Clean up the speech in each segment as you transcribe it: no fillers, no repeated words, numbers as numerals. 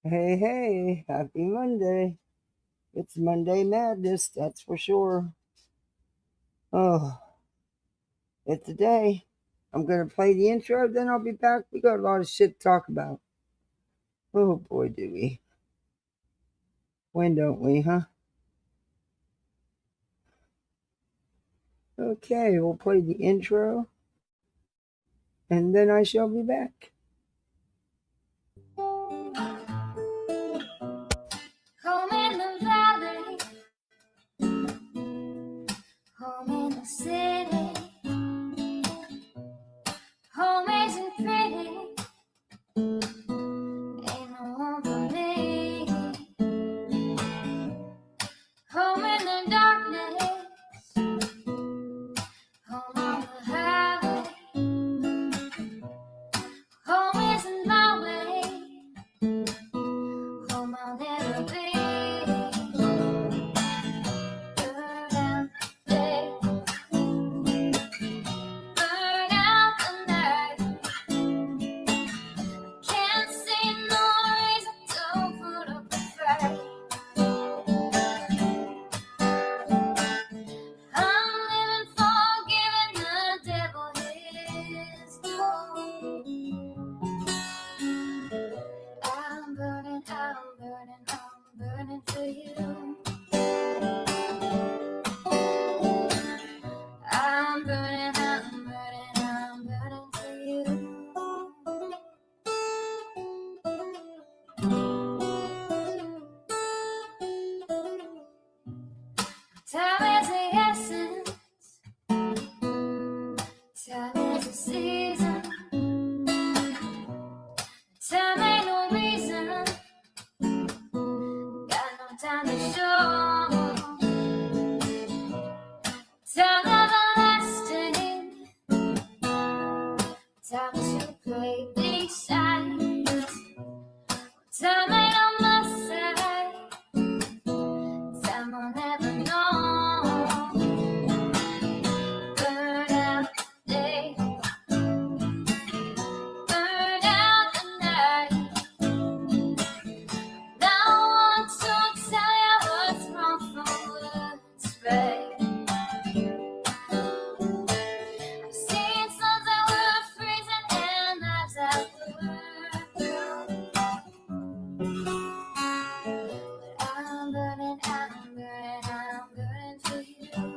Hey, hey, happy Monday. It's Monday Madness, that's for sure. Oh, it's a day. I'm going to play the intro, then I'll be back. We got a lot of shit to talk about. Oh, boy, do we. When don't we, huh? Okay, we'll play the intro, and then I shall be back. Home in the valley, home in the city, home isn't pretty, ain't no home for me. Home in the darkness, home on the highway, home isn't my way, home I'll never be. Burn out the day, burn out the night. Can't see no reason to put up a fight. I'm living for giving the devil his due. I'm burning for you. I'm burning for you. Time is the essence, time is the season. Time ain't no reason, got no time to show. Time everlasting, time to play these sides. Time ain't on my side, time will never know. Burn out the day, burn out the night. Now I want to tell you what's wrong from what's right. I've seen suns that were freezing and nights that were cold. But I'm burning for you.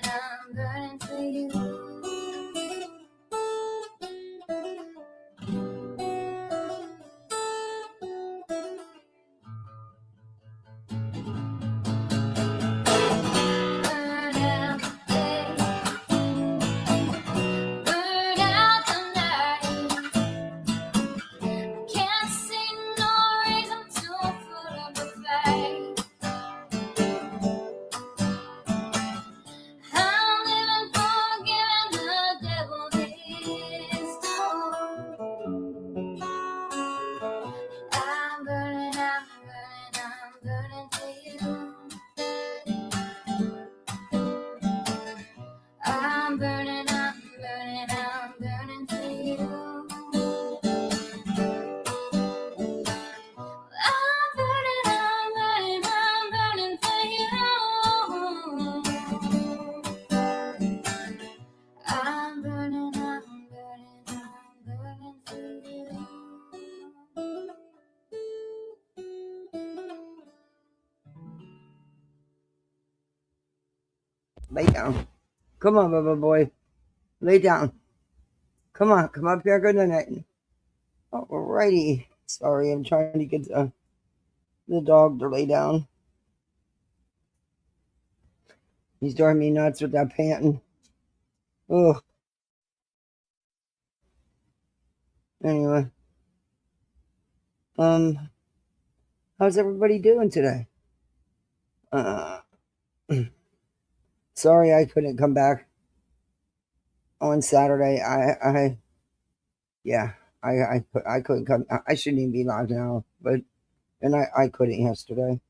I'm burning for you. Burn out the day, burn out the night. Can't see no reason to put up a fight. I'm living for giving the devil his due. I'm burning for you. I'm burning for you. I'm burning for you. I'm burning for you. Lay down. Come on, Bubba boy. Lay down. Come on, come up here, good night. Alrighty. Sorry, I'm trying to get the dog to lay down. He's driving me nuts with that panting. Ugh. Anyway. How's everybody doing today? Sorry I couldn't come back on Saturday. I couldn't come. I shouldn't even be live now, but I couldn't yesterday.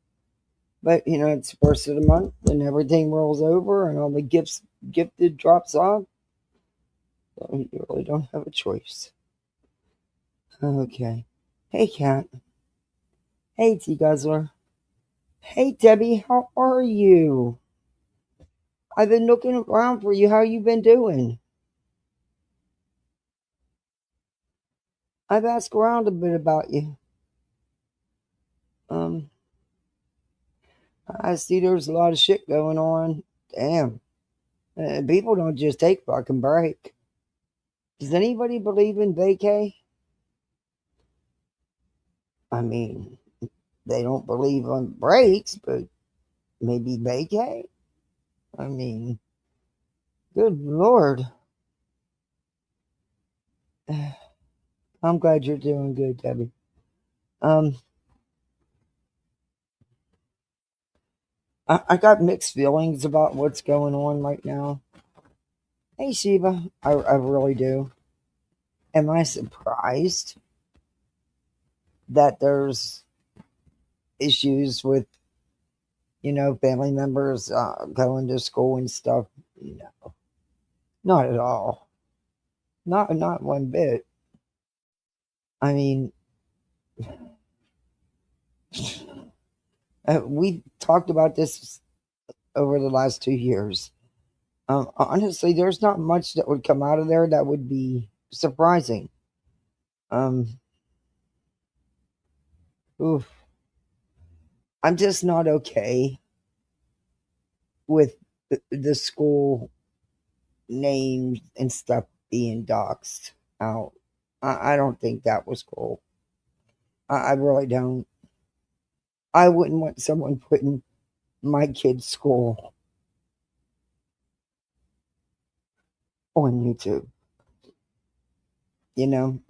But it's first of the month and everything rolls over and all the gifted drops off. So you really don't have a choice. Okay. Hey, Cat. Hey, Tea Guzzler. Hey, Debbie. How are you? I've been looking around for you. How you been doing? I've asked around a bit about you. Um, I see there's a lot of shit going on. Damn. People don't just take fucking break. Does anybody believe in vacay? I mean, they don't believe on breaks, but maybe vacay? I mean, good lord. I'm glad you're doing good, Debbie. Um, I got mixed feelings about what's going on right now. Hey, Shiva, I really do. Am I surprised that there's issues with, family members going to school and stuff? No, not at all. Not one bit. I mean, we talked about this over the last 2 years. Honestly, there's not much that would come out of there that would be surprising. Um, oof. I'm just not okay with the school names and stuff being doxed out. I don't think that was cool. I really don't. I wouldn't want someone putting my kid's school on YouTube.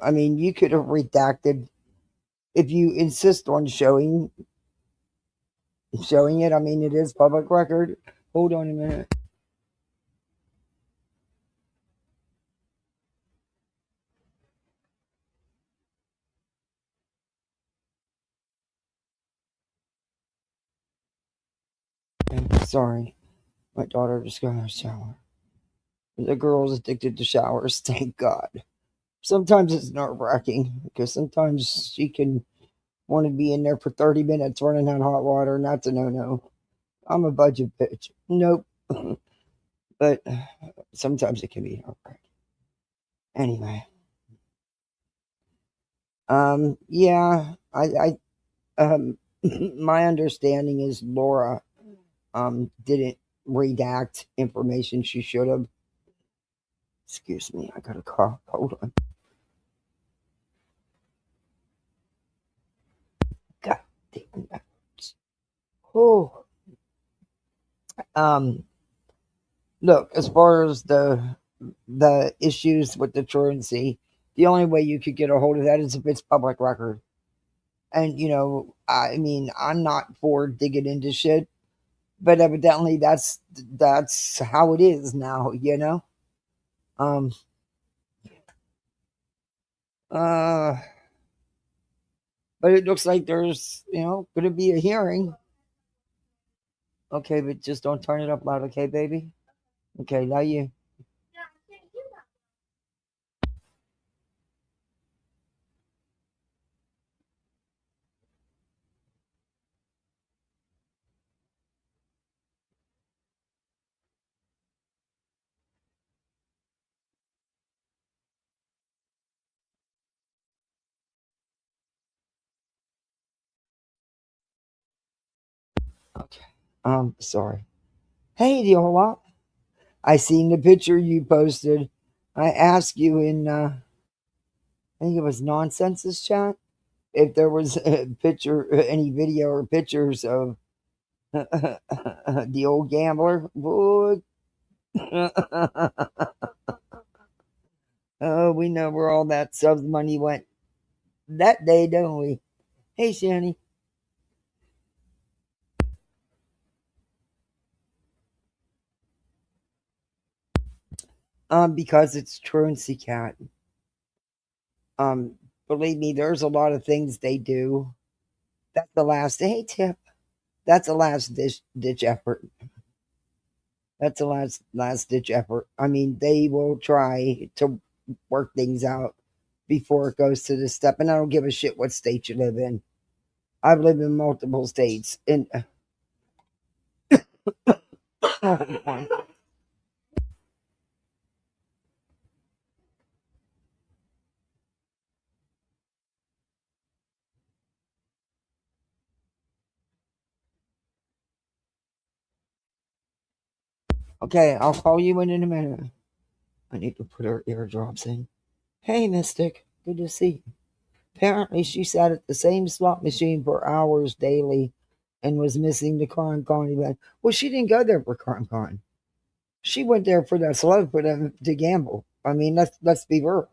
I mean, you could have redacted if you insist on showing it. I mean, it is public record. Hold on a minute. I'm sorry, my daughter just got in a shower. The girl's addicted to showers. Thank God. Sometimes it's nerve wracking because sometimes she can want to be in there for 30 minutes running out hot water, and that's a no no. I'm a budget bitch. Nope. But sometimes it can be all right. Anyway, yeah, my understanding is Laura, didn't redact information she should have. Excuse me, I got a cough. Hold on. God damn that. Oh, um, look, as far as the issues with the truancy, the only way you could get a hold of that is if it's public record. And I mean, I'm not for digging into shit, but evidently that's how it is now. Um, uh, but it looks like there's going to be a hearing. Okay, but just don't turn it up loud, okay, baby? Okay, now you. Okay. Sorry. Hey, Diola. I seen the picture you posted. I asked you in, I think it was Nonsense's chat, if there was a picture, any video or pictures of the old gambler. Boy. Oh, we know where all that subs money went that day, don't we? Hey, Shanny. Because it's truancy, cat. Um, believe me, there's a lot of things they do. That's the last. Hey, Tip. That's the last ditch effort. That's a last ditch effort. I mean, they will try to work things out before it goes to this step, and I don't give a shit what state you live in. I've lived in multiple states, and okay, I'll call you in a minute. I need to put her eardrops in. Hey, Mystic, good to see you. Apparently, she sat at the same slot machine for hours daily and was missing the Crime Con event. Well, she didn't go there for Crime Con. She went there for that slow for them to gamble. I mean, let's be real.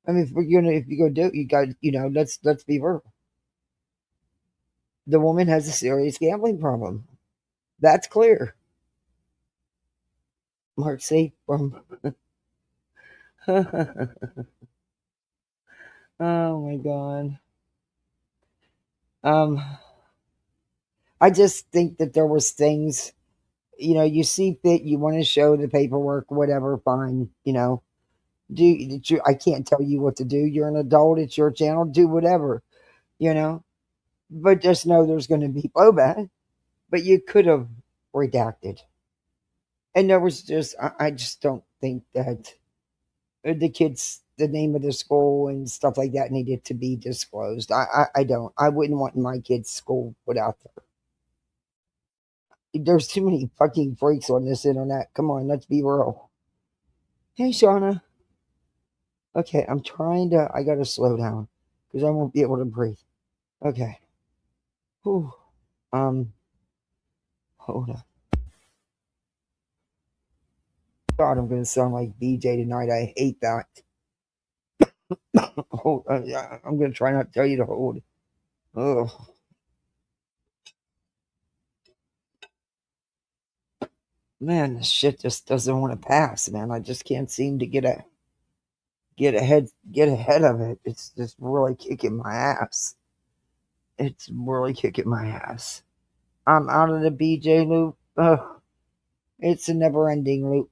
I mean, if you go do it, you got let's be real. The woman has a serious gambling problem. That's clear. Mark safe from. Oh my god. Um, I just think that there was things. You see fit, you want to show the paperwork, whatever, fine. I can't tell you what to do. You're an adult. It's your channel. Do whatever. You know. But just know there's going to be blowback. But you could have redacted. And there was I just don't think that the kids, the name of the school and stuff like that needed to be disclosed. I don't. I wouldn't want my kid's school put out there. There's too many fucking freaks on this internet. Come on, let's be real. Hey, Shauna. Okay, I gotta slow down because I won't be able to breathe. Okay. Whew. Hold on. God, I'm gonna sound like BJ tonight. I hate that. Hold. I'm gonna try not to tell you to hold. Oh man, this shit just doesn't want to pass, man. I just can't seem to get ahead of it. It's just really kicking my ass. It's really kicking my ass. I'm out of the BJ loop. It's a never ending loop.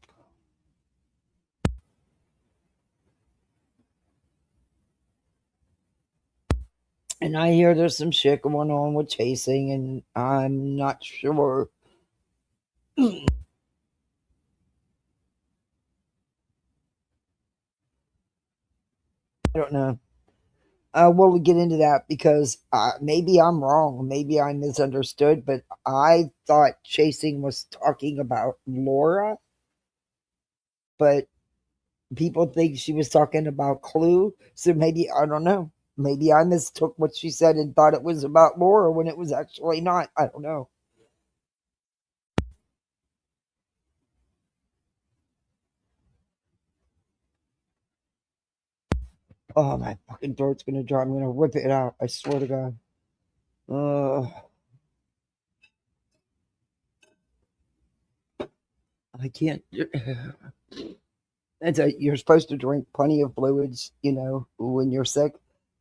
And I hear there's some shit going on with chasing, and I'm not sure. I don't know. We'll get into that because maybe I'm wrong. Maybe I misunderstood, but I thought chasing was talking about Laura, but people think she was talking about Clue. So maybe, I don't know. Maybe I mistook what she said and thought it was about Laura when it was actually not. I don't know. Oh, my fucking throat's gonna dry. I'm gonna rip it out. I swear to God. I can't. You're supposed to drink plenty of fluids, when you're sick,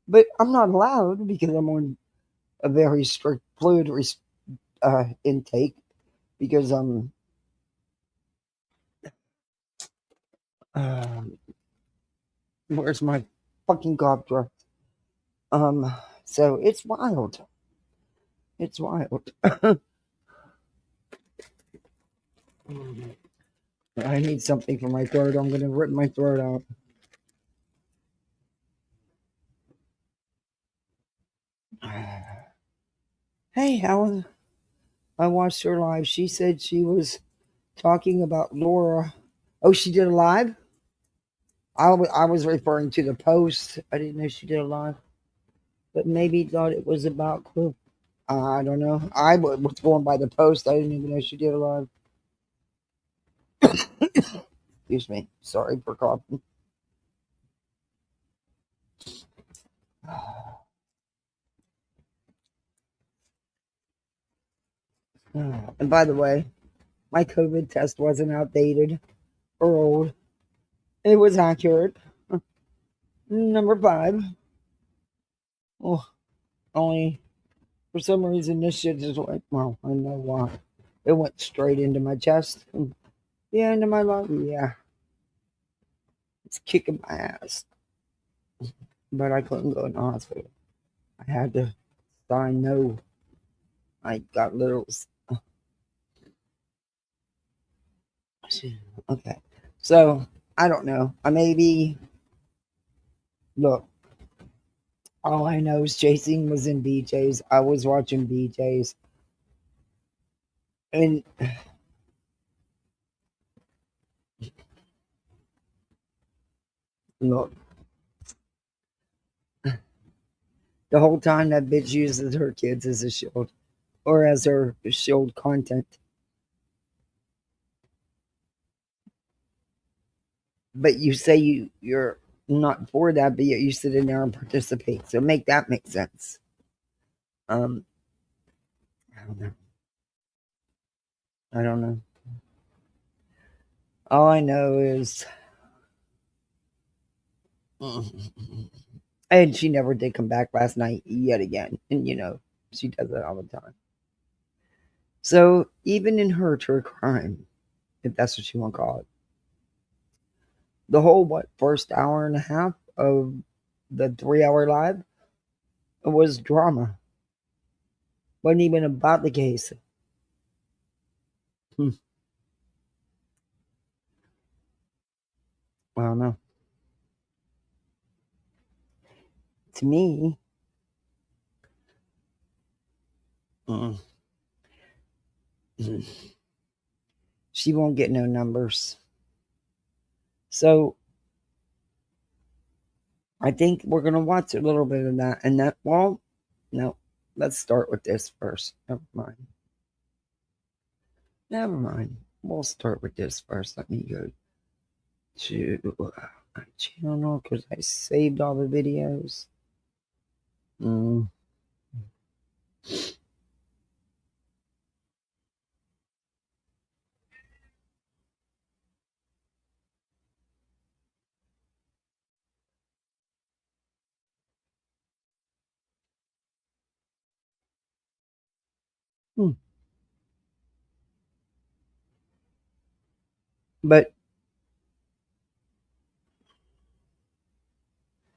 but I'm not allowed because I'm on a very strict fluid intake because um, where's my fucking cough drop? So it's wild. It's wild. I need something for my throat. I'm gonna rip my throat out. Hey, Helen. I watched her live. She said she was talking about Laura. Oh, she did a live? I was referring to the post. I didn't know she did a live, but maybe thought it was about Clue. I don't know. I was going by the post. I didn't even know she did a live. Excuse me. Sorry for coughing. And by the way, my COVID test wasn't outdated or old. It was accurate. Number 5. Oh, only for some reason this shit just went. Well, I know why. It went straight into my chest. The end of my life. Yeah, it's kicking my ass. But I couldn't go in the hospital. I had to sign no. I got little. Okay. So I don't know. I maybe look. All I know is Chasing was in BJ's. I was watching BJ's, and look, the whole time that bitch uses her kids as a shield or as her shield content. But you say you're not for that, but yet you sit in there and participate. So make that make sense. Um, I don't know. I don't know. All I know is, and she never did come back last night yet again. And she does it all the time. So even in her true crime, if that's what you want to call it, the whole first hour and a half of the 3 hour live was drama. Wasn't even about the case. I don't know. To me, she won't get no numbers. So I think we're gonna watch a little bit of that, and that. Well, no, let's start with this first. Never mind. Never mind. We'll start with this first. Let me go to my channel because I saved all the videos. But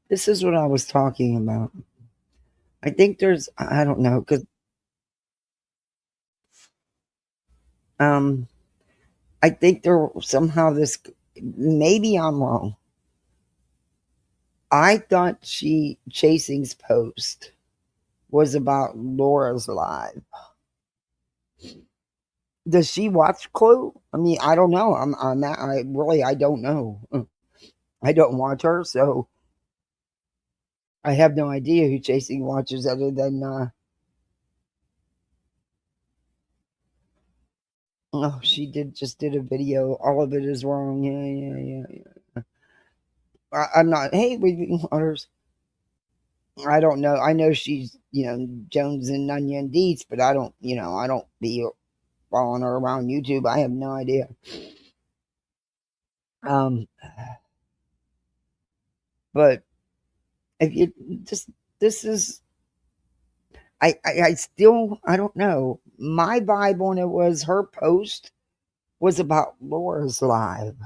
this is what I was talking about. I think I don't know, because I think there somehow this, maybe I'm wrong. I thought Chasing's post was about Laura's live. Does she watch Clue? I mean, I don't know. I don't know. I don't watch her, so I have no idea who Chasing watches other than oh, she just did a video. All of it is wrong. Yeah. I'm not. Hey, we waters. I don't know. I know she's Jones and Onion Deets, but I don't I don't be following her around YouTube. I have no idea. Um, but if you just this is I still I don't know. My vibe on it was her post was about Laura's live.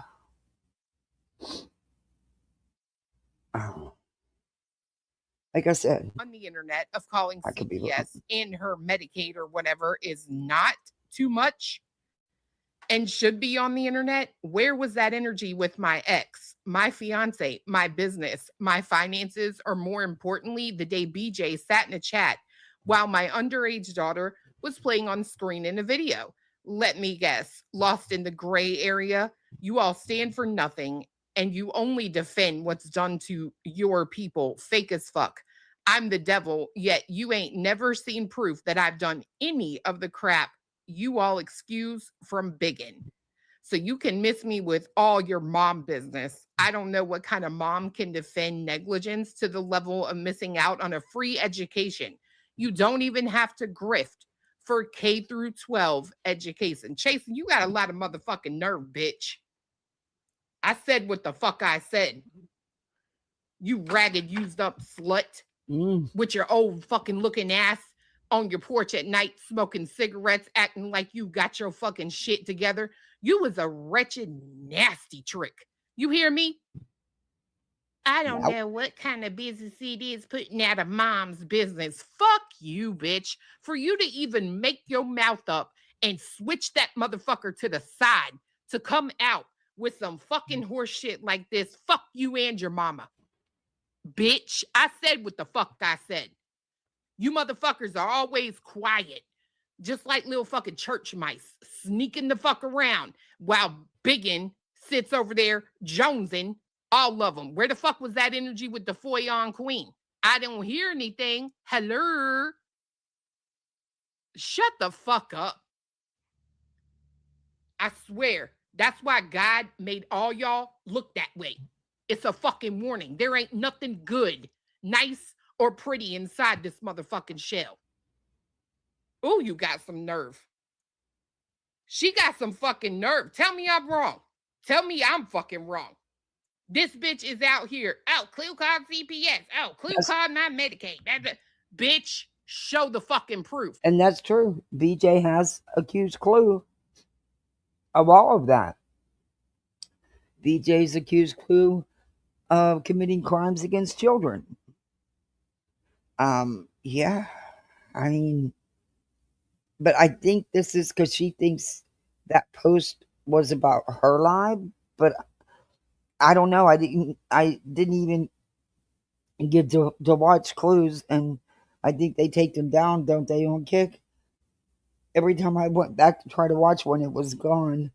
Like I said, on the internet of calling CPS in her Medicaid or whatever is not too much and should be on the internet. Where was that energy with my ex, my fiance, my business, my finances, or more importantly, the day BJ sat in a chat while my underage daughter was playing on screen in a video? Let me guess, lost in the gray area. You all stand for nothing and you only defend what's done to your people. Fake as fuck. I'm the devil, yet you ain't never seen proof that I've done any of the crap you all excuse from biggin. So you can miss me with all your mom business. I don't know what kind of mom can defend negligence to the level of missing out on a free education. You don't even have to grift for K through 12 education. Chase, you got a lot of motherfucking nerve, bitch. I said what the fuck I said. You ragged, used up slut with your old fucking looking ass on your porch at night smoking cigarettes, acting like you got your fucking shit together. You was a wretched, nasty trick. You hear me? I don't know what kind of business it is putting out of mom's business. Fuck you, bitch. For you to even make your mouth up and switch that motherfucker to the side to come out with some fucking horse shit like this, fuck you and your mama. Bitch, I said what the fuck I said. You motherfuckers are always quiet, just like little fucking church mice, sneaking the fuck around while Biggin sits over there jonesing. All of them. Where the fuck was that energy with the Foyon Queen? I don't hear anything. Hello? Shut the fuck up. I swear, that's why God made all y'all look that way. It's a fucking warning. There ain't nothing good, nice, or pretty inside this motherfucking shell. Ooh, you got some nerve. She got some fucking nerve. Tell me I'm wrong. Tell me I'm fucking wrong. This bitch is out here. Oh, Clue called CPS. Oh, Clue called my Medicaid. Bitch, show the fucking proof. And that's true. BJ has accused Clue of all of that. BJ's accused Clue of committing crimes against children. Yeah. I mean, but I think this is because she thinks that post was about her life, but I don't know. I didn't even get to watch Clues, and I think they take them down, don't they, on Kick? Every time I went back to try to watch one, it was gone.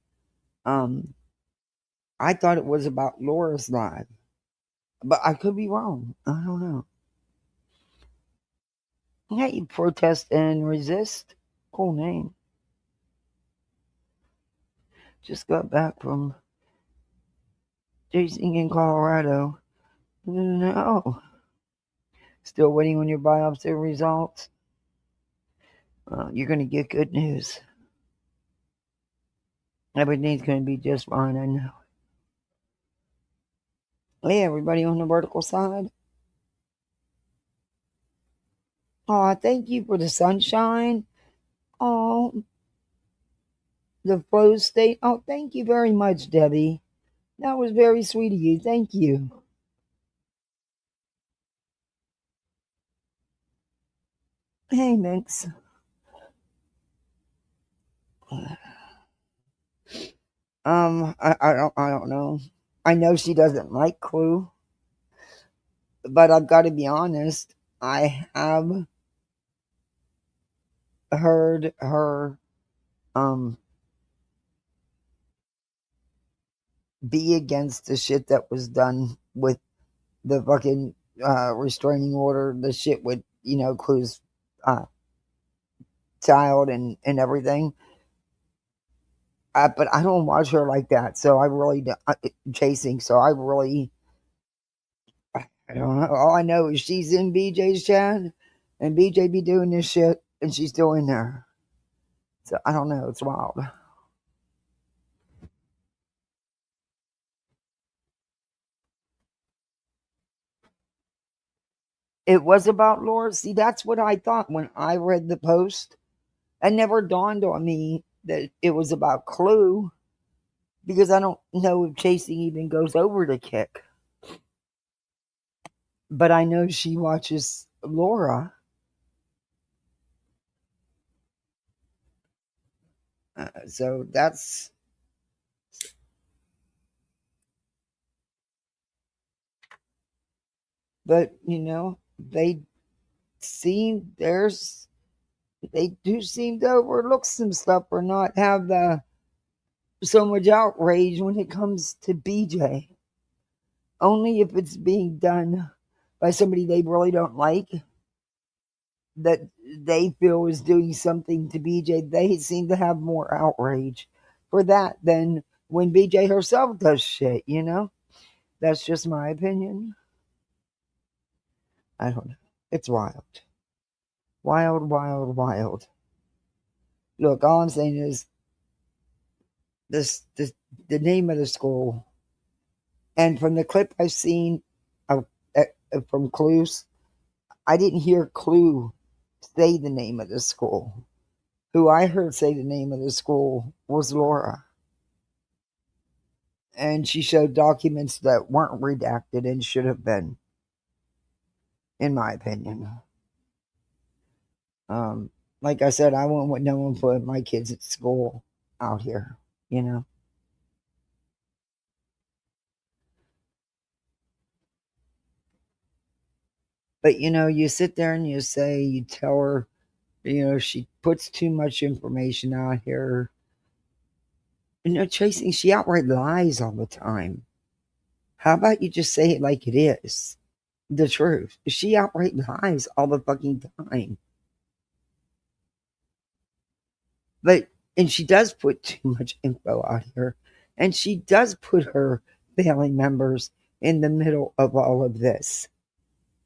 I thought it was about Laura's live, but I could be wrong. I don't know. Hey, Protest and Resist. Cool name. Just got back from chasing in Colorado. No. Still waiting on your biopsy results. You're going to get good news. Everything's going to be just fine, I know. Hey, everybody on the vertical side. Oh, thank you for the sunshine. Oh, the flow state. Oh, thank you very much, Debbie. That was very sweet of you. Thank you. Hey, Minx. I don't know. I know she doesn't like Clue, but I've got to be honest. I have heard her be against the shit that was done with the fucking restraining order, the shit with, Clue's child and everything. But I don't watch her like that, so I really chasing. So I don't know. All I know is she's in BJ's chat, and BJ be doing this shit, and she's still in there. So I don't know. It's wild. It was about Laura. See, that's what I thought when I read the post. It never dawned on me that it was about Clue, because I don't know if chasing even goes over to Kick. But I know she watches Laura. So that's... But, they do seem to overlook some stuff or not have so much outrage when it comes to BJ. Only if it's being done by somebody they really don't like, that they feel is doing something to BJ. They seem to have more outrage for that than when BJ herself does shit, That's just my opinion. I don't know. It's wild. Wild, wild, wild. Look, all I'm saying is this the name of the school, and from the clip I've seen from Clues, I didn't hear Clue say the name of the school. Who I heard say the name of the school was Laura. And she showed documents that weren't redacted and should have been, in my opinion. Like I said, I wouldn't want no one putting my kids at school out here, you know. But, you know, you sit there and you say, you tell her, you know, she puts too much information out here. You know, Tracy, she outright lies all the time. How about you just say it like it is? The truth. She outright lies all the fucking time. And she does put too much info out here. And she does put her family members in the middle of all of this.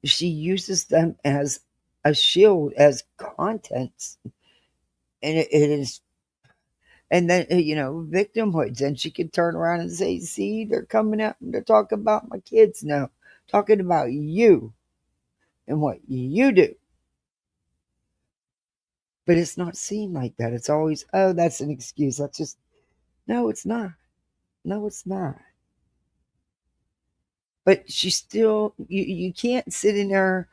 She uses them as a shield, as contents. And it is, and then, you know, victimhoods. And she could turn around and say, see, they're coming out and they're talking about my kids now, talking about you and what you do. But it's not seen like that. It's always, oh, that's an excuse. That's just, no, it's not. No, it's not. But she still, you can't sit in there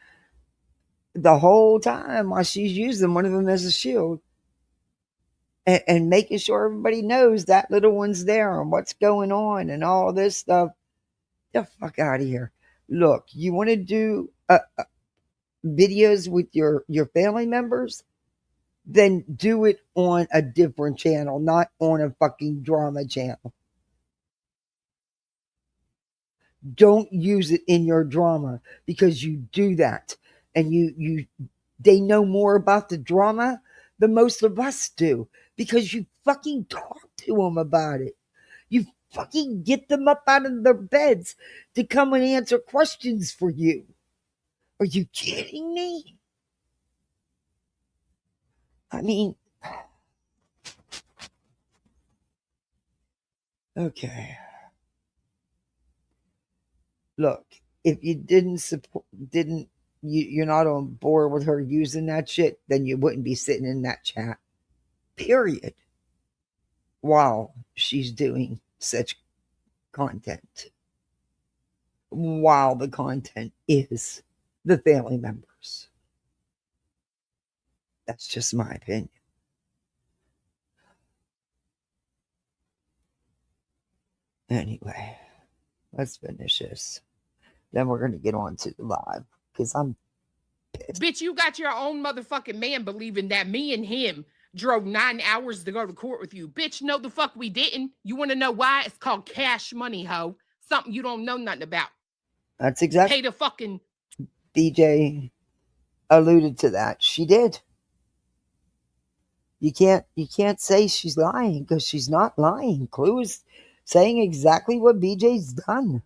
the whole time while she's using one of them as a shield and making sure everybody knows that little one's there and what's going on and all this stuff. Get the fuck out of here. Look, you want to do videos with your family members? Then do it on a different channel, not on a fucking drama channel. Don't use it in your drama, because you do that and they know more about the drama than most of us do, because you fucking talk to them about it. You fucking get them up out of their beds to come and answer questions for you. Are you kidding me? I mean, okay. Look, if you you're not on board with her using that shit, then you wouldn't be sitting in that chat. Period. While she's doing such content. While the content is the family members. That's just my opinion. Anyway, let's finish this. Then we're going to get on to the live, because I'm pissed. Bitch, you got your own motherfucking man believing that me and him drove 9 hours to go to court with you. Bitch, no the fuck we didn't. You want to know why? It's called cash money, ho. Something you don't know nothing about. That's exactly. Pay the fucking... DJ alluded to that. She did. You can't say she's lying, because she's not lying. Clue is saying exactly what BJ's done.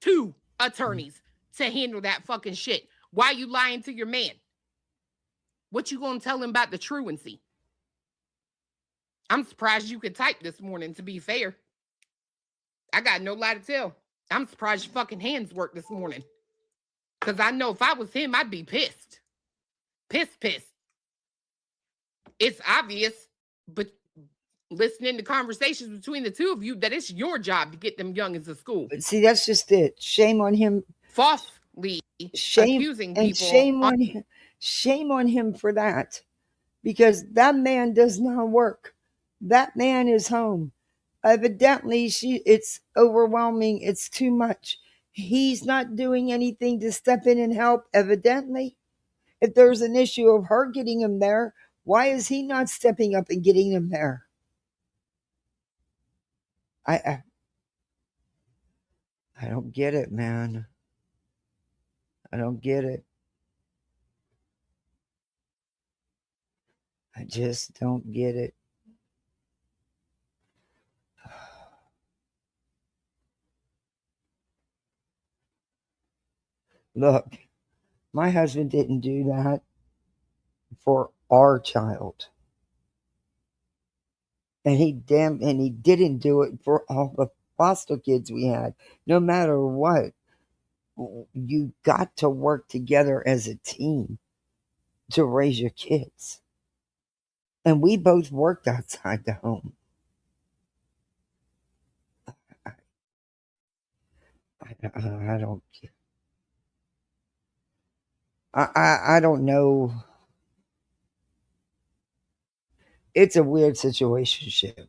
2 attorneys to handle that fucking shit. Why you lying to your man? What you gonna tell him about the truancy? I'm surprised you could type this morning, to be fair. I got no lie to tell. I'm surprised your fucking hands worked this morning. Because I know if I was him, I'd be pissed. Pissed. It's obvious, but listening to conversations between the two of you, that it's your job to get them youngins to school. But see, that's just it. Shame on him. Falsely accusing people. Shame on him for that. Because that man does not work. That man is home. Evidently, it's overwhelming. It's too much. He's not doing anything to step in and help, evidently. If there's an issue of her getting him there, why is he not stepping up and getting him there? I don't get it, man. I don't get it. I just don't get it. Look, my husband didn't do that for our child. And he didn't do it for all the foster kids we had, no matter what. you got to work together as a team to raise your kids. And we both worked outside the home. I don't. I don't know. It's a weird situationship.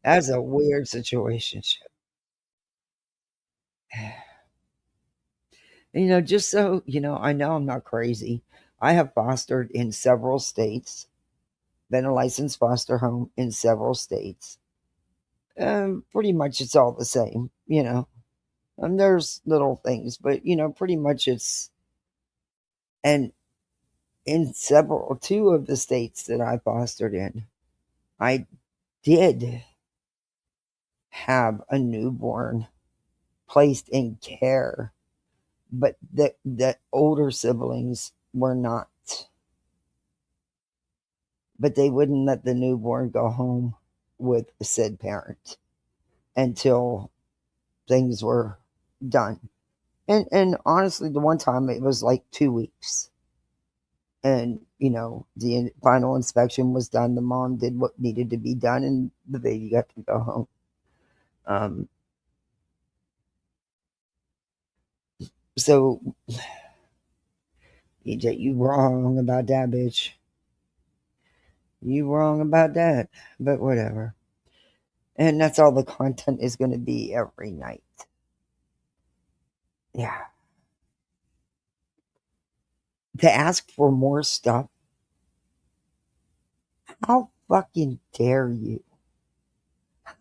That's a weird situationship. Just so I know I'm not crazy. I have fostered in several states, been a licensed foster home in several states. Pretty much it's all the same. And there's little things, but pretty much it's. And in two of the states that I fostered in, I did have a newborn placed in care, but the older siblings were not. But they wouldn't let the newborn go home with the said parent until things were done. And honestly, the one time it was like 2 weeks. And, the final inspection was done. The mom did what needed to be done, and the baby got to go home. So, EJ, you wrong about that, bitch. You wrong about that. But whatever. And that's all the content is going to be every night. Yeah. To ask for more stuff. How fucking dare you?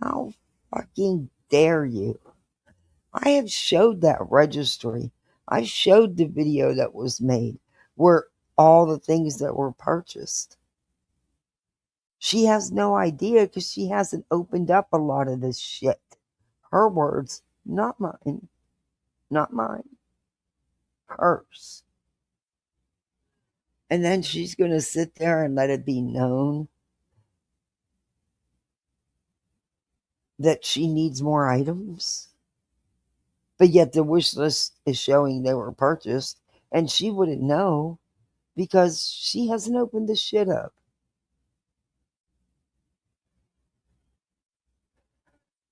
How fucking dare you? I have showed that registry. I showed the video that was made where all the things that were purchased. She has no idea because she hasn't opened up a lot of this shit. Her words, not mine. Not mine. Hers. And then she's going to sit there and let it be known that she needs more items. But yet the wish list is showing they were purchased, and she wouldn't know because she hasn't opened this shit up.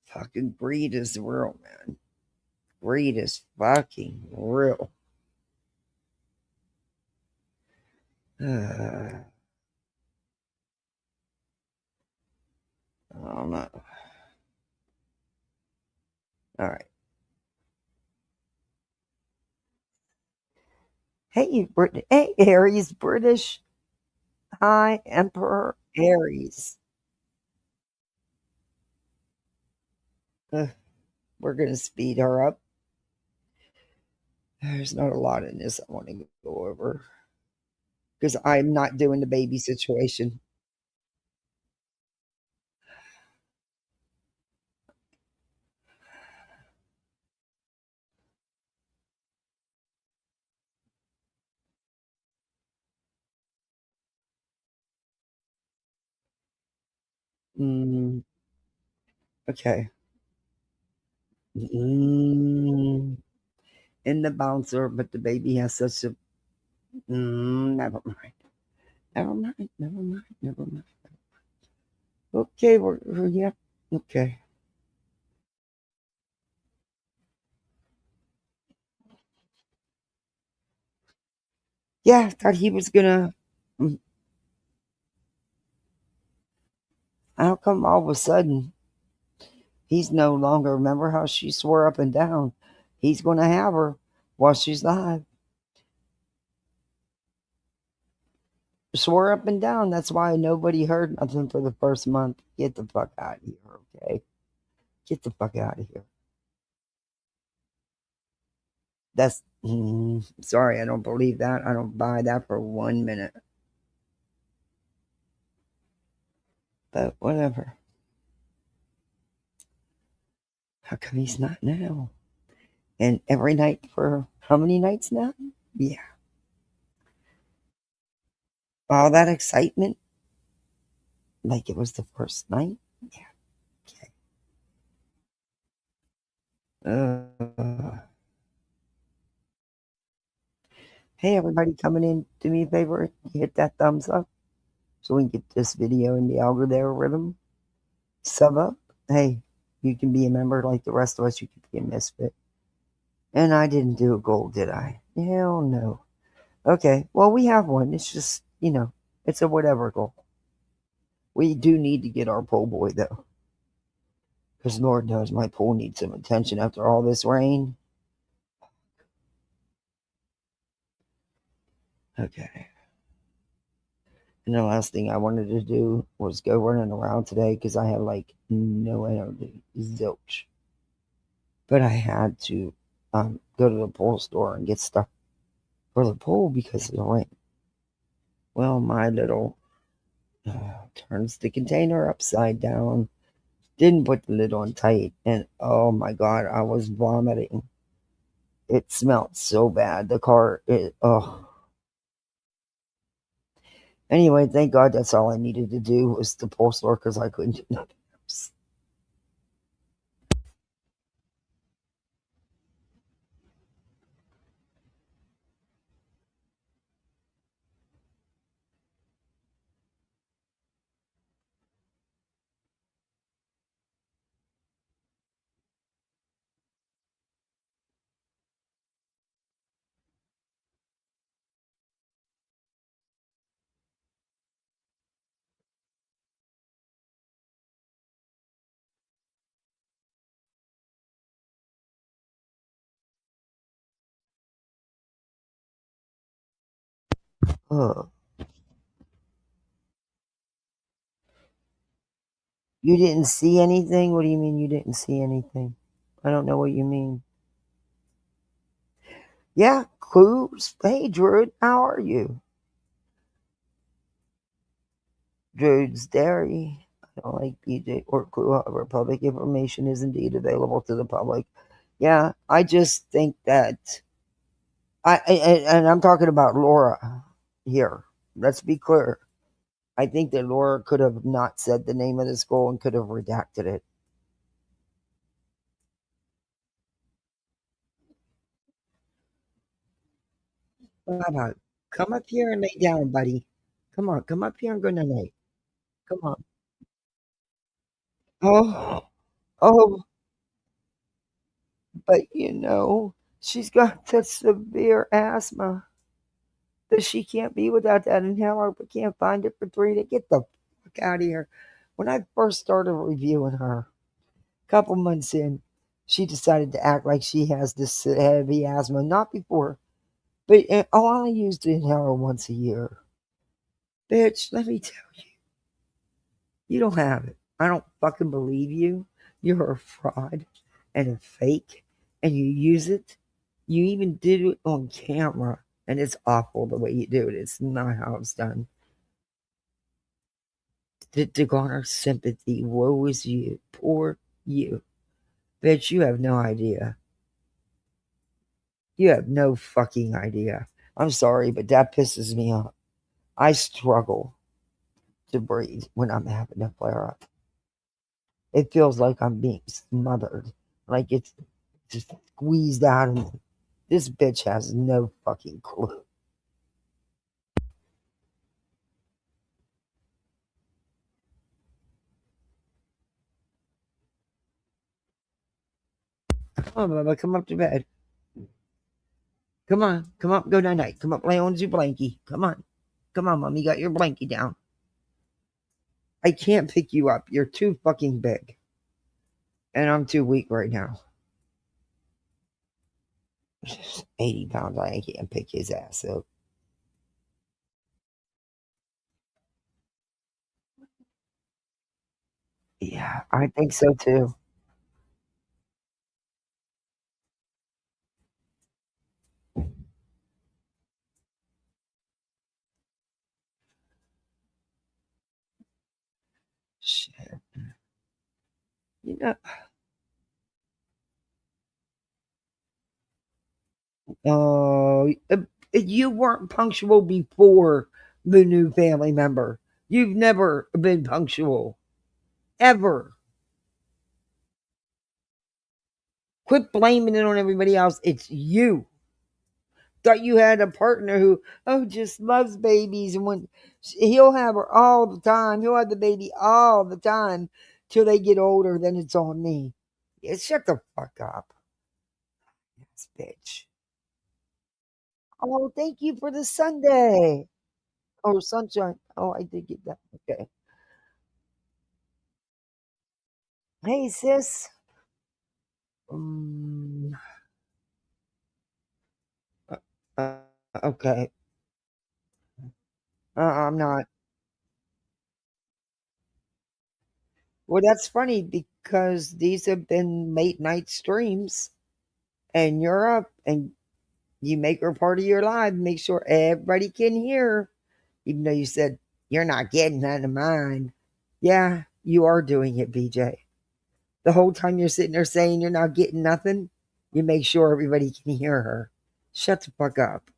Fucking greed is real, man. Greed is fucking real. I don't know. All right. Hey, hey, Aries, British High Emperor Aries. We're going to speed her up. There's not a lot in this I want to go over because I'm not doing the baby situation. Okay. In the bouncer, but the baby has such a. Never mind. Never mind. Never mind. Never mind. Okay, yeah. Okay. Yeah, I thought he was gonna. How come all of a sudden he's no longer? Remember how she swore up and down he's gonna have her while she's live. Swore up and down. That's why nobody heard nothing for the first month. Get the fuck out of here, okay? Get the fuck out of here. That's sorry, I don't believe that. I don't buy that for 1 minute. But whatever. How come he's not now? And every night for how many nights now? Yeah. All that excitement. Like it was the first night? Yeah. Okay. Hey, everybody coming in, do me a favor, hit that thumbs up so we can get this video in the algorithm. Sub up. Hey, you can be a member like the rest of us. You can be a misfit. And I didn't do a goal, did I? Hell no. Okay, well, we have one. It's just, it's a whatever goal. We do need to get our pool boy, though. Because Lord knows my pool needs some attention after all this rain. Okay. And the last thing I wanted to do was go running around today because I had like no energy. Zilch. But I had to go to the pool store and get stuff for the pool because of the rain. Well, my little turns the container upside down, didn't put the lid on tight, and oh my god, I was vomiting. It smelled so bad. The car, oh. Anyway, thank God that's all I needed to do was the pool store because I couldn't do nothing else. Oh, you didn't see anything? What do you mean you didn't see anything? I don't know what you mean. Yeah, Clues. Hey, Druid, how are you? Druid's Dairy. I don't like BJ or Clue. However, public information is indeed available to the public. Yeah, I just think that and I'm talking about Laura here. Let's be clear. I think that Laura could have not said the name of the school and could have redacted it. Baba, come up here and lay down, buddy. Come on, come up here and go night. Come on. Oh, oh, but she's got that severe asthma that she can't be without that inhaler, but can't find it for 3 days. Get the fuck out of here. When I first started reviewing her, a couple months in, she decided to act like she has this heavy asthma. Not before, but I only used the inhaler once a year. Bitch, let me tell you, you don't have it. I don't fucking believe you. You're a fraud and a fake, and you use it. You even did it on camera, and it's awful the way you do it. It's not how it's done. To garner sympathy, woe is you. Poor you. Bitch, you have no idea. You have no fucking idea. I'm sorry, but that pisses me off. I struggle to breathe when I'm having a flare up. It feels like I'm being smothered, like it's just squeezed out of me. This bitch has no fucking clue. Come on, Bubba, come up to bed. Come on, come up, go night night. Come up, lay on your blankie. Come on, Mom, you got your blankie down. I can't pick you up. You're too fucking big. And I'm too weak right now. 80 pounds, I can't pick his ass up. Yeah, I think so too. Shit. You know, oh, you weren't punctual before the new family member. You've never been punctual. Ever. Quit blaming it on everybody else. It's you. thought you had a partner who, just loves babies, and when he'll have her all the time, he'll have the baby all the time till they get older. Then it's on me. Yeah, shut the fuck up, yes, bitch. Oh, thank you for the Sunday. Oh, sunshine. Oh, I did get that. Okay. Hey, sis. Um, uh, okay. I'm not. Well, that's funny because these have been late night streams, and you're up and you make her part of your live. Make sure everybody can hear, even though you said you're not getting none of mine. Yeah, you are doing it, BJ. The whole time you're sitting there saying you're not getting nothing, you make sure everybody can hear her. Shut the fuck up.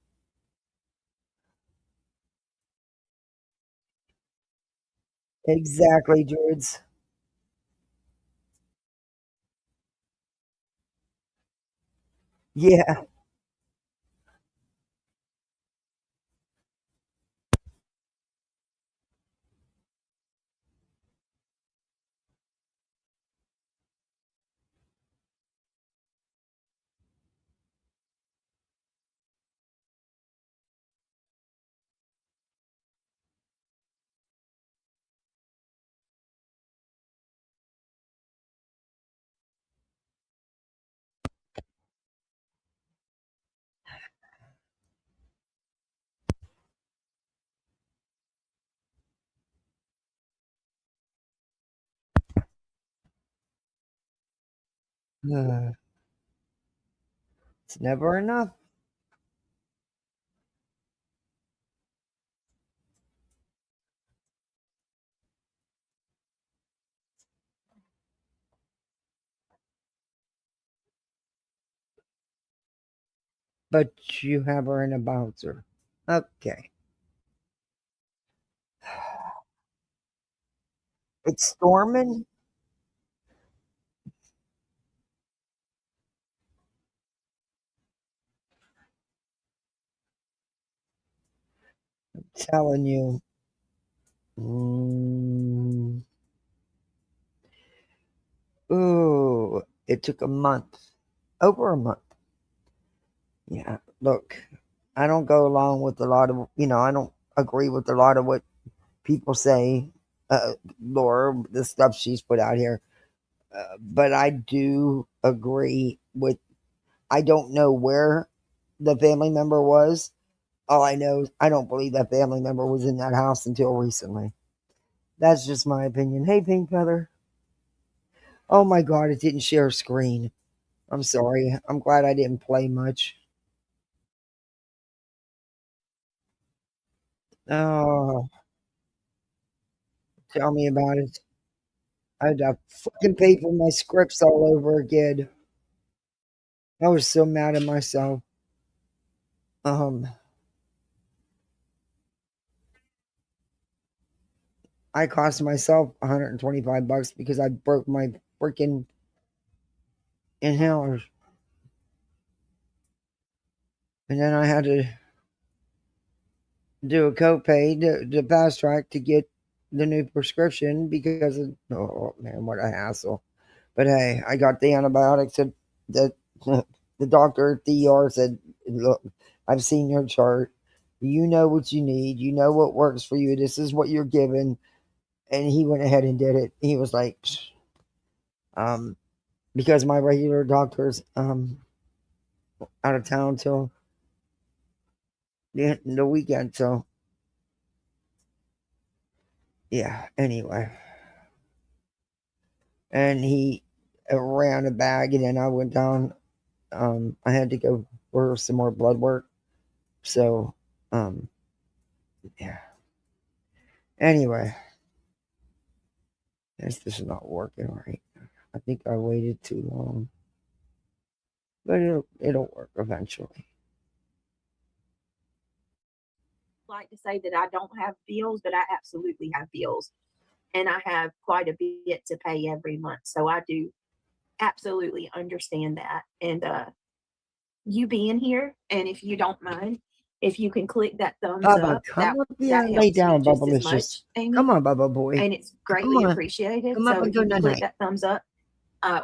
Exactly, George. Yeah. It's never enough. But you have her in a bouncer. Okay. It's storming. Telling you. Mm, ooh, it took a month. Over a month. Yeah. Look, I don't go along with a lot of, I don't agree with a lot of what people say, Laura, the stuff she's put out here. But I do agree with, I don't know where the family member was. All I know is I don't believe that family member was in that house until recently. That's just my opinion. Hey, Pink Feather. Oh my God, it didn't share screen. I'm sorry. I'm glad I didn't play much. Oh, tell me about it. I had to fucking pay for my scripts all over again. I was so mad at myself. Um, I cost myself $125 because I broke my freaking inhalers, and then I had to do a copay to fast track to get the new prescription because of, oh man, what a hassle. But hey, I got the antibiotics that the doctor at the ER said, look, I've seen your chart. You know what you need. You know what works for you. This is what you're given. And he went ahead and did it. He was like, um, because my regular doctor's out of town till the weekend. So yeah, anyway. And he ran a bag, and then I went down. I had to go for some more blood work. So, um, yeah. Anyway, this is not working right. I think I waited too long, but it'll work eventually. Like to say that I don't have bills, but I absolutely have bills. And I have quite a bit to pay every month. So I do absolutely understand that. And you being here, and if you don't mind, if you can click that thumbs Bubba, up, come up here that and lay helps me down, just as Bubbalicious. much, Amy. Come on, Bubba boy. And it's Come greatly on. appreciated. Come up So and if go you click night-night. that thumbs up,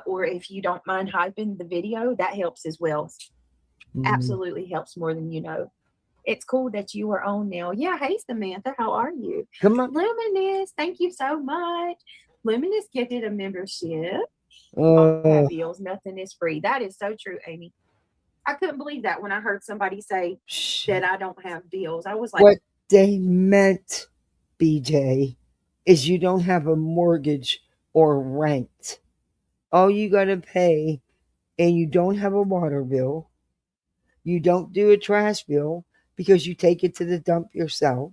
or if you don't mind hyping the video, that helps as well. Absolutely helps more than you know. It's cool that you are on now. Yeah, hey Samantha, how are you? Come on. Luminous, thank you so much. Luminous gifted a membership. Have bills, nothing is free. That is so true, Amy. I couldn't believe that when I heard somebody say that I don't have bills. I was like, what they meant, BJ, is you don't have a mortgage or rent. All you got to pay, and you don't have a water bill. You don't do a trash bill because you take it to the dump yourself.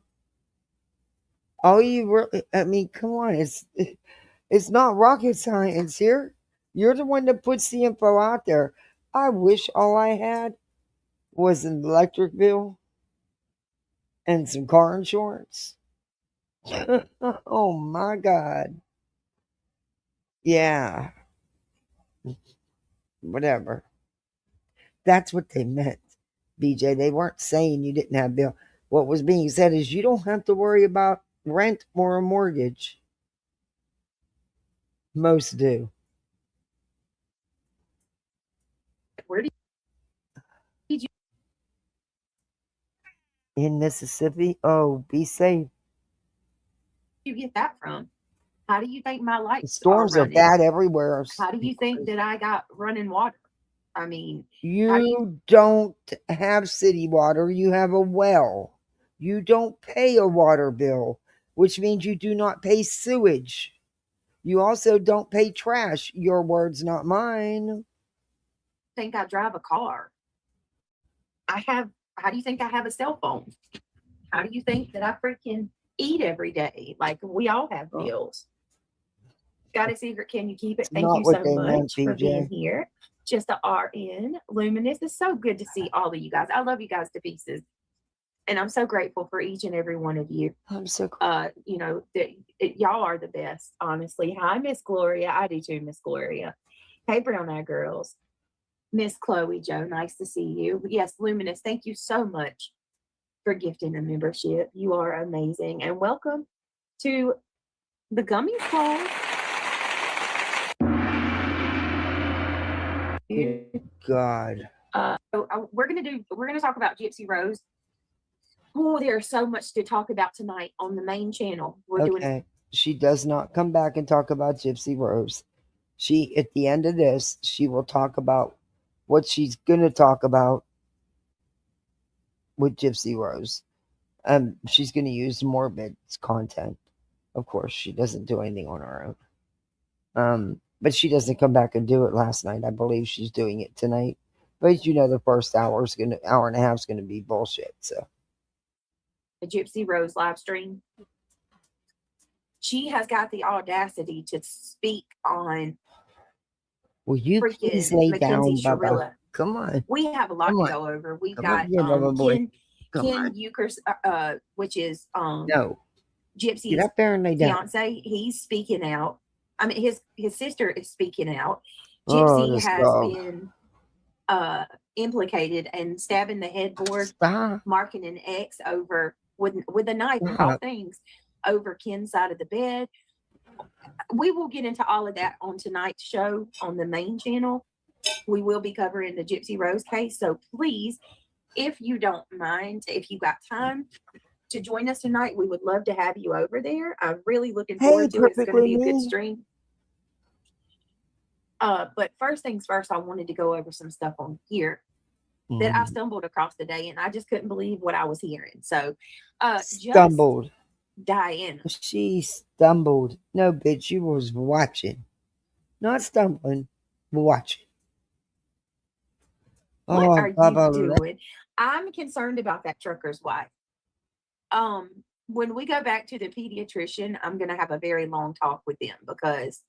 All you really, I mean, come on, it's not rocket science here. You're the one that puts the info out there. I wish all I had was an electric bill and some car insurance. Oh my God. Yeah. Whatever. That's what they meant, BJ. They weren't saying you didn't have bill. What was being said is you don't have to worry about rent or a mortgage. Most do. where did you In Mississippi? Oh, be safe. get that from? How do you think my The lights storms are are running? bad everywhere. How do you think that I got running water? I mean, You don't have city water, you have a well. You don't pay a water bill, which means you do not pay sewage. You also don't pay trash. Your words, not mine. think I drive a car? How do you think I have a cell phone? How do you think that I freaking eat every day? Like, we all have bills. Got a secret? Can you keep it? Thank Not you what so they meant, much for being BJ. here. Just a RN. Luminous. It's so good to see all of you guys. I love you guys to pieces. And I'm so grateful for each and every one of you. I'm so cool. You know, y'all are the best, honestly. Hi, Miss Gloria. I do too, Miss Gloria. Hey, Brown Eye Girls. Miss Chloe Joe, nice to see you. Yes, Luminous, thank you so much for gifting a membership. You are amazing. And welcome to the Gummy Club. Good God. We're gonna talk about Gypsy Rose. Oh, there's so much to talk about tonight on the main channel. We're doing. She does not come back and talk about Gypsy Rose. She, at the end of this, she will talk about what she's going to talk about with Gypsy Rose. She's going to use morbid content. Of course, she doesn't do anything on her own. But she doesn't come back and do it last night. I believe she's doing it tonight. But you know, the first hour and a half is gonna be bullshit. So the Gypsy Rose live stream. She has got the audacity to speak on. Will you please lay down, Bubba? Come on. We have a lot to go over. We've got Ken Euchre's, which is no. Gypsy's Get up there and lay down. fiance. He's speaking out. I mean, his sister is speaking out. Gypsy has been implicated and stabbing the headboard, marking an X over with a knife of all things over Ken's side of the bed. We will get into all of that on tonight's show on the main channel. We will be covering the Gypsy Rose case. So please, if you don't mind, if you got time to join us tonight, we would love to have you over there. I'm really looking forward to it. It's going to be a good stream. But first things first, I wanted to go over some stuff on here that I stumbled across today, and I just couldn't believe what I was hearing. So, stumbled. Diana. She stumbled. No, bitch, you was watching. Not stumbling, watching. What are you doing? I'm concerned about that trucker's wife. When we go back to the pediatrician, I'm going to have a very long talk with them because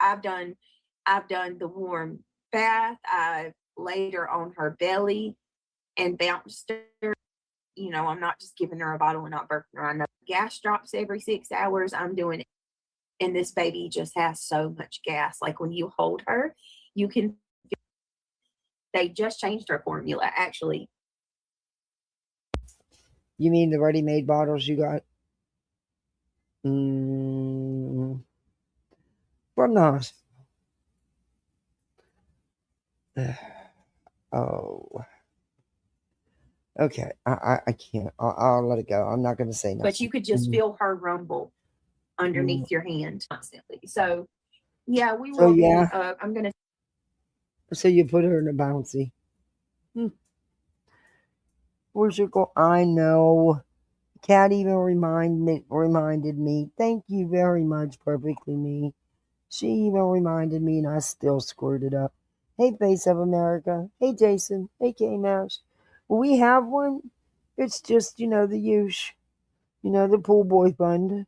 I've done the warm bath. I've laid her on her belly and bounced her. You know, I'm not just giving her a bottle and not birthing her. I know gas drops every 6 hours. I'm doing it. And this baby just has so much gas. Like when you hold her, you can They just changed their formula, actually. You mean the ready-made bottles you got? From the hospital. Oh. Okay. I can't. I'll let it go. I'm not going to say nothing. But you could just feel her rumble underneath your hand constantly. So, yeah, we will be. I'm going to. So you put her in a bouncy. Where's your goal? I know. Cat even reminded me. Thank you very much, Perfectly Me. She even reminded me, and I still screwed it up. Hey, Face of America. Hey, Jason. Hey, K-Mash. We have one. It's just, the use. The pool boy fund.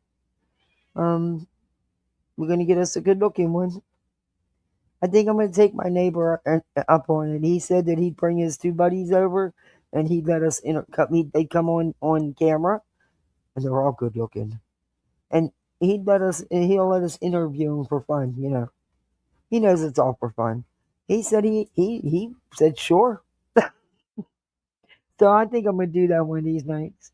We're going to get us a good-looking one. I think I'm going to take my neighbor up on it. He said that he'd bring his two buddies over, and he'd let us, they'd come on camera, and they're all good-looking. And he'll let us interview them for fun, He knows it's all for fun. He said he said sure. So I think I'm gonna do that one of these nights.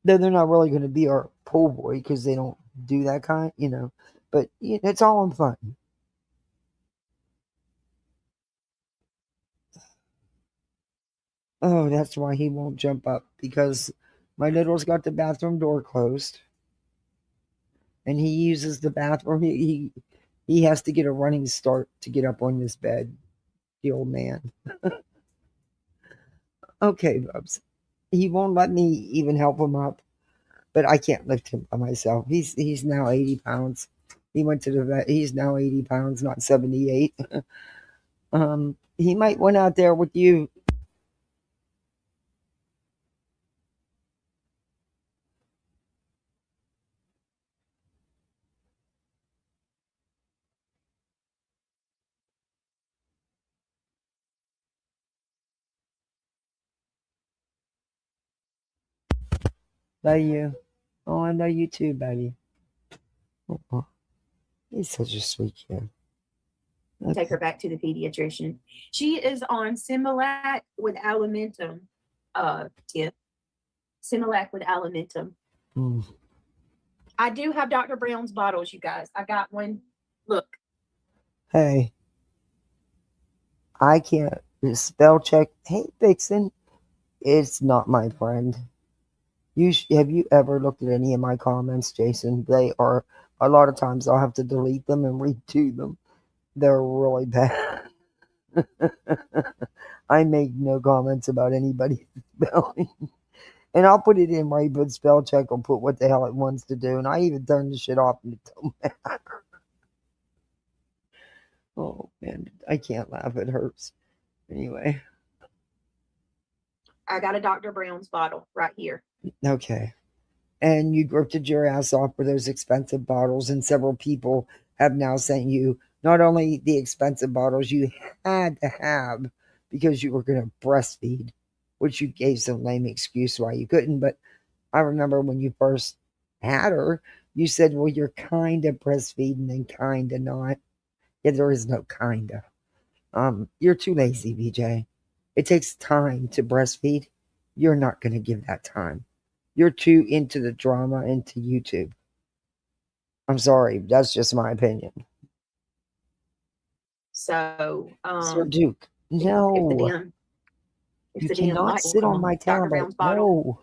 Though they're not really gonna be our pool boy because they don't do that kind, But it's all in fun. Oh, that's why he won't jump up, because my little's got the bathroom door closed, and he uses the bathroom. He has to get a running start to get up on this bed. The old man. Okay, Bubs. He won't let me even help him up, but I can't lift him by myself. He's now 80 pounds. He went to the vet. He's now 80 pounds, not 78. He might went out there with you. Love you. Oh, I love you too, baby. Oh, he's such a sweet kid. Okay. Take her back to the pediatrician. She is on Similac with Alimentum. Tip. Similac with Alimentum. I do have Dr. Brown's bottles, you guys. I got one. Look. Hey. I can't spell check. Hey, Vixen. It's not my friend. Have you ever looked at any of my comments, Jason? They are, a lot of times I'll have to delete them and redo them. They're really bad. I make no comments about anybody's spelling. And I'll put it in where you put spell check or put what the hell it wants to do. And I even turn the shit off and it don't matter. Oh, man. I can't laugh. It hurts. Anyway. I got a Dr. Brown's bottle right here. Okay. And you grifted your ass off for those expensive bottles, and several people have now sent you not only the expensive bottles you had to have because you were going to breastfeed, which you gave some lame excuse why you couldn't. But I remember when you first had her, you said, well, you're kind of breastfeeding and kind of not. Yeah, there is no kind of. You're too lazy, BJ. It takes time to breastfeed. You're not going to give that time. You're too into the drama, into YouTube. I'm sorry. That's just my opinion. So, Sir Duke, no. If you the cannot sit on my tablet. No.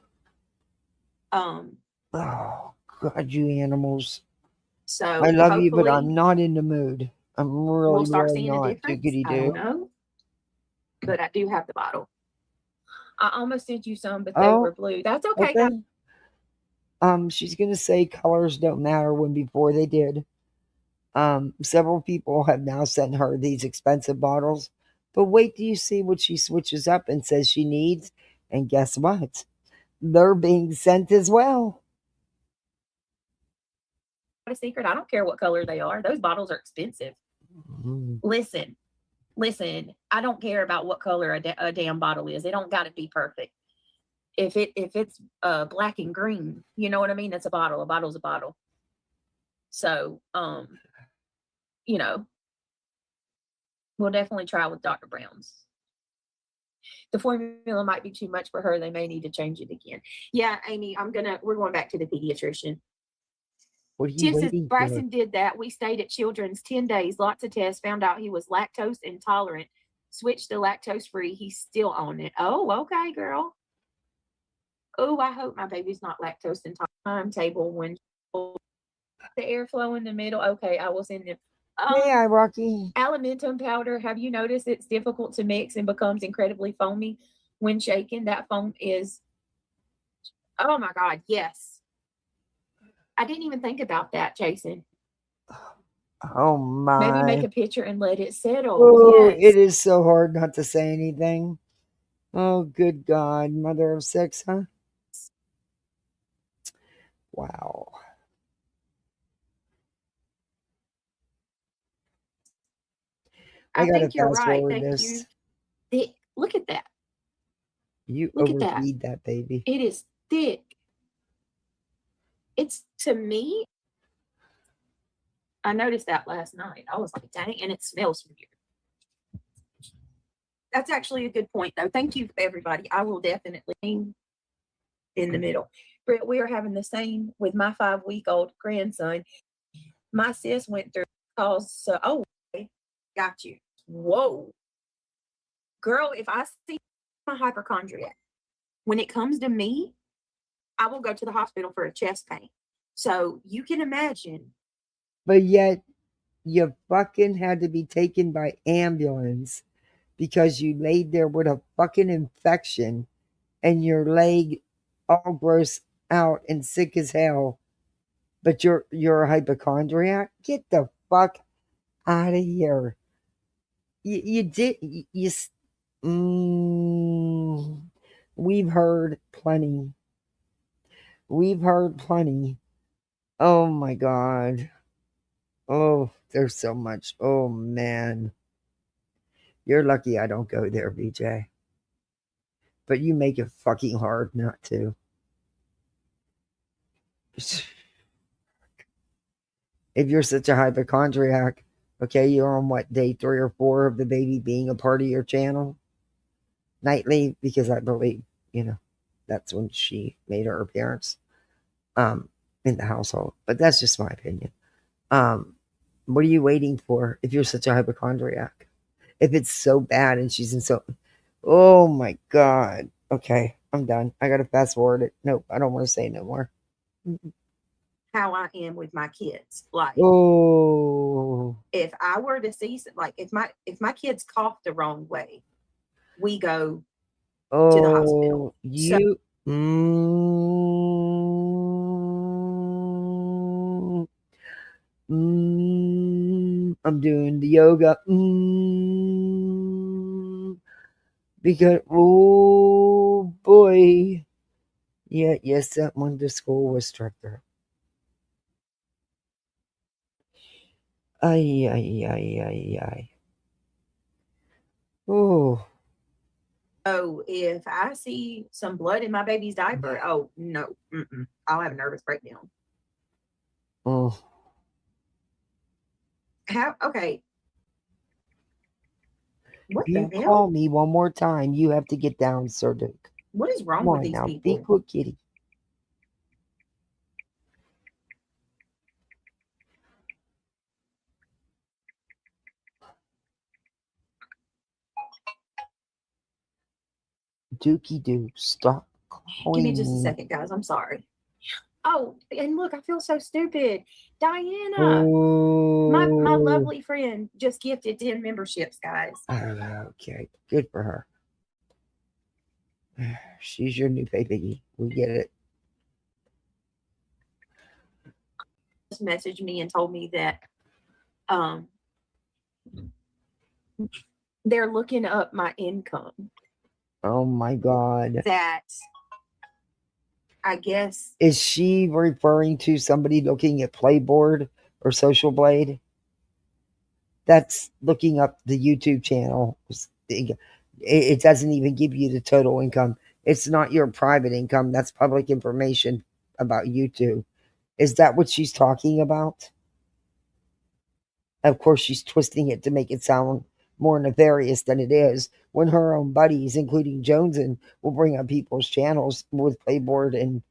Oh, God, you animals. So I love you, but I'm not in the mood. I'm really, we'll start really seeing not. a difference. I don't know. But I do have the bottle. I almost sent you some, but they were blue. That's okay. She's gonna say colors don't matter when before they did. Several people have now sent her these expensive bottles, but wait till you see what she switches up and says she needs, and guess what? They're being sent as well. A secret. I don't care what color they are. Those bottles are expensive. Listen. I don't care about what color a damn bottle is. It don't got to be perfect. If it's black and green, you know what I mean? That's a bottle. A bottle's a bottle. So, We'll definitely try with Dr. Brown's. The formula might be too much for her. They may need to change it again. Yeah, Amy, we're going back to the pediatrician. What are you waiting for? Bryson did that. We stayed at Children's 10 days, lots of tests, found out he was lactose intolerant, switched to lactose free. He's still on it. Oh, okay, girl. Oh, I hope my baby's not lactose intolerant. Timetable when the airflow in the middle. Okay, I will send it. Hey, Rocky. Alimentum powder. Have you noticed it's difficult to mix and becomes incredibly foamy when shaken? That foam is, oh my God, yes. I didn't even think about that, Jason. Oh my. Maybe make a picture and let it settle. Oh, yes. It is so hard not to say anything. Oh, good God, mother of six, huh? Wow. I think you're right. Thank you. Look at that. You overfeed that baby. It is thick. It's, to me, I noticed that last night. I was like, dang, and it smells weird. That's actually a good point, though. Thank you, everybody. I will definitely in the middle. Brett, we are having the same with my 5-week-old grandson. My sis went through calls. So, oh, got you. Whoa. Girl, if I see my hypochondriac, when it comes to me, I will go to the hospital for a chest pain. So you can imagine. But yet, you fucking had to be taken by ambulance because you laid there with a fucking infection and your leg all gross out and sick as hell. But you're a hypochondriac? Get the fuck out of here. We've heard plenty. Oh my God. Oh, there's so much. Oh man. You're lucky I don't go there, BJ. But you make it fucking hard not to. If you're such a hypochondriac, okay, you're on what, day 3 or 4 of the baby being a part of your channel? Nightly, because I believe, that's when she made her appearance in the household. But that's just my opinion. What are you waiting for if you're such a hypochondriac? If it's so bad and she's in so... Oh my God. Okay, I'm done. I gotta fast forward it. Nope, I don't want to say no more. How I am with my kids. Like, if I were to see, like, if my kids cough the wrong way, we go to the hospital. I'm doing the yoga. Because, oh boy. Yeah, yes, that one to school was stricter. Ay. Oh. Oh, if I see some blood in my baby's diaper, oh no, I'll have a nervous breakdown. Oh. Okay. What if you the hell? Call me one more time, you have to get down, Sir Duke. What is wrong with these people? Be quick, kitty. Dookie Doo, stop calling me. Give me just a second, guys. I'm sorry. Oh, and look, I feel so stupid. Diana, my lovely friend, just gifted 10 memberships, guys. Okay, good for her. She's your new baby. We get it. Just messaged me and told me that they're looking up my income. Oh my God. That, I guess. Is she referring to somebody looking at Playboard or Social Blade? That's looking up the YouTube channel. It doesn't even give you the total income. It's not your private income. That's public information about YouTube. Is that what she's talking about? Of course, she's twisting it to make it sound more nefarious than it is when her own buddies, including Joneson, will bring up people's channels with Playboard and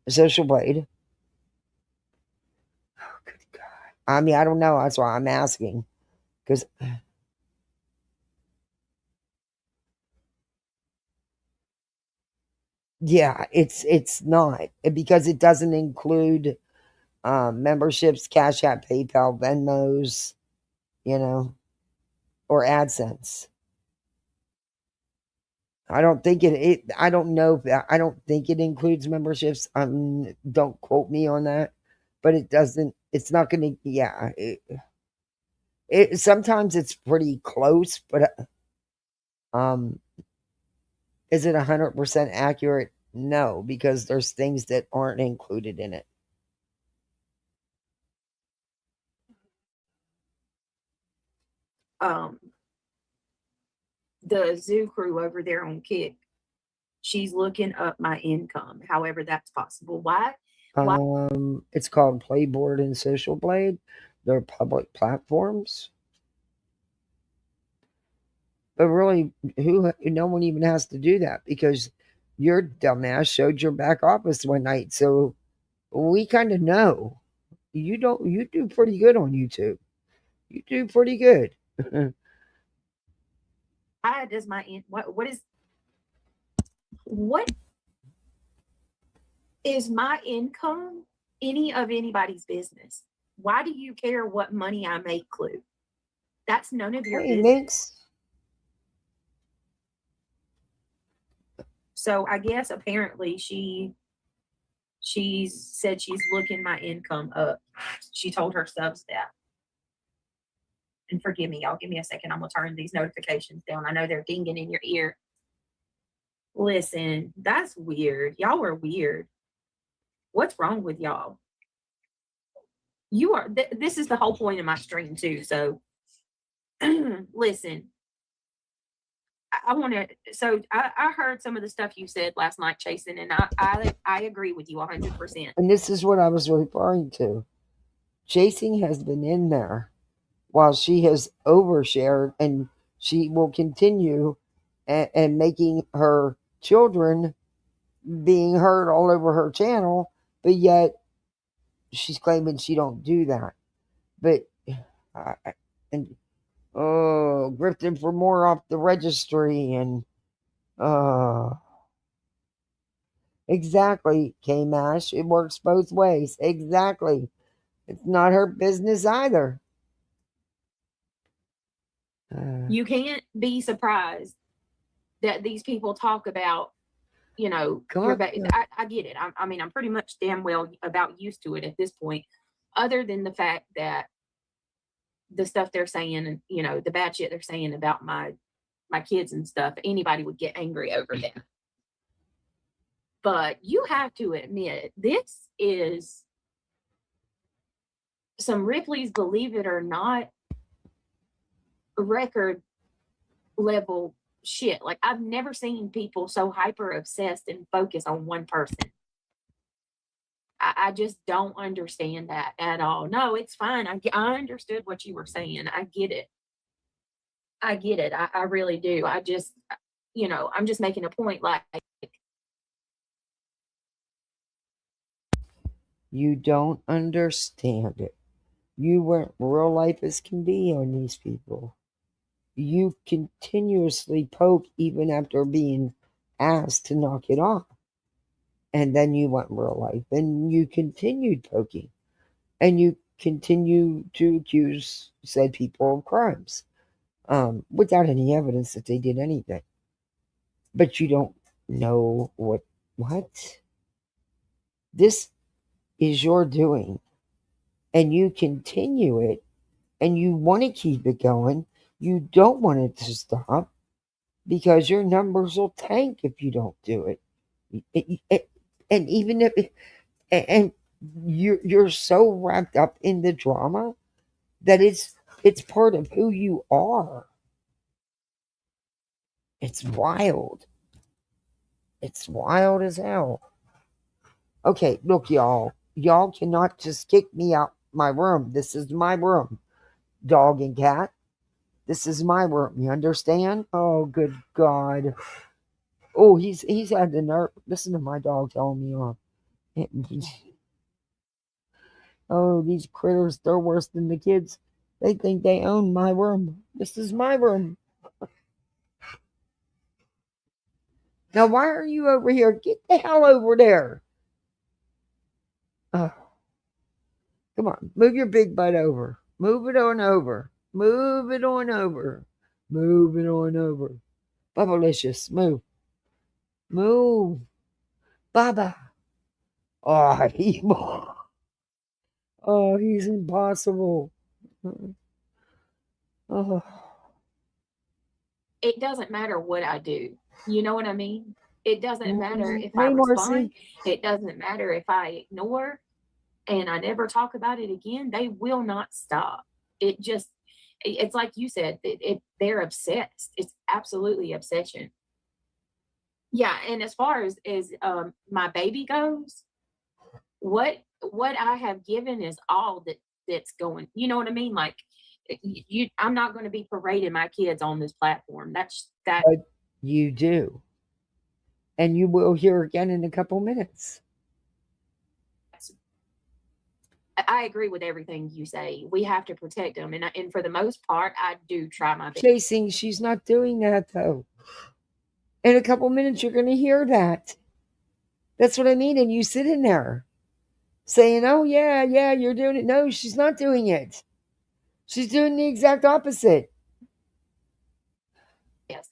Social Blade. Oh, good God. I mean, I don't know. That's why I'm asking. Because yeah, it's not. Because it doesn't include memberships, Cash App, PayPal, Venmos, or AdSense. I don't think I don't know. I don't think it includes memberships. Don't quote me on that, but it doesn't. It's not going to. Yeah. Sometimes it's pretty close, but is it 100% accurate? No, because there's things that aren't included in it. The zoo crew over there on Kick, she's looking up my income. However, that's possible. Why? It's called Playboard and Social Blade. They're public platforms. But really, no one even has to do that because your dumbass showed your back office one night. So we kind of know. You do pretty good on YouTube. You do pretty good. Why does my what is my income any of anybody's business? Why do you care what money I make, Clue? That's none of your business. So I guess apparently she said she's looking my income up. She told her subs that. And forgive me, y'all. Give me a second. I'm gonna turn these notifications down. I know they're dinging in your ear. Listen, that's weird. Y'all are weird. What's wrong with y'all? You are. This is the whole point of my stream too. So, listen. I want to. So I heard some of the stuff you said last night, Chasen, and I agree with you 100%. And this is what I was referring to. Chasing has been in there while she has overshared, and she will continue and making her children being heard all over her channel, but yet she's claiming she don't do that. But grifting for more off the registry and exactly, K-Mash. It works both ways. Exactly. It's not her business either. You can't be surprised that these people talk about, I get it. I mean, I'm pretty much damn well about used to it at this point, other than the fact that the stuff they're saying and, the bad shit they're saying about my kids and stuff, anybody would get angry over that. But you have to admit, this is some Ripley's Believe It or Not record level shit. Like, I've never seen people so hyper obsessed and focused on one person. I just don't understand that at all. No, it's fine. I understood what you were saying. I get it. I really do. I just, I'm just making a point. Like, you don't understand it. You went real life as can be on these people. You continuously poke even after being asked to knock it off. And then you went real life and you continued poking. And you continue to accuse said people of crimes without any evidence that they did anything. But you don't know what? This is your doing. And you continue it. And you want to keep it going. You don't want it to stop. Because your numbers will tank if you don't do it. And even if... And you're so wrapped up in the drama that it's part of who you are. It's wild. It's wild as hell. Okay, look, y'all. Y'all cannot just kick me out my room. This is my room. Dog and cat. This is my room. You understand? Oh, good God. Oh, he's had the nerve. Listen to my dog telling me off. Oh, these critters, they're worse than the kids. They think they own my room. This is my room. Now, why are you over here? Get the hell over there. Oh, come on. Move your big butt over. Move it on over. Move it on over. Move it on over. Bubblicious, move. Move. Baba. Oh, he's impossible. Oh. It doesn't matter what I do. You know what I mean? It doesn't matter if I respond. It doesn't matter if I ignore and I never talk about it again. They will not stop. It's like you said, they're obsessed. It's absolutely obsession. Yeah, and as far as my baby goes, what I have given is all that's going. You know what I mean? Like I'm not going to be parading my kids on this platform. But you do, and you will hear again in a couple minutes. I agree with everything you say. We have to protect them, and for the most part, I do try my best. Chasing, she's not doing that though. In a couple minutes, you're going to hear that. That's what I mean. And you sit in there saying, "Oh yeah, you're doing it." No, she's not doing it. She's doing the exact opposite. Yes,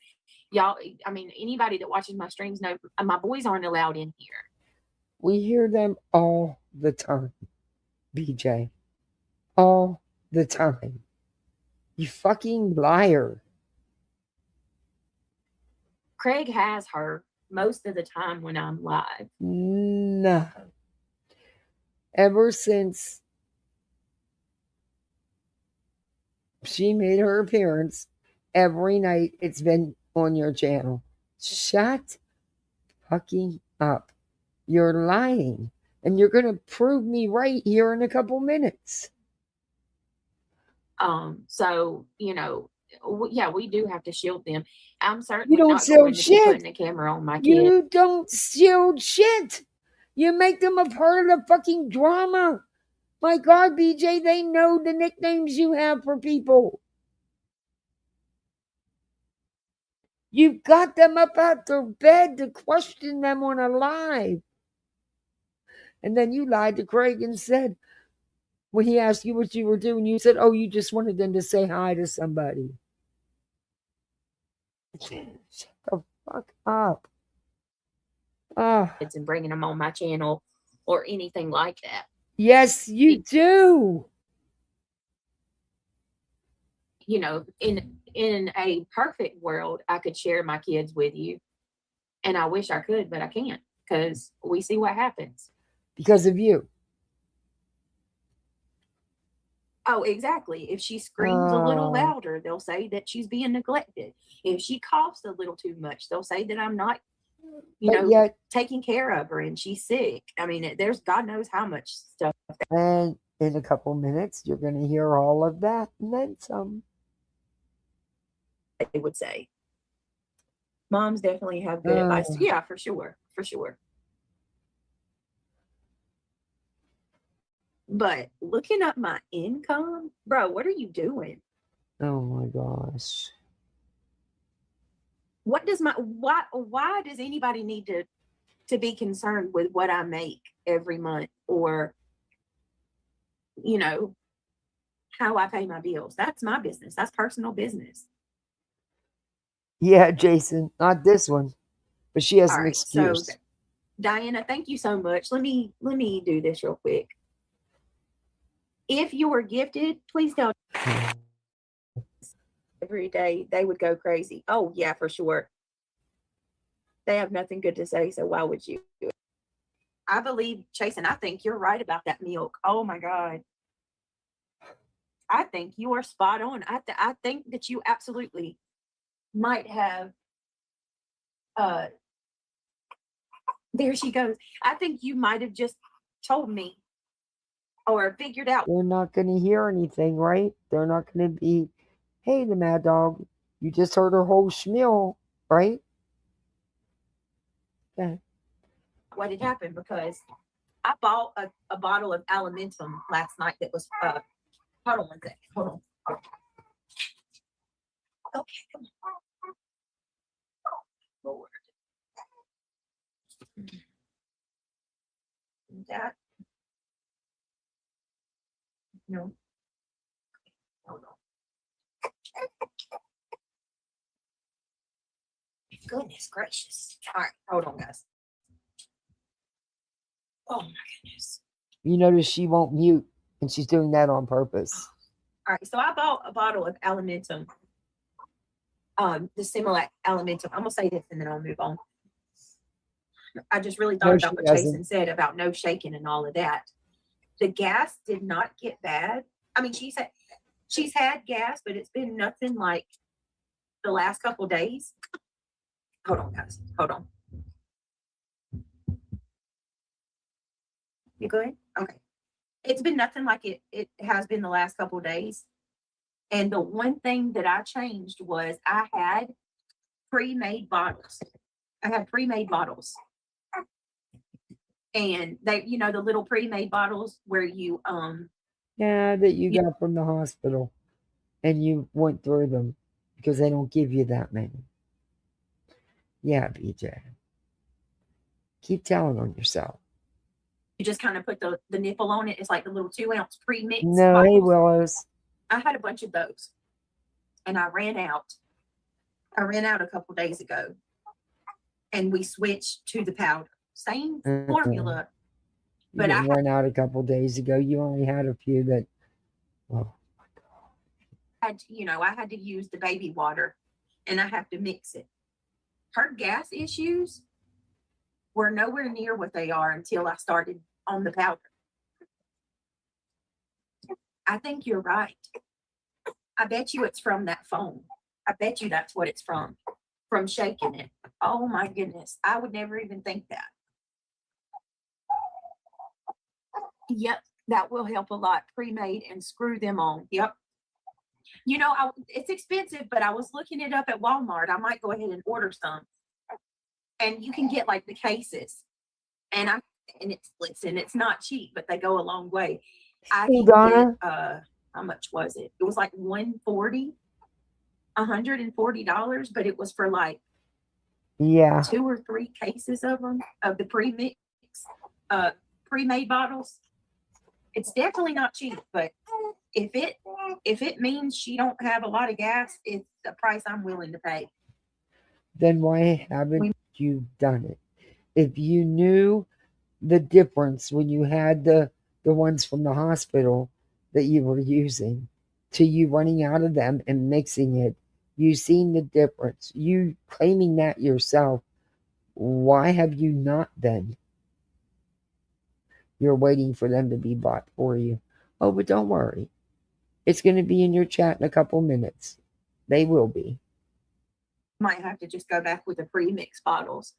y'all. I mean, anybody that watches my streams know my boys aren't allowed in here. We hear them all the time. BJ, all the time. You fucking liar. Craig has her most of the time when I'm live. No. Ever since she made her appearance, every night it's been on your channel. Shut fucking up. You're lying. And you're going to prove me right here in a couple minutes. So, yeah, we do have to shield them. I'm certainly not going to be putting a camera on my kids. You don't shield shit. You make them a part of the fucking drama. My God, BJ, they know the nicknames you have for people. You've got them up out their bed to question them on a live. And then you lied to Craig and said, when he asked you what you were doing, you said, oh, you just wanted them to say hi to somebody. Shut the fuck up. And bringing them on my channel or anything like that. Yes, you do. In a perfect world, I could share my kids with you. And I wish I could, but I can't because we see what happens. Because of you. Oh, exactly. If she screams a little louder, they'll say that she's being neglected. If she coughs a little too much, they'll say that I'm not, taking care of her and she's sick. I mean, there's God knows how much stuff. And in a couple minutes, you're going to hear all of that and then some. They would say. Moms definitely have good advice. Yeah, for sure. For sure. But looking up my income, bro, what are you doing? Oh my gosh. Why does anybody need to be concerned with what I make every month or how I pay my bills? That's my business. That's personal business. Yeah, Jason, not this one. But she has an excuse. So, Diana, thank you so much. Let me do this real quick. If you were gifted, please tell every day they would go crazy. Oh, yeah, for sure. They have nothing good to say, so why would you do it? I believe, Chase, and I think you're right about that milk. Oh, my God. I think you are spot on. I think that you absolutely might have there she goes. I think you might have just told me or figured out. They're not going to hear anything, right? They're not going to be Hey, the Mad Dog. You just heard her whole schmeal, right? Yeah. What had happened, because I bought a bottle of Alimentum last night that was hold on one second. Hold on. Okay, come on. Lord. That no. Hold on. Goodness gracious. All right, hold on, guys. Oh my goodness. You notice she won't mute, and she's doing that on purpose. All right, so I bought a bottle of Alimentum. The Similac Alimentum. I'm gonna say this and then I'll move on. I just really thought about what Jason said about no shaking and all of that. The gas did not get bad. I mean, she's had gas, but it's been nothing like the last couple days. Hold on, guys. Hold on. You good? Okay. It's been nothing like it has been the last couple days. And the one thing that I changed was I had pre-made bottles. And they, the little pre-made bottles where you yeah, that you got from the hospital, and you went through them because they don't give you that many. Yeah, BJ. Keep telling on yourself. You just kind of put the nipple on it. It's like the little 2-ounce pre-mix. No, bottles. Hey, Willis. I had a bunch of those, and I ran out. I ran out a couple days ago, and we switched to the powder. Same formula. But I ran out a couple days ago. You only had a few that. Oh my God. I had to use the baby water, and I have to mix it. Her gas issues were nowhere near what they are until I started on the powder. I think you're right. I bet you it's from that foam. I bet you that's what it's from shaking it. Oh my goodness. I would never even think that. Yep, that will help a lot. Pre-made and screw them on. Yep. It's expensive, but I was looking it up at Walmart. I might go ahead and order some. And you can get like the cases. And it's not cheap, but they go a long way. Hey, Donna. How much was it? It was like $140, but it was for like 2 or 3 cases of them, of the pre-mix, pre-made bottles. It's definitely not cheap, but if it means she don't have a lot of gas, it's a price I'm willing to pay. Then why haven't you done it? If you knew the difference when you had the ones from the hospital that you were using to you running out of them and mixing it, you seen the difference. You claiming that yourself. Why have you not then? You're waiting for them to be bought for you. Oh, but don't worry. It's going to be in your chat in a couple minutes. They will be. Might have to just go back with the pre-mix bottles.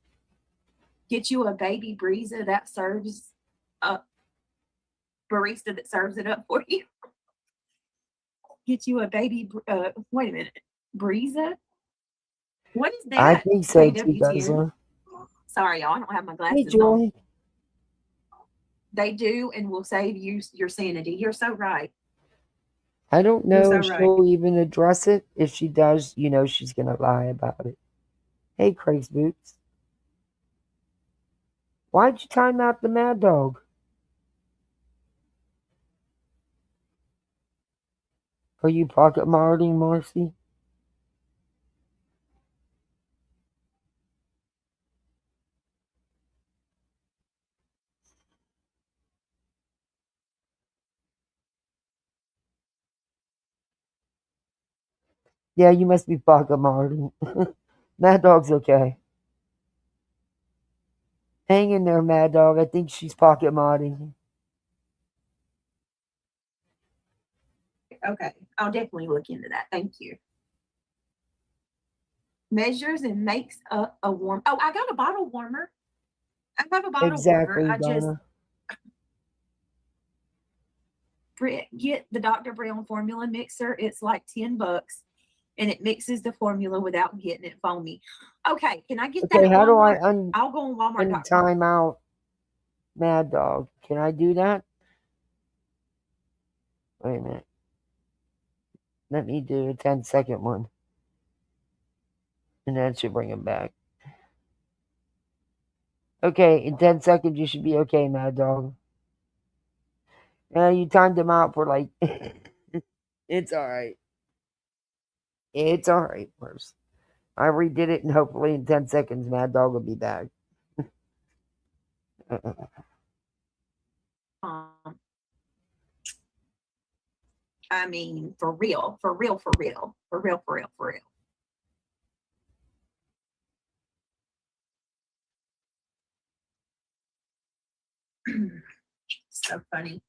Get you a baby Breeza that serves up, barista that serves it up for you. Get you a baby, wait a minute, Breeza? What is that? I think so too, Guzzler. Sorry, y'all, I don't have my glasses Hey, Joy. on. They do and will save you your sanity. You're so right. I don't know if she'll even address it. If she does, she's going to lie about it. Hey, Craig's Boots. Why'd you time out the Mad Dog? Are you pocket monitoring, Marcy? Yeah, you must be pocket monitoring. Mad Dog's okay. Hang in there, Mad Dog. I think she's pocket modding. Okay, I'll definitely look into that. Thank you. Measures and makes a warm. Oh, I got a bottle warmer. I have a bottle warmer. I Donna. Get the Dr. Brown formula mixer. It's like $10. and it mixes the formula without getting it foamy. Okay, can I get Okay, that? how do I I'll go on Walmart. time out Mad Dog? Can I do that? Wait a minute. Let me do a 10-second one. And that should bring him back. Okay, in 10 seconds you should be okay, Mad Dog. You timed him out for like... It's alright. It's alright, Worse. I redid it, and hopefully in 10 seconds, Mad Dog will be back. I mean, for real. So funny.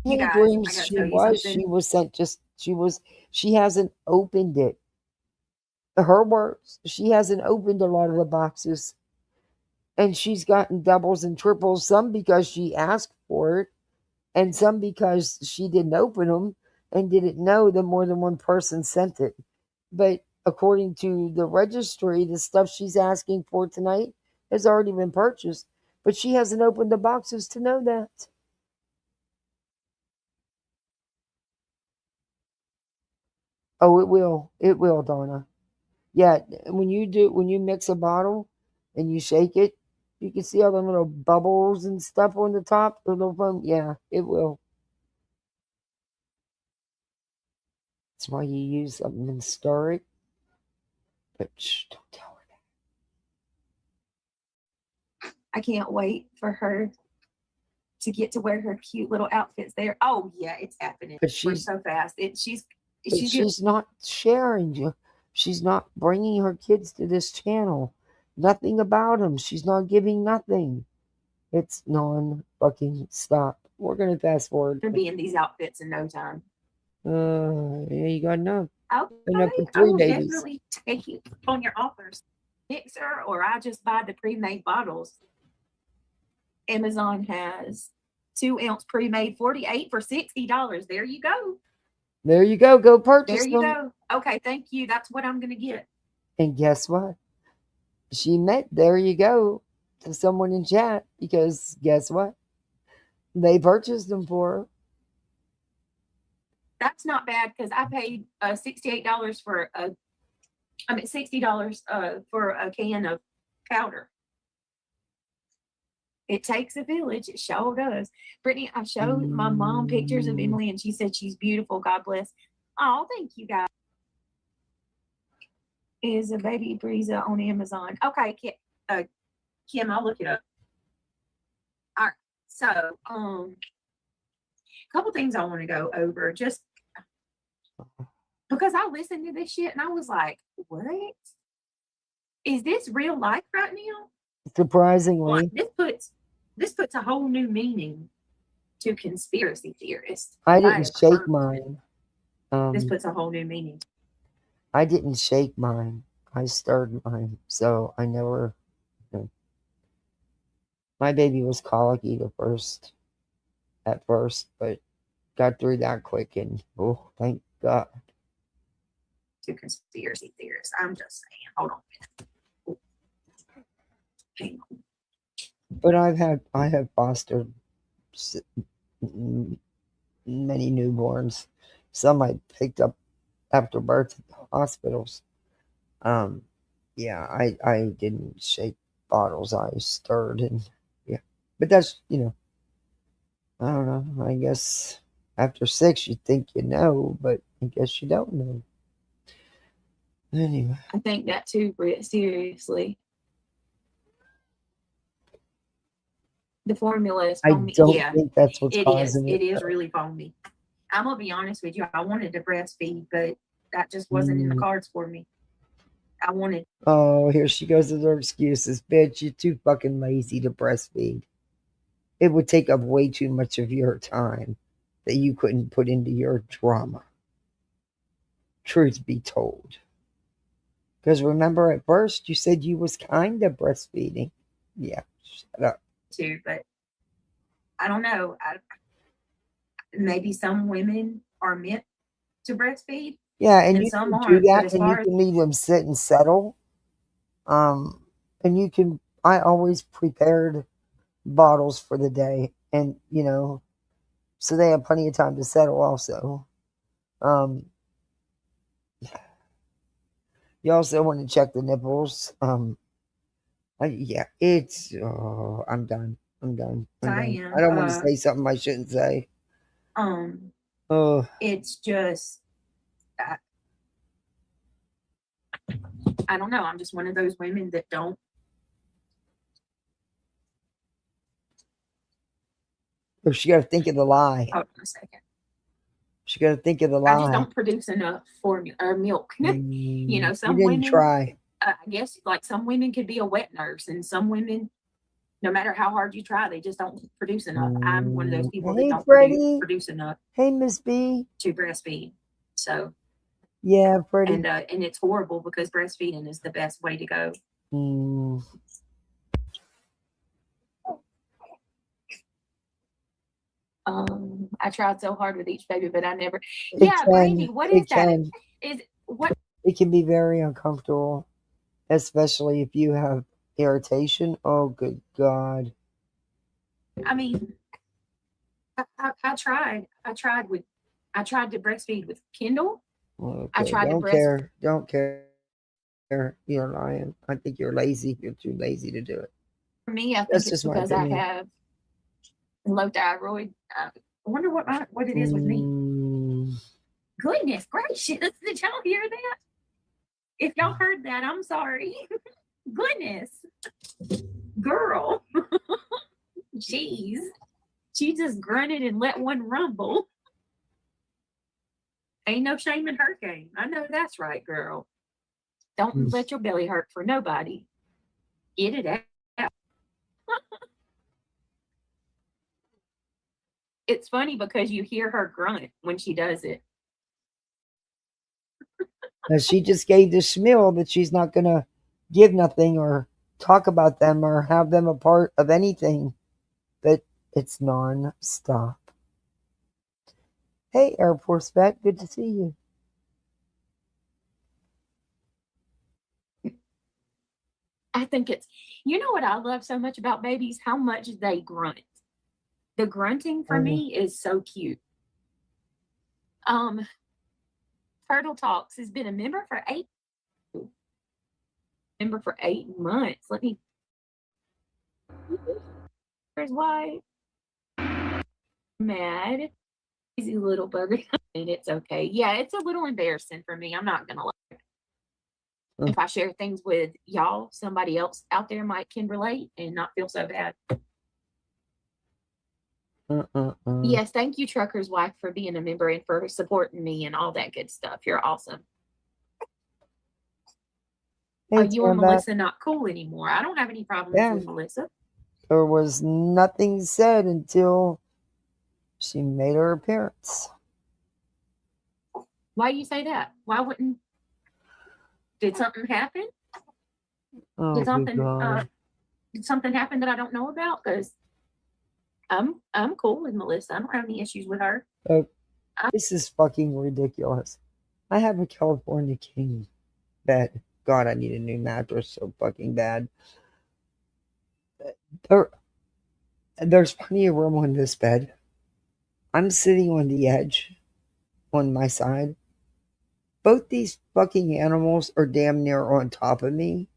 You guys, dreams I gotta tell you something. She was sent she hasn't opened it. Her words, she hasn't opened a lot of the boxes. And she's gotten doubles and triples, some because she asked for it, and some because she didn't open them and didn't know that more than one person sent it. But according to the registry, the stuff she's asking for tonight has already been purchased. But she hasn't opened the boxes to know that. Oh, it will. It will, Donna. Yeah, when you mix a bottle and you shake it, you can see all the little bubbles and stuff on the top. The little foam. Yeah, it will. That's why you use something and stir it. But shh, don't tell her that. I can't wait for her to get to wear her cute little outfits there. Oh yeah, it's happening. But she's so fast. She's not sharing you. She's not bringing her kids to this channel. Nothing about them. She's not giving nothing. It's non-fucking stop. We're gonna fast forward. Gonna be in these outfits in no time. Yeah, you got enough. Okay, I will definitely take you on your offers. Mixer, or I just buy the pre-made bottles. Amazon has 2-ounce pre-made 48 for $60. There you go. There you go. Go purchase them. There you go. Okay, thank you. That's what I'm gonna get. And guess what? She met there you go to someone in chat, because guess what? They purchased them for her. That's not bad, because I paid $68 for $60 for a can of powder. It takes a village. It sure does. Brittany, I showed my mom pictures of Emily, and she said she's beautiful. God bless. Oh, thank you, guys. Is a baby Breeza on Amazon? Okay, Kim, I'll look it up. All right. So, a couple things I want to go over, just because I listened to this shit and I was like, what? Is this real life right now? Surprisingly. This puts a whole new meaning to conspiracy theorists. I didn't shake mine. This puts a whole new meaning. I didn't shake mine. I stirred mine. So I never... My baby was colicky at first, but got through that quick, and oh, thank God. To conspiracy theorists, I'm just saying. Hold on a minute. Hang on. But I have fostered many newborns. Some I picked up after birth at the hospitals. Yeah, I didn't shake bottles. I stirred, and yeah. But that's, I don't know. I guess after 6 you think you know, but I guess you don't know. Anyway. I think that too, Britt, seriously. The formula is foamy. I don't think that's what's causing it. It is really foamy. I'm going to be honest with you. I wanted to breastfeed, but that just wasn't in the cards for me. I wanted. Oh, here she goes with her excuses. Bitch, you're too fucking lazy to breastfeed. It would take up way too much of your time that you couldn't put into your drama. Truth be told. Because remember, at first you said you was kind of breastfeeding. Yeah, shut up. Too, but I don't know. Maybe some women are meant to breastfeed, Yeah, and and you some can do aren't. But that, as and you far as can leave them sit and settle. And you can. I always prepared bottles for the day, and so they have plenty of time to settle. Also, you also want to check the nipples. Yeah, it's. Oh, I'm done. I'm done. I'm I done. I am, don't want to say something I shouldn't say. Oh, it's just I don't know. I'm just one of those women that don't. she got to think of the lie. Hold on a second. She got to think of the I just lie. don't produce enough for milk. You know, You some didn't women. try. I guess like some women could be a wet nurse, and some women, no matter how hard you try, they just don't produce enough. I'm one of those people that Hey, don't Freddie. produce enough Hey, Miss B. to breastfeed. So Yeah, Freddie. and it's horrible because breastfeeding is the best way to go. I tried so hard with each baby, but I never. Brandy, what is that? Is what? It can be very uncomfortable, especially if you have irritation. Oh, good God. I mean, I tried. I tried to breastfeed with Kindle. Okay, I tried don't to care. Don't care. You're lying. I think you're lazy. You're too lazy to do it. For me, I think That's it's just my because I opinion. have low thyroid. I wonder what it is with me. Goodness gracious! Did y'all hear that? If y'all heard that, I'm sorry. Goodness, girl. Jeez, she just grunted and let one rumble. Ain't no shame in her game. I know that's right, girl. Don't let your belly hurt for nobody. Get it out. It's funny because you hear her grunt when she does it. Now, she just gave the schmeal that she's not going to give nothing or talk about them or have them a part of anything. But it's non-stop. Hey, Air Force vet, good to see you. I think it's, you know what I love so much about babies? How much they grunt. The grunting for me is so cute. Turtle Talks has been a member for 8 months. Let me. Here's why. Mad. Easy little bugger. And it's okay. Yeah, it's a little embarrassing for me. I'm not gonna lie. If I share things with y'all, somebody else out there can relate and not feel so bad. Yes, thank you, Trucker's Wife, for being a member and for supporting me and all that good stuff. You're awesome. Are you and Melissa not cool anymore? I don't have any problems with Melissa. There was nothing said until she made her appearance. Why do you say that? Why wouldn't? Did something happen? Did something happen that I don't know about? Because I'm cool with Melissa. I don't have any issues with her. This is fucking ridiculous. I have a California King bed. God, I need a new mattress so fucking bad. There's plenty of room on this bed. I'm sitting on the edge on my side. Both these fucking animals are damn near on top of me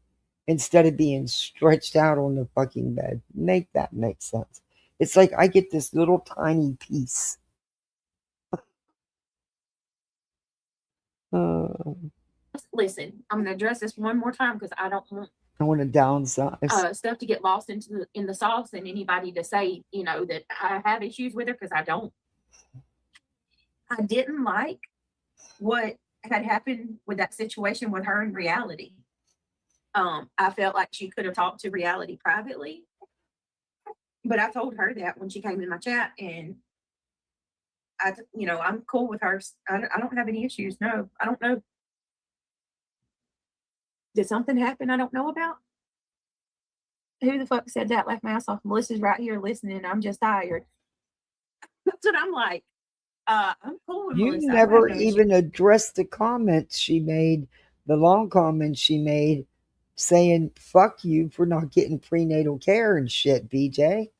instead of being stretched out on the fucking bed. Make that make sense. It's like I get this little tiny piece. Listen, I'm going to address this one more time because I don't want to downsize stuff to get lost in the sauce and anybody to say, that I have issues with her, because I don't. I didn't like what had happened with that situation with her in reality. I felt like she could have talked to reality privately, but I told her that when she came in my chat, and I'm cool with her. I don't have any issues. No, I don't know. Did something happen I don't know about? Who the fuck said that? Left my ass off. Melissa's right here listening. I'm just tired. That's what I'm like. I'm cool with You Melissa. I don't never have no issue. even addressed the comments she made, the long comments she made saying, fuck you for not getting prenatal care and shit, BJ.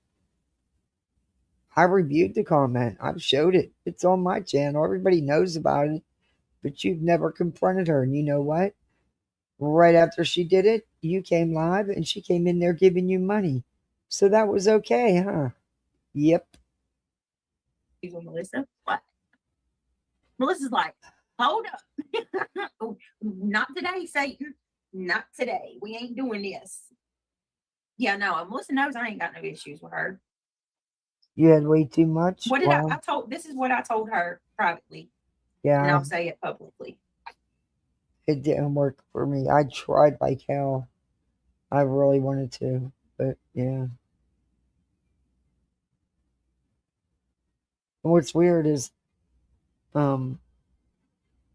I reviewed the comment. I've showed it. It's on my channel. Everybody knows about it. But you've never confronted her. And you know what? Right after she did it, you came live and she came in there giving you money. So that was okay, huh? Yep. Melissa, what? Melissa's like, hold up. Not today, Satan. Not today. We ain't doing this. Yeah, no, Melissa knows I ain't got no issues with her. You had way too much? What did I told? This is what I told her privately. Yeah. And I'll say it publicly. It didn't work for me. I tried like hell. I really wanted to, but yeah. And what's weird is, my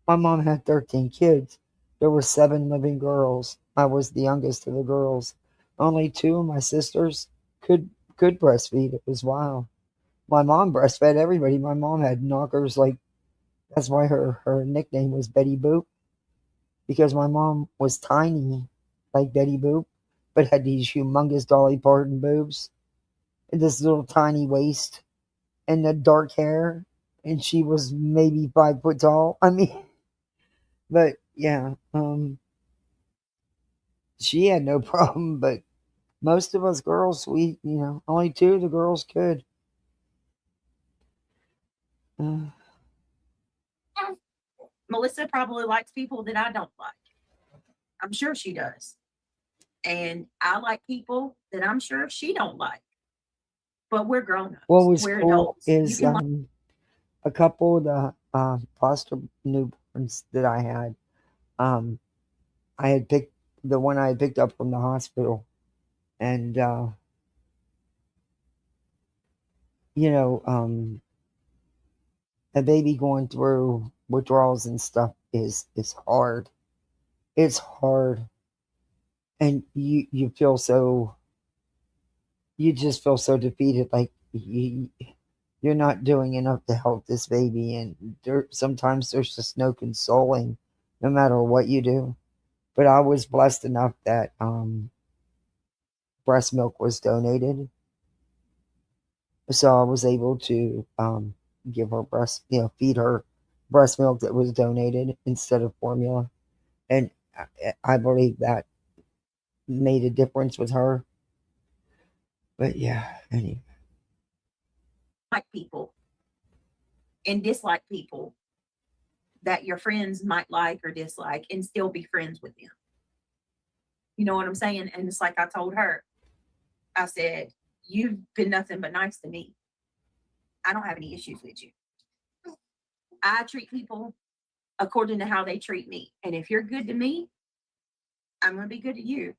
mom had 13 kids. There were 7 living girls. I was the youngest of the girls. Only 2 of my sisters could breastfeed. It was wild. My mom breastfed everybody. My mom had knockers like, that's why her nickname was Betty Boop, because my mom was tiny like Betty Boop, but had these humongous Dolly Parton boobs and this little tiny waist and the dark hair, and she was maybe 5 foot tall. I mean, but yeah, she had no problem, but most of us girls, we, only 2 of the girls could. Melissa probably likes people that I don't like. I'm sure she does. And I like people that I'm sure she don't like. But we're grown-ups. What was we're cool adults. is a couple of the foster newborns that I had. I had picked the one I had picked up from the hospital, and a baby going through withdrawals and stuff is hard. It's hard, and you just feel so defeated, like you're not doing enough to help this baby, and sometimes there's just no consoling, no matter what you do. But I was blessed enough that breast milk was donated, so I was able to give her feed her breast milk that was donated instead of formula, and I believe that made a difference with her. But yeah, anyway. Like people and dislike people that your friends might like or dislike and still be friends with them. You know what I'm saying? And it's like I told her, I said, you've been nothing but nice to me. I don't have any issues with you. I treat people according to how they treat me. And if you're good to me, I'm going to be good to you.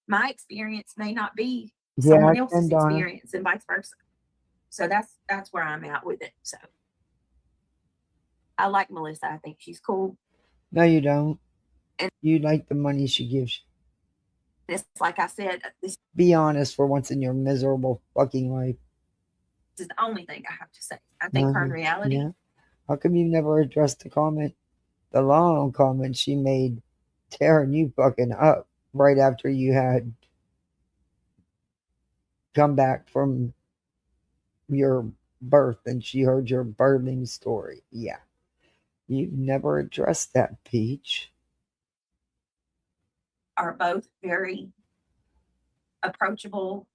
My experience may not be someone else's experience and vice versa. So that's where I'm at with it. So I like Melissa. I think she's cool. No, you don't. And you like the money she gives you. It's like I said. Be honest for once in your miserable fucking life. This is the only thing I have to say. I think her in reality. Yeah. How come you never addressed the comment, the long comment she made, tearing you fucking up right after you had come back from your birth and she heard your birthing story? Yeah. You've never addressed that, Peach. Are both very approachable,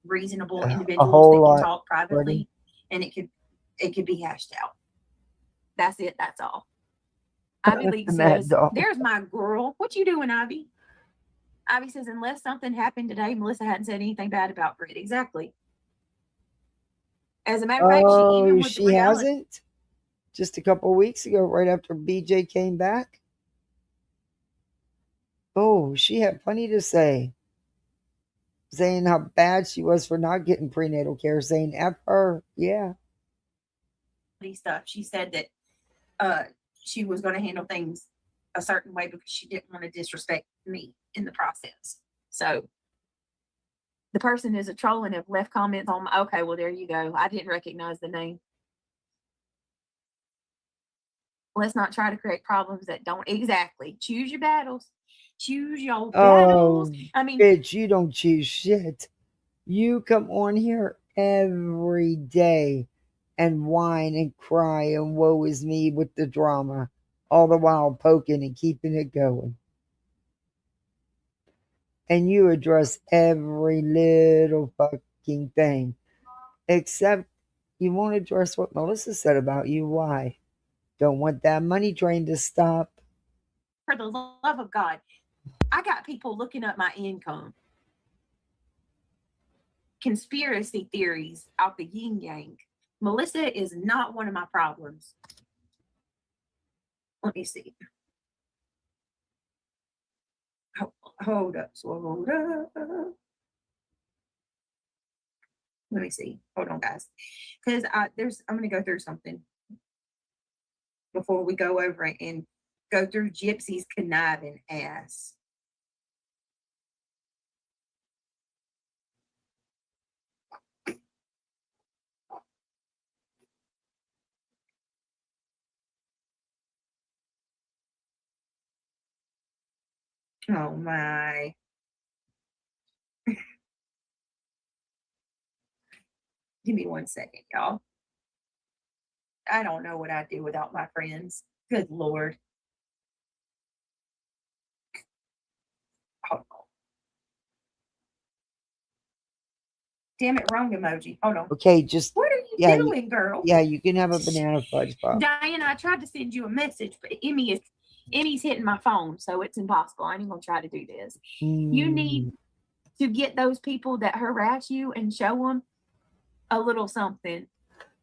reasonable individuals that can talk privately, and it could be hashed out. That's it. That's all. Ivy League says, "There's my girl. What you doing, Ivy?" Ivy says, "Unless something happened today, Melissa hadn't said anything bad about Britt." Exactly. As a matter of fact, she hasn't. Just a couple of weeks ago, right after BJ came back. Oh, she had plenty to say. Saying how bad she was for not getting prenatal care, saying F her. Yeah. Stuff. She said that she was going to handle things a certain way because she didn't want to disrespect me in the process. So the person is a troll and have left comments on my, okay, well, there you go. I didn't recognize the name. Let's not try to create problems that don't exactly. Choose your battles. Choose your battles. I mean, bitch, you don't choose shit. You come on here every day and whine and cry and woe is me with the drama, all the while poking and keeping it going. And you address every little fucking thing, except you won't address what Melissa said about you. Why? Don't want that money train to stop. For the love of God, I got people looking up my income. Conspiracy theories out the yin yang. Melissa is not one of my problems. Let me see. Hold up. Let me see. Hold on, guys. Because I'm going to go through something before we go over it and go through Gypsy's conniving ass. Oh my. Give me 1 second, y'all. I don't know what I'd do without my friends. Good Lord. Hold on. Damn it, wrong emoji. Hold on. Okay, just what are you doing, girl? Yeah, you can have a banana fudge pop. Diana, I tried to send you a message, but Emmy's hitting my phone, so it's impossible. I ain't gonna try to do this. You need to get those people that harass you and show them a little something.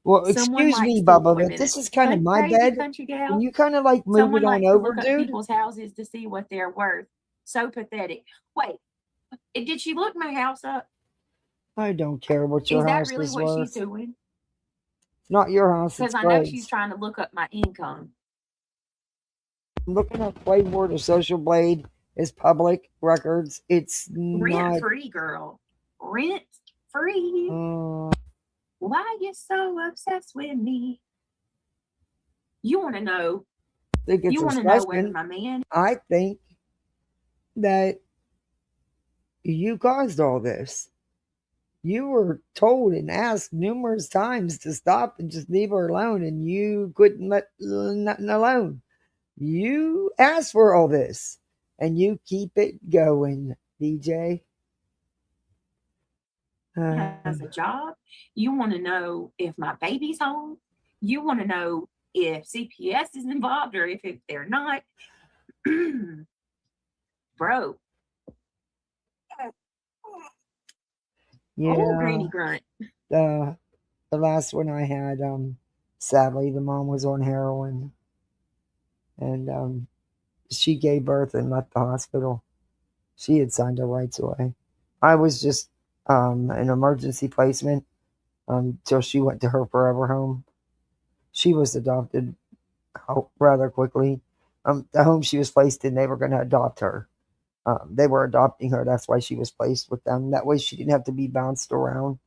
Well, excuse me, Bubba, but this is kind of my bed. Country gal. Can you kind of like move it on over, look up dude? People's houses to see what they're worth. So pathetic. Wait, did she look my house up? I don't care what your house is worth. Is that really what she's doing? Not your house. Because I know she's trying to look up my income. I'm looking at Playboard or Social Blade is public records. It's rent free, girl. Rent free. Why you so obsessed with me? You want to know? You want to know whether my man? I think that you caused all this. You were told and asked numerous times to stop and just leave her alone, and you couldn't let nothing alone. You asked for all this, and you keep it going, DJ. Has a job. You want to know if my baby's home. You want to know if CPS is involved or if they're not. Bro. Yeah. Oh, Granny Grunt. The last one I had, sadly, the mom was on heroin. And she gave birth and left the hospital. She had signed her rights away. I was just an emergency placement till she went to her forever home. She was adopted out rather quickly. The home she was placed in, they were going to adopt her. They were adopting her. That's why she was placed with them. That way she didn't have to be bounced around.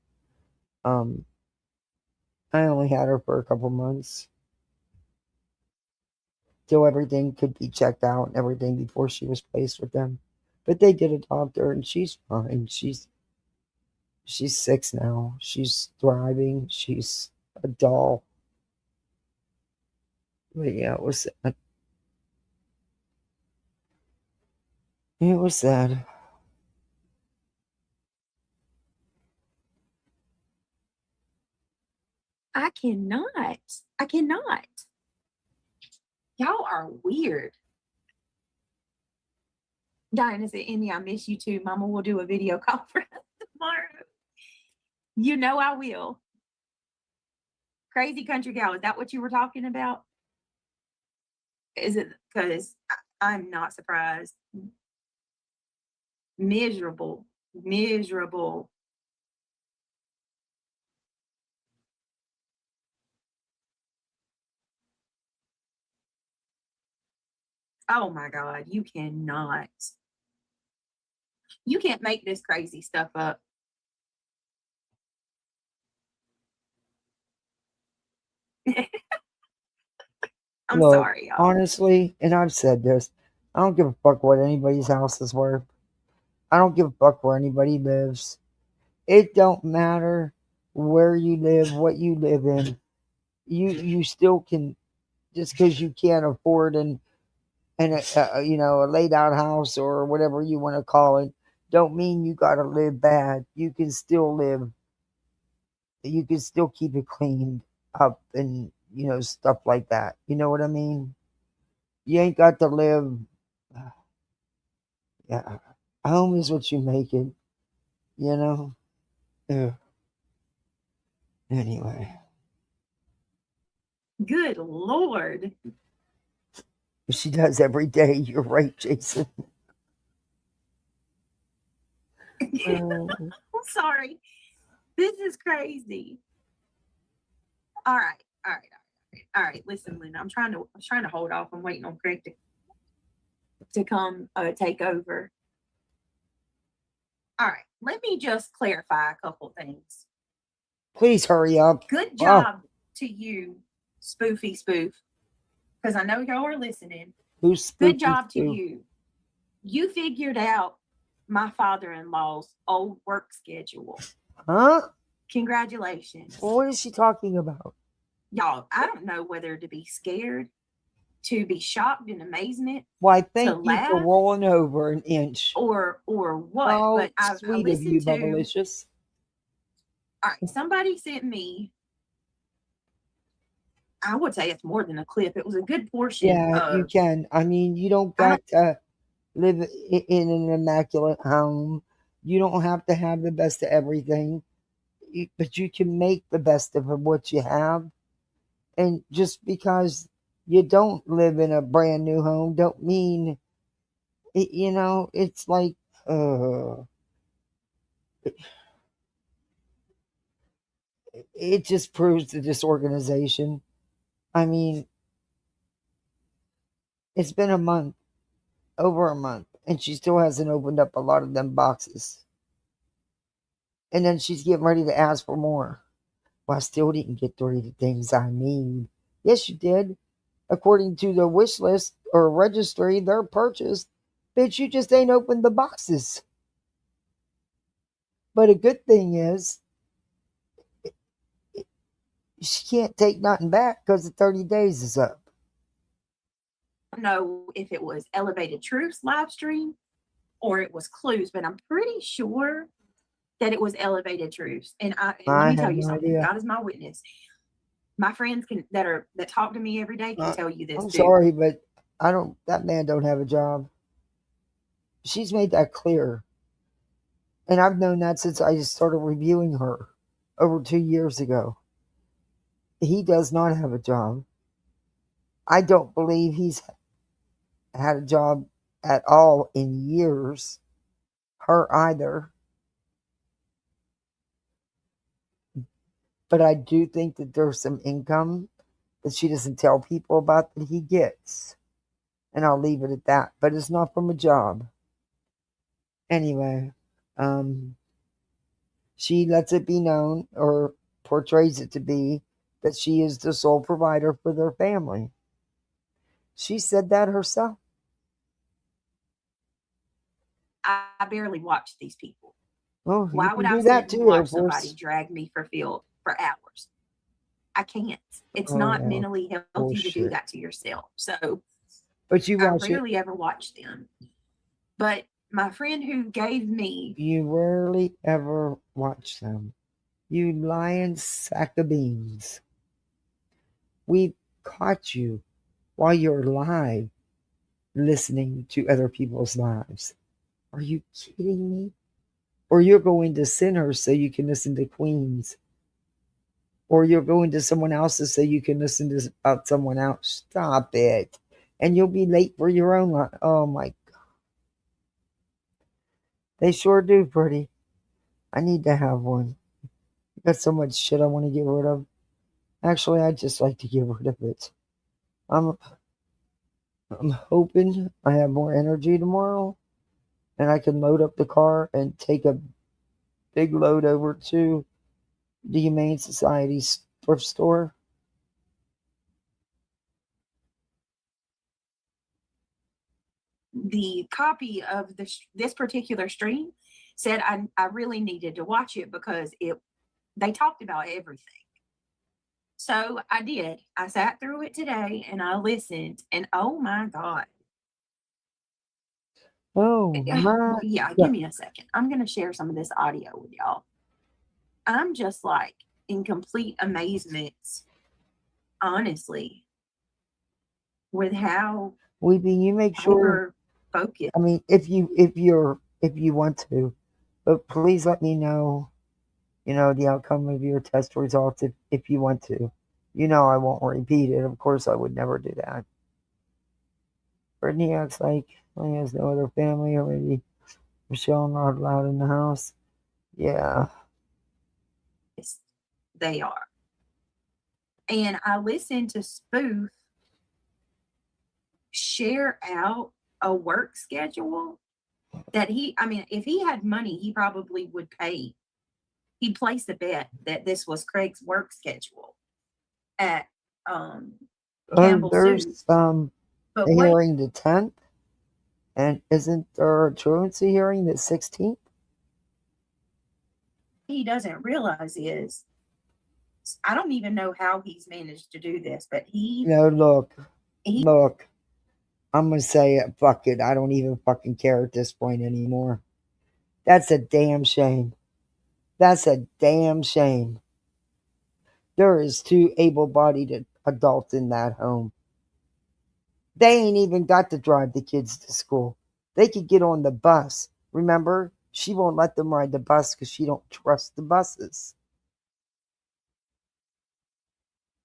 I only had her for a couple months till everything could be checked out and everything before she was placed with them. But they did adopt her, and she's fine. She's 6 now. She's thriving. She's a doll. But yeah, it was sad. It was sad. I cannot. Y'all are weird. Diana said, Emmy, I miss you too. Mama will do a video call for us tomorrow. You know I will. Crazy country gal, is that what you were talking about? Is it? Because I'm not surprised. Miserable. Oh my God, you cannot. You can't make this crazy stuff up. I'm Look, sorry, y'all. honestly, and I've said this, I don't give a fuck what anybody's house is worth. I don't give a fuck where anybody lives. It don't matter where you live, what you live in. You still can, just because you can't afford a laid out house or whatever you want to call it, don't mean you got to live bad. You can still live. You can still keep it cleaned up and stuff like that. You know what I mean? You ain't got to live. Yeah, home is what you make it. You know. Yeah. Anyway, Good Lord. she does every day. You're right, Jason. I'm sorry. This is crazy. All right. All right. Listen, Linda, I'm trying to hold off. I'm waiting on Craig to come take over. All right. Let me just clarify a couple things. Please hurry up. Good job to you, Spoofy Spoof, because I know y'all are listening. Who's Good job to you. You figured out my father-in-law's old work schedule. Huh? Congratulations. What is she talking about? Y'all, I don't know whether to be scared, to be shocked in amazement. Why, thank you for rolling over an inch. Or what? Oh, but I sweet of you, Bubblicious. All right, somebody sent me, I would say it's more than a clip. It was a good portion. Yeah, you can. I mean, you don't got to live in an immaculate home. You don't have to have the best of everything. But you can make the best of what you have. And just because you don't live in a brand new home don't mean, it's like, it just proves the disorganization. I mean, it's been a month, over a month, and she still hasn't opened up a lot of them boxes. And then she's getting ready to ask for more. Well, I still didn't get 3 of the things I need. Yes, you did. According to the wish list or registry, they're purchased. Bitch, you just ain't opened the boxes. But a good thing is, she can't take nothing back because the 30 days is up. I don't know if it was Elevated Truths live stream or it was Clues, but I'm pretty sure that it was Elevated Truths. And let me tell you something. Idea. God is my witness. My friends that talk to me every day can tell you this. I'm sorry, but that man don't have a job. She's made that clear. And I've known that since I started reviewing her over 2 years ago. He does not have a job. I don't believe he's had a job at all in years. Her either. But I do think that there's some income that she doesn't tell people about that he gets. And I'll leave it at that. But it's not from a job. Anyway, she lets it be known, or portrays it to be, that she is the sole provider for their family. She said that herself. I barely watch these people. Oh, why would I sit and watch somebody drag me for hours? I can't. It's not mentally healthy to do that to yourself. So, but you watch I rarely ever watch them. But my friend who gave me, you rarely ever watch them. You lying sack of beans. We caught you while you're live listening to other people's lives. Are you kidding me? Or you're going to Sinners so you can listen to Queens. Or you're going to someone else's so you can listen to about someone else. Stop it. And you'll be late for your own life. Oh my God. They sure do, pretty. I need to have one. I got so much shit I want to get rid of. Actually, I'd just like to get rid of it. I'm hoping I have more energy tomorrow and I can load up the car and take a big load over to the Humane Society's thrift store. the copy of this particular stream said I really needed to watch it because they talked about everything. So I did. I sat through it today and I listened, and oh my God. Oh my. Yeah, give me a second. I'm going to share some of this audio with y'all. I'm just like in complete amazement, honestly, with how Weepy, you make sure focused. I mean, if you want to, but please let me know, the outcome of your test results if you want to. I won't repeat it. Of course, I would never do that. Brittany acts like he has no other family, or maybe Michelle not allowed in the house. Yeah. They are. And I listened to Spoof share out a work schedule that if he had money, he probably would pay. He placed a bet that this was Craig's work schedule at Campbell There's Soup. a hearing the 10th, and isn't there a truancy hearing the 16th? He doesn't realize is I don't even know how he's managed to do this, but look, I'm gonna say it, fuck it. I don't even fucking care at this point anymore. That's a damn shame. That's a damn shame. There is 2 able-bodied adults in that home. They ain't even got to drive the kids to school. They could get on the bus. Remember, she won't let them ride the bus because she don't trust the buses.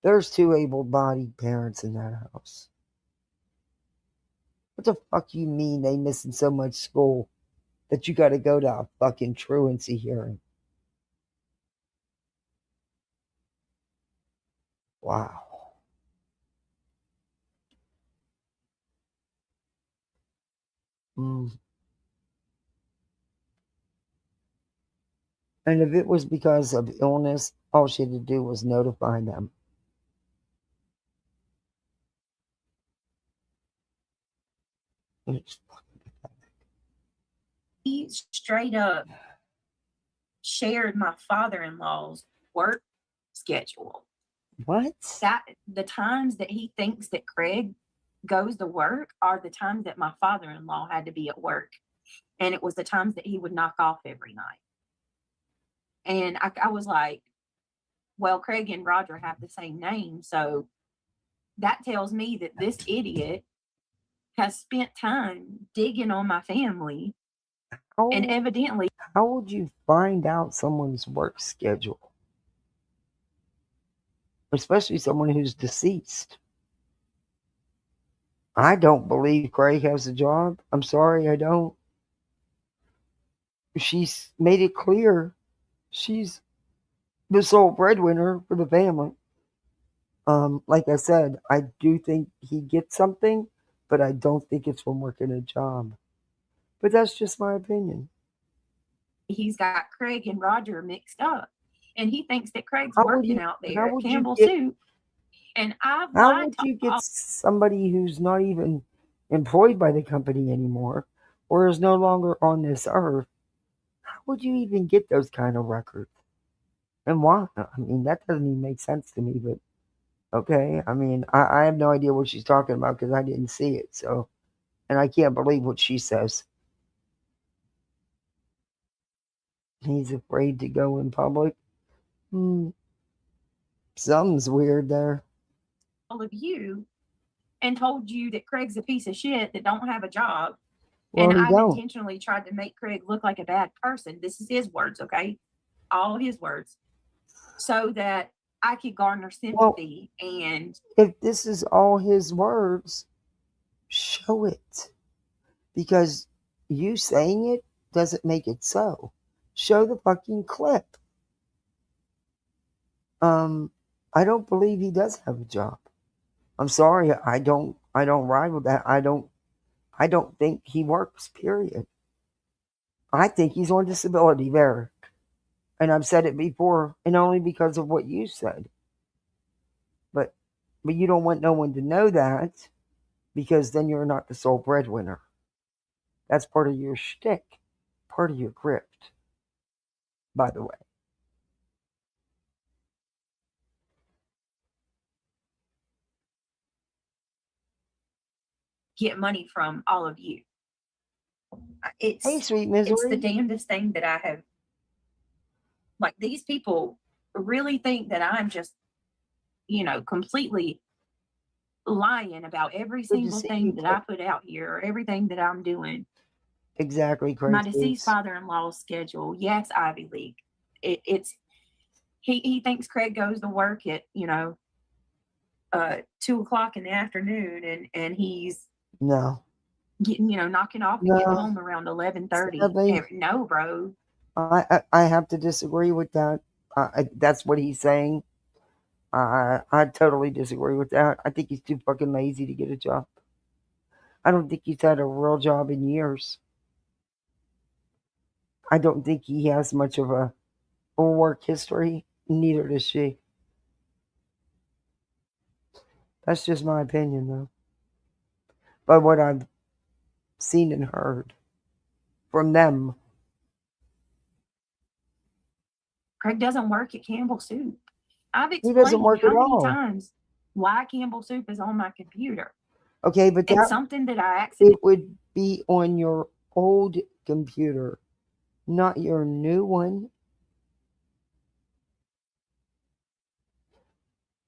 There's 2 able-bodied parents in that house. What the fuck you mean they missing so much school that you got to go to a fucking truancy hearing? Wow. And if it was because of illness, all she had to do was notify them. He straight up shared my father-in-law's work schedule. What? The times that he thinks that Craig goes to work are the times that my father-in-law had to be at work. And it was the times that he would knock off every night. And I was like, well, Craig and Roger have the same name. So that tells me that this idiot has spent time digging on my family. And evidently. How would you find out someone's work schedule? Especially someone who's deceased. I don't believe Craig has a job. I'm sorry, I don't. She's made it clear she's the sole breadwinner for the family. Like I said, I do think he gets something, but I don't think it's from working a job. But that's just my opinion. He's got Craig and Roger mixed up, and he thinks that Craig's working out there at Campbell Soup. And how would you get somebody who's not even employed by the company anymore, or is no longer on this earth? How would you even get those kind of records? And why? I mean, that doesn't even make sense to me, but okay. I mean, I have no idea what she's talking about because I didn't see it. So, and I can't believe what she says. He's afraid to go in public. Something's weird there. All of you and told you that Craig's a piece of shit that don't have a job. Well, and I've intentionally tried to make Craig look like a bad person. This is his words, okay? All his words. So that I could garner sympathy. And if this is all his words, show it. Because you saying it doesn't make it so. Show the fucking clip. I don't believe he does have a job. I'm sorry, I don't ride with that. I don't think he works, period. I think he's on disability there. And I've said it before, and only because of what you said. But you don't want no one to know that, because then you're not the sole breadwinner. That's part of your shtick, part of your grift, by the way. Get money from all of you. Hey, sweet misery. It's the damnedest thing that I have. Like, these people really think that I'm just, completely lying about every single thing that I put out here, or everything that I'm doing. Exactly, Craig. My deceased father-in-law's schedule. Yes, Ivy League. He thinks Craig goes to work at 2:00 in the afternoon, and he's getting knocking off and getting home around 11:30. No, bro. I have to disagree with that. That's what he's saying. I totally disagree with that. I think he's too fucking lazy to get a job. I don't think he's had a real job in years. I don't think he has much of a work history. Neither does she. That's just my opinion, though. But what I've seen and heard from them. Craig doesn't work at Campbell Soup. I've explained how many times why Campbell Soup is on my computer. Okay, but it's something that I accidentally. It would be on your old computer, not your new one.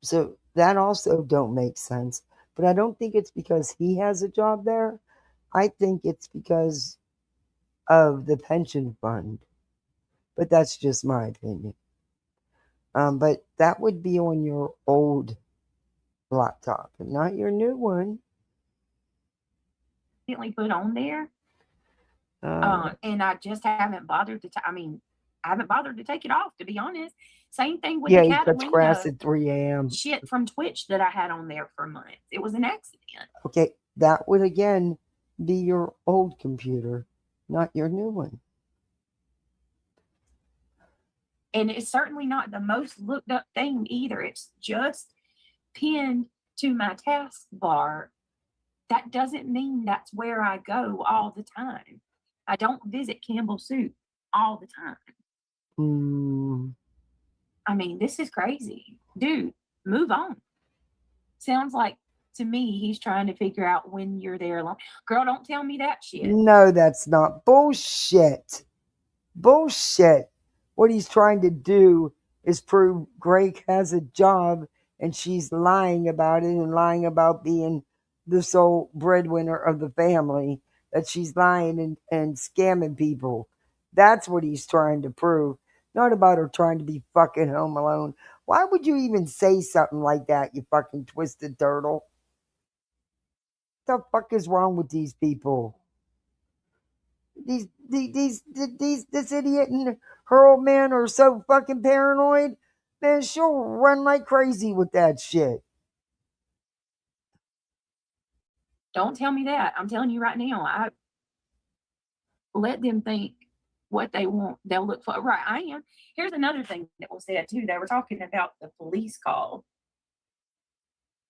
So that also don't make sense. But I don't think it's because he has a job there. I think it's because of the pension fund. But that's just my opinion. But that would be on your old laptop, not your new one. Put on there. And I just haven't bothered to. I haven't bothered to take it off, to be honest. Same thing with the Catalina cuts grass at 3 a.m. shit from Twitch that I had on there for months. It was an accident. Okay, that would again be your old computer, not your new one. And it's certainly not the most looked up thing either. It's just pinned to my taskbar. That doesn't mean that's where I go all the time. I don't visit Campbell Soup all the time. This is crazy. Dude, move on. Sounds like, to me, he's trying to figure out when you're there alone. Girl, don't tell me that shit. No, that's not bullshit. Bullshit. What he's trying to do is prove Greg has a job and she's lying about it and lying about being the sole breadwinner of the family, that she's lying and scamming people. That's what he's trying to prove. Not about her trying to be fucking home alone. Why would you even say something like that, you fucking twisted turtle? What the fuck is wrong with these people? This idiot and her old man are so fucking paranoid. Man, she'll run like crazy with that shit. Don't tell me that. I'm telling you right now. I let them think what they want. They'll look for. Right, I am. Here's another thing that was said too. They were talking about the police call.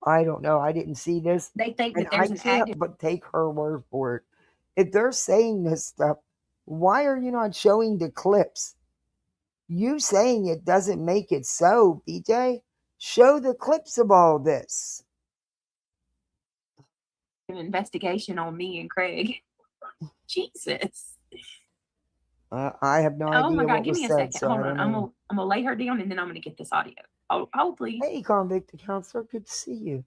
I don't know. I didn't see this. They think that there's an active. But take her word for it. If they're saying this stuff, why are you not showing the clips? You saying it doesn't make it so, BJ. Show the clips of all this. An investigation on me and Craig. Jesus. I have no idea. Oh my God! What give me a said, second. So hold on. I'm gonna lay her down and then I'm gonna get this audio. Oh, please. Hey, convict counselor. Good to see you.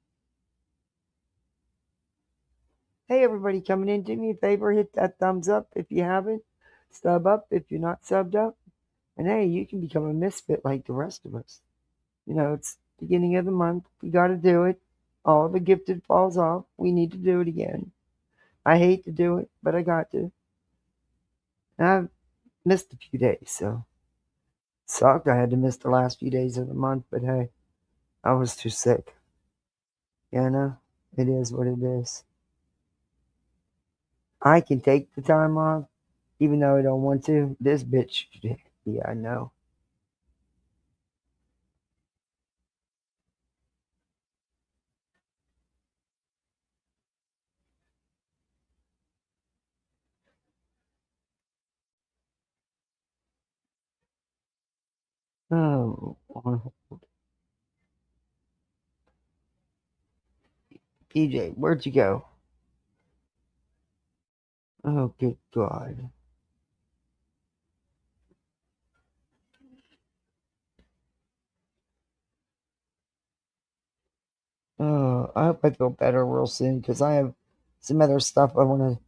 Hey, everybody coming in. Do me a favor. Hit that thumbs up if you haven't. Sub up if you're not subbed up. And hey, you can become a misfit like the rest of us. It's beginning of the month. We got to do it. All the gifted falls off. We need to do it again. I hate to do it, but I got to. And I've missed a few days, so it sucked. I had to miss the last few days of the month, but hey, I was too sick. It is what it is. I can take the time off, even though I don't want to. This bitch, yeah, I know. Oh, PJ, where'd you go? Oh, good God. I hope I feel better real soon because I have some other stuff I want to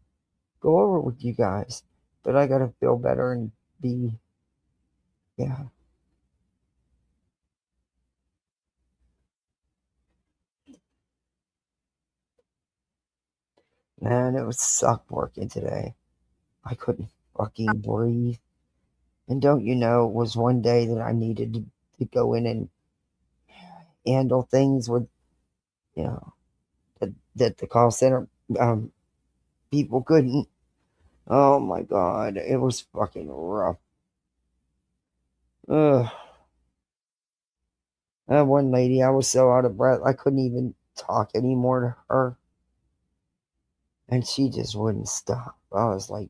go over with you guys. But I got to feel better and be, yeah. Man, it was suck working today. I couldn't fucking breathe. And don't you know, it was one day that I needed to go in and handle things with, you know, that the call center people couldn't. Oh my God, it was fucking rough. Ugh. That one lady, I was so out of breath, I couldn't even talk anymore to her. And she just wouldn't stop. I was like,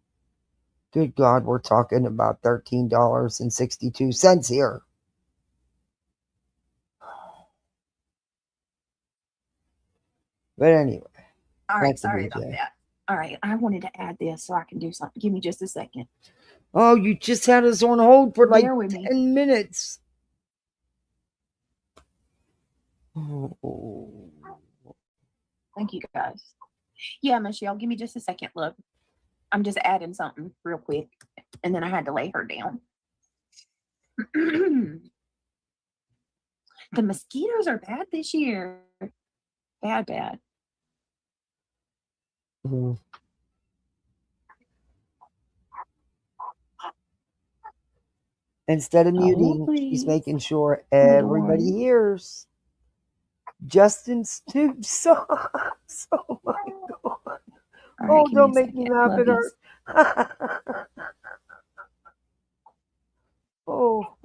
good God, we're talking about $13.62 here. But anyway. All right, sorry about that. All right, I wanted to add this so I can do something. Give me just a second. Oh, you just had us on hold for like 10 minutes. Oh. Thank you, guys. Yeah, Michelle, give me just a second. Look, I'm just adding something real quick, and then I had to lay her down. The mosquitoes are bad this year. Bad. Mm-hmm. Instead of muting, he's making sure everybody hears. Justin Stoops socks. Oh my God. Oh, don't make me laugh at her. Oh.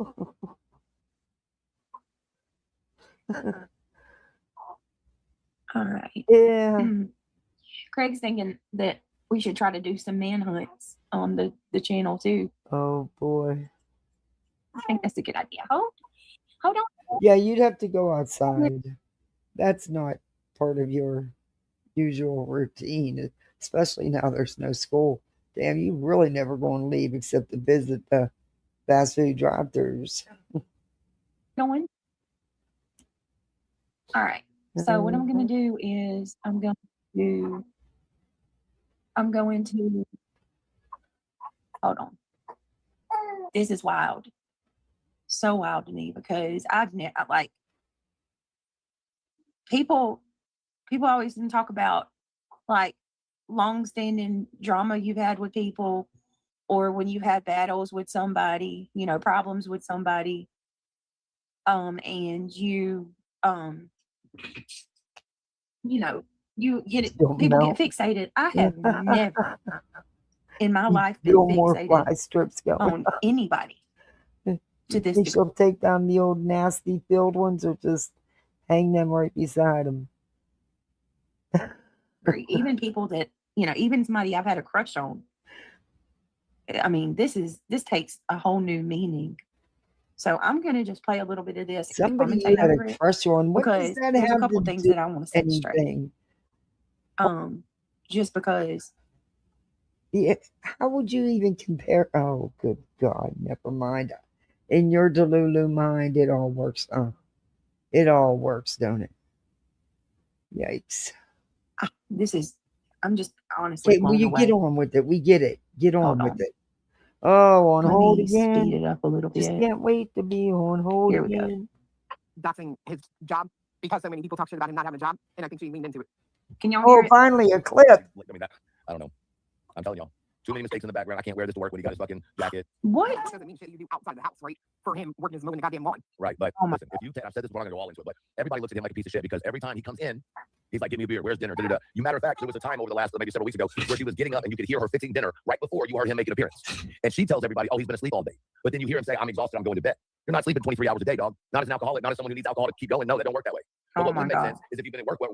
All right. Yeah. Craig's thinking that we should try to do some manhunts on the channel too. Oh boy. I think that's a good idea. Hold on. Yeah, you'd have to go outside. That's not part of your usual routine, especially now there's no school. Damn, you really never going to leave except to visit the fast food drive-thrus. Going. All right. So what I'm going to do is I'm going to hold on. This is wild. So wild to me because like people always talk about like long-standing drama you've had with people, or when you had battles with somebody, you know, problems with somebody, and you know, you get it, people get fixated. I have never in my life been fixated on anybody to this degree. She'll take down the old nasty filled ones or just hang them right beside them. Even people that, you know, even somebody I've had a crush on. I mean, this takes a whole new meaning. So I'm going to just play a little bit of this. Somebody you had a crush on. What does that there's have a couple to things do that I want to set straight. Just because. Yeah, how would you even compare? Oh, good God, never mind. In your Delulu mind, it all works. It all works, don't it? Yikes. I'm just honestly. Okay, will you get on with it? We get it. Get on with it. Oh, on hold again. Speed it up a little bit. Just can't wait to be on hold Here we again. Go. Doxxing his job because so many people talk shit about him not having a job, and I think she leaned into it. Can y'all hear it? Finally a clip. I don't know. I'm telling y'all. Too many mistakes in the background. I can't wear this to work when he got his fucking jacket. What? That doesn't mean shit you do outside the house, right? For him working his moon in the goddamn lawn. Right, but listen, I've said this, we're not going to go all into it, but everybody looks at him like a piece of shit because every time he comes in, he's like, give me a beer, where's dinner? Da-da-da. You matter of fact, there was a time over the last maybe several weeks ago where she was getting up and you could hear her fixing dinner right before you heard him make an appearance. And she tells everybody, oh, he's been asleep all day. But then you hear him say, I'm exhausted, I'm going to bed. You're not sleeping 23 hours a day, dog. Not as an alcoholic, not as someone who needs alcohol to keep going. No, that don't work that way. But what would make sense is if you've been at work, if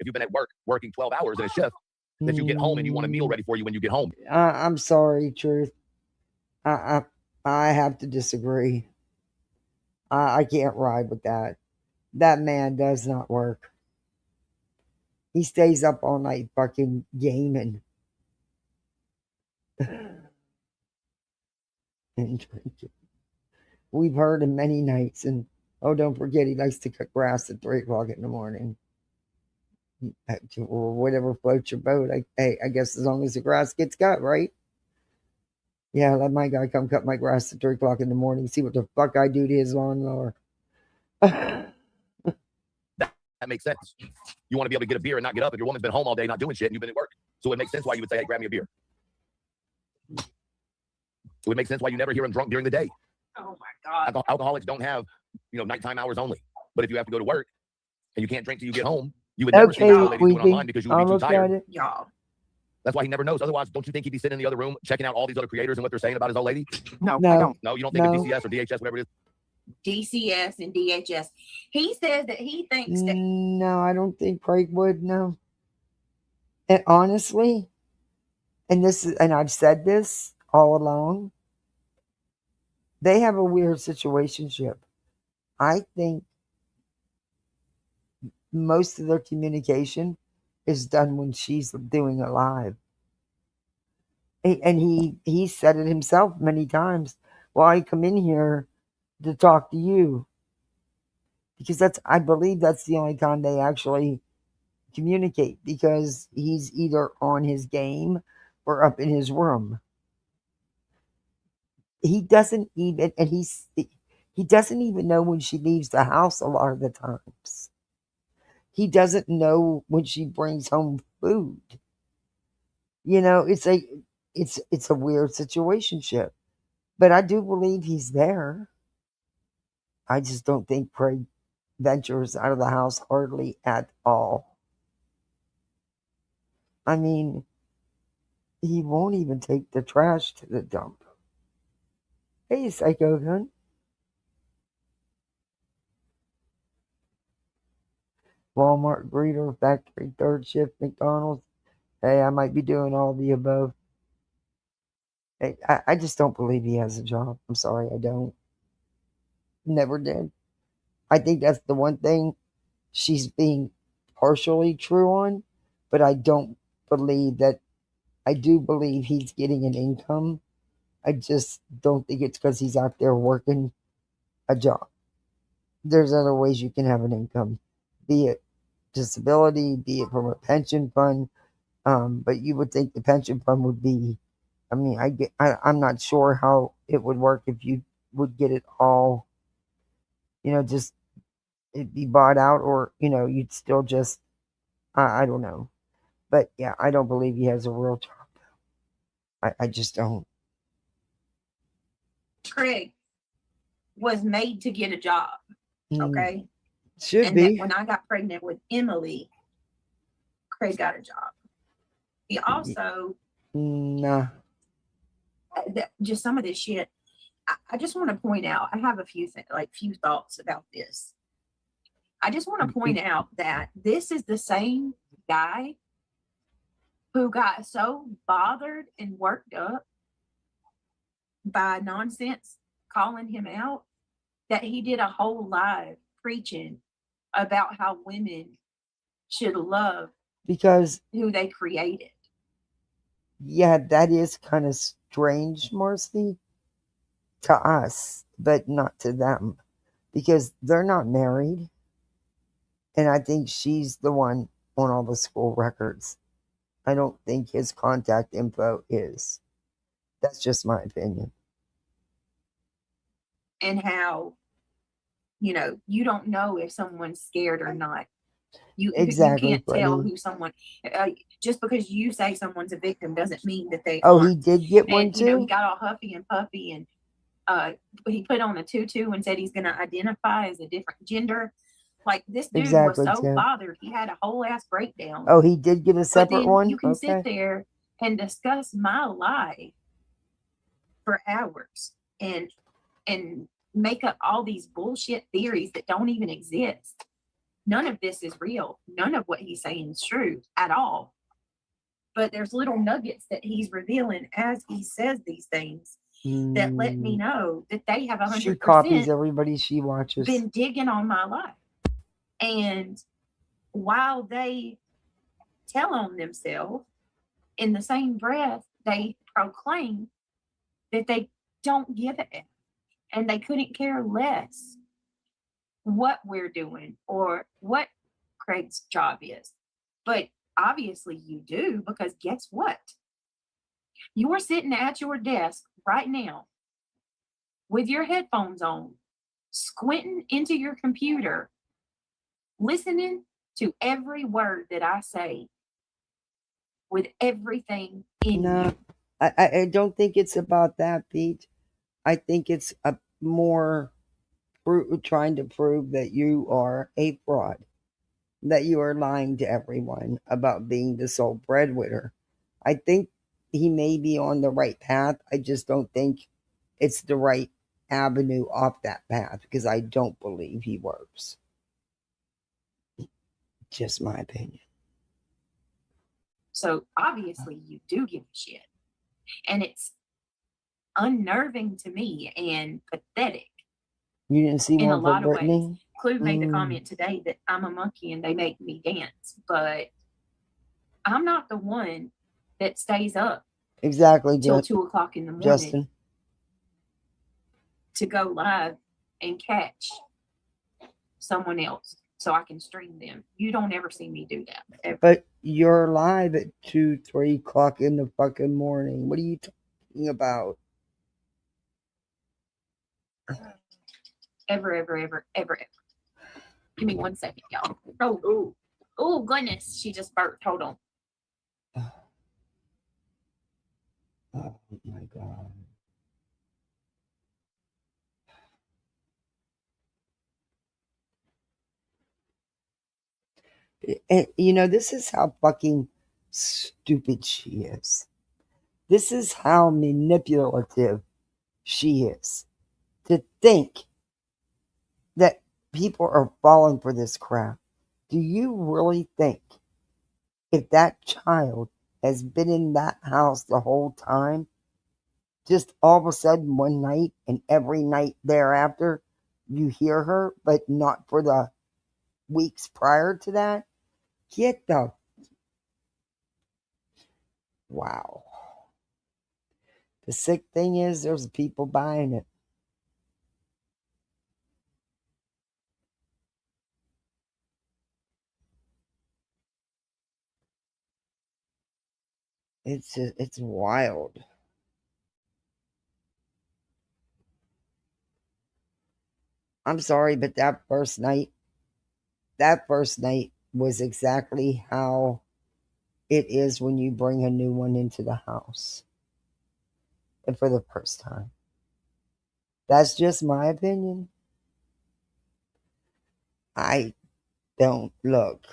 you've been at work working 12 hours in a shift, that you get home and you want a meal ready for you when you get home. I'm sorry, Truth. I have to disagree. I can't ride with that. That man does not work. He stays up all night fucking gaming and drinking. We've heard him many nights, and don't forget, he likes to cut grass at 3 o'clock in the morning. Or whatever floats your boat. I guess as long as the grass gets cut, right? Yeah, let my guy come cut my grass at 3 o'clock in the morning, see what the fuck I do to his lawnmower. That makes sense. You want to be able to get a beer and not get up, and your woman's been home all day not doing shit, and you've been at work. So it makes sense why you would say, hey, grab me a beer. It would make sense why you never hear him drunk during the day. Oh my God. Alcoholics don't have, nighttime hours only. But if you have to go to work and you can't drink till you get home, you would never see that lady doing online because you would be too tired. Y'all. That's why he never knows. Otherwise, don't you think he'd be sitting in the other room checking out all these other creators and what they're saying about his old lady? No, I don't. No, you don't think of DCS or DHS, whatever it is? DCS and DHS. He says that he thinks that. No, I don't think Craig would. No. And honestly, and I've said this all along, they have a weird situationship. I think most of their communication is done when she's doing it live. And he said it himself many times. Well, I come in here to talk to you. Because I believe that's the only time they actually communicate, because he's either on his game or up in his room. He doesn't even, and he doesn't even know when she leaves the house a lot of the times. He doesn't know when she brings home food. It's a weird situationship. But I do believe he's there. I just don't think Craig ventures out of the house hardly at all. I mean, he won't even take the trash to the dump. Hey, Psycho Gun. Walmart greeter, factory third shift, McDonald's. Hey, I might be doing all the above. Hey, I just don't believe he has a job. I'm sorry, I don't. Never did. I think that's the one thing she's being partially true on, but I don't believe that. I do believe he's getting an income. I just don't think it's because he's out there working a job. There's other ways you can have an income, be it disability, be it from a pension fund. But you would think the pension fund would be, I mean, I'm not sure how it would work if you would get it all, just it'd be bought out, or, you'd still just, I don't know. But yeah, I don't believe he has a real job. I just don't. Craig was made to get a job. Okay. Should and be. When I got pregnant with Emily, Craig got a job. He also just some of this shit. I just want to point out, I have a few thoughts about this. I just want to point out that this is the same guy who got so bothered and worked up by nonsense calling him out that he did a whole live preaching about how women should love because who they created. Yeah, that is kind of strange, Marcy, to us, but not to them, because they're not married. And I think she's the one on all the school records. I don't think his contact info is. That's just my opinion. And how, you don't know if someone's scared or not. You can't tell who someone, just because you say someone's a victim doesn't mean that they aren't. He did get one too? He got all huffy and puffy, and he put on a tutu and said he's going to identify as a different gender. Like, this dude was so bothered, he had a whole ass breakdown. He did get a separate one? You can sit there and discuss my life for hours and make up all these bullshit theories that don't even exist. None of this is real. None of what he's saying is true at all. But there's little nuggets that he's revealing as he says these things. that let me know that they have 100% She copies everybody she watches. been digging on my life. And while they tell on themselves, in the same breath, they proclaim that they don't give it and they couldn't care less what we're doing or what Craig's job is. But obviously you do, because guess what? You are sitting at your desk right now with your headphones on, squinting into your computer, listening to every word that I say with everything in you. I don't think it's about that, Pete. I think it's a more trying to prove that you are a fraud, that you are lying to everyone about being the sole breadwinner. I think he may be on the right path. I just don't think it's the right avenue off that path, because I don't believe he works. Just my opinion. So obviously you do give a shit. And it's unnerving to me and pathetic. You didn't see in one a lot for of Brittany? ways. Clue made the comment today that I'm a monkey and they make me dance, but I'm not the one that stays up Exactly, till 2 o'clock in the morning, Justin, to go live and catch someone else so I can stream them. You don't ever see me do that. Ever. But you're live at 2, 3 o'clock in the fucking morning. What are you talking about? Ever. Give me 1 second, y'all. Oh, goodness. She just burped. Hold on. Oh, my God. And, this is how fucking stupid she is. This is how manipulative she is. To think that people are falling for this crap. Do you really think if that child has been in that house the whole time, just all of a sudden one night and every night thereafter, you hear her, but not for the weeks prior to that? Get the... Wow. The sick thing is there's people buying it. It's wild. I'm sorry, but that first night was exactly how it is when you bring a new one into the house. And for the first time. That's just my opinion. I don't look.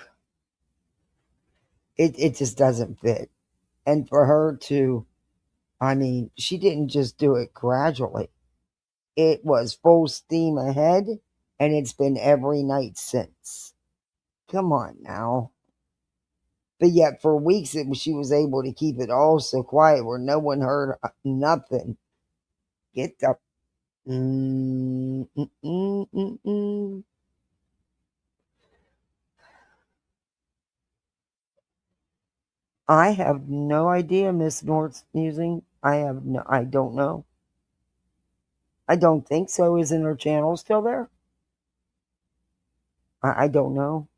It just doesn't fit. And for her to, she didn't just do it gradually. It was full steam ahead, and it's been every night since. Come on now. But yet for weeks she was able to keep it all so quiet where no one heard nothing. Get the... I have no idea, Miss North's musing. I don't know. I don't think so. Isn't her channel still there? I don't know.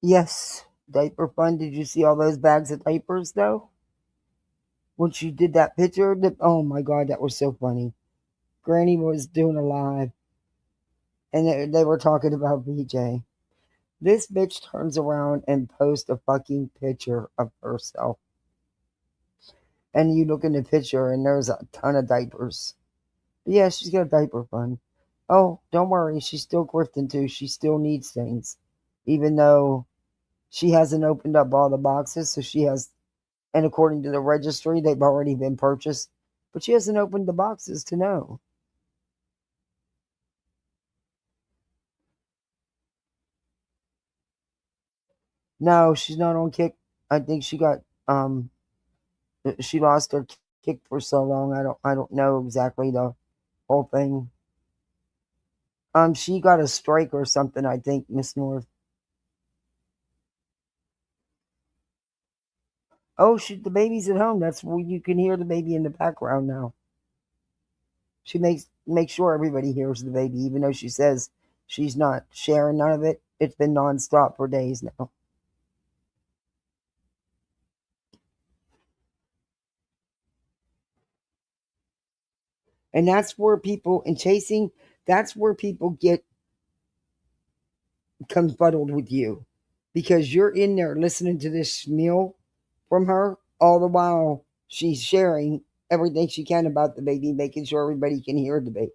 Yes, diaper fun. Did you see all those bags of diapers, though? When she did that picture, oh my God, that was so funny. Granny was doing a live, and they were talking about BJ. This bitch turns around and posts a fucking picture of herself. And you look in the picture, and there's a ton of diapers. But yeah, she's got a diaper fund. Oh, don't worry. She's still grifting too. She still needs things. Even though she hasn't opened up all the boxes. So she has, and according to the registry, they've already been purchased. But she hasn't opened the boxes to know. No, she's not on kick. I think she got she lost her kick for so long. I don't know exactly the whole thing. She got a strike or something, I think, Miss North. Oh, the baby's at home. That's where you can hear the baby in the background now. She makes sure everybody hears the baby, even though she says she's not sharing none of it. It's been nonstop for days now. And that's where people, in chasing, that's where people get confuddled with you. Because you're in there listening to this meal from her, all the while she's sharing everything she can about the baby, making sure everybody can hear the baby.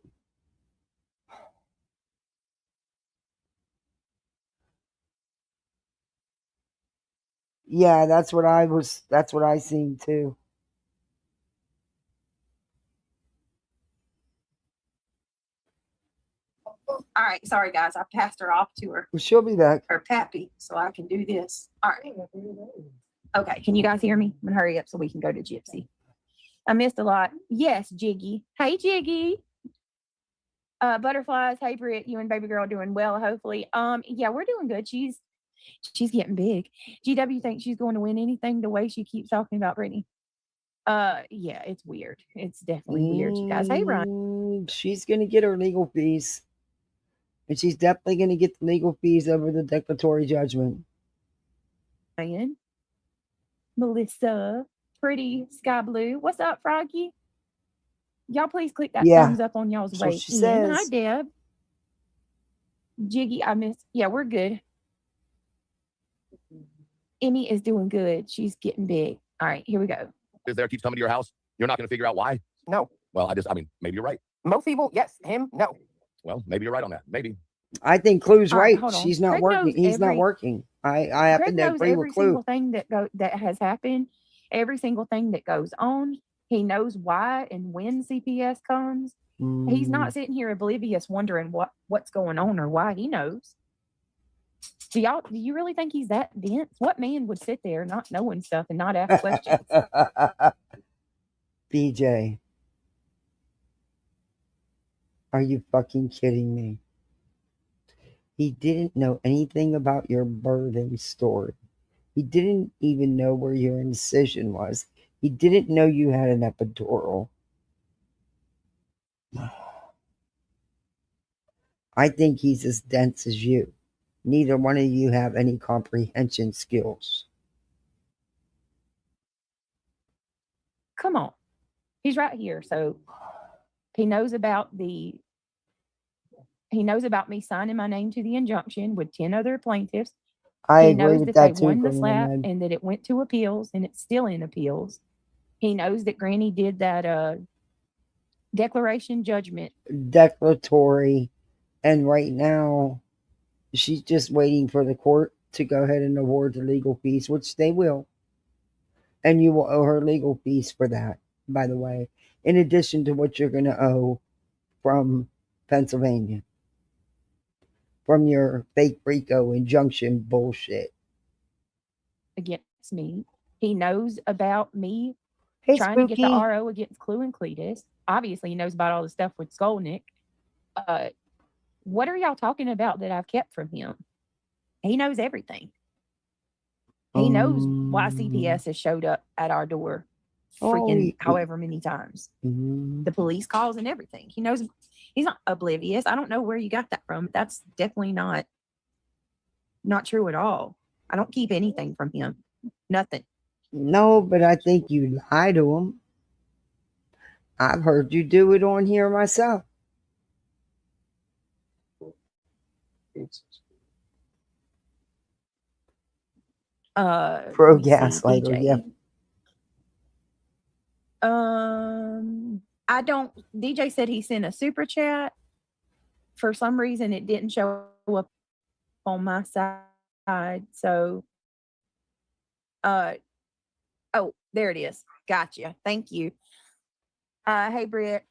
Yeah, that's what I seen too. All right, sorry guys, I passed her off to her. Well, she'll be back. Her pappy, so I can do this. All right. Okay, can you guys hear me? I'm gonna hurry up so we can go to Gypsy. I missed a lot. Yes, Jiggy. Hey, Jiggy. Butterflies. Hey, Britt. You and baby girl doing well, hopefully. Yeah, we're doing good. She's getting big. GW thinks she's going to win anything the way she keeps talking about Brittany. Yeah, it's weird. It's definitely weird, you guys. Hey, Ryan. She's gonna get her legal fees. And she's definitely gonna get the legal fees over the declaratory judgment. Ryan. Melissa. Pretty Sky Blue. What's up, Froggy? Y'all please click that thumbs up on y'all's way in. Hi, Deb. Jiggy, I missed. Yeah, we're good. Emmy is doing good. She's getting big. All right, here we go. Is there keeps coming to your house? You're not going to figure out why? No. Well, maybe you're right. Most people, yes. Him, no. Well, maybe you're right on that. Maybe. I think Clue's right. She's not working. He's not working. I happen to agree with Clue. Every single thing that has happened, every single thing that goes on. He knows why and when CPS comes. He's not sitting here oblivious, wondering what's going on or why. He knows. Do you really think he's that dense? What man would sit there not knowing stuff and not ask questions? BJ, are you fucking kidding me? He didn't know anything about your birthing story. He didn't even know where your incision was. He didn't know you had an epidural. I think he's as dense as you. Neither one of you have any comprehension skills. Come on. He's right here. So he knows about me signing my name to the injunction with 10 other plaintiffs. I agree with that too. He knows that they won the slap and that it went to appeals and it's still in appeals. He knows that Granny did that declaration judgment. Declaratory. And right now, she's just waiting for the court to go ahead and award the legal fees, which they will. And you will owe her legal fees for that, by the way, in addition to what you're going to owe from Pennsylvania. From your fake RICO injunction bullshit. Against me. He knows about me trying to get the RO against Clue and Cletus. Obviously, he knows about all the stuff with Skolnick. What are y'all talking about that I've kept from him? He knows everything. He knows why CPS has showed up at our door however many times. The police calls and everything. He knows. He's not oblivious. I don't know where you got that from. That's definitely not true at all. I don't keep anything from him. Nothing. No, but I think you lie to him. I've heard you do it on here myself. Pro gaslighter, yeah. DJ said he sent a super chat. for some reason it didn't show up on my side. So, oh, there it is. Gotcha. Thank you. Hey, Britt.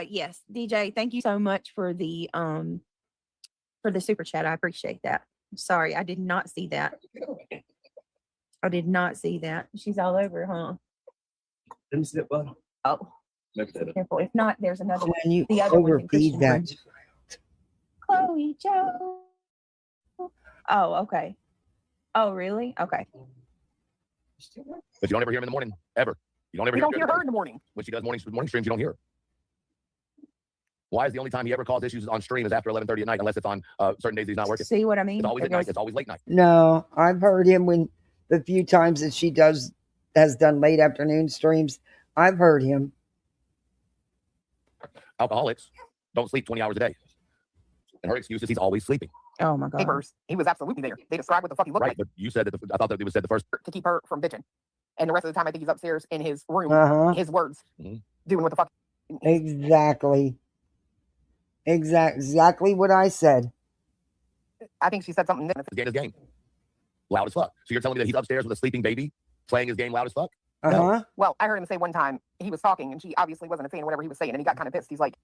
Yes, DJ, thank you so much for the super chat. I appreciate that. Sorry, I did not see that. I did not see that. She's all over, huh? Let me see that button. Oh, careful. If not, there's another one. When you The other one's in overfeed that, Chloe Joe. Oh, okay. Oh, really? Okay. But you don't ever hear him in the morning, ever. You don't ever hear her in the morning. When she does morning streams, you don't hear her. Why is the only time he ever calls issues on stream is after 11:30 at night, unless it's on certain days he's not working? See what I mean? It's always at night. It's always late night. no, I've heard him when the few times that she has done late afternoon streams. I've heard him. Alcoholics don't sleep 20 hours a day. And her excuse is he's always sleeping. Oh my God. Papers. He was absolutely there. They described what the fuck he looked Right, like. but you said that I thought that it was said the first To keep her from bitching. And the rest of the time, I think he's upstairs in his room, his words, doing what the fuck. Exactly. Exactly what I said. I think she said something. his game. Loud as fuck. So you're telling me that he's upstairs with a sleeping baby playing his game loud as fuck? No. Well, I heard him say one time he was talking and she obviously wasn't a fan of whatever he was saying, and he got kind of pissed. He's like,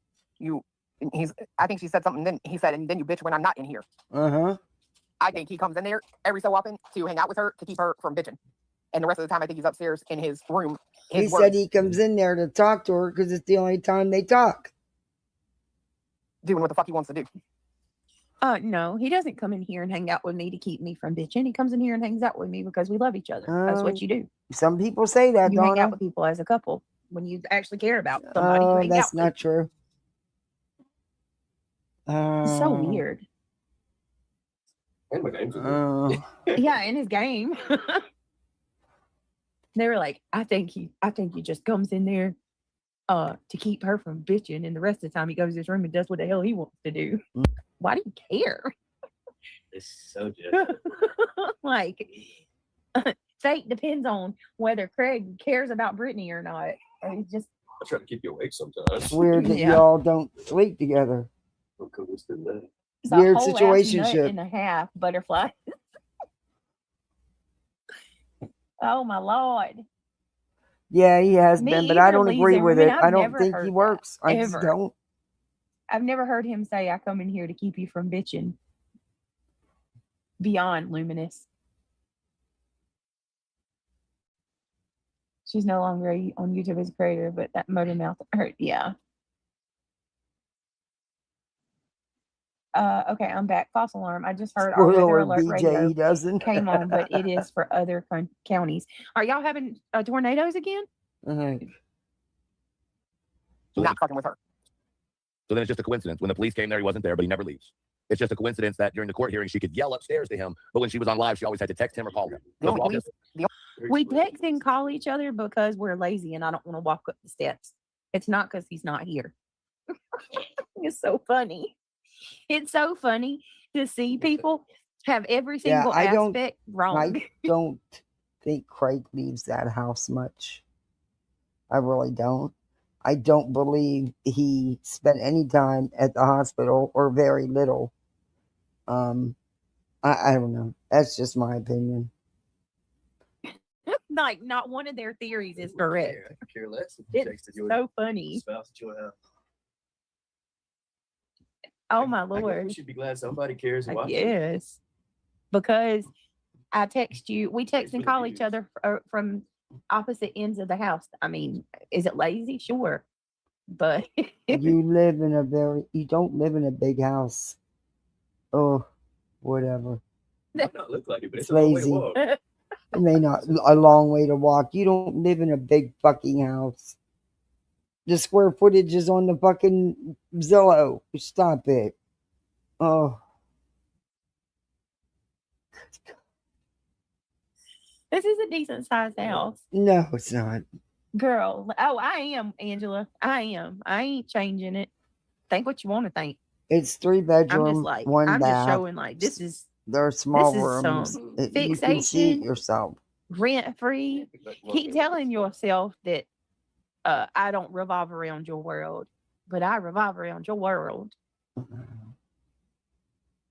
I think she said something, then he said, and then you bitch when I'm not in here. I think he comes in there every so often to hang out with her to keep her from bitching. And the rest of the time, I think he's upstairs in his room. He said he comes in there to talk to her because it's the only time they talk. Doing what the fuck he wants to do. No, he doesn't come in here and hang out with me to keep me from bitching. He comes in here and hangs out with me because we love each other. That's what you do. Some people say that, you hang out with people as a couple when you actually care about somebody. You hang that's out not with. true. It's so weird. And my game's Yeah, in his game. They were like, I think he just comes in there to keep her from bitching, and the rest of the time he goes to his room and does what the hell he wants to do. Why do you care? It's so different. Like, fate depends on whether Craig cares about Brittany or not. Or he's just. I try to keep you awake sometimes. It's weird that y'all don't sleep together. It's weird a whole situationship. and a half, butterfly. Oh my Lord. Yeah, he has been, but I don't agree with it. I don't think he works. I just don't. I've never heard him say, I come in here to keep you from bitching. Beyond Luminous. She's no longer on YouTube as a creator, but that motor mouth hurt. Yeah. Okay, I'm back. False alarm. I just heard our weather alert radio came on, but it is for other counties. Are y'all having tornadoes again? Not fucking with her. So then it's just a coincidence. When the police came there, he wasn't there, but he never leaves. It's just a coincidence that during the court hearing, she could yell upstairs to him, but when she was on live, she always had to text him or call him. We text and call each other because we're lazy and I don't want to walk up the steps. It's not because he's not here. It's so funny. It's so funny to see people have every single aspect wrong. I don't think Craig leaves that house much. I really don't. I don't believe he spent any time at the hospital or very little. I don't know. That's just my opinion. Like, not one of their theories is correct. I care less. It's so funny. Oh my Lord. We should be glad somebody cares. Yes. Because I text you, we text and call each other from opposite ends of the house. I mean, is it lazy? Sure. But you don't live in a big house. Oh, whatever. It might not look like it, but it's lazy. It may not a long way to walk. You don't live in a big fucking house. The square footage is on the fucking Zillow. Stop it. Oh. This is a decent sized house. No, it's not. Girl. Oh, I am, Angela. I am. I ain't changing it. Think what you want to think. It's 3 bedroom, I'm just like, one I'm bath. just showing like this is. There are small this rooms. Is some you can see it yourself. Rent free. Keep telling yourself that I don't revolve around your world, but I revolve around your world.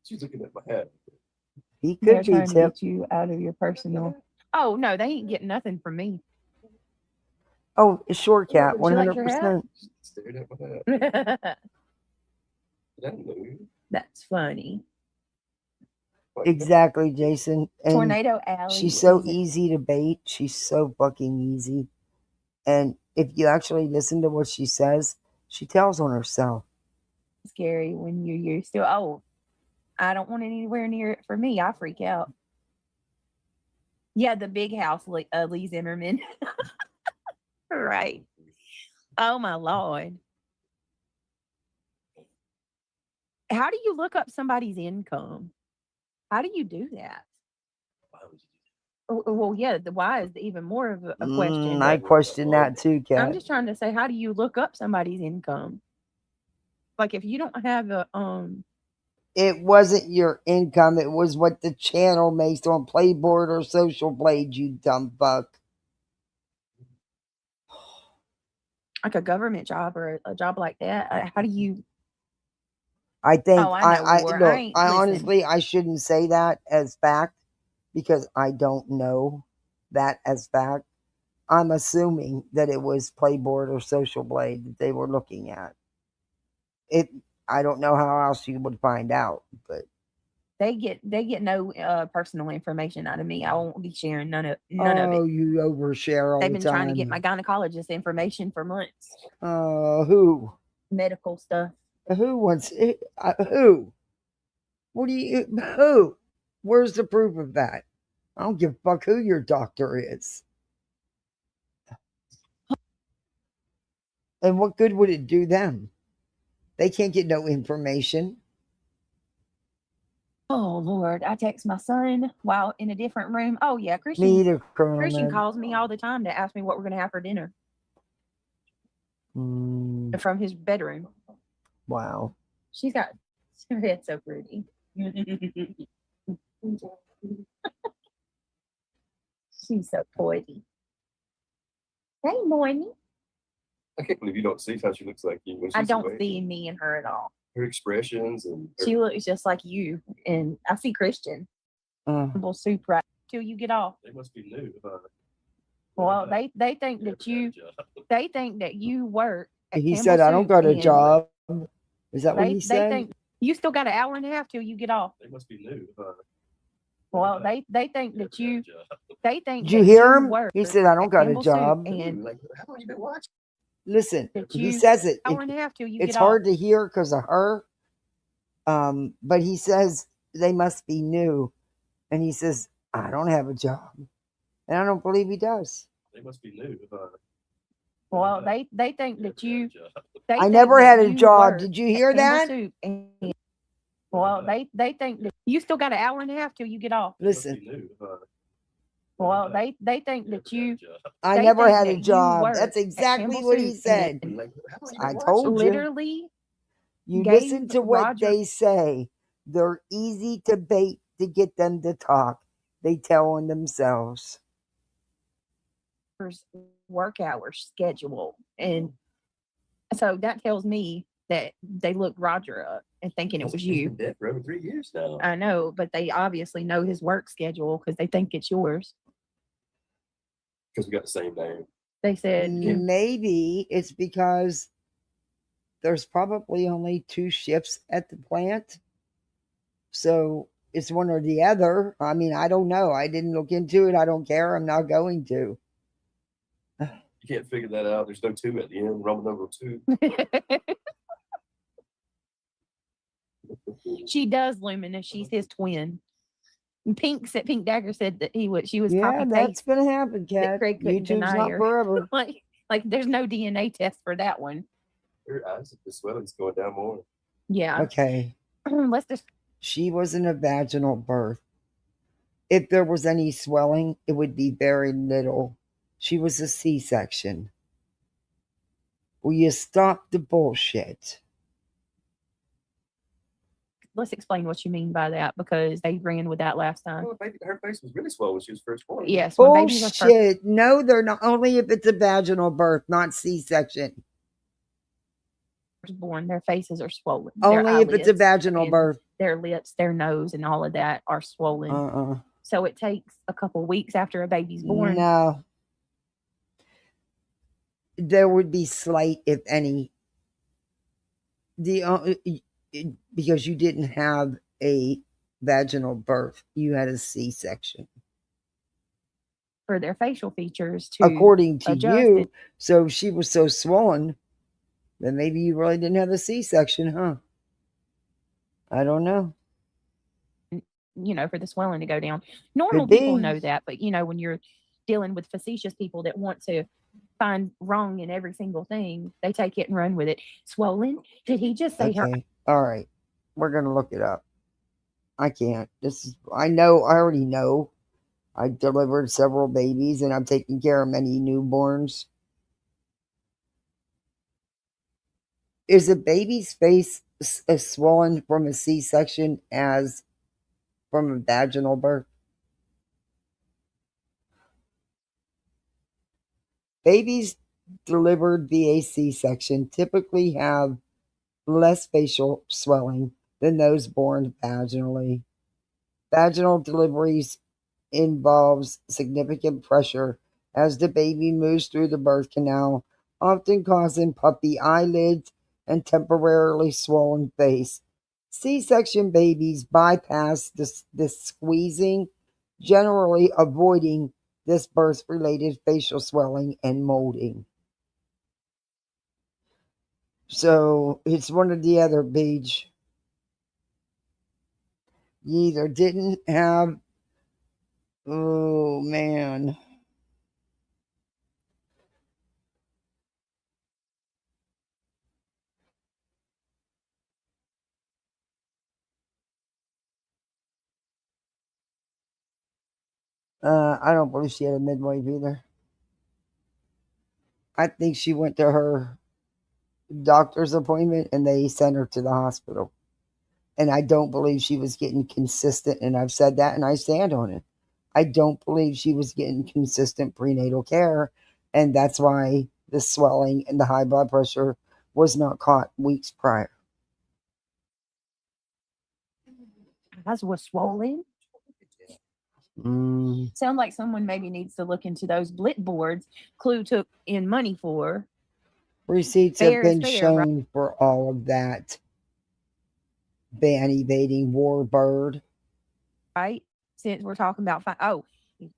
She's looking at my head. He They're could be trying to Tip. get you out of your personal. Oh no, they ain't getting nothing from me. Oh, a short cat, Would you like your hat? 100%. Stared at my head. That move. That's funny. Exactly, Jason. And Tornado Alley. she's so isn't- easy to bait. She's so fucking easy. And if you actually listen to what she says, she tells on herself. Scary when you're still old. I don't want it anywhere near it for me. I freak out. Yeah, the big house, Lee Zimmerman. Right. Oh my Lord. How do you look up somebody's income? How do you do that? Well, yeah, the why is even more of a question. I question that too, Kat. I'm just trying to say, how do you look up somebody's income? Like if you don't have a It wasn't your income. It was what the channel makes on Playboard or Social Blade, you dumb fuck. like a government job or a job like that, how do you? I think Oh, I know more. look, listen. honestly I shouldn't say that as fact because I don't know that as fact. I'm assuming that it was Playboard or Social Blade that they were looking at. I don't know how else you would find out, but they get no personal information out of me. I won't be sharing none of it. Oh, you overshare all They've the been time. trying to get my gynecologist information for months. Who? Medical stuff. Who wants it? Who? What do you? Who? Where's the proof of that? I don't give a fuck who your doctor is. And what good would it do them? They can't get no information. Oh Lord, I text my son while in a different room. Oh yeah, Christian. Me either, Christian calls me all the time to ask me what we're gonna have for dinner from his bedroom. Wow. She's got. It's so pretty. She's so pretty. Hey, morning. I can't believe you don't see how she looks like you. When I she's don't awake. see me and her at all. Her expressions and She looks just like you, and I see Christian. Little soup right till you get off. They must be new. Well, they think that you work. At He Campbell said, "I don't Soup got a and job." Is that what he They said? think you still got an hour and a half till you get off. They must be new. Well, they think that you. They think. Did you that hear him? work He said, "I don't at got a Campbell Soup job." And Like, how long you been watching? Listen, that he you says it. hour and a half till you It's get hard off. to hear because of her. But he says they must be new, and he says, "I don't have a job," and I don't believe he does. They must be new. Well, they think that you. I never had a job. Did you hear that? Soup and, well, they think that you still got an hour and a half till you get off. Listen, Well, they think that you. I they never think had that a you job. work That's at exactly Campbell what he Soup said. and I told you. literally. You gave listen to what Roger- they say. They're easy to bait to get them to talk. They tell on themselves. Work hour schedule, and so that tells me that they looked Roger up and thinking it was you. Dead for over 3 years now. I know, but they obviously know his work schedule because they think it's yours. Because we got the same name. They said Maybe it's because there's probably only 2 shifts at the plant. So it's one or the other. I mean, I don't know. I didn't look into it. I don't care. I'm not going to. You can't figure that out. There's no 2 at the end. Roman number 2. she does, Lumina. She's his twin. And Pink Dagger said that she was Yeah, copy that's paste. going to happen, Kat. Craig couldn't YouTube's deny not her. forever. like there's no DNA test for that one. Her eyes, the swelling's going down more. Yeah. Okay. Let's just. She was in a vaginal birth. If there was any swelling, it would be very little. She was a C-section. Will you stop the bullshit? Let's explain what you mean by that because they ran with that last time. Well, her face was really swollen when she was first born. Yes. When babies are first. Bullshit. No, they're not. Only if it's a vaginal birth, not C-section. born, their faces are swollen. Their Only if it's a eyelids vaginal and birth. their lips, their nose, and all of that are swollen. So it takes a couple weeks after a baby's born. No. There would be slight, if any. Because you didn't have a vaginal birth. You had a C-section. For their facial features to according to adjust you. it. So if she was so swollen, then maybe you really didn't have a C-section, huh? I don't know. For the swelling to go down. Normal people know that, but when you're dealing with facetious people that want to find wrong in every single thing, they take it and run with it. Swollen? Did he just say her? All right. We're going to look it up. I can't. I already know. I delivered several babies and I'm taking care of many newborns. Is a baby's face as swollen from a C-section as from a vaginal birth? Babies delivered via C-section typically have less facial swelling than those born vaginally. Vaginal deliveries involves significant pressure as the baby moves through the birth canal, often causing puffy eyelids and temporarily swollen face. C-section babies bypass this squeezing, generally avoiding this birth-related facial swelling and molding. So it's one or the other, Beach. You either didn't have, oh man. I don't believe she had a midwife either. I think she went to her doctor's appointment and they sent her to the hospital. And I don't believe she was getting consistent, and I've said that and I stand on it. I don't believe she was getting consistent prenatal care, and that's why the swelling and the high blood pressure was not caught weeks prior. Eyes was swollen. Sound like someone maybe needs to look into those blit boards Clue took in money for. Receipts have been shown right? For all of that. Ban evading warbird. Right? Since we're talking about oh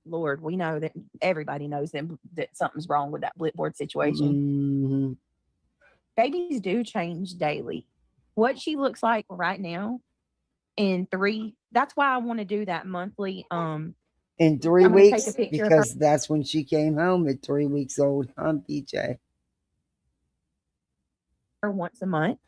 Lord, we know that everybody knows that something's wrong with that blit board situation. Babies do change daily. What she looks like right now in 3, that's why I want to do that monthly. In 3 weeks, because that's when she came home at 3 weeks old, PJ. Once a month.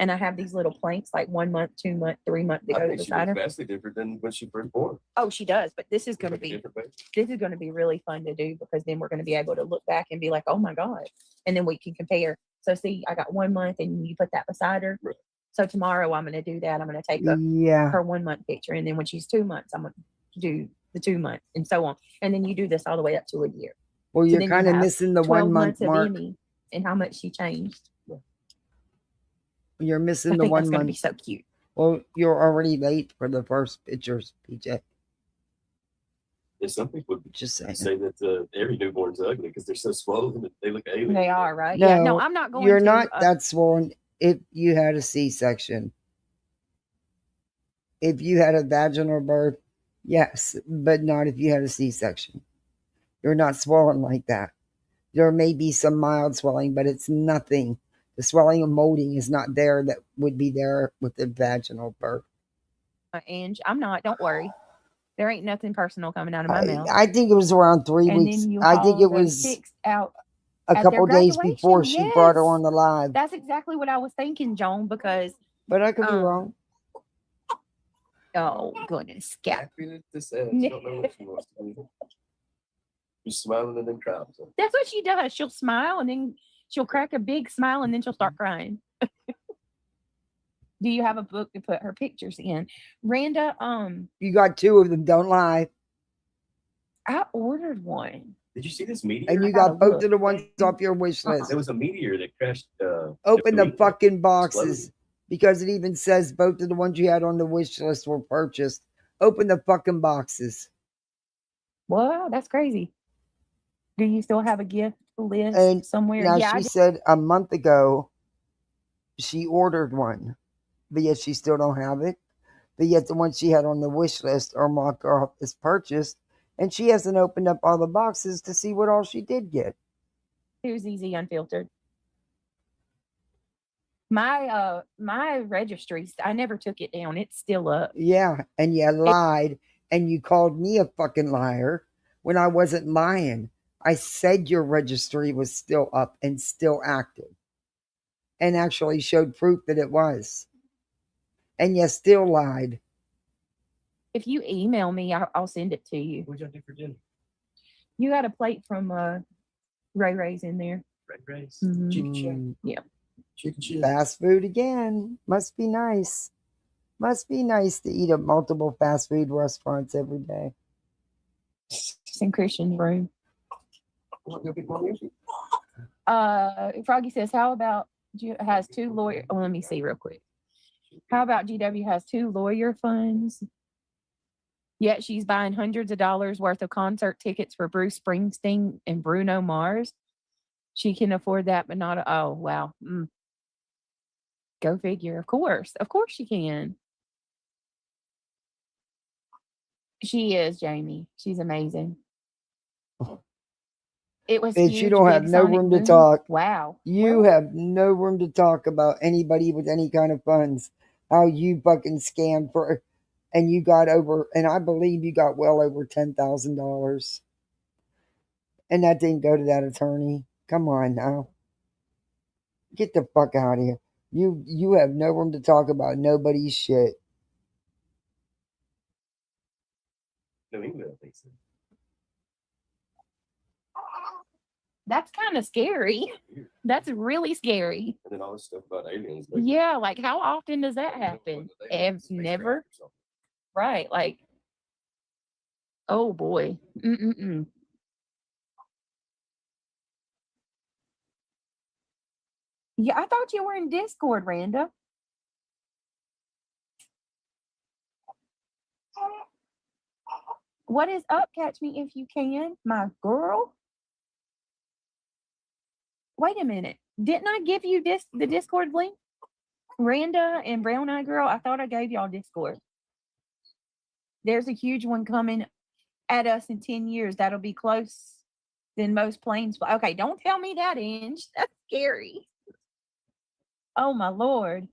And I have these little planks, like 1 month, 2 month, 3 month that go beside her. Vastly different than when she first born. Oh, she does. But this is going to be really fun to do, because then we're going to be able to look back and be like, oh my God. And then we can compare. So see, I got 1 month and you put that beside her. Right. So tomorrow I'm going to do that. I'm going to take her 1 month picture. And then when she's 2 months, I'm going to do the 2 months and so on. And then you do this all the way up to a year. Well, you're kind of missing the 1 month mark. Of Emmy and how much she changed. You're missing the 1 month. That's going to be so cute. Well, you're already late for the first pictures, PJ. Yeah, some people just say that every newborn's ugly because they're so swollen that they look alien. They are, right? No, yeah. No, I'm not going to. You're not that swollen if you had a C-section. If you had a vaginal birth, yes, but not if you had a C-section. You're not swollen like that. There may be some mild swelling, but it's nothing. The swelling and molding is not there that would be there with the vaginal birth. Ange, I'm not. Don't worry. There ain't nothing personal coming out of my mouth. I think it was around 3 weeks. I think it was out a couple days before she brought her on the live. That's exactly what I was thinking, Joan, because... But I could be wrong. Oh, goodness. Don't know what she wants to do. She's smiling and then crying. So. That's what she does. She'll smile and then she'll crack a big smile and then she'll start crying. Do you have a book to put her pictures in? Randa, you got 2 of them, don't lie. I ordered one. Did you see this meteor? And you got both of the ones off your wish list. There was a meteor that crashed. Open the fucking boxes because it even says both of the ones you had on the wish list were purchased. Open the fucking boxes. Wow, that's crazy. Do you still have a gift list And somewhere? now Yeah, she said a month ago she ordered one, but yet she still don't have it. But yet the one she had on the wish list or marked off is purchased, and she hasn't opened up all the boxes to see what all she did get. Here's Easy Unfiltered. My registry, I never took it down. It's still up. Yeah, and you lied, and you called me a fucking liar when I wasn't lying. I said your registry was still up and still active, and actually showed proof that it was. And you still lied. If you email me, I'll send it to you. What'd y'all do for dinner? You got a plate from Ray Ray's in there. Ray Ray's? Mhm. Chicken shack? Yeah. Chicken chips. Fast food again. Must be nice. Must be nice to eat at multiple fast food restaurants every day. It's in Christian's room. Froggy says, how about has 2 lawyer? Oh, let me see real quick. How about GW has 2 lawyer funds? Yet she's buying hundreds of dollars worth of concert tickets for Bruce Springsteen and Bruno Mars. She can afford that, but not. Oh, wow. Go figure. Of course she can. She is, Jamie. She's amazing. It was Bitch, huge. you don't have no Sonic room to boom. talk. Wow. You have no room to talk about anybody with any kind of funds. How you fucking scammed for, and you got over, and I believe you got well over $10,000. And that didn't go to that attorney. Come on now. Get the fuck out of here. You have no room to talk about nobody's shit. No email, they said. That's kind of scary. That's really scary. And then all this stuff about aliens. Yeah, like how often does that happen? Never. Right, like, oh boy. Yeah, I thought you were in Discord, Randa. What is up? Catch me if you can, my girl. Wait a minute. Didn't I give you the Discord link? Randa and Brown Eye Girl, I thought I gave y'all Discord. There's a huge one coming at us in 10 years. That'll be close than most planes. Okay, don't tell me that, Inge. That's scary. Oh, my Lord.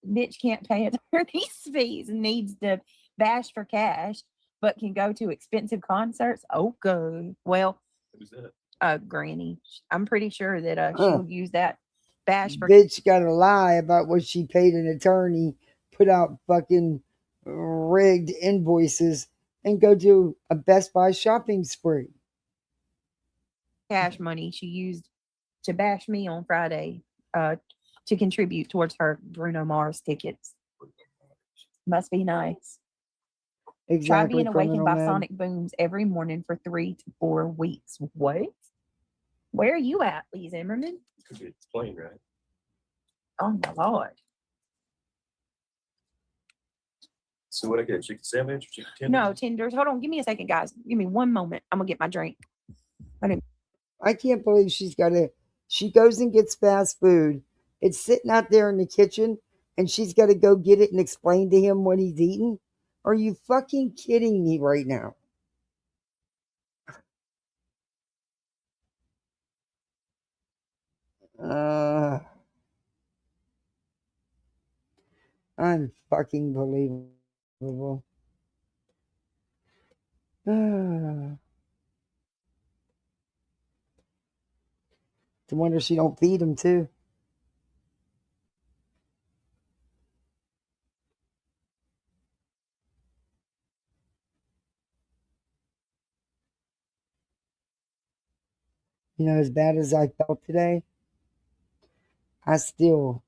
Bitch can't pay attorney's fees and needs to bash for cash, but can go to expensive concerts. Okay. Well, who's that? Granny. I'm pretty sure that she'll use that bash for. Bitch got to lie about what she paid an attorney, put out fucking rigged invoices, and go to a Best Buy shopping spree. Cash money she used to bash me on Friday to contribute towards her Bruno Mars tickets. Must be nice. Exactly. Try being awakened by sonic booms every morning for 3 to 4 weeks. What? Where are you at, Lee Zimmerman? It's plain, right? Oh my Lord. So what I get? Chicken sandwich or chicken tenders? No, tenders. Hold on. Give me a second, guys. Give me one moment. I'm gonna get my drink. I can't believe she goes and gets fast food. It's sitting out there in the kitchen, and she's got to go get it and explain to him what he's eating. Are you fucking kidding me right now? Unfucking believable. No wonder she don't feed him too. You know, as bad as I felt today, I still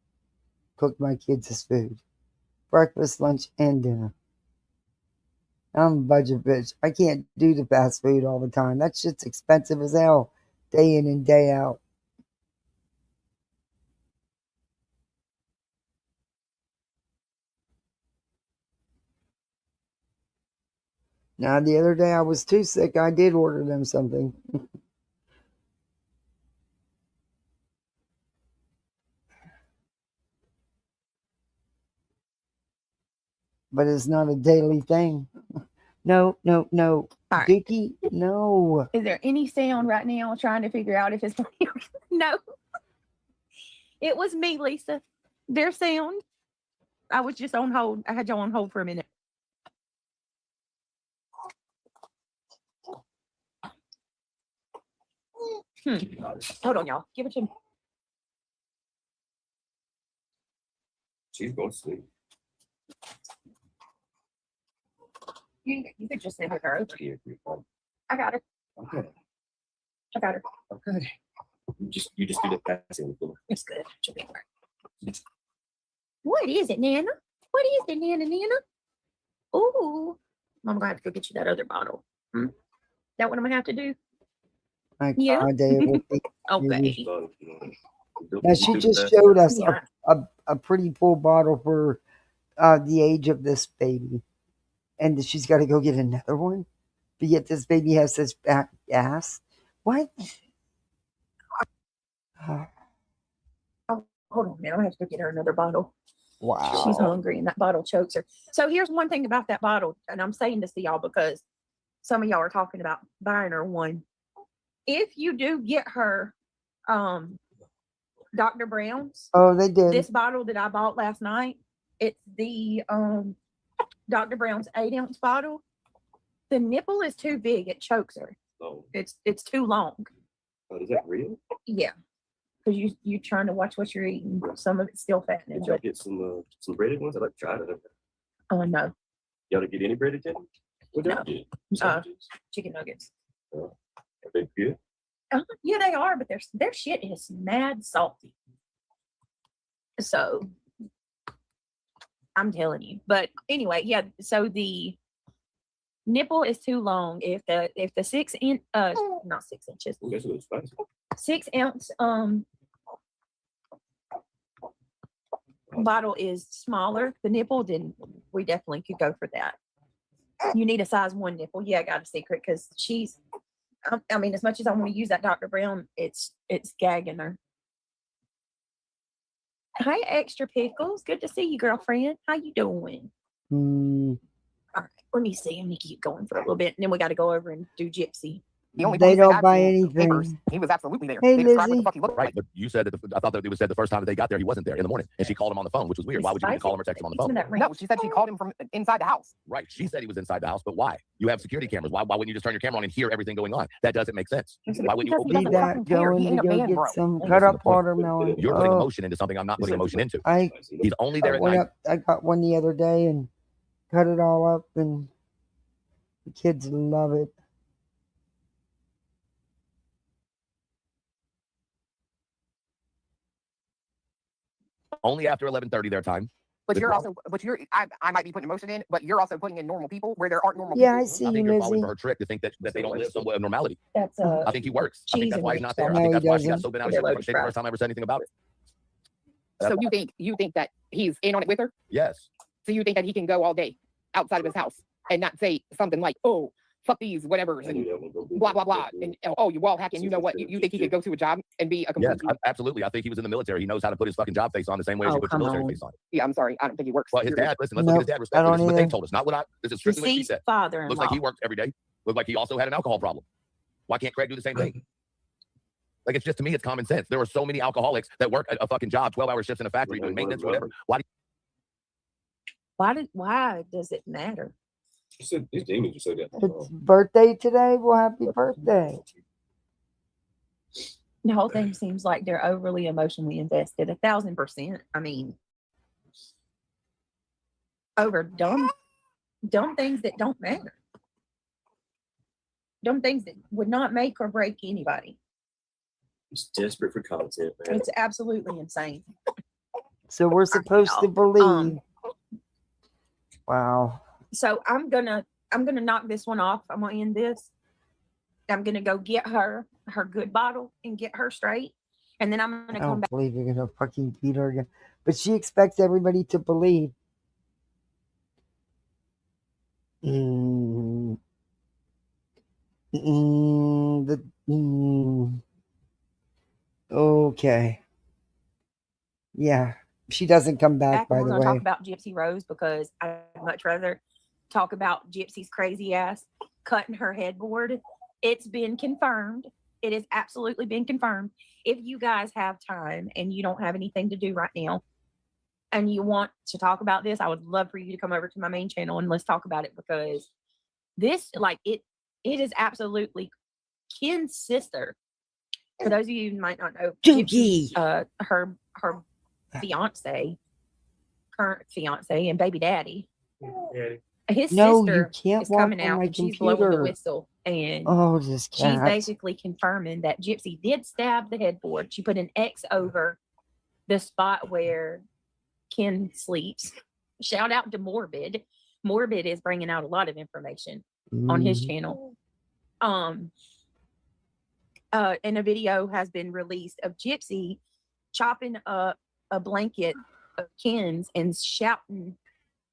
cooked my kids' food. Breakfast, lunch, and dinner. I'm a budget bitch. I can't do the fast food all the time. That shit's expensive as hell, day in and day out. Now, the other day I was too sick. I did order them something. But it's not a daily thing. No. All right. Dookie, no. Is there any sound right now? I'm trying to figure out if it's no. It was me, Lisa. Their sound. I was just on hold. I had y'all on hold for a minute. Hold on, y'all. Give it to me. She's going to sleep. You could just send her over. I got her. Okay. I got her. Okay. You just do the passing. It's good. She'll be all right. What is it, Nana? What is it, Nana? Ooh. I'm gonna have to go get you that other bottle. That what I'm gonna have to do? Yeah. Okay. Now she just showed us a pretty full bottle for the age of this baby. And she's got to go get another one. But yet this baby has such fat ass. What? Oh, hold on, man. I have to go get her another bottle. Wow. She's hungry and that bottle chokes her. So here's one thing about that bottle. And I'm saying this to y'all because some of y'all are talking about buying her one. If you do get her Dr. Brown's. Oh, they did. This bottle that I bought last night, it's the Dr. Brown's 8-ounce bottle. The nipple is too big. It chokes her. Oh. It's too long. Oh, is that real? Yeah. Because you're trying to watch what you're eating. Some of it's still fattening. Did y'all get some breaded ones? I'd like to try it. Oh, no. Y'all didn't get any breaded yet? What did you get? Chicken nuggets. Are they good? Yeah, they are, but their shit is mad salty. So I'm telling you. But anyway, yeah. So the nipple is too long. If the 6 inch not 6 inches. Ooh, that's a little spicy. 6 ounce bottle is smaller, the nipple, then we definitely could go for that. You need a size 1 nipple. Yeah, I got a secret because she's I mean, as much as I want to use that Dr. Brown, it's gagging her. Hi, Extra Pickles. Good to see you, girlfriend. How you doing? All right, let me see. Let me keep going for a little bit, and then we got to go over and do Gypsy. They don't buy anything. He was absolutely there. Hey, They described Lizzie. what the fuck he looked Right, like. but you said that I thought that it was said the first time that they got there, he wasn't there in the morning, and she called him on the phone, which was weird. Why would you need to call him or text him on the phone? No, she said she called him from inside the house. Right, she said he was inside the house, but why? You have security cameras. Why wouldn't you just turn your camera on and hear everything going on? That doesn't make sense. Why wouldn't you open Leave the door? that going to go get some cut up watermelon. You're putting emotion into something I'm not putting emotion into. He's only there at night. I got one the other day and cut it all up, and the kids love it. Only after 11:30 their time. But I might be putting emotion in, but you're also putting in normal people where there aren't normal Yeah, people. I see I you, think you're falling Lizzie. for her trick to think that they don't live somewhat of normality. That's I think he works. I think that's why he's not there. I No, think that's he why she got doesn't. so bent out of shape the first time I ever said anything about it. So you think that he's in on it with her? Yes. So you think that he can go all day outside of his house and not say something like, "Oh, fuck these, whatever," and blah blah blah, and "Oh, you're wall hacking." You know what? You think he could go to a job and be a complete? Yes, absolutely. I think he was in the military. He knows how to put his fucking job face on the same way as you put your military face on. Yeah, I'm sorry. I don't think he works. Well, his dad. Listen, let's look at his dad. Respect. This is what they told us. Not what I. This is strictly what she said. Father-in-law. Looks like he worked every day. Looked like he also had an alcohol problem. Why can't Craig do the same thing? Like, it's just, to me, it's common sense. There are so many alcoholics that work a fucking job, 12-hour shifts in a factory doing maintenance, whatever. Why does it matter? She said these demons. You said that. It's birthday today. Well, happy birthday. The whole thing seems like they're overly emotionally invested. 1,000%. I mean, over dumb things that don't matter. Dumb things that would not make or break anybody. It's desperate for content, man. It's absolutely insane. So we're supposed to believe. Wow. So I'm gonna I'm going to knock this one off. I'm going to end this. I'm going to go get her good bottle and get her straight. And then I'm going to come back. I don't believe you're going to fucking beat her again. But she expects everybody to believe. Okay. Yeah. She doesn't come back, by the way. We're going to talk about Gypsy Rose because I'd much rather talk about Gypsy's crazy ass cutting her headboard. It's been confirmed. It has absolutely been confirmed. If you guys have time and you don't have anything to do right now and you want to talk about this, I would love for you to come over to my main channel and let's talk about it, because this, like, it is absolutely Ken's sister. For those of you who might not know, Gypsy, her fiance, current fiance, and baby daddy. His sister is coming out and she's blowing the whistle, and she's basically confirming that Gypsy did stab the headboard. She put an X over the spot where Ken sleeps. Shout out to Morbid. Morbid is bringing out a lot of information on his channel. And a video has been released of Gypsy chopping up a blanket of Ken's and shouting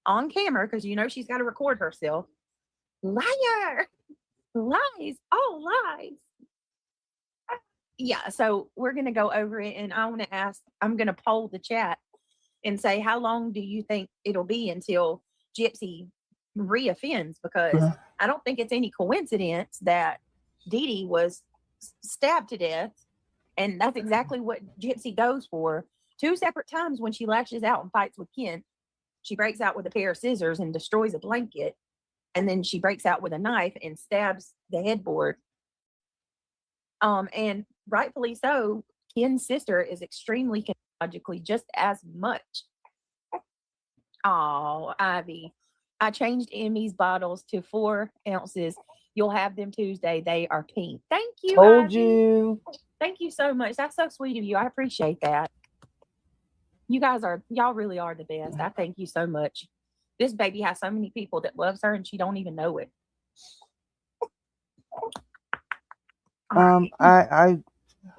on camera, because you know she's got to record herself, "Liar, lies, all lies." Yeah, so we're gonna go over it, and I want to ask, I'm gonna poll the chat and say, how long do you think it'll be until Gypsy reoffends? Because I don't think it's any coincidence that Dee Dee was stabbed to death, and that's exactly what Gypsy goes for. 2 separate times when she lashes out and fights with Ken, she breaks out with a pair of scissors and destroys a blanket, and then she breaks out with a knife and stabs the headboard. And rightfully so, Ken's sister is extremely logically just as much. Oh, Ivy, I changed Emmy's bottles to 4 ounces. You'll have them Tuesday. They are pink. Thank you. Told Ivy. you. Thank you so much. That's so sweet of you. I appreciate that. Y'all really are the best. I thank you so much. This baby has so many people that loves her and she don't even know it.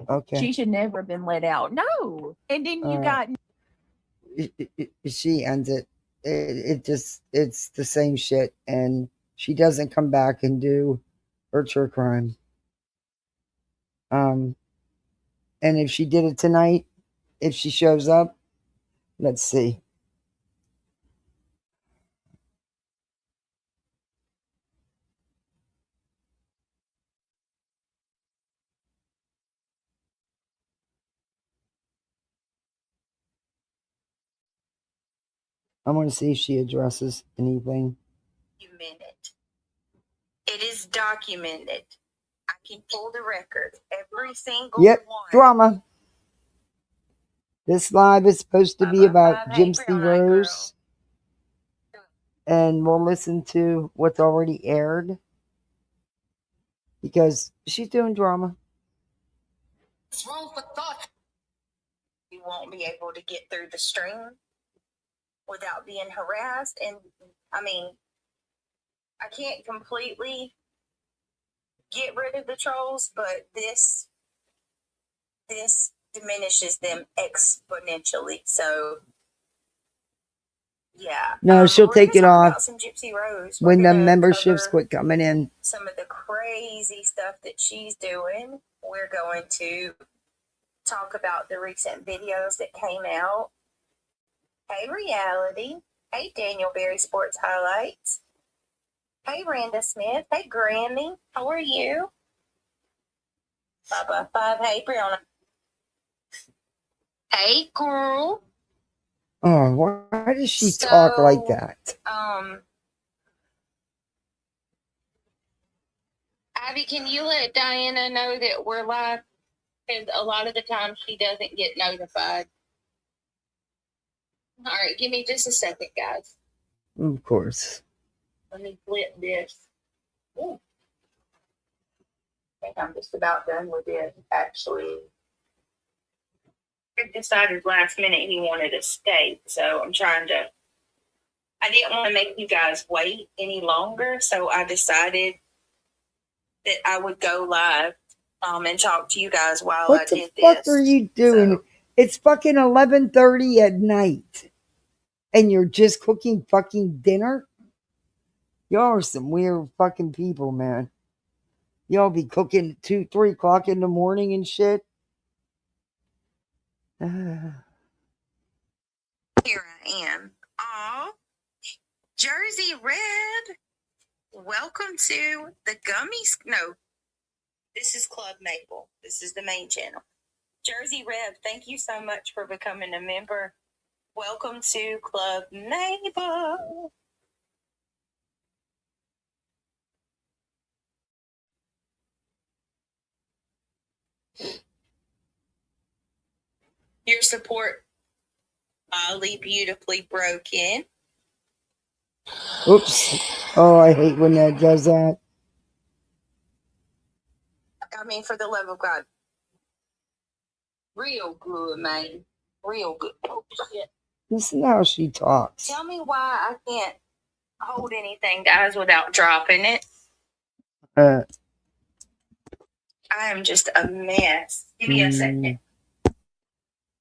Okay. She should never have been let out. No. And then you got. She ends it. It's the same shit, and she doesn't come back and do her true crime. And if she did it tonight, if she shows up, let's see. I want to see if she addresses anything. It is documented. I can pull the record. Every single one. Drama. This live is supposed to be about Gypsy Rose. And we'll listen to what's already aired, because she's doing drama. What's wrong with thought? You won't be able to get through the stream without being harassed. And I mean, I can't completely get rid of the trolls, but this diminishes them exponentially. So yeah. No, she'll take it off some Gypsy Rose when the memberships quit coming in. Some of the crazy stuff that she's doing. We're going to talk about the recent videos that came out. Hey, Reality. Hey, Daniel Berry Sports Highlights. Hey, Randa Smith. Hey, Grammy. How are you? 5 Hey, Brianna. Hey, girl. Oh, why does she talk like that? Abby, can you let Diana know that we're live? Because a lot of the time she doesn't get notified. All right, give me just a second, guys. Of course. Let me flip this. Ooh. I think I'm just about done with it, actually. He decided last minute he wanted a steak, so I'm trying to I didn't want to make you guys wait any longer, so I decided that I would go live and talk to you guys while I did this. What the fuck are you doing? So, it's fucking 11:30 at night, and you're just cooking fucking dinner? Y'all are some weird fucking people, man. Y'all be cooking at 2, 3 o'clock in the morning and shit. Here I am. Aw, Jersey Red. Welcome to the Gummies. No, this is Club Maple. This is the main channel. Jersey Red, thank you so much for becoming a member. Welcome to Club Maple. Your support, Molly, beautifully broken. Oops. Oh, I hate when that does that. I mean, for the love of God. Real good, man. Real good. Oh, shit. Listen how she talks. Tell me why I can't hold anything, guys, without dropping it. I am just a mess. Give me a second.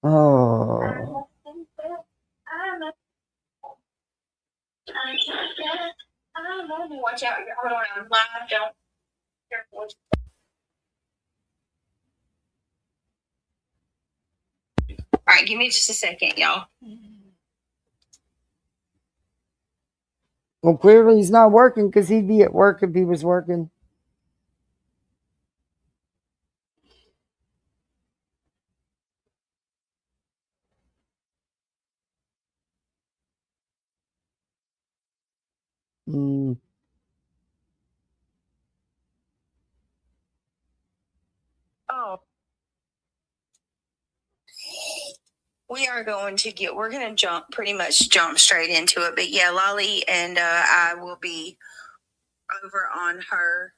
Oh. Watch out. Hold on. I'm live. Don't. Careful. All right. Give me just a second, y'all. Well, clearly he's not working because he'd be at work if he was working. Oh. We're going to pretty much jump straight into it. But yeah, Lolly and I will be over on her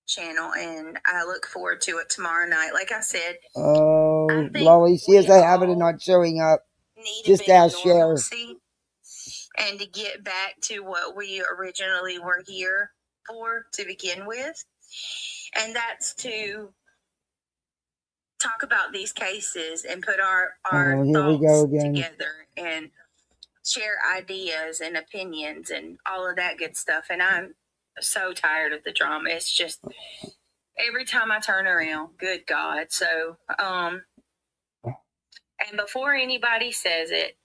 channel, and I look forward to it tomorrow night. Like I said, oh, Lolly, she has a habit of not showing up. Just ask Cher. And to get back to what we originally were here for to begin with, and that's to talk about these cases and put our thoughts together and share ideas and opinions and all of that good stuff. And I'm so tired of the drama. It's just every time I turn around, good God. So, and before anybody says it,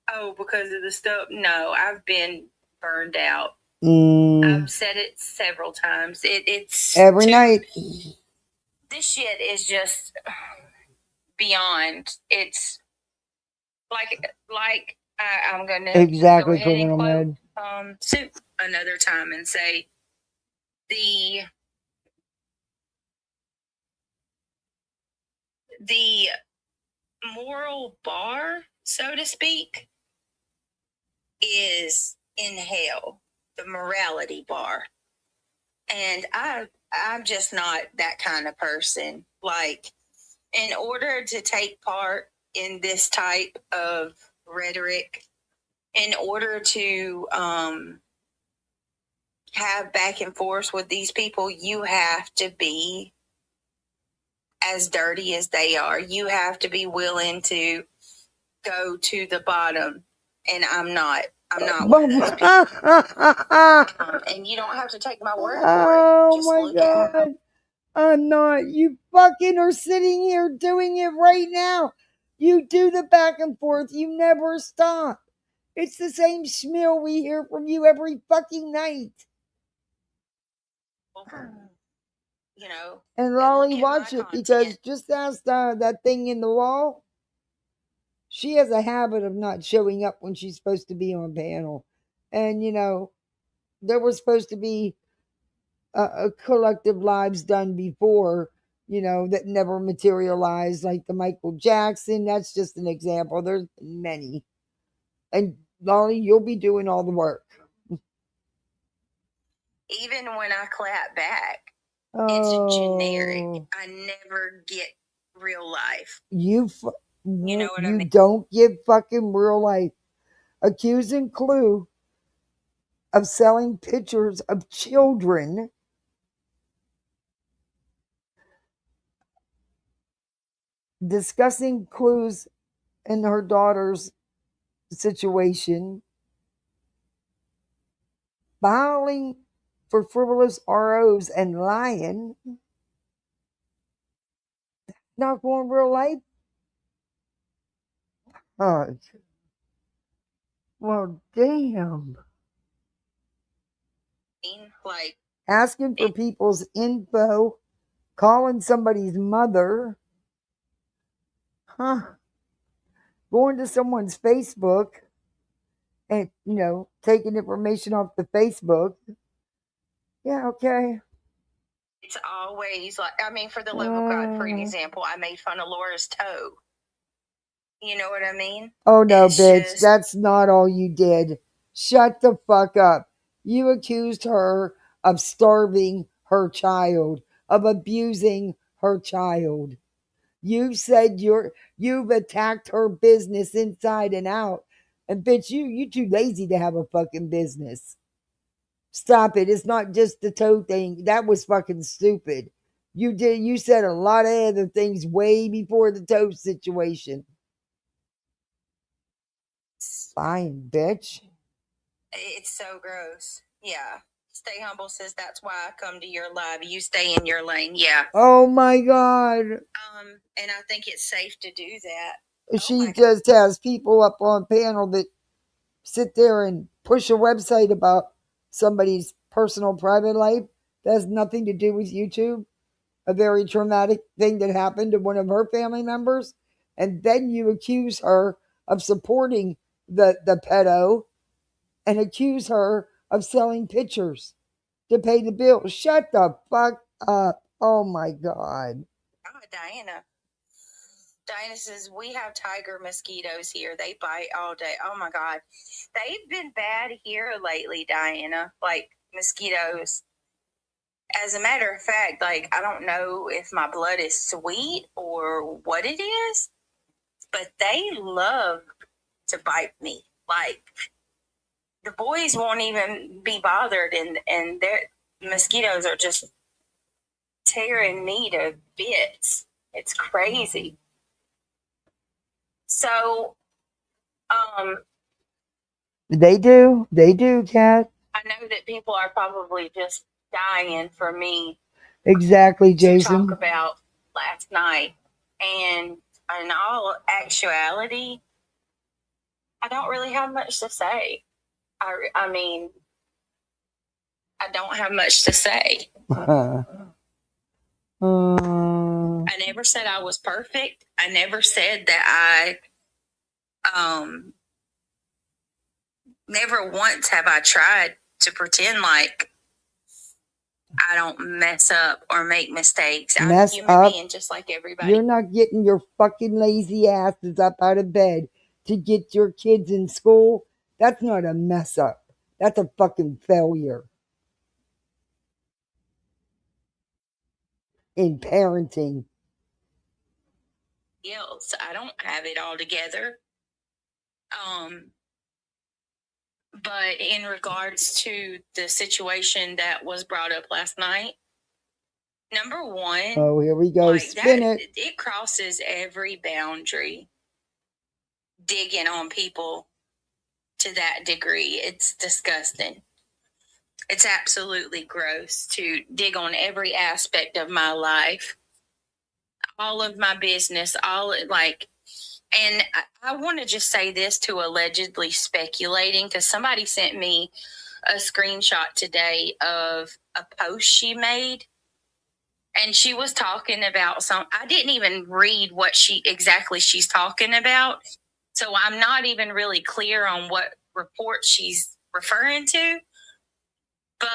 oh, because of the stuff, no, I've been burned out. I've said it several times. It's every night. This shit is just beyond. It's like I'm gonna exactly go ahead and quote Soup another time and say the moral bar, so to speak, is in hell. The morality bar, and I'm just not that kind of person. Like, in order to take part in this type of rhetoric, in order to have back and forth with these people, you have to be as dirty as they are. You have to be willing to go to the bottom, and I'm not one of those people. And you don't have to take my word for it. Just my God. I'm not. You fucking are sitting here doing it right now. You do the back and forth. You never stop. It's the same schmeal we hear from you every fucking night. You know. And Lolly, watch it, because just ask that thing in the wall. She has a habit of not showing up when she's supposed to be on panel. And, you know, there was supposed to be a collective lives done before, you know, that never materialized, like the Michael Jackson. That's just an example. There's many. And Lolly, you'll be doing all the work. Even when I clap back, it's generic. I never get real life. You know what I mean? You don't give fucking real life. Accuse and clue. of selling pictures of children discussing clues in her daughter's situation, filing for frivolous ROs and lying. Not going real life. Oh, well, damn. Like asking for people's info, calling somebody's mother, going to someone's Facebook and, taking information off the Facebook. Yeah, okay. It's always like, I mean, for the love of God, for an example, I made fun of Laura's toe. You know what I mean? Oh, no, bitch. That's not all you did. Shut the fuck up. You accused her of starving her child, of abusing her child. You said you've attacked her business inside and out. And bitch, you too lazy to have a fucking business. Stop it. It's not just the toe thing. That was fucking stupid. You said a lot of other things way before the toe situation. Fine, bitch. It's so gross. Yeah. Stay Humble says that's why I come to your live. You stay in your lane. Yeah. Oh my God. And I think it's safe to do that. She just has people up on panel that sit there and push a website about somebody's personal private life that has nothing to do with YouTube. A very traumatic thing that happened to one of her family members. And then you accuse her of supporting the pedo and accuse her of selling pictures to pay the bill. Shut the fuck up. Oh my God. Diana. Diana says, we have tiger mosquitoes here. They bite all day. Oh my God. They've been bad here lately, Diana. Like mosquitoes. As a matter of fact, like, I don't know if my blood is sweet or what it is, but they love to bite me. Like, the boys won't even be bothered, and their mosquitoes are just tearing me to bits. It's crazy. So, They do, Kat. I know that people are probably just dying for me. Exactly, Jason. To talk about last night, and in all actuality, I don't really have much to say. I mean, I don't have much to say. I never said I was perfect. I never said that never once have I tried to pretend like I don't mess up or make mistakes. I'm a human being just like everybody. You're not getting your fucking lazy asses up out of bed to get your kids in school. That's not a mess up. That's a fucking failure in parenting. Else, I don't have it all together. But in regards to the situation that was brought up last night, number one. Oh, here we go. Like spin it. It crosses every boundary. Digging on people to that degree. It's disgusting. It's absolutely gross to dig on every aspect of my life, all of my business, and I want to just say this to allegedly speculating, because somebody sent me a screenshot today of a post she made, and she was talking about I didn't even read what she's talking about, so I'm not even really clear on what report she's referring to. But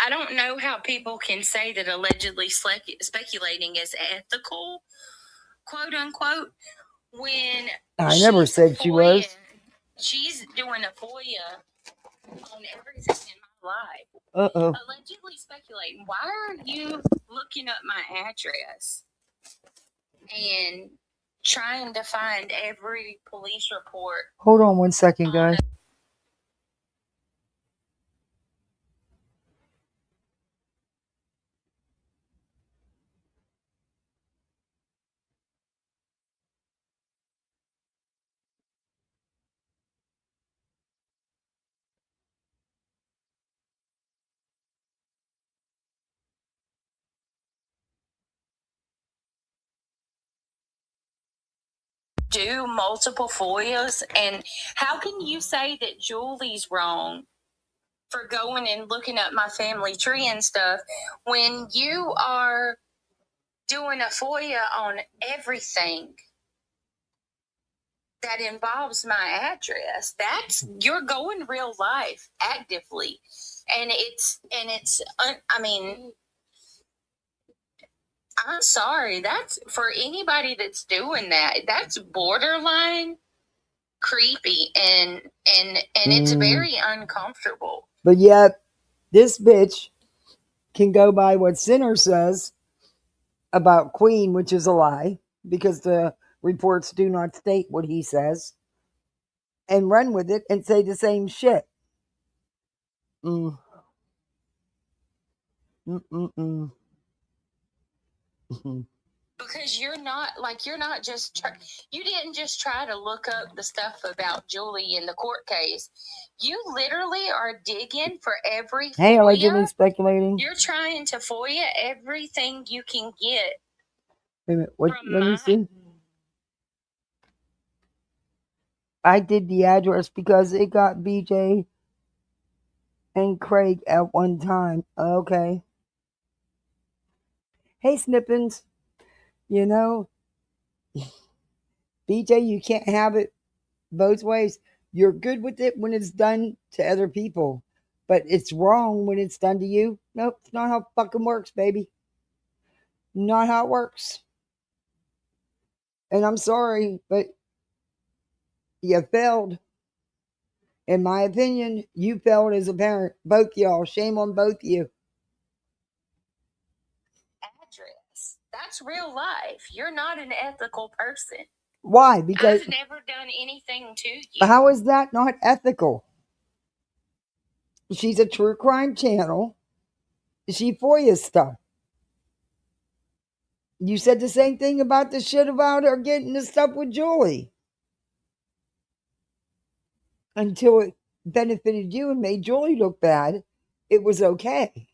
I don't know how people can say that allegedly speculating is ethical, quote unquote, when I never said she was. She's doing a FOIA on everything in my life. Uh-oh. Allegedly speculating. Why are you looking up my address and trying to find every police report? Hold on one second, guys. do multiple FOIAs, and how can you say that Julie's wrong for going and looking up my family tree and stuff when you are doing a FOIA on everything that involves my address? You're going real life actively, and I mean, I'm sorry. That's for anybody that's doing that. That's borderline creepy, and it's very uncomfortable. But yet, this bitch can go by what Sinner says about Queen, which is a lie, because the reports do not state what he says, and run with it and say the same shit. Because you didn't just try to look up the stuff about Julie in the court case. You literally are digging for every Hey, FOIA. allegedly speculating. You're trying to FOIA everything you can get. Wait a minute, let me see. I did the address because it got BJ and Craig at one time. Okay. Hey, Snippins. You know, BJ, you can't have it both ways. You're good with it when it's done to other people, but it's wrong when it's done to you. Nope, it's not how it fucking works, baby. Not how it works. And I'm sorry, but you failed. In my opinion, you failed as a parent. Both y'all. Shame on both of you. Address. That's real life. You're not an ethical person. Why? Because I've never done anything to you. How is that not ethical? She's a true crime channel. She FOIA stuff. You said the same thing about the shit about her getting the stuff with Julie. Until it benefited you and made Julie look bad, it was okay.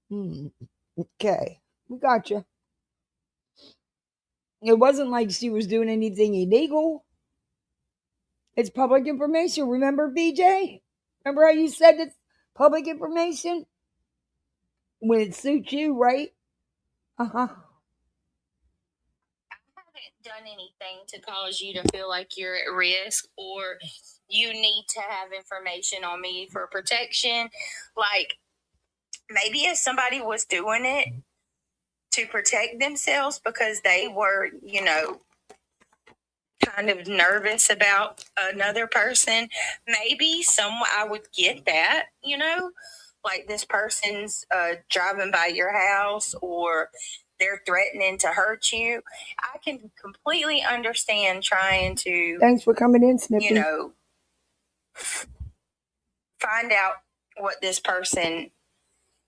Okay, we got you. It wasn't like she was doing anything illegal. It's public information. Remember, BJ? Remember how you said it's public information? When it suits you, right? Uh-huh. Done anything to cause you to feel like you're at risk or you need to have information on me for protection. Like, maybe if somebody was doing it to protect themselves because they were, kind of nervous about another person, maybe I would get that, like this person's driving by your house or they're threatening to hurt you. I can completely understand trying to, Thanks for coming in, Snippy. Find out what this person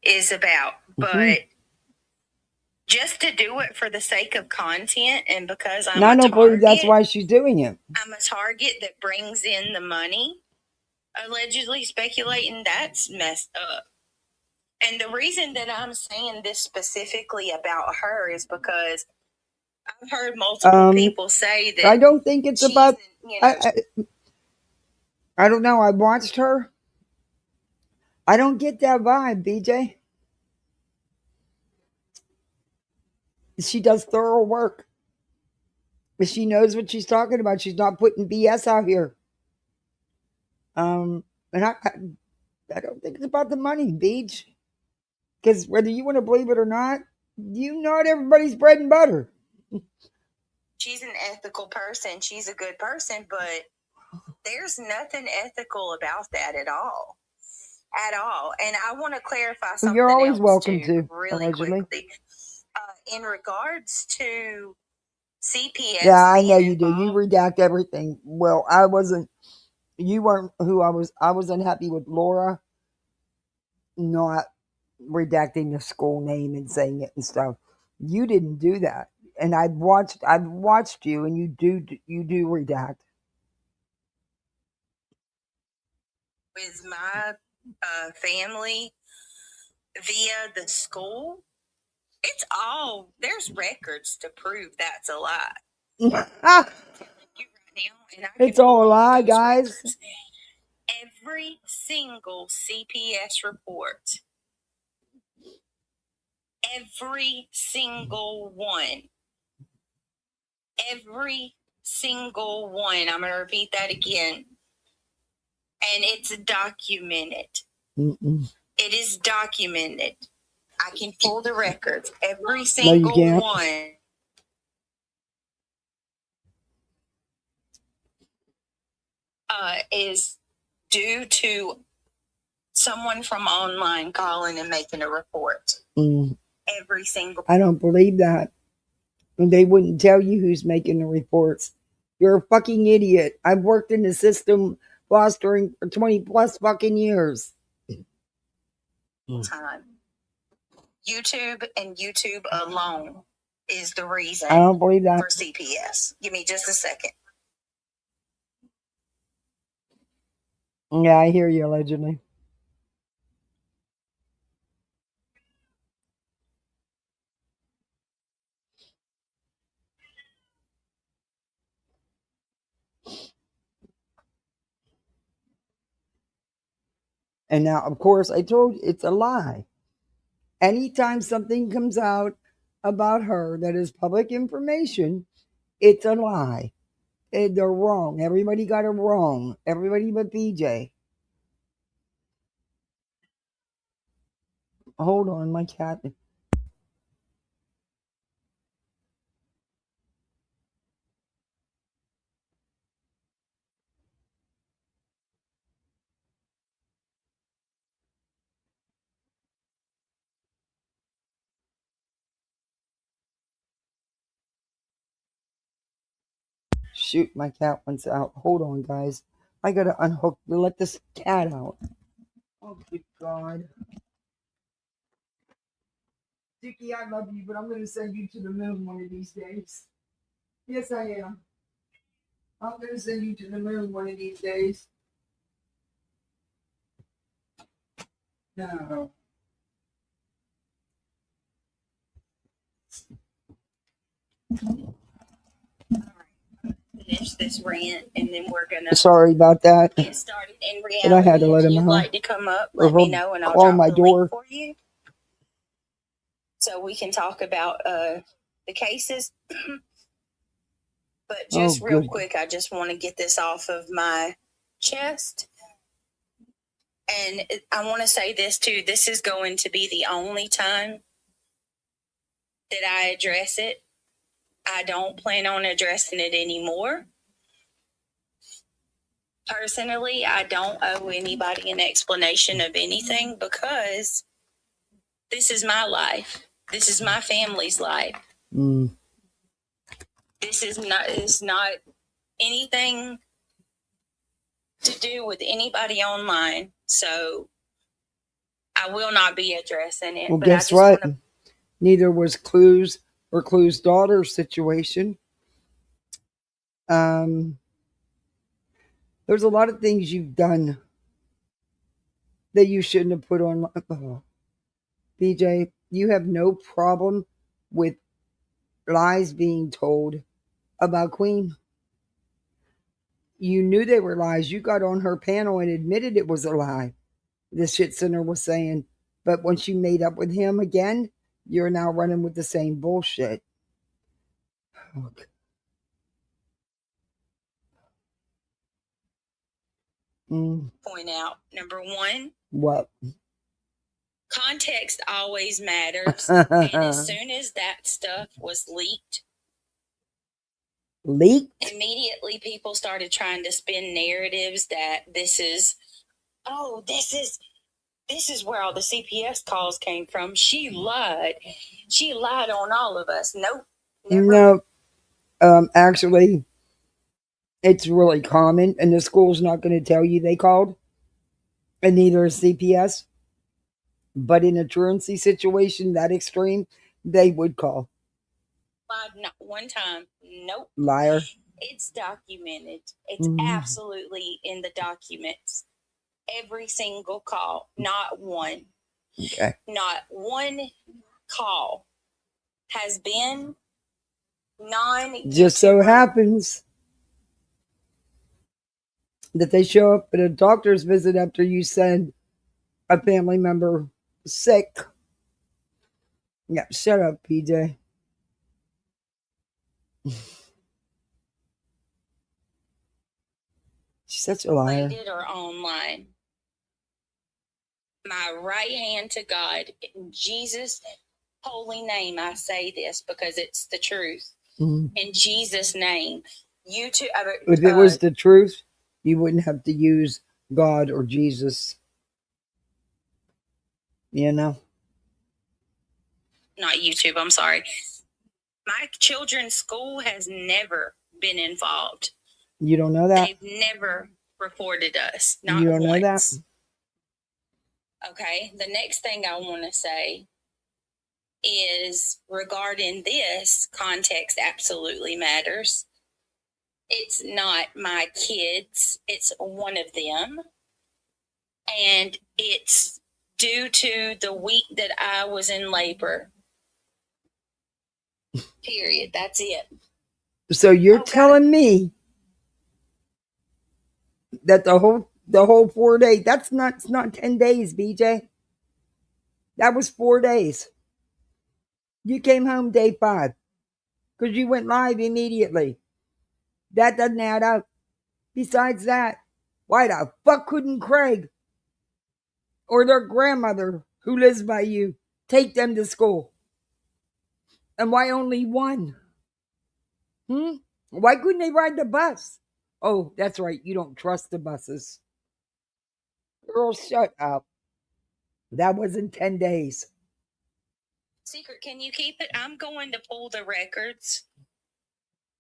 is about. But just to do it for the sake of content and because I'm I don't believe that's why she's doing it. I'm a target that brings in the money, allegedly speculating, that's messed up. And the reason that I'm saying this specifically about her is because I've heard multiple people say that I don't think it's about. I don't know. I watched her. I don't get that vibe, BJ. She does thorough work. She knows what she's talking about. She's not putting BS out here. And I don't think it's about the money, Beach. Because whether you want to believe it or not, not everybody's bread and butter. She's an ethical person. She's a good person, but there's nothing ethical about that at all. At all. And I want to clarify something. You're always welcome too, to, really allegedly. Quickly. In regards to CPS. Yeah, I know you do. You redact everything. Well, you weren't who I was. I was unhappy with Laura not redacting the school name and saying it and stuff. You didn't do that. And I've watched you, and you do redact. With my family via the school, there's records to prove that's a lie. And it's all a lie, guys. Records. Every single CPS report, every single one, every single one. I'm going to repeat that again. And it's documented. It is documented. I can pull the records. Every single one. Is due to someone from online calling and making a report. Every single. I don't believe that. They wouldn't tell you who's making the reports. You're a fucking idiot. I've worked in the system fostering for 20 plus fucking years. Time. YouTube and YouTube alone is the reason. I don't believe that. For CPS. Give me just a second. Yeah, I hear you, allegedly. And now, of course, I told you it's a lie. Anytime something comes out about her that is public information, it's a lie. They're wrong. Everybody got it wrong. Everybody but BJ. Hold on, my cat. Shoot, my cat wants out. Hold on, guys. I gotta unhook to let this cat out. Oh, good God. Dickie, I love you, but I'm gonna send you to the moon one of these days. Yes, I am. I'm gonna send you to the moon one of these days. No. Finish this rant, and then we're gonna. Sorry about that. Get started. In reality, but I had to let him if you'd out. like to come up, let me know, and I'll drop my the door link for you, so we can talk about the cases. But just real quick, I just want to get this off of my chest. And I want to say this too. This is going to be the only time that I address it. I don't plan on addressing it anymore. Personally, I don't owe anybody an explanation of anything because this is my life. This is my family's life. This is not anything to do with anybody online. So I will not be addressing it. Well, guess what? Neither was Clue's or Clue's daughter's situation. There's a lot of things you've done that you shouldn't have put on. BJ, you have no problem with lies being told about Queen. You knew they were lies. You got on her panel and admitted it was a lie. The shit center was saying. But once you made up with him again, you're now running with the same bullshit. Okay. Point out, number one. What? Context always matters. And as soon as that stuff was leaked, immediately people started trying to spin narratives that this is where all the CPS calls came from. She lied. She lied on all of us. Nope. Never. No. Actually, it's really common, and the school's not going to tell you they called, and neither is CPS. But in a truancy situation that extreme, they would call. Lied not one time. Nope. Liar. It's documented. It's absolutely in the documents. Every single call. Not one. Okay. Not one call has been non-YouTube. Just so happens that they show up at a doctor's visit after you send a family member sick. Yeah, shut up, PJ. She's such a liar. Or online. My right hand to God, in Jesus' holy name, I say this because it's the truth. Mm-hmm. In Jesus' name, YouTube. If it was the truth, you wouldn't have to use God or Jesus. You know? Not YouTube, I'm sorry. My children's school has never been involved. You don't know that? They've never reported us. Not you don't once. know that? Okay. The next thing I want to say is regarding this, context absolutely matters. It's not my kids, it's one of them. And it's due to the week that I was in labor. Period. That's it. So you're telling me that the whole 4 days, it's not 10 days, BJ. That was 4 days. You came home day 5 because you went live immediately. That doesn't add up. Besides that, why the fuck couldn't Craig or their grandmother who lives by you take them to school? And why only one? Why couldn't they ride the bus? Oh, that's right. You don't trust the buses. Girl, shut up. That wasn't 10 days. Secret, can you keep it? I'm going to pull the records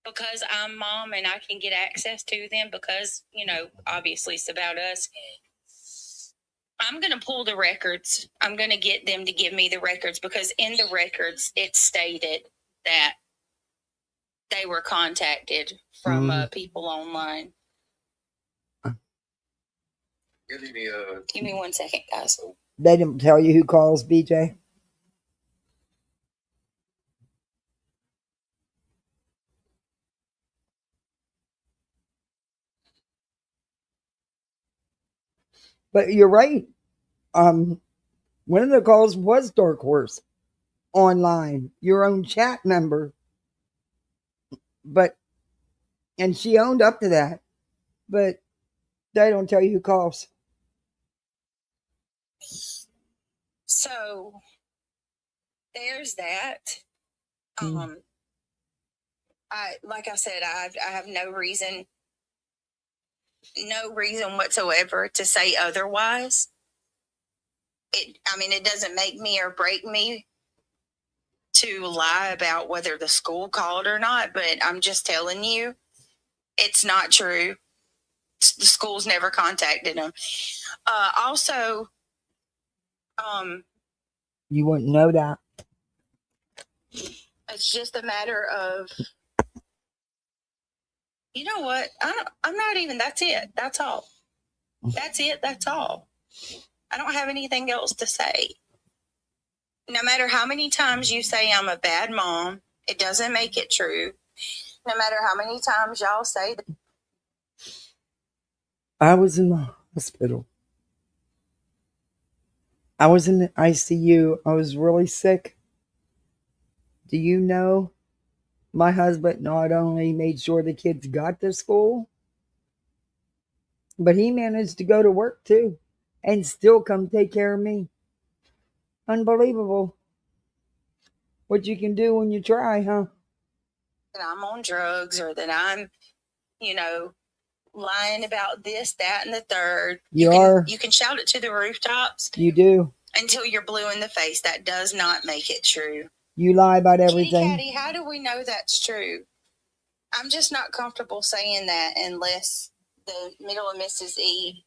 because I'm mom and I can get access to them because, obviously it's about us. I'm going to pull the records. I'm going to get them to give me the records because in the records it stated that they were contacted from people online. Give me 1 second, guys. They didn't tell you who calls, BJ? But you're right. One of the calls was Dark Horse online, your own chat member. And she owned up to that. But they don't tell you who calls. So there's that. Like I said, I have no reason whatsoever to say otherwise. It doesn't make me or break me to lie about whether the school called or not, but I'm just telling you, it's not true. The school's never contacted them. Also, you wouldn't know that. It's just a matter of, you know what? I'm not even, that's it. That's all. That's it. That's all. I don't have anything else to say. No matter how many times you say I'm a bad mom, it doesn't make it true. No matter how many times y'all say that. I was in the hospital. I was in the ICU. I was really sick. Do you know my husband not only made sure the kids got to school, but he managed to go to work too and still come take care of me. Unbelievable. What you can do when you try, huh? That I'm on drugs or that I'm, lying about this, that, and the third. You can shout it to the rooftops. You do. Until you're blue in the face. That does not make it true. You lie about everything. Kitty Catty, how do we know that's true? I'm just not comfortable saying that unless the middle of Mrs. E.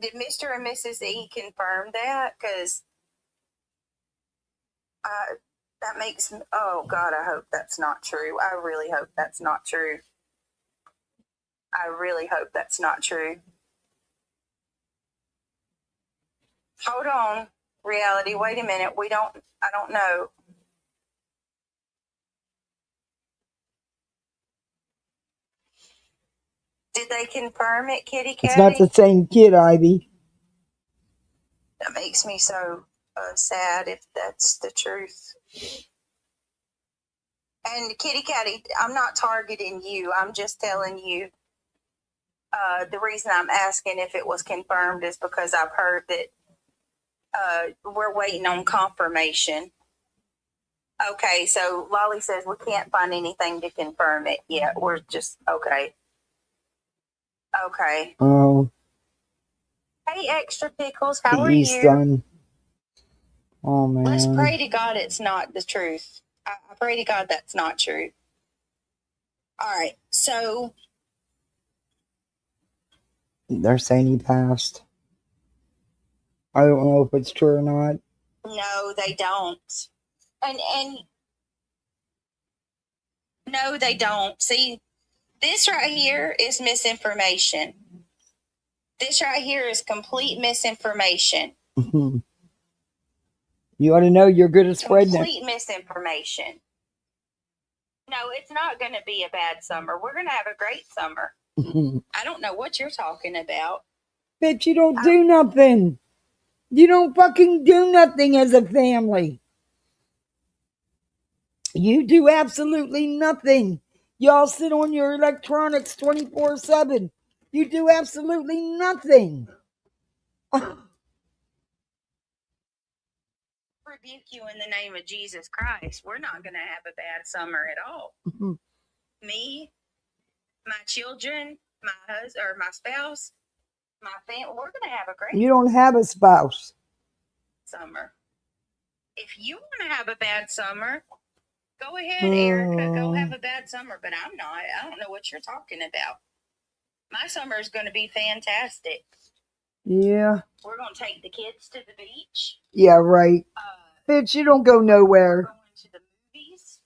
Did Mr. and Mrs. E confirm that? Because that makes me, oh God, I hope that's not true. I really hope that's not true. I really hope that's not true. Hold on, reality. Wait a minute. I don't know. Did Did they confirm it, Kitty Cat? It's not the same kid, Ivy. That makes me so sad if that's the truth. And Kitty Catty, I'm not targeting you. I'm just telling you. The reason I'm asking if it was confirmed is because I've heard that we're waiting on confirmation. Okay, so Lolly says we can't find anything to confirm it yet. We're just okay. Okay. Oh. Hey, Extra Pickles, how are He's you? done. Oh, man. Let's pray to God it's not the truth. I pray to God that's not true. All right, so they're saying he passed. I don't know if it's true or not. No, they don't. And no, they don't. See, this right here is misinformation. This right here is complete misinformation. You ought to know you're good at spreading it. Complete misinformation. No, it's not going to be a bad summer. We're going to have a great summer. I don't know what you're talking about. Bitch, you don't do nothing. You don't fucking do nothing as a family. You do absolutely nothing. Y'all sit on your electronics 24/7. You do absolutely nothing. Rebuke you in the name of Jesus Christ. We're not going to have a bad summer at all. Me, my children, my husband or my spouse, my family, we're going to have a great You don't have a spouse. summer. If you want to have a bad summer, go ahead, Erica. Go have a bad summer, but I'm not. I don't know what you're talking about. My summer is going to be fantastic. Yeah. We're going to take the kids to the beach. Yeah, right. Bitch, you don't go nowhere. We're going to the movies.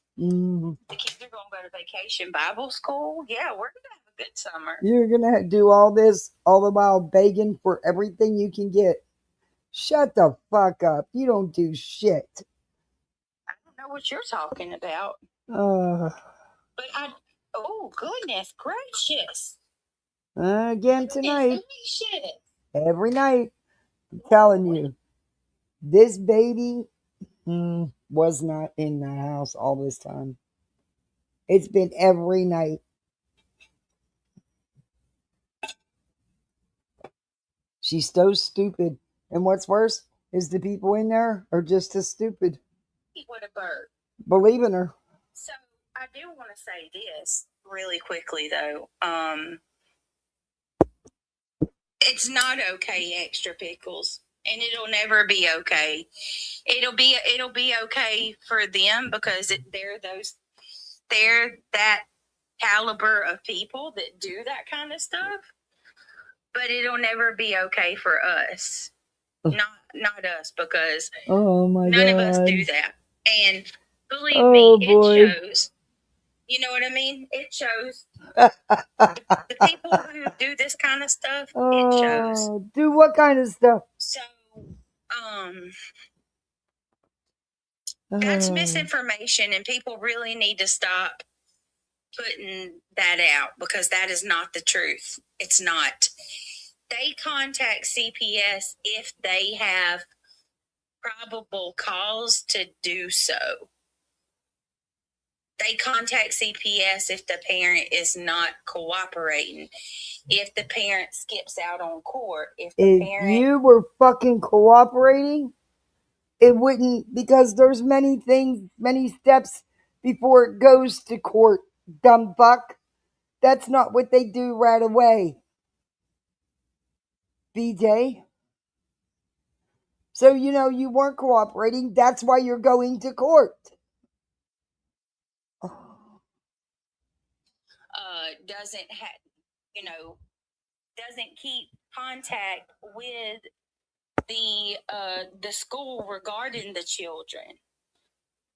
The kids are going to go to vacation Bible school. Yeah, we're going to have a good summer. You're going to do all this all the while begging for everything you can get. Shut the fuck up. You don't do shit. I don't know what you're talking about. But oh, goodness gracious. Again tonight. Every night. I'm telling you. This baby was not in the house all this time. It's been every night. She's so stupid. And what's worse is the people in there are just as stupid. What a bird. Believe in her. So I do want to say this really quickly, though. It's not okay, Extra Pickles, and it'll never be okay. It'll be okay for them because they're that caliber of people that do that kind of stuff. But it'll never be okay for us. Not us, because none of us do that. And believe me, it shows. You know what I mean? It shows. The people who do this kind of stuff, it shows. Do what kind of stuff? So, that's misinformation, and people really need to stop putting that out because that is not the truth. It's not. They contact CPS if they have probable cause to do so. They contact CPS if the parent is not cooperating. If the parent skips out on court. If you were fucking cooperating, it wouldn't, because there's many things, many steps before it goes to court, dumb fuck. That's not what they do right away. BJ. So, you weren't cooperating. That's why you're going to court. Doesn't keep contact with the school regarding the children.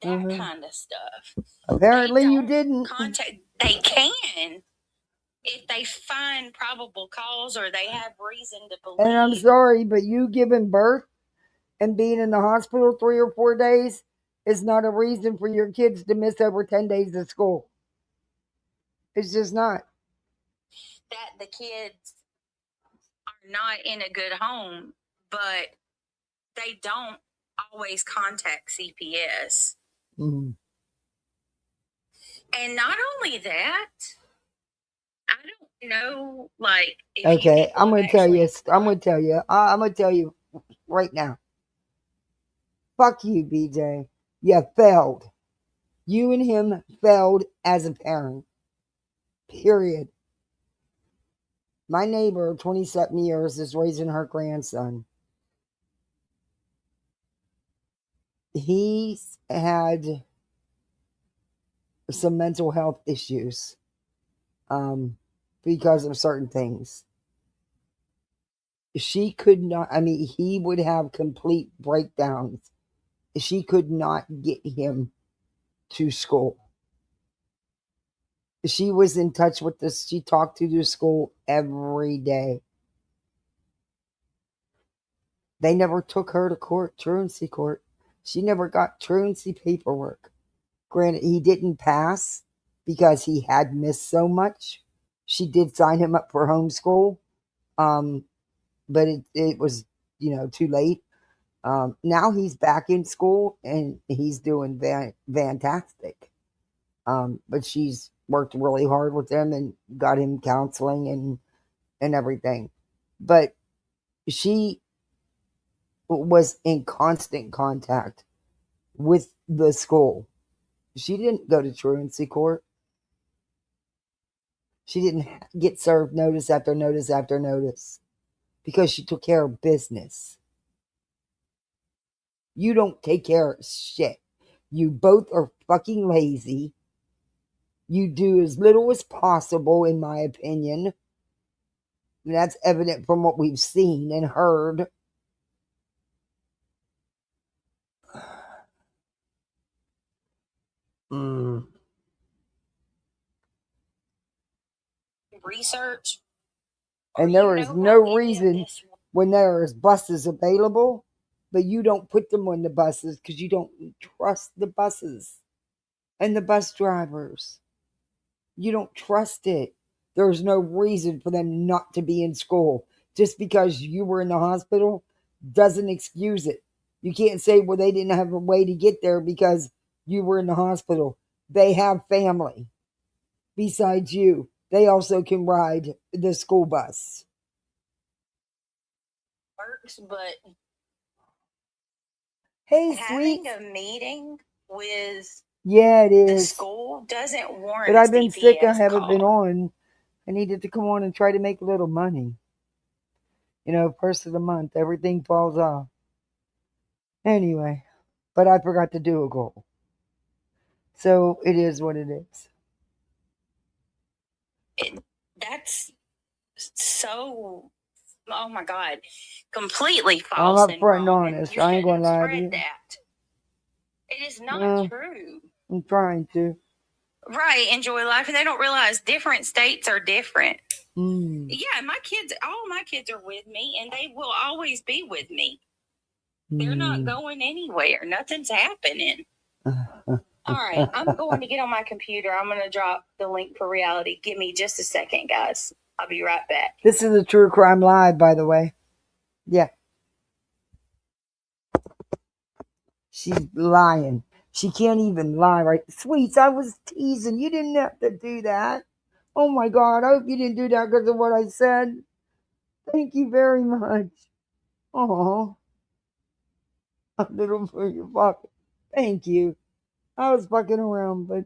That kind of stuff. Apparently you didn't. They can if they find probable cause or they have reason to believe. And I'm sorry, but you giving birth and being in the hospital 3 or 4 days is not a reason for your kids to miss over 10 days of school. It's just not. that the kids are not in a good home, but they don't always contact CPS. Mm-hmm. And not only that, I don't know, like, if Okay, I'm going to tell you. I'm going to tell you right now. Fuck you, BJ. You failed. You and him failed as a parent. Period. My neighbor, 27 years, is raising her grandson. He's had some mental health issues because of certain things. She could not, he would have complete breakdowns. She could not get him to school. She was in touch with this. She talked to the school every day. They never took her to court, truancy court. She never got truancy paperwork. Granted, he didn't pass because he had missed so much. She did sign him up for homeschool, but it was, too late. Now he's back in school and he's doing fantastic. But she's worked really hard with him and got him counseling and everything. But she was in constant contact with the school. She didn't go to truancy court. She didn't get served notice after notice after notice because she took care of business. You don't take care of shit. You both are fucking lazy. You do as little as possible, in my opinion. And that's evident from what we've seen and heard. Research. And there is no reason when there is buses available, but you don't put them on the buses because you don't trust the buses and the bus drivers. You don't trust it. There's no reason for them not to be in school. Just because you were in the hospital doesn't excuse it. You can't say, well, they didn't have a way to get there because you were in the hospital. They have family besides you. They also can ride the school bus. Works, but hey, having sweet. a meeting with it the is. school doesn't warrant. But I've been sick. I CPS haven't call. been on. I needed to come on and try to make a little money. First of the month, everything falls off. Anyway, but I forgot to do a goal. So it is what it is. That's so, oh my God, completely false. I'm upfront and honest. I ain't going to lie to you. That. It is not true. I'm trying to. Right, enjoy life. And they don't realize different states are different. Yeah, all my kids are with me, and they will always be with me. They're not going anywhere. Nothing's happening. All right, I'm going to get on my computer. I'm going to drop the link for reality. Give me just a second, guys. I'll be right back. This is a True Crime Live, by the way. Yeah. She's lying. She can't even lie, right? Sweets, I was teasing. You didn't have to do that. Oh my God, I hope you didn't do that because of what I said. Thank you very much. Oh, a little for your buck. Thank you. I was fucking around, but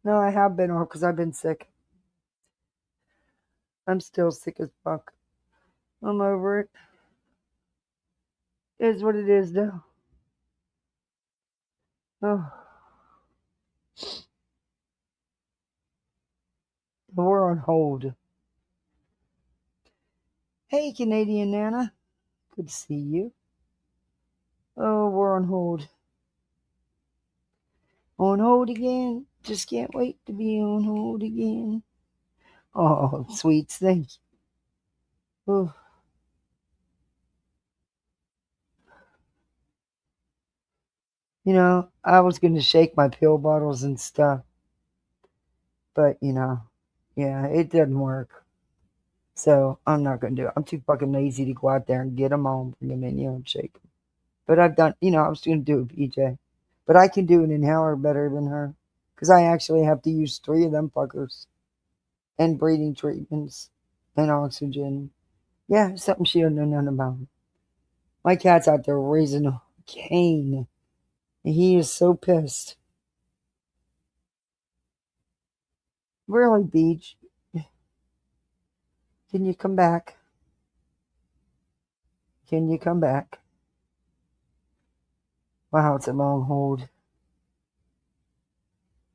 no, I have been off because I've been sick. I'm still sick as fuck. I'm over it. It is what it is, though. Oh. We're on hold. Hey, Canadian Nana. Good to see you. Oh, we're on hold. On hold again. Just can't wait to be on hold again. Oh, sweets, thank you. Oh. I was going to shake my pill bottles and stuff. But, yeah, it doesn't work. So I'm not going to do it. I'm too fucking lazy to go out there and get them all and bring them in, and shake them. But I've done, I was going to do it, BJ. But I can do an inhaler better than her. Because I actually have to use 3 of them fuckers. And breathing treatments. And oxygen. Yeah, something she don't know nothing about. My cat's out there raising a cane. And he is so pissed. Really, Beach? Can you come back? Can you come back? Wow, it's a long hold.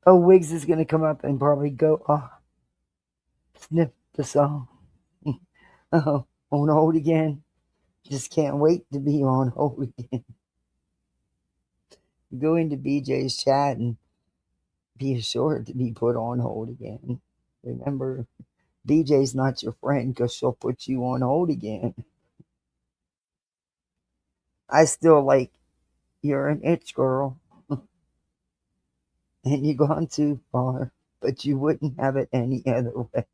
Oh, Wiggs is going to come up and probably go, sniff the song. Oh, on hold again. Just can't wait to be on hold again. Go into BJ's chat and be assured to be put on hold again. Remember, BJ's not your friend because she'll put you on hold again. I still like you're an itch girl. And you've gone too far, but you wouldn't have it any other way.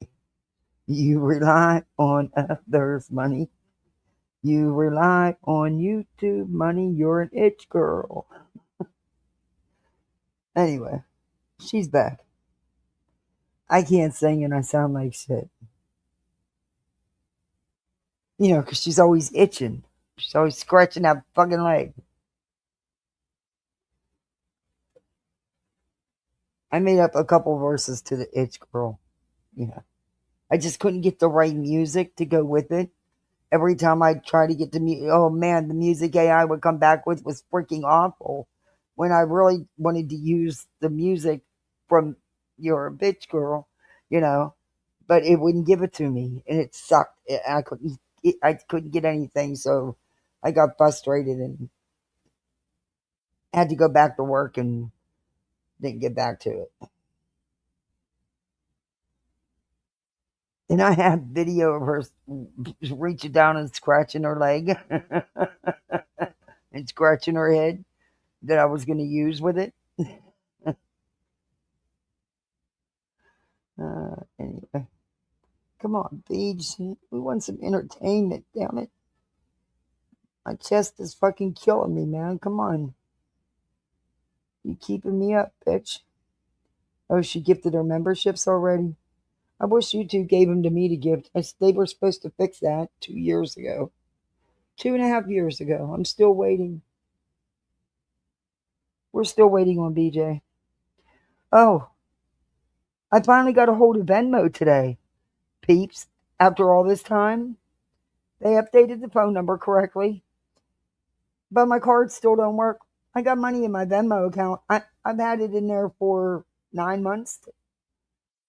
You rely on others' money. You rely on YouTube money. You're an itch girl. Anyway, she's back. I can't sing and I sound like shit. Because she's always itching. She's always scratching that fucking leg. I made up a couple verses to the itch girl. I just couldn't get the right music to go with it. Every time I try to get the music, oh man, the music AI would come back with was freaking awful. When I really wanted to use the music from You're a Bitch Girl, but it wouldn't give it to me, and it sucked. I couldn't get anything, so I got frustrated and had to go back to work and didn't get back to it. And I had video of her reaching down and scratching her leg and scratching her head that I was going to use with it. Anyway, come on, Beach. We want some entertainment, damn it. My chest is fucking killing me, man. Come on. You keeping me up, bitch. Oh, she gifted her memberships already? I wish you two gave them to me to gift. They were supposed to fix that 2 years ago. 2.5 years ago. I'm still waiting. We're still waiting on BJ. Oh, I finally got a hold of Venmo today, peeps. After all this time, they updated the phone number correctly, but my cards still don't work. I got money in my Venmo account. I've had it in there for 9 months,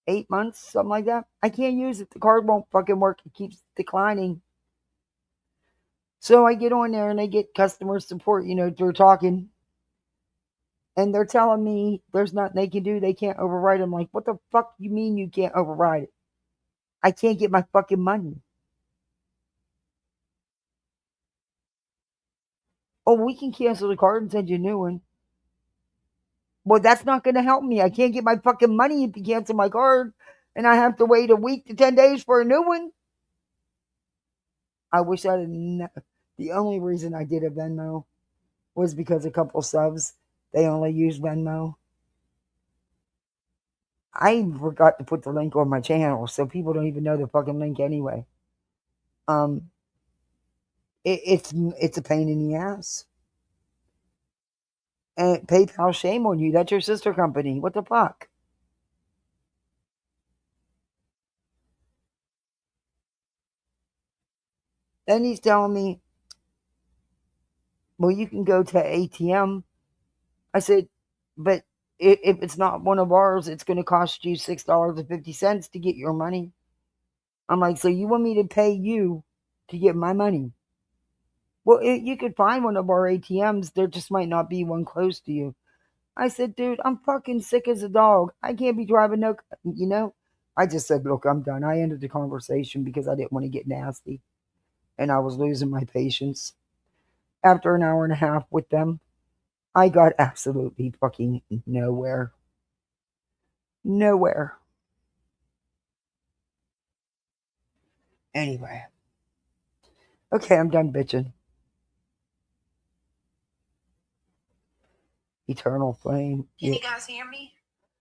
8 months, something like that. I can't use it. The card won't fucking work. It keeps declining. So I get on there and I get customer support, they're talking. And they're telling me there's nothing they can do. They can't override. I'm like, what the fuck you mean you can't override it? I can't get my fucking money. Oh, we can cancel the card and send you a new one. Well, that's not going to help me. I can't get my fucking money if you cancel my card. And I have to wait a week to 10 days for a new one. I wish I didn't. The only reason I did a Venmo was because a couple subs, they only use Venmo. I forgot to put the link on my channel, so people don't even know the fucking link anyway. It's a pain in the ass. And PayPal, shame on you. That's your sister company. What the fuck? Then he's telling me, well, you can go to ATM. I said, but if it's not one of ours, it's going to cost you $6.50 to get your money. I'm like, so you want me to pay you to get my money? Well, you could find one of our ATMs. There just might not be one close to you. I said, dude, I'm fucking sick as a dog. I can't be driving I just said, look, I'm done. I ended the conversation because I didn't want to get nasty. And I was losing my patience. After an hour and a half with them, I got absolutely fucking nowhere. Nowhere. Anyway. Okay, I'm done bitching. Eternal flame. Can you guys hear me?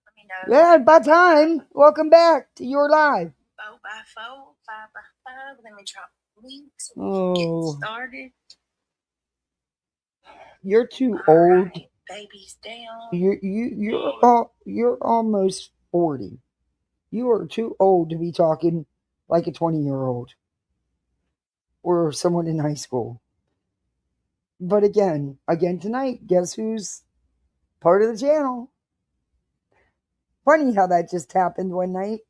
Let me know. Yeah, about time. Welcome back to Your Live. 4x4, 5x5. Let me drop links. Oh. Get started. You're too old. Right, baby's down. You're almost 40. You are too old to be talking like a 20-year-old or someone in high school. But again tonight, guess who's part of the channel? Funny how that just happened one night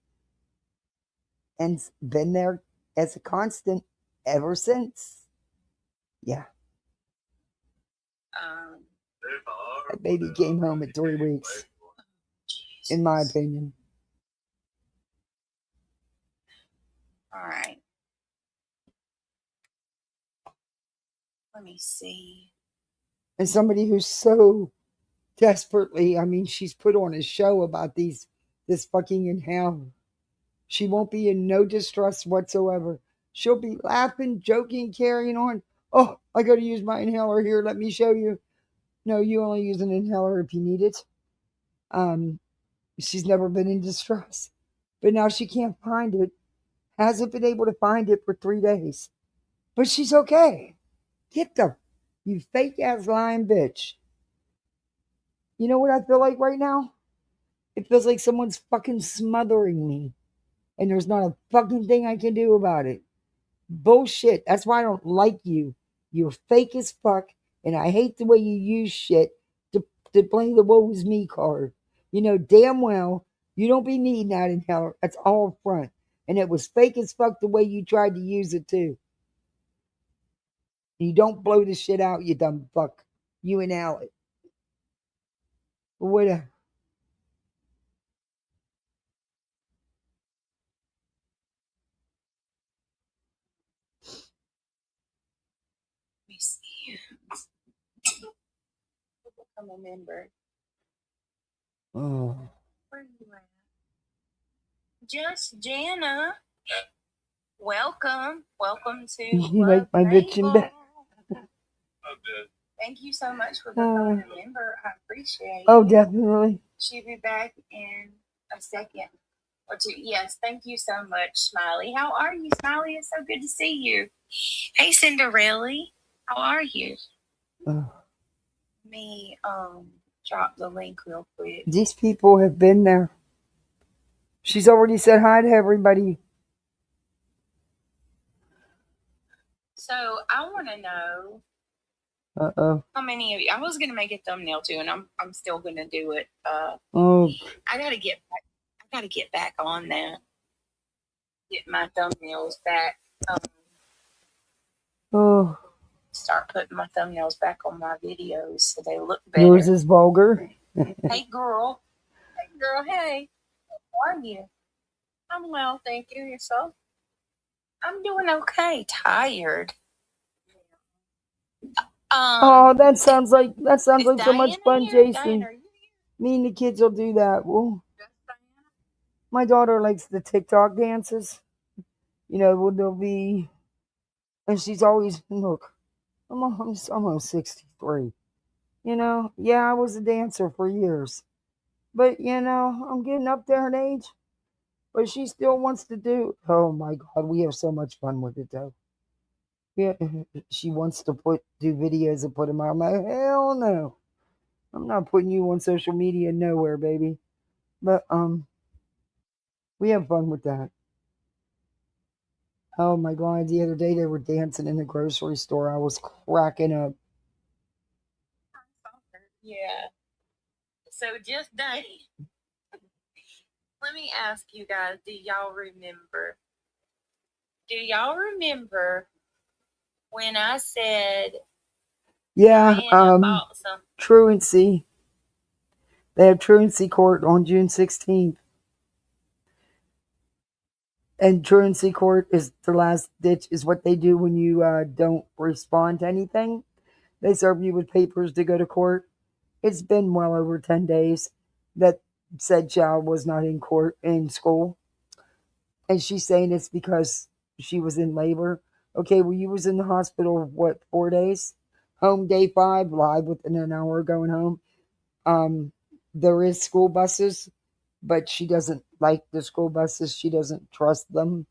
and been there as a constant ever since. Yeah. That baby came home at 3 weeks, in my opinion. All right. Let me see. And somebody who's so desperately, I mean, she's put on a show about this fucking inhaler. She won't be in no distress whatsoever. She'll be laughing, joking, carrying on. Oh, I got to use my inhaler here. Let me show you. No, you only use an inhaler if you need it. She's never been in distress. But now she can't find it. Hasn't been able to find it for 3 days. But she's okay. Get them. You fake ass lying bitch. You know what I feel like right now? It feels like someone's fucking smothering me. And there's not a fucking thing I can do about it. Bullshit. That's why I don't like you. You're fake as fuck. And I hate the way you use shit to play the woe is me card. You know damn well you don't be needing that inhaler. That's all front. And it was fake as fuck the way you tried to use it too. You don't blow the shit out, you dumb fuck. You inhale it. Whatever. Let me see. Become a member. Oh. Where are you at? Just Jana. Welcome to You like my bitchin' back? Thank you so much for becoming a member. I appreciate it. Oh, definitely. She'll be back in a second or two. Yes, thank you so much, Smiley. How are you, Smiley? It's so good to see you. Hey, Cinderella. How are you? Let me drop the link real quick. These people have been there. She's already said hi to everybody. So I want to know. How many of you? I was gonna make a thumbnail too, and I'm still gonna do it. I gotta get back. I gotta get back on that. Get my thumbnails back. Start putting my thumbnails back on my videos so they look better. Yours is vulgar. Hey girl. Hey girl. Hey. How are you? I'm well, thank you. Yourself? I'm doing okay. Tired. That sounds like so much fun, Jason. Me and the kids will do that. Well, my daughter likes the TikTok dances. You know, they'll be, and she's always look. I'm almost 63. You know, yeah, I was a dancer for years, but you know, I'm getting up there in age. But she still wants to do. Oh my God, we have so much fun with it though. Yeah, she wants to do videos and put them out. I'm like, hell no. I'm not putting you on social media nowhere, baby. But we have fun with that. Oh my God, the other day they were dancing in the grocery store. I was cracking up. Yeah. So just Dave. Let me ask you guys, do y'all remember when I said truancy? They have truancy court on June 16th. And truancy court is the last ditch, is what they do when you don't respond to anything. They serve you with papers to go to court. It's been well over 10 days that said child was not in school. And she's saying it's because she was in labor. Okay, well, you was in the hospital, what, 4 days? Home day 5, live within an hour going home. There is school buses, but she doesn't like the school buses. She doesn't trust them.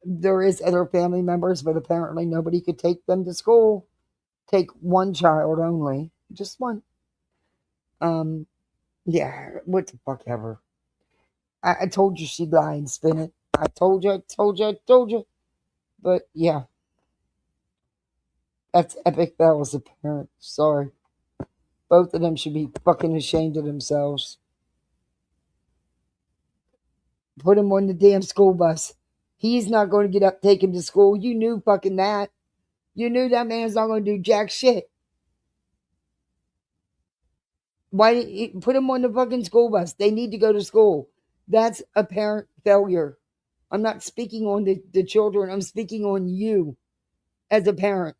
There is other family members, but apparently nobody could take them to school. Take one child only, just one. Yeah, what the fuck ever. I told you she'd lie and spin it. I told you. But yeah, that's epic fail as a parent. Sorry. Both of them should be fucking ashamed of themselves. Put him on the damn school bus. He's not going to get up, take him to school. You knew fucking that. You knew that man's not going to do jack shit. Why didn't you put him on the fucking school bus? They need to go to school. That's a parent failure. I'm not speaking on the children. I'm speaking on you as a parent.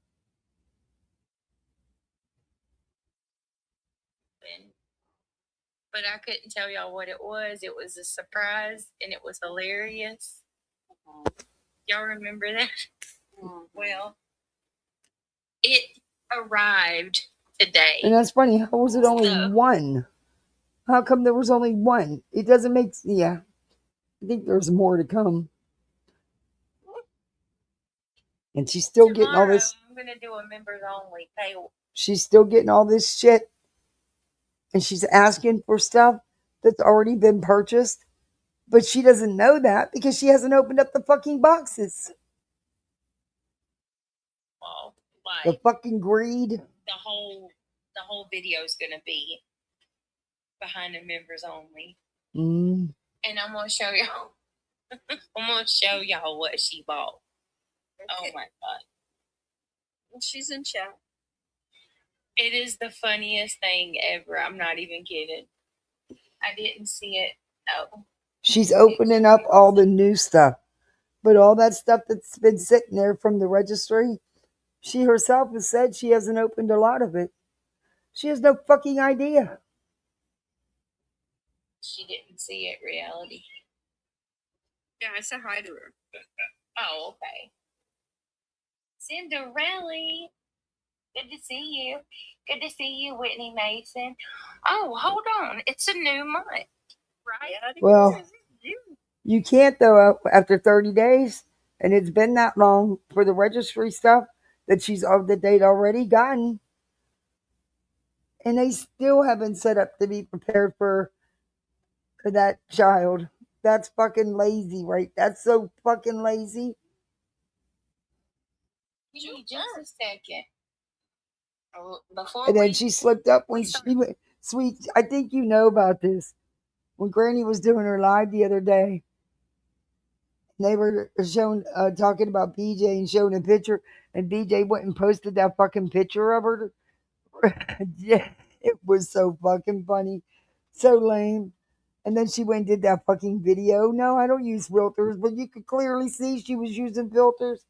But I couldn't tell y'all what it was. It was a surprise, and it was hilarious. Y'all remember that? Well, it arrived today. And that's funny. How was it only one? How come there was only one? It doesn't make... Yeah. I think there's more to come. And she's still getting all this... I'm going to do a members only pay. She's still getting all this shit. And she's asking for stuff that's already been purchased. But she doesn't know that because she hasn't opened up the fucking boxes. Well, like, the fucking greed. The whole video is going to be behind the members only. And I'm going to show y'all. I'm going to show y'all what she bought. Okay. Oh my God. She's in chat. It is the funniest thing ever. I'm not even kidding. I didn't see it. Oh. She's opening up all the new stuff. But all that stuff that's been sitting there from the registry, she herself has said she hasn't opened a lot of it. She has no fucking idea. She didn't see it, reality. Yeah, I said hi to her. Oh, okay. Cinderella. Good to see you. Good to see you, Whitney Mason. Oh, hold on. It's a new month, right? Well, you can't, though, after 30 days. And it's been that long for the registry stuff that she's of the date already gotten. And they still haven't set up to be prepared for that child. That's fucking lazy, right? That's so fucking lazy. Give me just a second. And then she slipped up when she went, sweet. I think you know about this. When Granny was doing her live the other day, they were showing, talking about BJ and showing a picture, and BJ went and posted that fucking picture of her. Yeah, it was so fucking funny. So lame. And then she went and did that fucking video. No, I don't use filters, but you could clearly see she was using filters.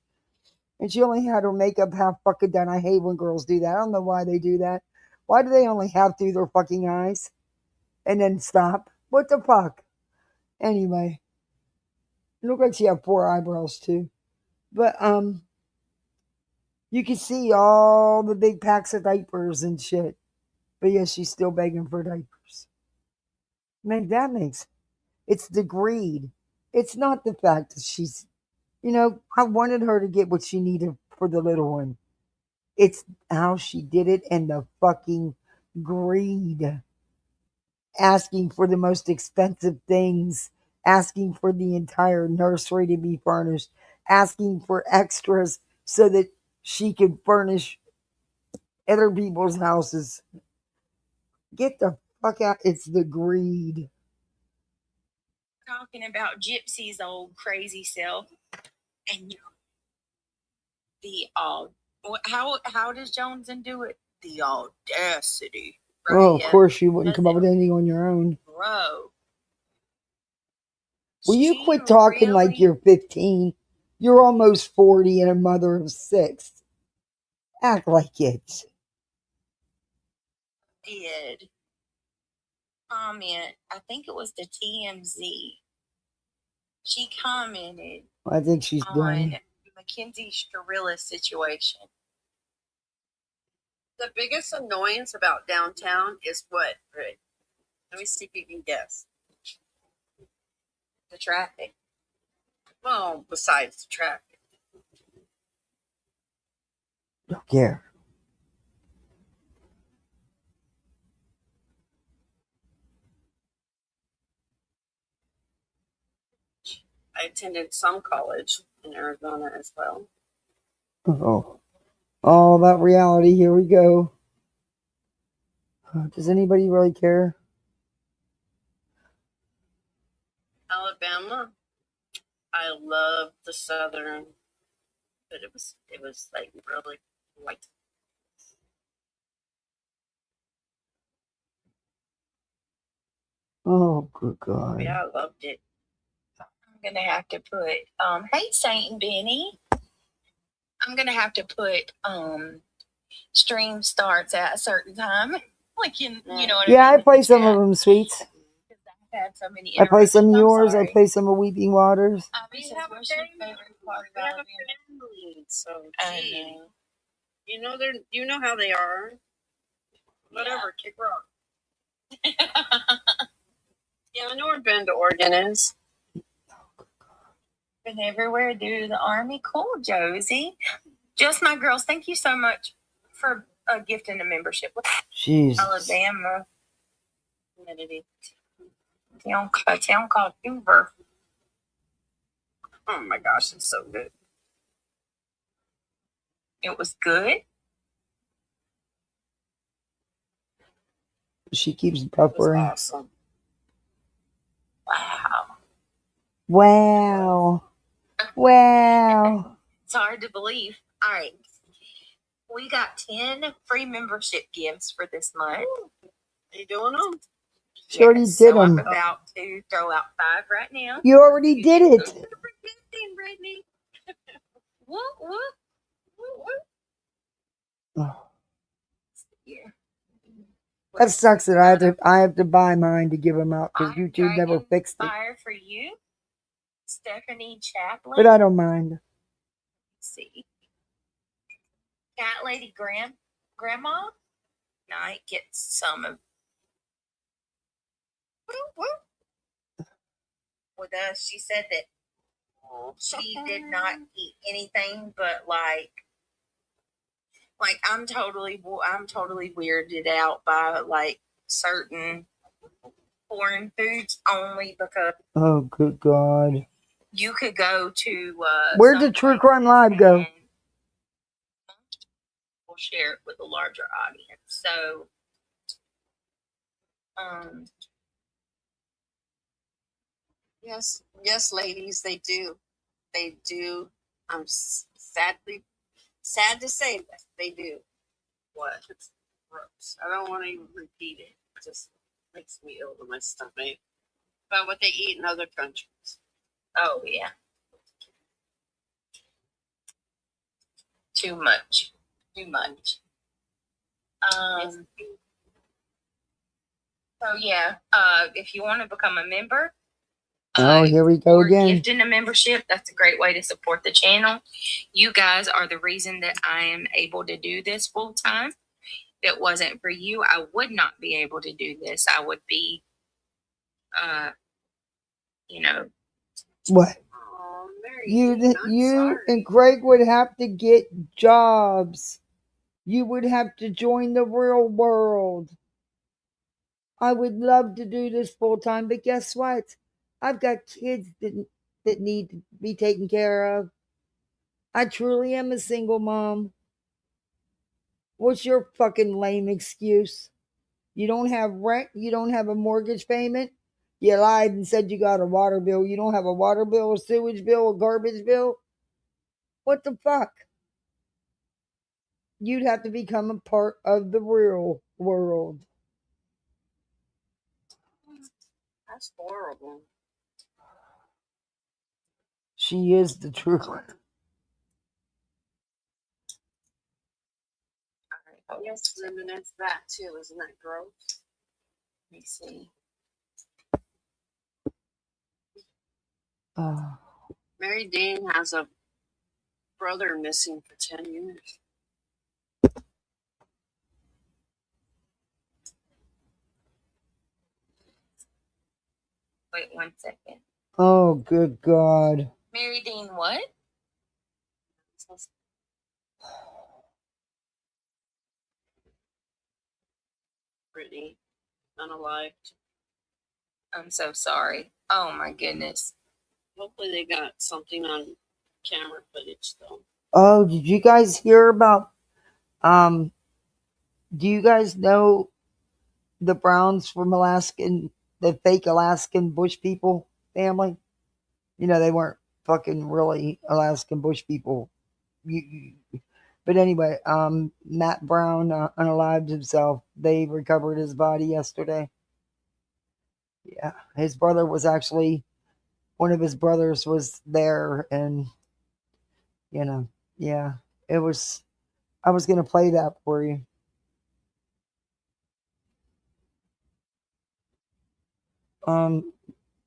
And she only had her makeup half fucking done. I hate when girls do that. I don't know why they do that. Why do they only have through their fucking eyes? And then stop? What the fuck? Anyway. It looked like she had 4 eyebrows too. But, you can see all the big packs of diapers and shit. But yeah, she's still begging for diapers. Man, that makes... It's the greed. It's not the fact that she's... You know, I wanted her to get what she needed for the little one. It's how she did it and the fucking greed. Asking for the most expensive things. Asking for the entire nursery to be furnished. Asking for extras so that she could furnish other people's houses. Get the fuck out. It's the greed. Talking about Gypsy's old crazy self. And the how does Joneson do it? The audacity. Right? Oh, of course you wouldn't come up with anything on your own. Bro. Will you quit talking like you're 15? You're almost 40 and a mother of 6. Act like it. Did comment, I think it was the TMZ. she commented I think she's on done. Mackenzie Strilla's situation. The biggest annoyance about downtown is what, Rick? Let me see if you can guess. The traffic. Well, besides the traffic. Don't care. I attended some college in Arizona as well. Oh, all about reality. Here we go. Does anybody really care? Alabama. I love the Southern, but it was like really white. Oh, good God. Yeah, I loved it. I'm gonna have to put hey Saint and Benny. I'm gonna have to put stream starts at a certain time. Like you know what Yeah, I mean? I play some of them, sweets. I've had so many I play some of yours. I sorry. play some of Weeping Waters. What's your favorite part We of have a family, so gee. You know how they are. Whatever, kick rock. Yeah, I know where Bend, Oregon is. Been everywhere due to the Army. Cool, Josie. Just my girls, thank you so much for gifting a membership with Alabama community. Town called Hoover. Oh my gosh, it's so good. It was good. She keeps It was buffering. awesome. Wow. Wow. It's hard to believe. All right. We got 10 free membership gifts for this month. Are you doing them? She already did them. I'm about to throw out 5 right now. You already did it. Brittany. Whoop, whoop. Whoop, whoop. Oh. Yeah. That sucks that I have to buy mine to give them out because YouTube never fixed it. Fire for you, Stephanie Chaplin. But I don't mind. Let's see. Cat Lady Grandma. Night gets some of. With us, she said that she did not eat anything but like I'm totally weirded out by like certain foreign foods only because Oh, good God. you could go to where'd the True Crime Live go? We'll share it with a larger audience. So Yes, ladies, they do. I'm sad to say that they do. What? It's gross. I don't want to even repeat it. It just makes me ill to my stomach. About what they eat in other countries. Oh yeah. Too much. So yeah, if you want to become a member, here we go again. Gifting a membership, that's a great way to support the channel. You guys are the reason that I am able to do this full time. If it wasn't for you, I would not be able to do this. I would be, What? You and Greg would have to get jobs. You would have to join the real world. I would love to do this full time, but guess what? I've got kids that need to be taken care of. I truly am a single mom. What's your fucking lame excuse? You don't have rent? You don't have a mortgage payment? You lied and said you got a water bill. You don't have a water bill, a sewage bill, a garbage bill? What the fuck? You'd have to become a part of the real world. That's horrible. She is the truth. Yes, and that's that too. Isn't that gross? Let me see. Mary Dean has a brother missing for 10 years. Wait 1 second. Oh, good God. Mary Dean, what? Brittany, unalived. I'm so sorry. Oh my goodness. Hopefully they got something on camera footage though. Oh, did you guys hear about, do you guys know the Browns from the fake Alaskan Bush people family? You know, they weren't fucking really Alaskan Bush people. But anyway, Matt Brown unalived himself. They recovered his body yesterday. Yeah, his brother was actually, one of his brothers was there, and yeah, it was. I was gonna play that for you.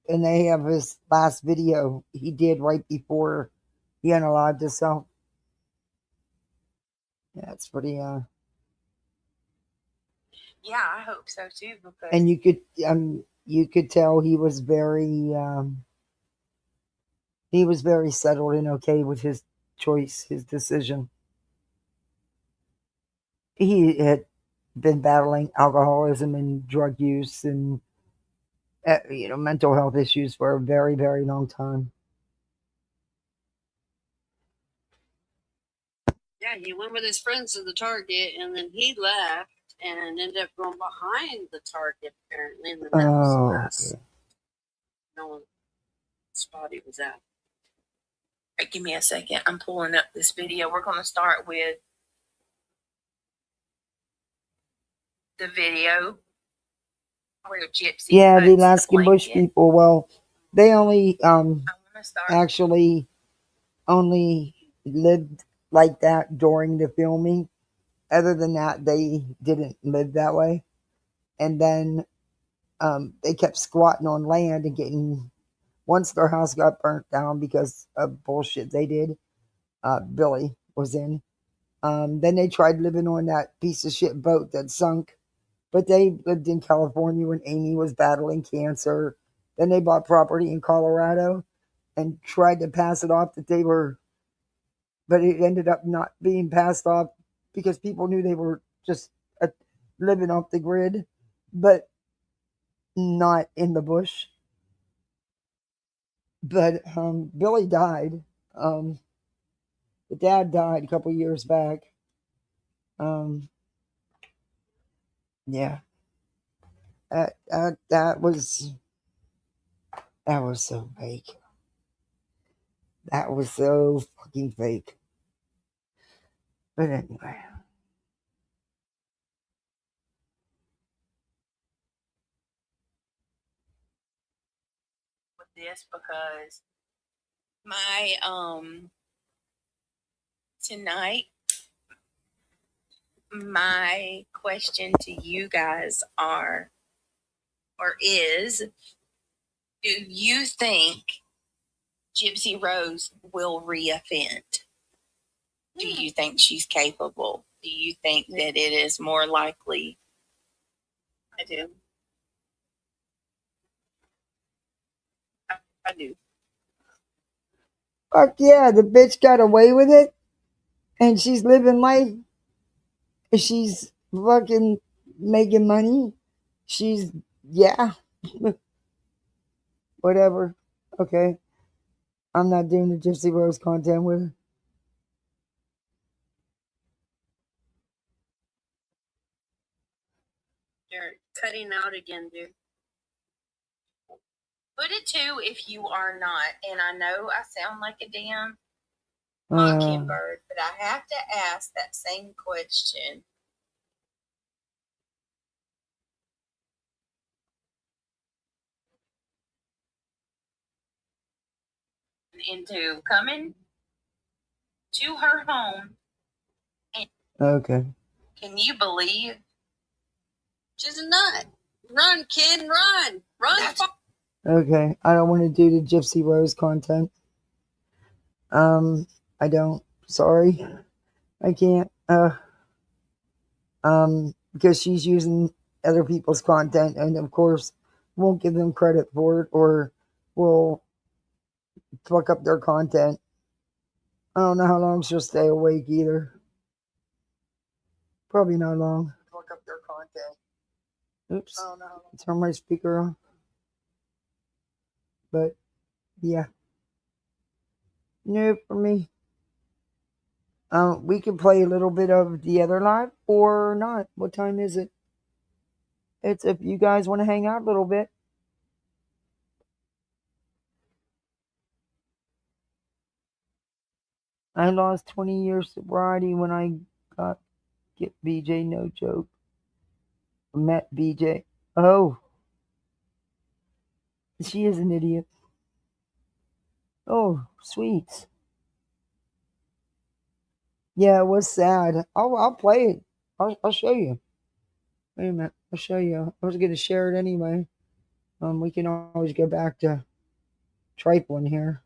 And they have his last video he did right before he unalived himself. Yeah, it's pretty. Yeah, I hope so too. Because and you could tell he was very settled and okay with his choice, his decision. He had been battling alcoholism and drug use and mental health issues for a very, very long time. Yeah, he went with his friends to the Target and then he left and ended up going behind the Target apparently, and then that was the last known spot he was at. Right, give me a second. I'm pulling up this video. We're going to start with the video where Gypsy. Yeah, the Alaskan Bush people. Well, they only actually only lived like that during the filming. Other than that, they didn't live that way. And then they kept squatting on land and getting. Once their house got burnt down because of bullshit they did, Billy was in. Then they tried living on that piece of shit boat that sunk. But they lived in California when Amy was battling cancer. Then they bought property in Colorado and tried to pass it off that they were, but it ended up not being passed off because people knew they were just living off the grid, but not in the bush. But Billy died. The dad died a couple years back. Yeah. That was so fake. That was so fucking fake. But anyway. With this because my tonight, my question to you guys is, do you think Gypsy Rose will reoffend? Do you think she's capable? Do you think that it is more likely? I do. I do. Fuck yeah, the bitch got away with it. And she's living life. She's fucking making money. She's, yeah. Whatever. Okay. I'm not doing the Gypsy Rose content with her. You're cutting out again, dude. Put it too if you are not. And I know I sound like a damn mockingbird, but I have to ask that same question. Into coming to her home. And okay. Can you believe? She's a nut. Run, kid, run. Run. Okay, I don't want to do the Gypsy Rose content. I don't. Sorry, I can't. Because she's using other people's content, and of course, won't give them credit for it, or will fuck up their content. I don't know how long she'll stay awake either. Probably not long. Fuck up their content. Oops. I don't know. Turn my speaker on. But yeah. No, for me. We can play a little bit of the other live or not. What time is it? It's if you guys want to hang out a little bit. I lost 20 years sobriety when I got get BJ, no joke. Met BJ. Oh. She is an idiot. Oh, sweet. Yeah, it was sad. I'll play it. I'll show you. Wait a minute. I'll show you. I was going to share it anyway. We can always go back to trifling here.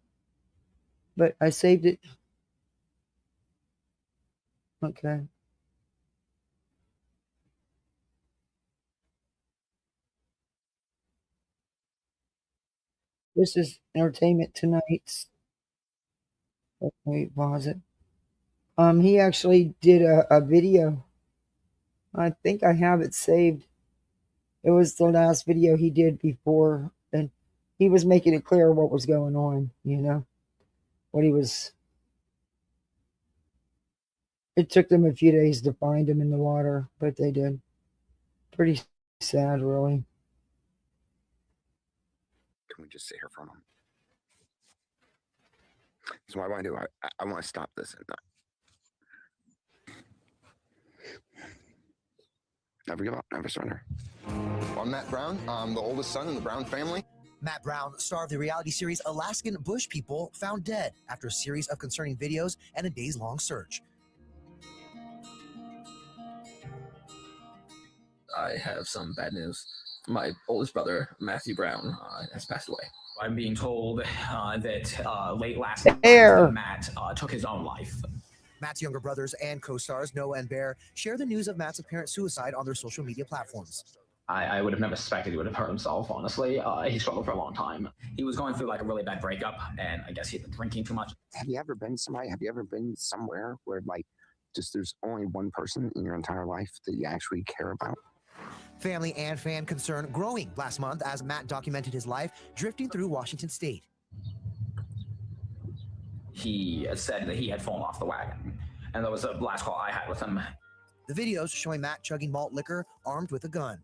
But I saved it. Okay. This is Entertainment Tonight's. Wait, pause it. He actually did a video. I think I have it saved. It was the last video he did before, and he was making it clear what was going on, you know? What he was. It took them a few days to find him in the water, but they did. Pretty sad, really. Can we just sit here for a moment? So what I want to do, I want to stop this. Never give up, never surrender. Well, I'm Matt Brown. I'm the oldest son in the Brown family. Matt Brown, star of the reality series Alaskan Bush People, found dead after a series of concerning videos and a days-long search. I have some bad news. My oldest brother, Matthew Brown, has passed away. I'm being told that late last night, Matt took his own life. Matt's younger brothers and co-stars, Noah and Bear, share the news of Matt's apparent suicide on their social media platforms. I would have never suspected he would have hurt himself, honestly. He struggled for a long time. He was going through like a really bad breakup, and I guess he'd been drinking too much. Have you ever been somewhere where like just there's only one person in your entire life that you actually care about? Family and fan concern growing last month as Matt documented his life drifting through Washington State. He said that he had fallen off the wagon, and that was the last call I had with him. The videos showing Matt chugging malt liquor armed with a gun.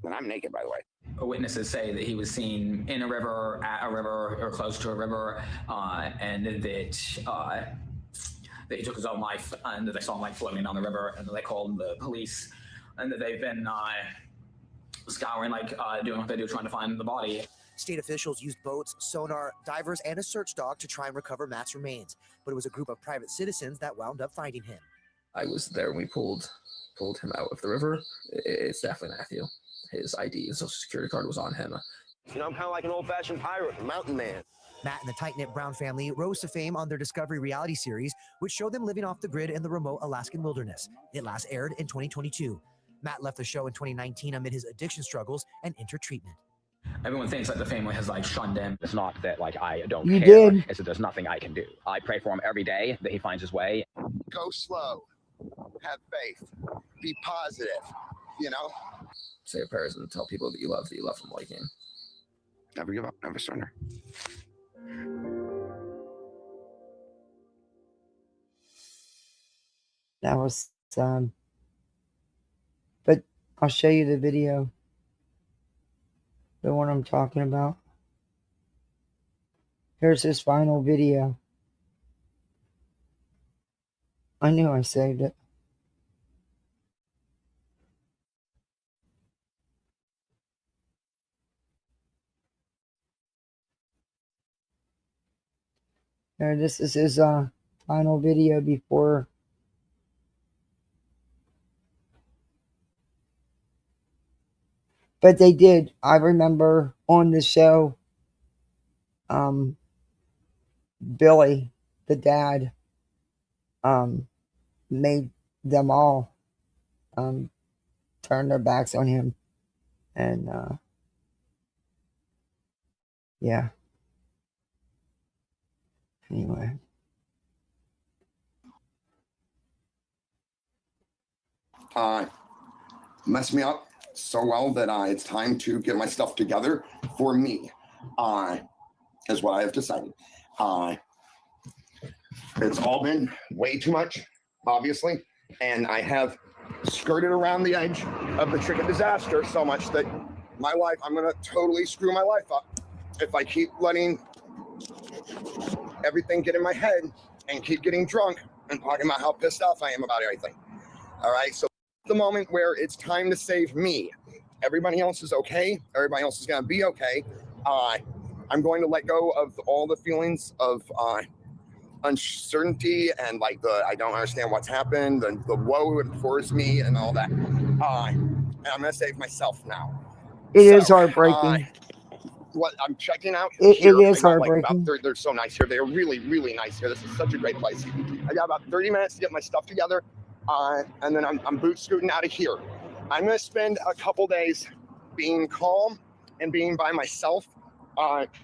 And I'm naked, by the way. Witnesses say that he was seen in a river, at a river, or close to a river, and that he took his own life, and that they saw him like floating down the river, and that they called the police, and that they've been scouring, like doing what they do, trying to find the body. State officials used boats, sonar, divers, and a search dog to try and recover Matt's remains, but it was a group of private citizens that wound up finding him. I was there when we pulled him out of the river. It's definitely Matthew. His ID, his social security card was on him. You know, I'm kind of like an old-fashioned pirate, a mountain man. Matt and the tight-knit Brown family rose to fame on their Discovery reality series, which showed them living off the grid in the remote Alaskan wilderness. It last aired in 2022. Matt left the show in 2019 amid his addiction struggles and entered treatment. Everyone thinks that the family has like shunned him. It's not that like I don't You care. did. It's that there's nothing I can do. I pray for him every day that he finds his way. Go slow. Have faith. Be positive. You know? Say your prayers and tell people that you love them like him. Never give up, never surrender. That was sad. But I'll show you the video. The one I'm talking about. Here's his final video. I knew I saved it. There, this is his final video before. But they did. I remember on the show Billy, the dad, made them all turn their backs on him. And yeah. Anyway. Messed me up so well that it's time to get my stuff together for me, is what I have decided. It's all been way too much, obviously, and I have skirted around the edge of the trick of disaster so much that my life, I'm going to totally screw my life up if I keep letting everything get in my head and keep getting drunk and talking about how pissed off I am about everything. All right, so the moment where it's time to save me. Everybody else is okay. Everybody else is going to be okay. I'm going to let go of all the feelings of uncertainty and like I don't understand what's happened and the woe it pours me and all that. And I'm going to save myself now. It is heartbreaking. What I'm checking out it here, is heartbreaking. They're so nice here. They're really, really nice here. This is such a great place. I got about 30 minutes to get my stuff together. And then I'm boot scooting out of here. I'm going to spend a couple days being calm and being by myself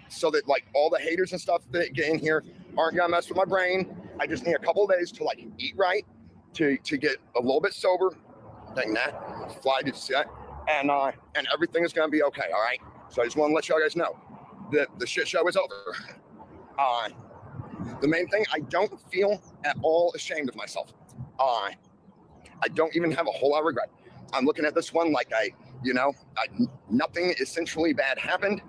so that like all the haters and stuff that get in here aren't going to mess with my brain. I just need a couple of days to like eat right, to get a little bit sober, like that, fly to set, and everything is going to be okay, all right? So I just want to let you guys know that the shit show is over. The main thing, I don't feel at all ashamed of myself. I don't even have a whole lot of regret. I'm looking at this one like nothing essentially bad happened.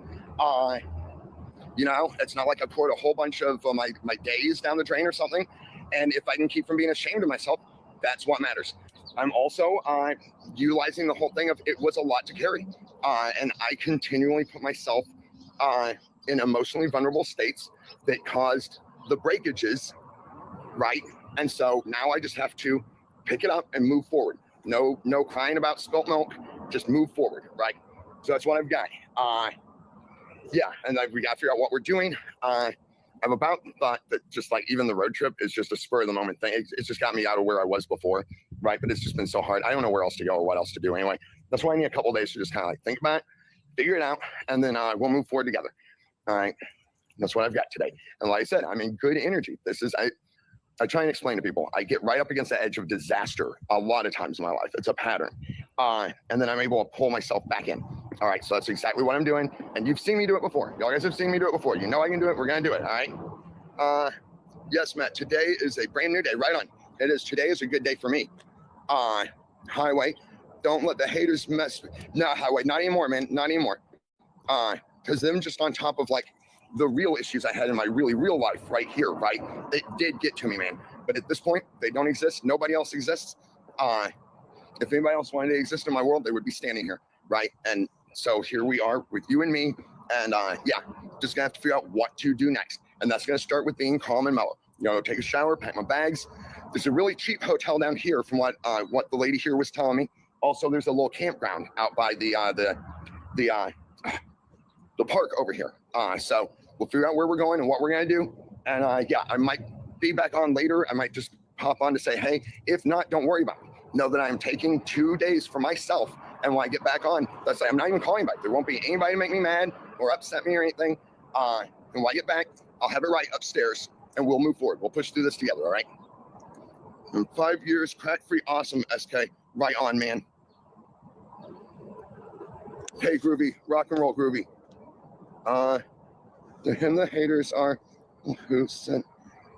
It's not like I poured a whole bunch of my days down the drain or something. And if I can keep from being ashamed of myself, that's what matters. I'm also utilizing the whole thing of it was a lot to carry. And I continually put myself in emotionally vulnerable states that caused the breakages, right? And so now I just have to pick it up and move forward. No crying about spilt milk, just move forward, right? So that's what I've got. And we got to figure out what we're doing. I've about thought that just like even the road trip is just a spur of the moment thing. It's just got me out of where I was before, right? But it's just been so hard. I don't know where else to go or what else to do anyway. That's why I need a couple of days to just kind of like think about it, figure it out, and then we'll move forward together. All right. That's what I've got today. And like I said, I'm in good energy. I try and explain to people, I get right up against the edge of disaster a lot of times in my life. It's a pattern. And then I'm able to pull myself back in. All right, so that's exactly what I'm doing. And you've seen me do it before. Y'all guys have seen me do it before. You know I can do it. We're going to do it, all right? Yes, Matt, today is a brand new day. Right on. It is. Today is a good day for me. Highway, don't let the haters mess. No, Highway, not anymore, man. Not anymore. Because them just on top of like the real issues I had in my really real life right here, right? It did get to me, man. But at this point, they don't exist. Nobody else exists. If anybody else wanted to exist in my world, they would be standing here, right? And so here we are with you and me. And just gonna have to figure out what to do next. And that's gonna start with being calm and mellow. Take a shower, pack my bags. There's a really cheap hotel down here from what the lady here was telling me. Also, there's a little campground out by the park over here. So we'll figure out where we're going and what we're going to do. And I might be back on later. I might just pop on to say, hey, if not, don't worry about it. Know that I'm taking 2 days for myself. And when I get back on, let's say I'm not even calling back. There won't be anybody to make me mad or upset me or anything. And when I get back, I'll have it right upstairs and we'll move forward. We'll push through this together. All right. In 5 years, crack-free, awesome, SK. Right on, man. Hey, Groovy, rock and roll, Groovy. To him, the haters are who said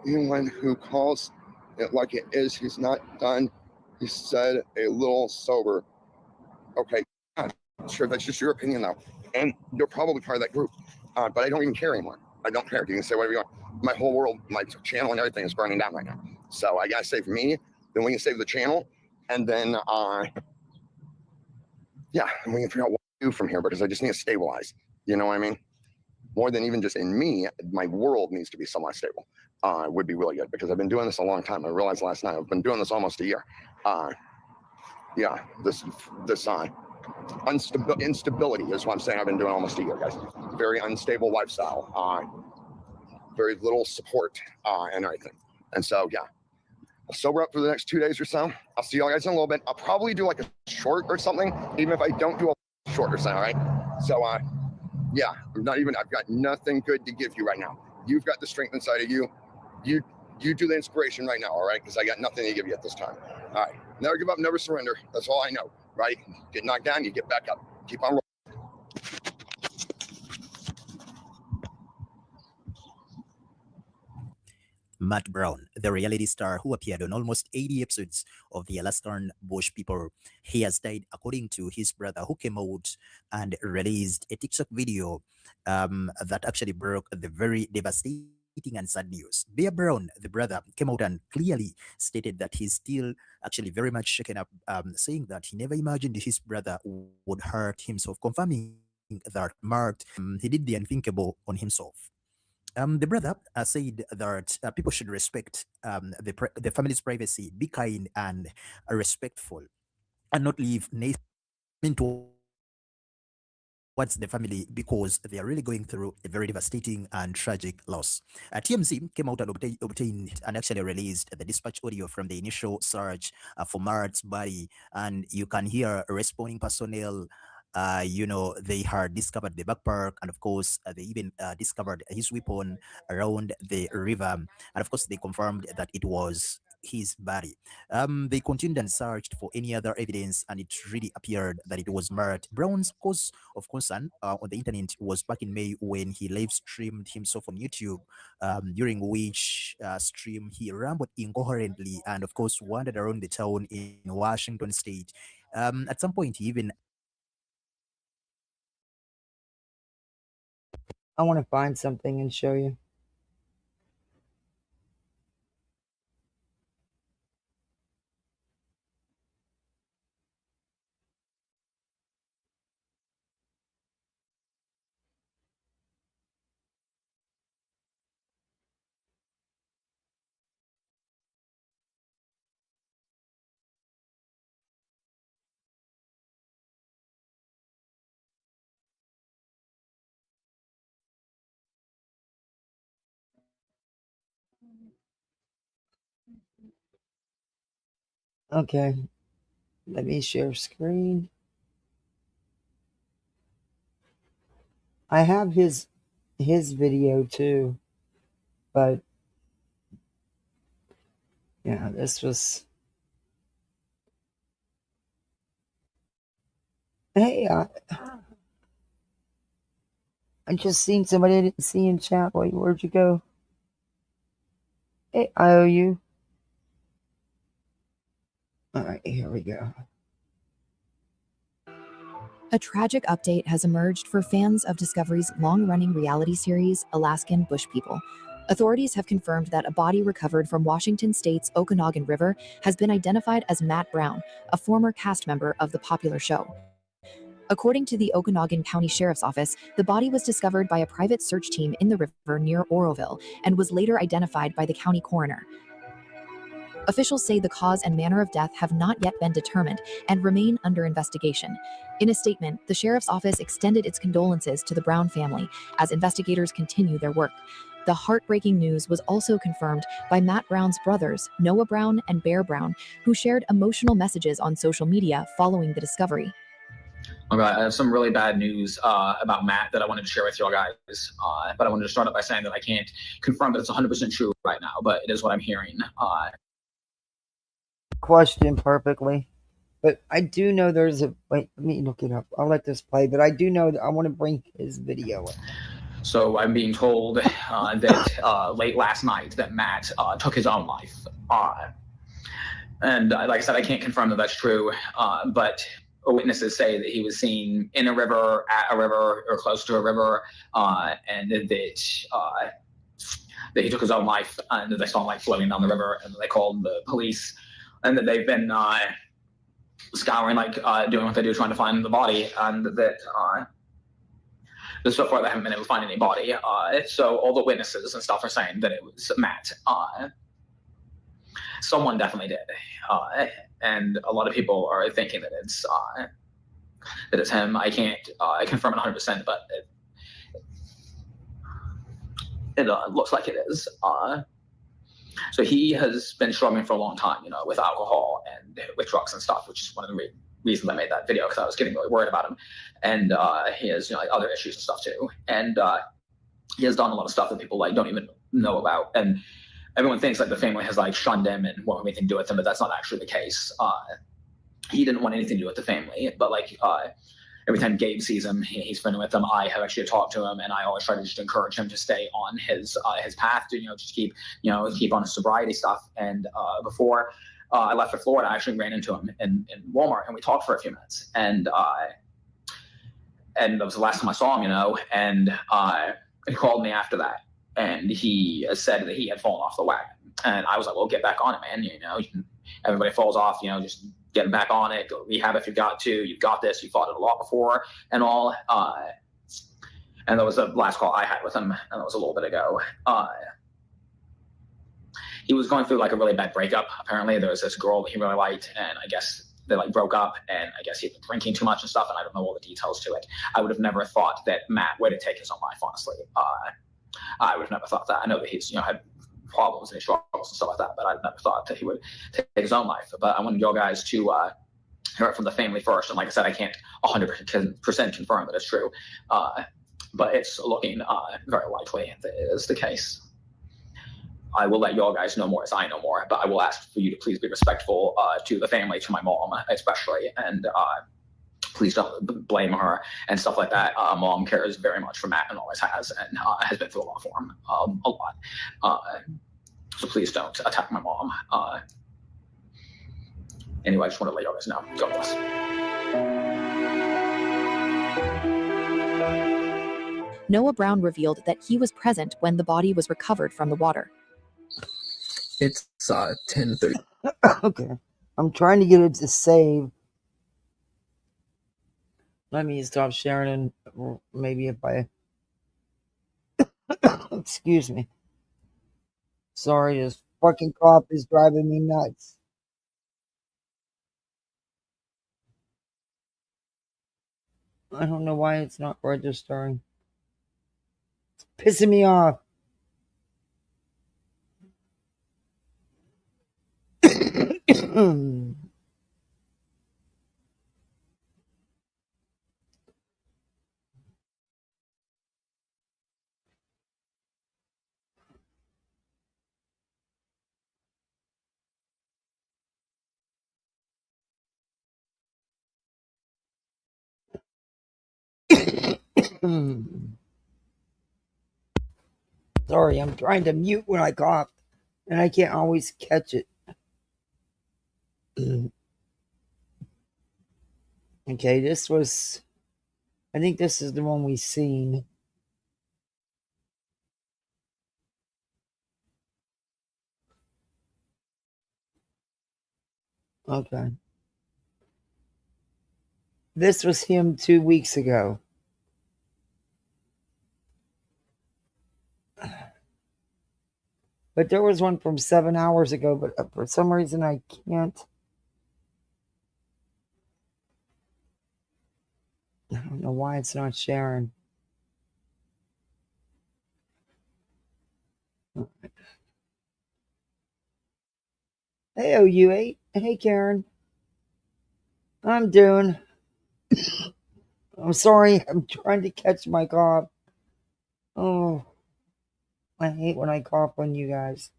anyone who calls it like it is, he's not done. He said a little sober. Okay, sure, that's just your opinion though. And you're probably part of that group. But I don't even care anymore. I don't care. You can say whatever you want. My whole world, my channel and everything is burning down right now. So I gotta save me, then we can save the channel, and then and we can figure out what to do from here because I just need to stabilize. You know what I mean? More than even just in me, my world needs to be somewhat stable. Would be really good because I've been doing this a long time. I realized last night I've been doing this almost a year. This instability is what I'm saying. I've been doing almost a year, guys. Very unstable lifestyle. very little support and everything. And so, yeah, I'll sober up for the next 2 days or so. I'll see y'all guys in a little bit. I'll probably do like a short or something, even if I don't do a short or something, all right? So, yeah, I've got nothing good to give you right now. You've got the strength inside of you. You do the inspiration right now, all right? Because I got nothing to give you at this time. All right, never give up, never surrender. That's all I know, right? Get knocked down, you get back up. Keep on rolling. Matt Brown, the reality star who appeared on almost 80 episodes of the Alaskan Bush People, he has died, according to his brother, who came out and released a TikTok video that actually broke the very devastating and sad news. Bear Brown, the brother, came out and clearly stated that he's still actually very much shaken up, saying that he never imagined his brother would hurt himself, confirming that Matt, he did the unthinkable on himself. The brother said that people should respect the family's privacy, be kind and respectful, and not leave nothing towards the family because they are really going through a very devastating and tragic loss. TMZ came out and obtained and actually released the dispatch audio from the initial search for Matt's body, and you can hear responding personnel. They had discovered the backpack, and of course, they even discovered his weapon around the river, and of course, they confirmed that it was his body. They continued and searched for any other evidence, and it really appeared that it was Matt Brown's cause of concern on the internet was back in May when he live streamed himself on YouTube, during which stream he rambled incoherently and of course wandered around the town in Washington State. At some point, he even I want to find something and show you. Okay, let me share screen. I have his video too, but yeah, this was. Hey, I just seen somebody I didn't see in chat. Wait, where'd you go? Hey, I owe you. All right, here we go. A tragic update has emerged for fans of Discovery's long-running reality series, Alaskan Bush People. Authorities have confirmed that a body recovered from Washington State's Okanagan River has been identified as Matt Brown, a former cast member of the popular show. According to the Okanagan County Sheriff's Office, the body was discovered by a private search team in the river near Oroville and was later identified by the county coroner. Officials say the cause and manner of death have not yet been determined and remain under investigation. In a statement, the Sheriff's Office extended its condolences to the Brown family as investigators continue their work. The heartbreaking news was also confirmed by Matt Brown's brothers, Noah Brown and Bear Brown, who shared emotional messages on social media following the discovery. Okay, I have some really bad news about Matt that I wanted to share with you all guys. But I wanted to start out by saying that I can't confirm that it's 100% true right now, but it is what I'm hearing. Question perfectly. But I do know there's a. Wait, let me look it up. I'll let this play, but I do know that I want to bring his video in. So I'm being told that late last night that Matt took his own life. And like I said, I can't confirm that that's true, but witnesses say that he was seen in a river, at a river, or close to a river, and that he took his own life, and that they saw him like floating down the river, and they called the police, and that they've been scouring, doing what they do, trying to find the body, and that so far they haven't been able to find any body. So all the witnesses and stuff are saying that it was Matt. Someone definitely did, and a lot of people are thinking that it's him. I can't confirm it 100%, but looks like it is. So he has been struggling for a long time, with alcohol and with drugs and stuff, which is one of the reasons I made that video, because I was getting really worried about him. And he has, like other issues and stuff too. And he has done a lot of stuff that people like don't even know about. And everyone thinks like the family has like shunned him and won't have anything to do with him, but that's not actually the case. He didn't want anything to do with the family, but like every time Gabe sees him, he's friendly with him. I have actually talked to him, and I always try to just encourage him to stay on his path to just keep on his sobriety stuff. And before I left for Florida, I actually ran into him in Walmart, and we talked for a few minutes. And that was the last time I saw him, and he called me after that, and he said that he had fallen off the wagon. And I was like, well, get back on it, man. Everybody falls off, just get back on it, go rehab if you got to. You've got this. You fought it a lot before and all. And that was the last call I had with him, and that was a little bit ago. He was going through like a really bad breakup. Apparently, there was this girl that he really liked, and I guess they like broke up, and I guess he'd been drinking too much and stuff, and I don't know all the details to it. I would have never thought that Matt would have taken his own life, honestly. I would have never thought that. I know that he's had problems and he struggles and stuff like that, but I never thought that he would take his own life. But I wanted you guys to hear it from the family first. And like I said, I can't 100% confirm that it's true, but it's looking very likely that it is the case. I will let y'all guys know more as I know more, but I will ask for you to please be respectful to the family, to my mom especially, and please don't blame her and stuff like that. Mom cares very much for Matt and always has, and has been through a lot for him, a lot. So please don't attack my mom. Anyway, I just want to let you guys know. God bless. Noah Brown revealed that he was present when the body was recovered from the water. It's 10:30. Okay. I'm trying to get it to save. Let me stop sharing, and maybe if I... Excuse me. Sorry, this fucking cop is driving me nuts. I don't know why it's not registering. It's pissing me off. Sorry, I'm trying to mute when I cough, and I can't always catch it. Okay, this was... I think this is the one we've seen. Okay. This was him 2 weeks ago. But there was one from 7 hours ago, but for some reason I can't. I don't know why it's not sharing. Hey, OU8. Hey, Karen. I'm doing. I'm sorry. I'm trying to catch my cough. Oh, I hate when I cough on you guys.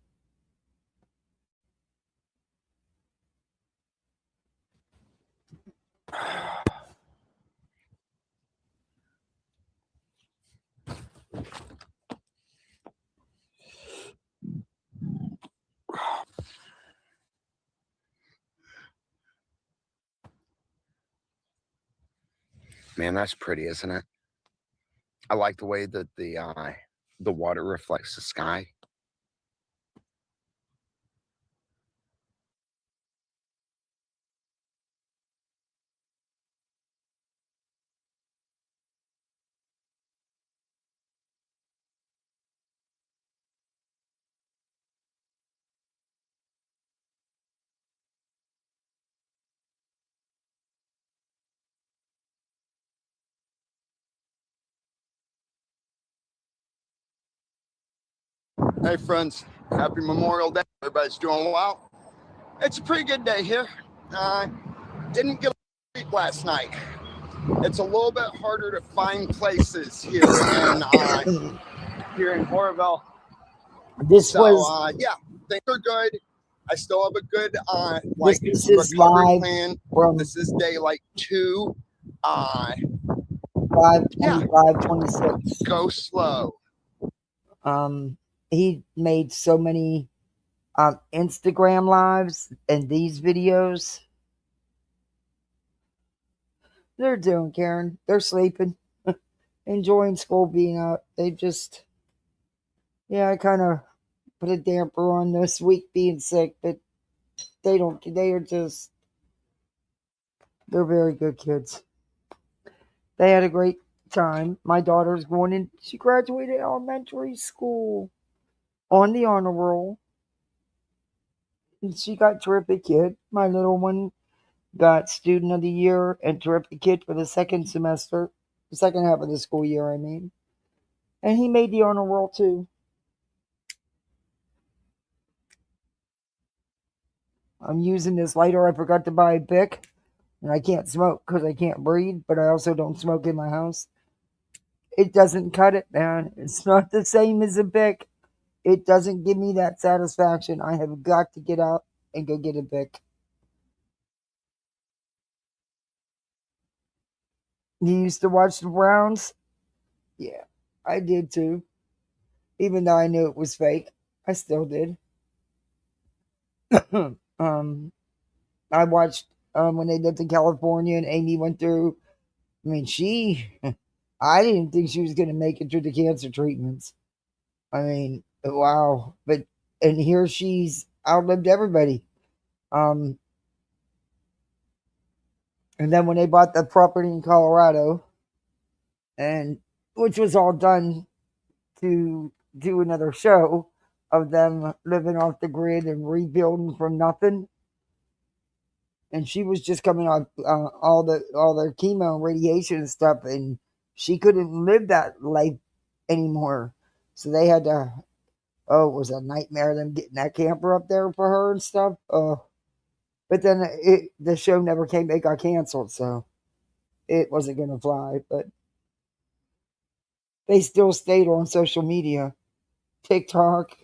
Man, that's pretty, isn't it? I like the way that the water reflects the sky. Hey friends, happy Memorial Day. Everybody's doing well. It's a pretty good day here. Didn't get sleep last night. It's a little bit harder to find places here in Horville. Yeah, things are good. I still have a good this is recovery live plan. from This is day like 2. 5/25/26. Go slow. He made so many Instagram lives and these videos. They're doing, Karen. They're sleeping, enjoying school being out. They just, I kind of put a damper on this week being sick, but they are just, they're very good kids. They had a great time. My daughter's going in, she graduated elementary school on the honor roll. And she got terrific kid. My little one got student of the year and terrific kid for the second semester, the second half of the school year, I mean. And he made the honor roll too. I'm using this lighter. I forgot to buy a Bic. And I can't smoke because I can't breathe, but I also don't smoke in my house. It doesn't cut it, man. It's not the same as a Bic. It doesn't give me that satisfaction. I have got to get out and go get a Bic. You used to watch the Browns? Yeah, I did too. Even though I knew it was fake, I still did. I watched when they lived in California and Amy went through. I mean, I didn't think she was going to make it through the cancer treatments. I mean, wow. And here she's outlived everybody. And then when they bought the property in Colorado, and which was all done to do another show of them living off the grid and rebuilding from nothing. And she was just coming off all their chemo and radiation and stuff, and she couldn't live that life anymore. So they had to. Oh, it was a nightmare them getting that camper up there for her and stuff. But then the show never came. It got canceled, so it wasn't going to fly. But they still stayed on social media, TikTok,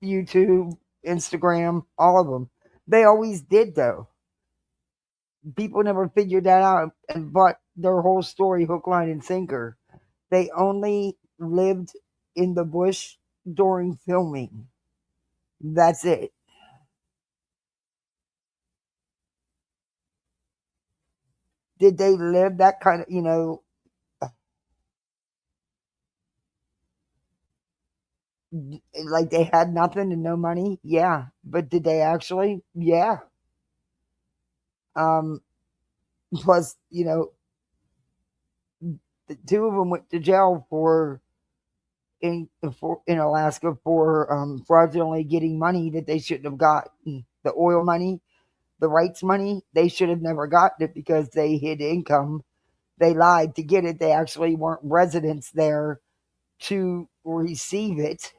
YouTube, Instagram, all of them. They always did, though. People never figured that out and bought their whole story hook, line, and sinker. They only lived in the bush during filming. That's it. Did they live that kind of, like they had nothing and no money? Yeah. But did they actually? Yeah. Plus, the two of them went to jail in Alaska for fraudulently getting money that they shouldn't have gotten. The oil money, the rights money, they should have never gotten it because they hid income. They lied to get it. They actually weren't residents there to receive it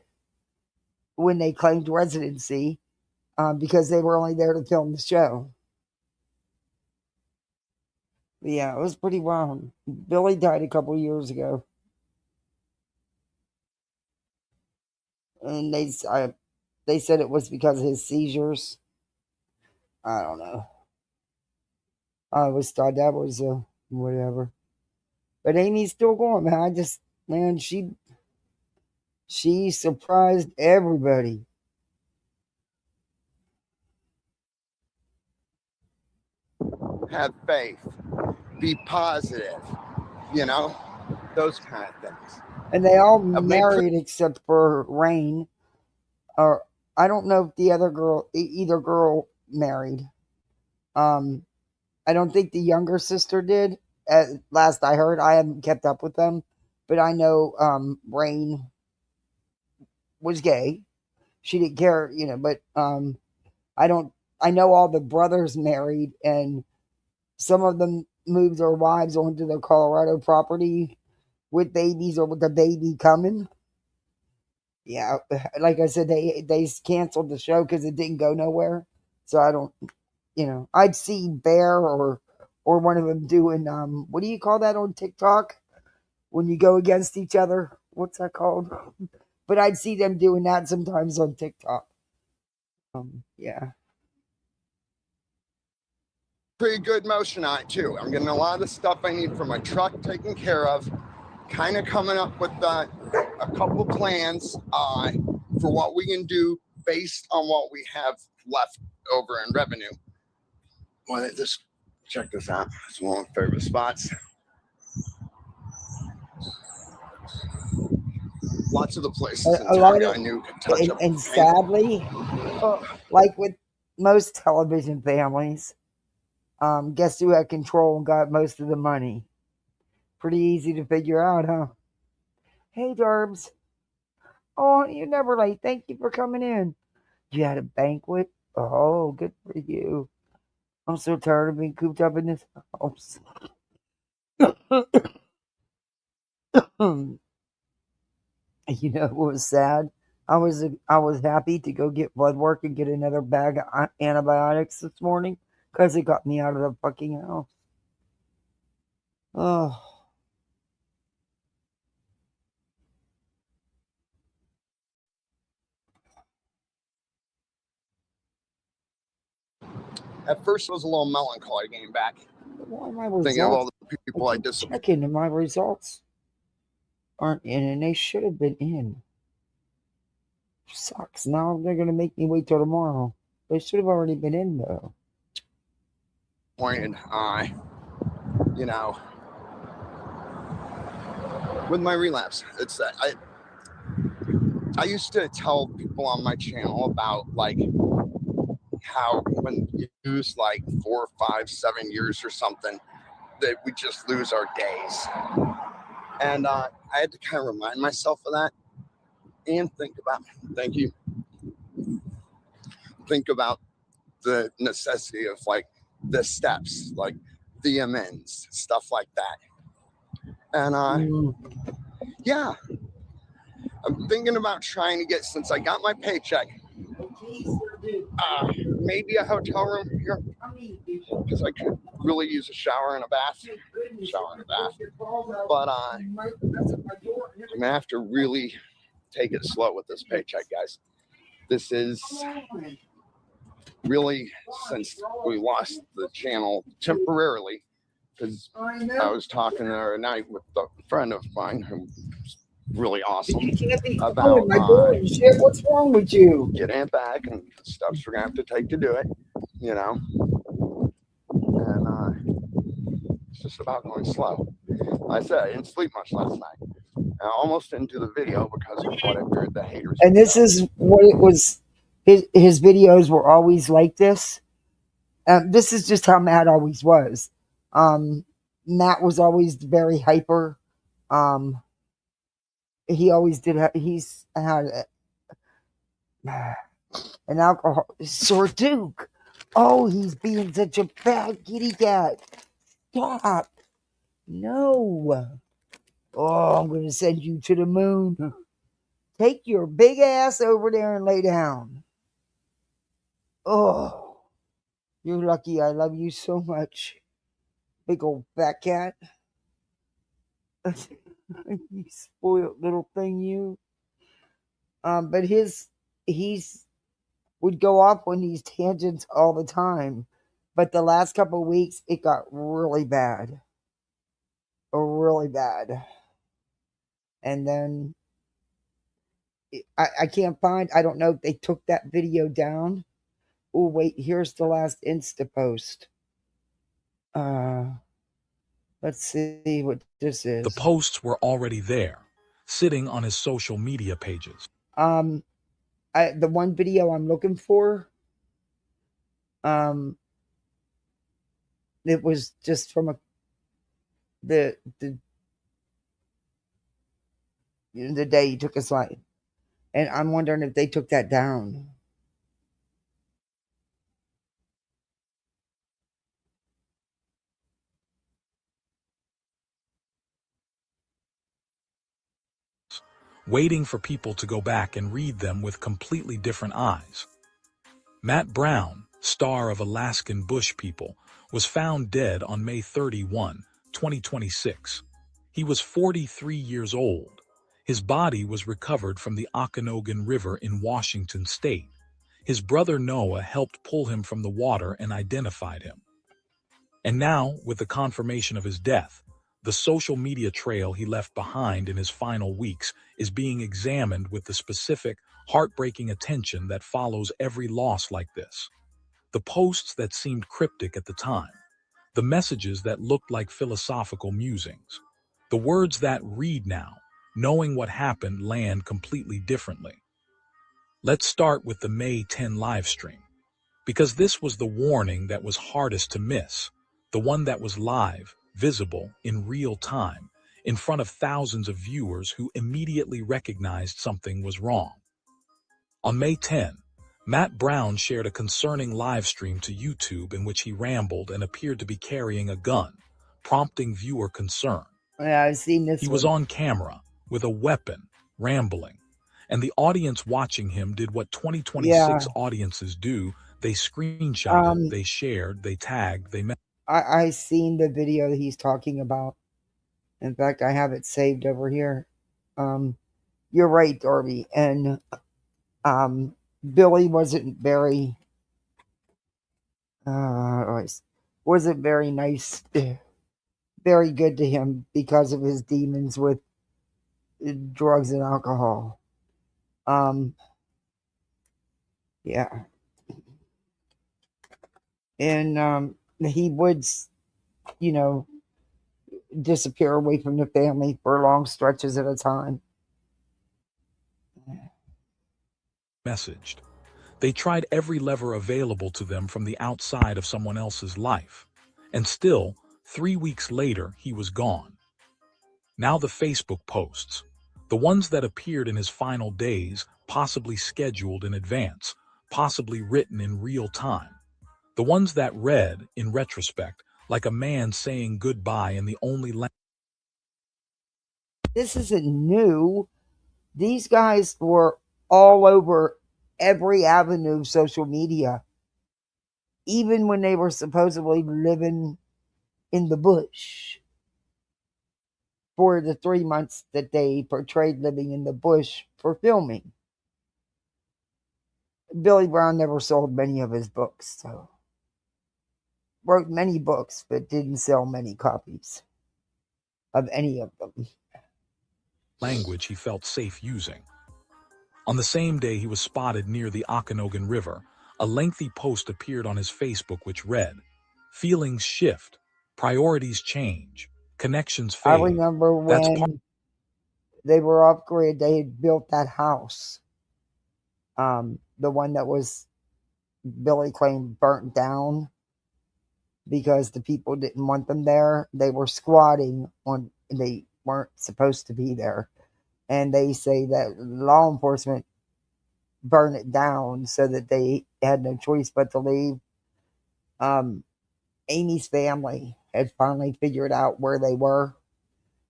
when they claimed residency because they were only there to film the show. But yeah, it was pretty wild. Billy died a couple years ago. And they said it was because of his seizures. I don't know. I always thought that was whatever. But Amy's still going, man. She surprised everybody. Have faith. Be positive. Those kind of things. And they all married except for Rain. Or I don't know if the other girl, either girl married. I don't think the younger sister did. At last I heard, I haven't kept up with them, but I know Rain was gay. She didn't care, but I know all the brothers married, and some of them moved their wives onto the Colorado property with babies or with the baby coming. Yeah, like I said, they canceled the show because it didn't go nowhere. So I don't, I'd see Bear or one of them doing what do you call that on TikTok when you go against each other? What's that called? But I'd see them doing that sometimes on TikTok. Yeah. Pretty good motion on it too. I'm getting a lot of the stuff I need for my truck taken care of. Kind of coming up with a couple plans for what we can do based on what we have left over in revenue. Well, just check this out. It's one of my favorite spots. Lots of the places in town I knew could touch up. And sadly, like with most television families, guess who had control and got most of the money? Pretty easy to figure out, huh? Hey, Derbs. Oh, you're never late. Thank you for coming in. You had a banquet? Oh, good for you. I'm so tired of being cooped up in this house. You know what was sad? I was happy to go get blood work and get another bag of antibiotics this morning because it got me out of the fucking house. Oh. At first, it was a little melancholy getting back. Why my results? Thinking of all the people I disappointed. Checking and my results aren't in, and they should have been in. Sucks. Now they're gonna make me wait till tomorrow. They should have already been in though. Pointed, with my relapse, it's that I used to tell people on my channel about like how when you use like 4, 5, 7 years or something, that we just lose our days. And I had to kind of remind myself of that and think about the necessity of like the steps, like the amends, stuff like that. And yeah, I'm thinking about trying to get, since I got my paycheck, maybe a hotel room here, because I could really use a shower and a bath. But I'm gonna have to really take it slow with this paycheck, guys. This is really, since we lost the channel temporarily, because I was talking the other night with a friend of mine who's really awesome about What's wrong with you? Getting it back and the steps we're gonna have to take to do it, and it's just about going slow. Like I said, I didn't sleep much last night. I almost into the video because of what I feared the haters. And this is what it was. His videos were always like this. This is just how Matt always was. Matt was always very hyper. He always did. He's had an alcohol. Sir Duke. Oh, he's being such a bad kitty cat. Stop. No. Oh, I'm going to send you to the moon. Take your big ass over there and lay down. Oh, you're lucky. I love you so much. Big old fat cat. You spoiled little thing, you. But he's would go off on these tangents all the time. But the last couple of weeks, it got really bad. Really bad. And then I can't find, I don't know if they took that video down. Oh, wait, here's the last Insta post. Let's see what this is. The posts were already there, sitting on his social media pages. The one video I'm looking for, it was just from the day he took his life. And I'm wondering if they took that down. waiting for people to go back and read them with completely different eyes. Matt Brown, star of Alaskan Bush People, was found dead on May 31, 2026. He was 43 years old. His body was recovered from the Okanogan River in Washington state. His brother Noah helped pull him from the water and identified him. And now, with the confirmation of his death, the social media trail he left behind in his final weeks is being examined with the specific, heartbreaking attention that follows every loss like this. The posts that seemed cryptic at the time, the messages that looked like philosophical musings, the words that read now, knowing what happened, land completely differently. Let's start with the May 10 livestream, because this was the warning that was hardest to miss, the one that was live, visible, in real time, in front of thousands of viewers who immediately recognized something was wrong. On May 10, Matt Brown shared a concerning live stream to YouTube in which he rambled and appeared to be carrying a gun, prompting viewer concern. Yeah, I've seen this He one. was on camera with a weapon, rambling, and the audience watching him did what 2026 audiences do. They screenshotted, they shared, they tagged, they met. I seen the video that he's talking about. In fact, I have it saved over here. You're right, Darby. And Billy wasn't very wasn't very nice, very good to him because of his demons with drugs and alcohol. Yeah. And he would, disappear away from the family for long stretches at a time. Messaged. They tried every lever available to them from the outside of someone else's life. And still, 3 weeks later, he was gone. Now the Facebook posts, the ones that appeared in his final days, possibly scheduled in advance, possibly written in real time. The ones that read, in retrospect, like a man saying goodbye in the only language. This isn't new. These guys were all over every avenue of social media, even when they were supposedly living in the bush. For the 3 months that they portrayed living in the bush for filming. Billy Brown never sold many of his books, so wrote many books, but didn't sell many copies of any of them. Language he felt safe using. On the same day he was spotted near the Okanogan River, a lengthy post appeared on his Facebook which read, "Feelings shift, priorities change, connections fade." I remember when they were off grid, they had built that house. The one that was, Billy claimed, burnt down because the people didn't want them there. They were squatting on, they weren't supposed to be there. And they say that law enforcement burned it down so that they had no choice but to leave. Amy's family had finally figured out where they were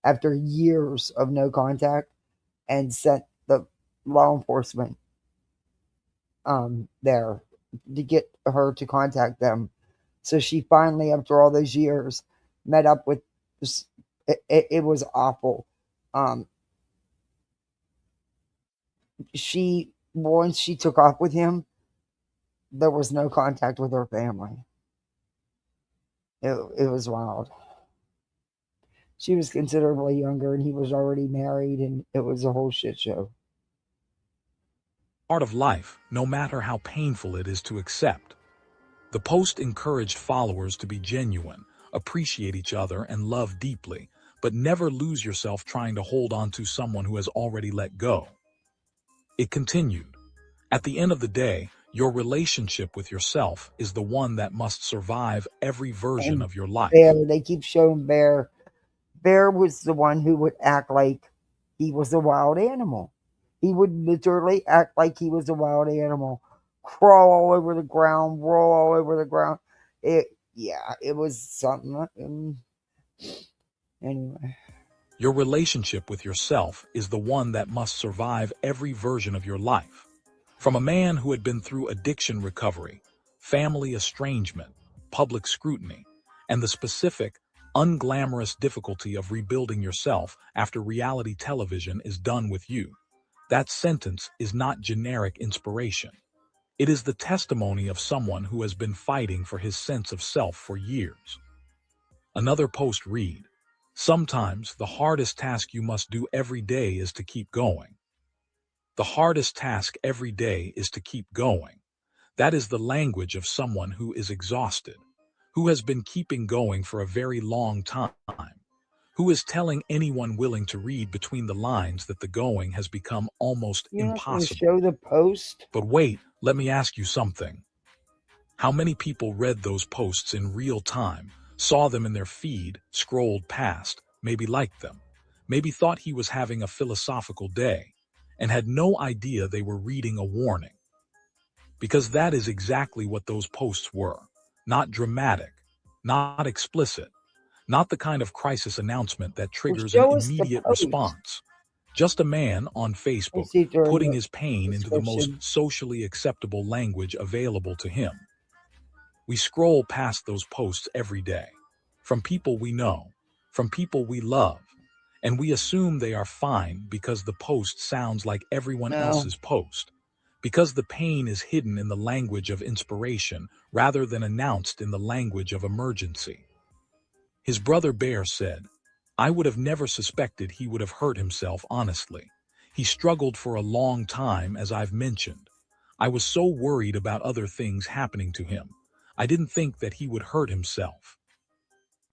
after years of no contact and sent the law enforcement there to get her to contact them. So she finally, after all those years, met up with this. It was awful. Once she took off with him, there was no contact with her family. It was wild. She was considerably younger and he was already married, and it was a whole shit show. Part of life, no matter how painful it is to accept. The post encouraged followers to be genuine, appreciate each other, and love deeply, but never lose yourself trying to hold on to someone who has already let go. It continued, "At the end of the day, your relationship with yourself is the one that must survive every version of your life." Bear, they keep showing Bear. Bear was the one who would act like he was a wild animal. He would literally act like he was a wild animal. Crawl all over the ground, roll all over the ground. It was something. Anyway. Your relationship with yourself is the one that must survive every version of your life. From a man who had been through addiction recovery, family estrangement, public scrutiny, and the specific, unglamorous difficulty of rebuilding yourself after reality television is done with you, that sentence is not generic inspiration. It is the testimony of someone who has been fighting for his sense of self for years. Another post read, "Sometimes the hardest task you must do every day is to keep going." The hardest task every day is to keep going. That is the language of someone who is exhausted, who has been keeping going for a very long time, who is telling anyone willing to read between the lines that the going has become almost impossible. Show the post. But wait, let me ask you something. How many people read those posts in real time, saw them in their feed, scrolled past, maybe liked them, maybe thought he was having a philosophical day, and had no idea they were reading a warning? Because that is exactly what those posts were. Not dramatic, not explicit, not the kind of crisis announcement that triggers an immediate response. Just a man on Facebook putting his pain into the most socially acceptable language available to him. We scroll past those posts every day, from people we know, from people we love, and we assume they are fine because the post sounds like everyone else's post, because the pain is hidden in the language of inspiration rather than announced in the language of emergency. His brother Bear said, "I would have never suspected he would have hurt himself honestly. He struggled for a long time, as I've mentioned. I was so worried about other things happening to him. I didn't think that he would hurt himself."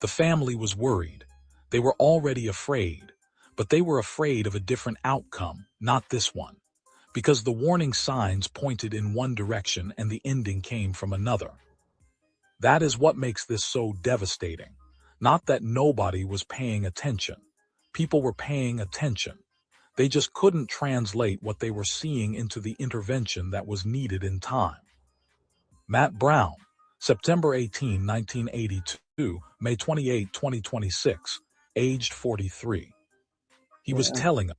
The family was worried. They were already afraid, but they were afraid of a different outcome, not this one, because the warning signs pointed in one direction and the ending came from another. That is what makes this so devastating. Not that nobody was paying attention. People were paying attention. They just couldn't translate what they were seeing into the intervention that was needed in time. Matt Brown, September 18, 1982, May 28, 2026, aged 43. He was telling us.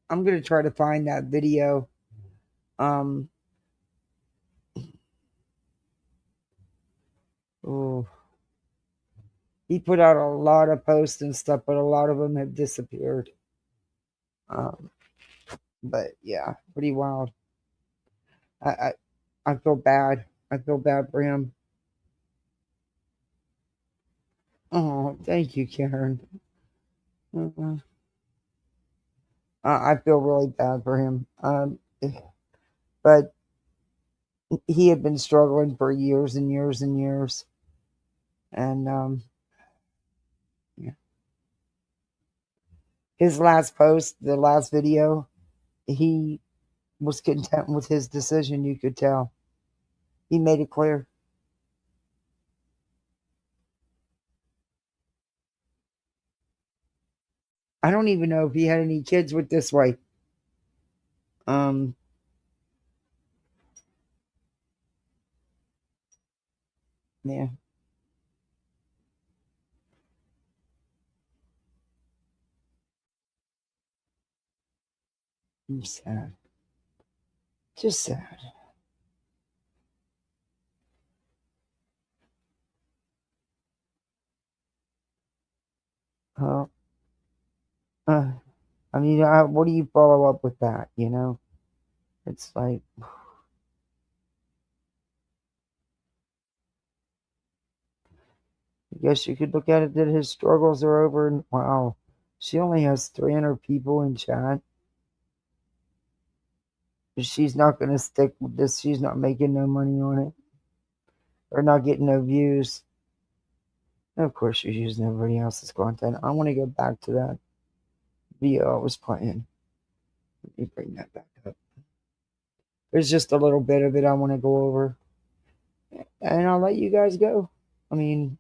I'm going to try to find that video. He put out a lot of posts and stuff, but a lot of them have disappeared. But yeah, pretty wild. I feel bad. I feel bad for him. Oh, thank you, Karen. I feel really bad for him. But he had been struggling for years and years and years. And yeah. His last post, the last video, he was content with his decision, you could tell. He made it clear. I don't even know if he had any kids with this wife. Yeah. I'm sad. Just sad. I mean, what do you follow up with that, you know? It's like... I guess you could look at it that his struggles are over, and wow, she only has 300 people in chat. She's not going to stick with this. She's not making no money on it. Or not getting no views. And of course, she's using everybody else's content. I want to go back to that video I was playing. Let me bring that back up. There's just a little bit of it I want to go over. And I'll let you guys go. I mean,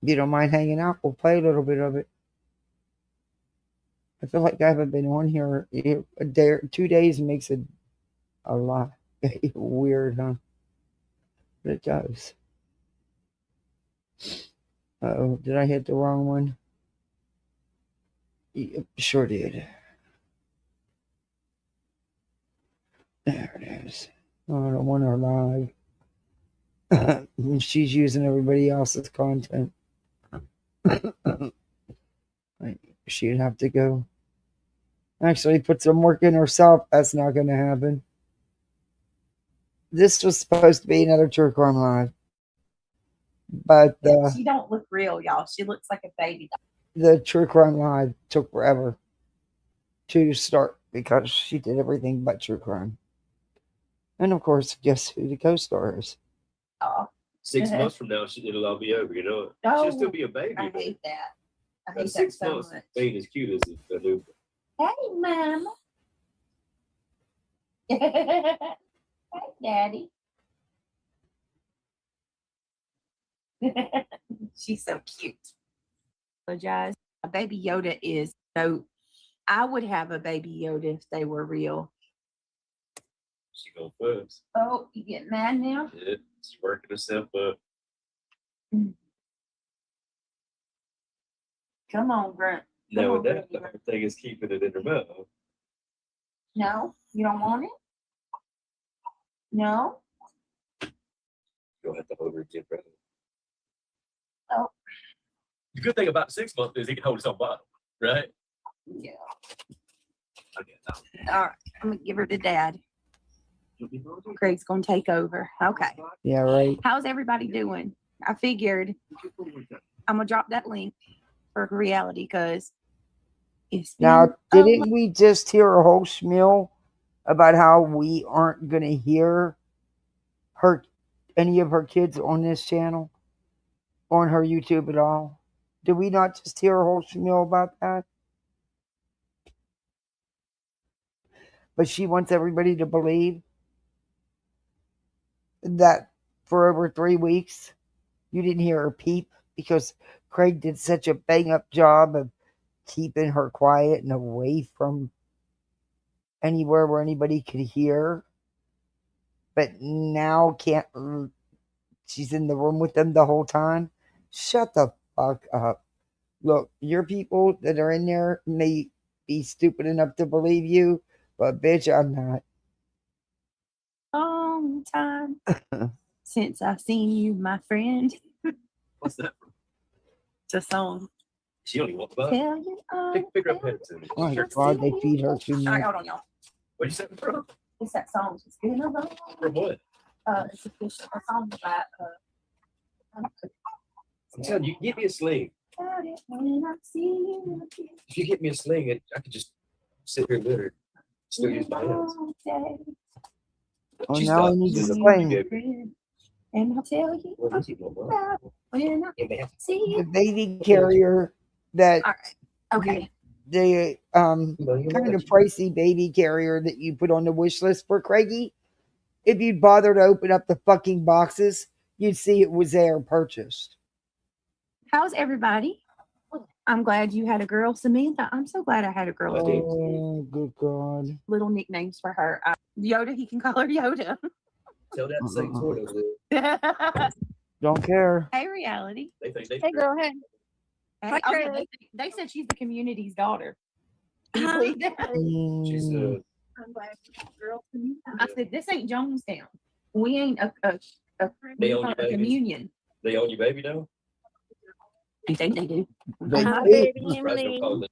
if you don't mind hanging out, we'll play a little bit of it. I feel like I haven't been on here a day or 2 days makes it a lot weird, huh? But it does. Uh-oh, did I hit the wrong one? Yep, sure did. There it is. Oh, I don't want her live. She's using everybody else's content. She'd have to go. Actually, put some work in herself. That's not going to happen. This was supposed to be another True Crime Live. But she don't look real, y'all. She looks like a baby. The True Crime Live took forever to start because she did everything but true crime. And of course, guess who the co-star is? Oh. 6 months from now, it'll all be over. You know it. Oh, She'll still be a baby. I hate that. I hate that 6 so months much. ain't as cute as a new. Hey, Mama. Hey, Daddy. She's so cute. Apologize. A baby Yoda is so. I would have a baby Yoda if they were real. She go first. Oh, you get mad now? Yeah, she's working herself up. Come on, Grunt. Now with that, the hard thing is keeping it in her mouth. No, you don't want it? No? You'll have to hold her again, brother. Oh. The good thing about 6 months is he can hold his own bottle, right? Yeah. Okay, all right, I'm gonna give her to Dad. Craig's gonna take over. Okay. Yeah, right. How's everybody doing? I figured I'm gonna drop that link for reality because it's now. Didn't we just hear a whole spiel about how we aren't gonna hear any of her kids on this channel, on her YouTube at all? Did we not just hear a whole spiel about that? But she wants everybody to believe that for over 3 weeks you didn't hear her peep because Craig did such a bang-up job of keeping her quiet and away from anywhere where anybody could hear. But now she's in the room with them the whole time. Shut the fuck up. Look, your people that are in there may be stupid enough to believe you, but bitch, I'm not. Long time since I've seen you, my friend. What's that? It's a song. She only wants about Tell you pick her up head to me. Oh my God, they feed her too All much. right, hold on, y'all. What you say from? It's that song. It's been a long. From what? It's official. A song about I'm telling you, get me a sling. If you get me a sling, I could just sit here with her. Still use my hands. Oh, She now I stopped. need She to said, explain. And I'll tell you What is he doing, bro? when I see The you. baby carrier that All right. Okay. the kind of pricey baby carrier that you put on the wish list for Craigie, if you'd bother to open up the fucking boxes, you'd see it was there purchased. How's everybody? I'm glad you had a girl, Samantha. I'm so glad I had a girl. Oh, good God. Little nicknames for her. Yoda, he can call her Yoda. Tell that same sort of. Don't care. Hey, reality. Hey, girl. Hey. Hey, Hi, oh, yeah, Craig. they said she's the community's daughter. She's I'm glad girl. I said this ain't Jonestown. We ain't a They own your baby. communion. They own your baby now? I think they do.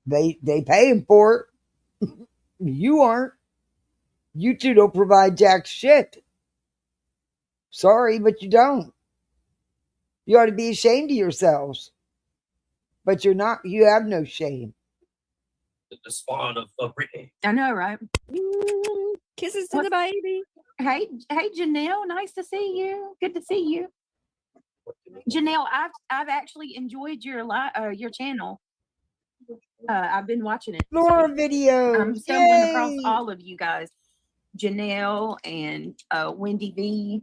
They paying for it. You aren't. You two don't provide jack shit. Sorry, but you don't. You ought to be ashamed of yourselves. But you're not. You have no shame. The spawn of Brittany. I know, right? Kisses to the baby. Hey, Janelle. Nice to see you. Good to see you. Janelle, I've actually enjoyed your channel. I've been watching it. Laura videos. I'm stumbling across all of you guys. Janelle and Wendy V.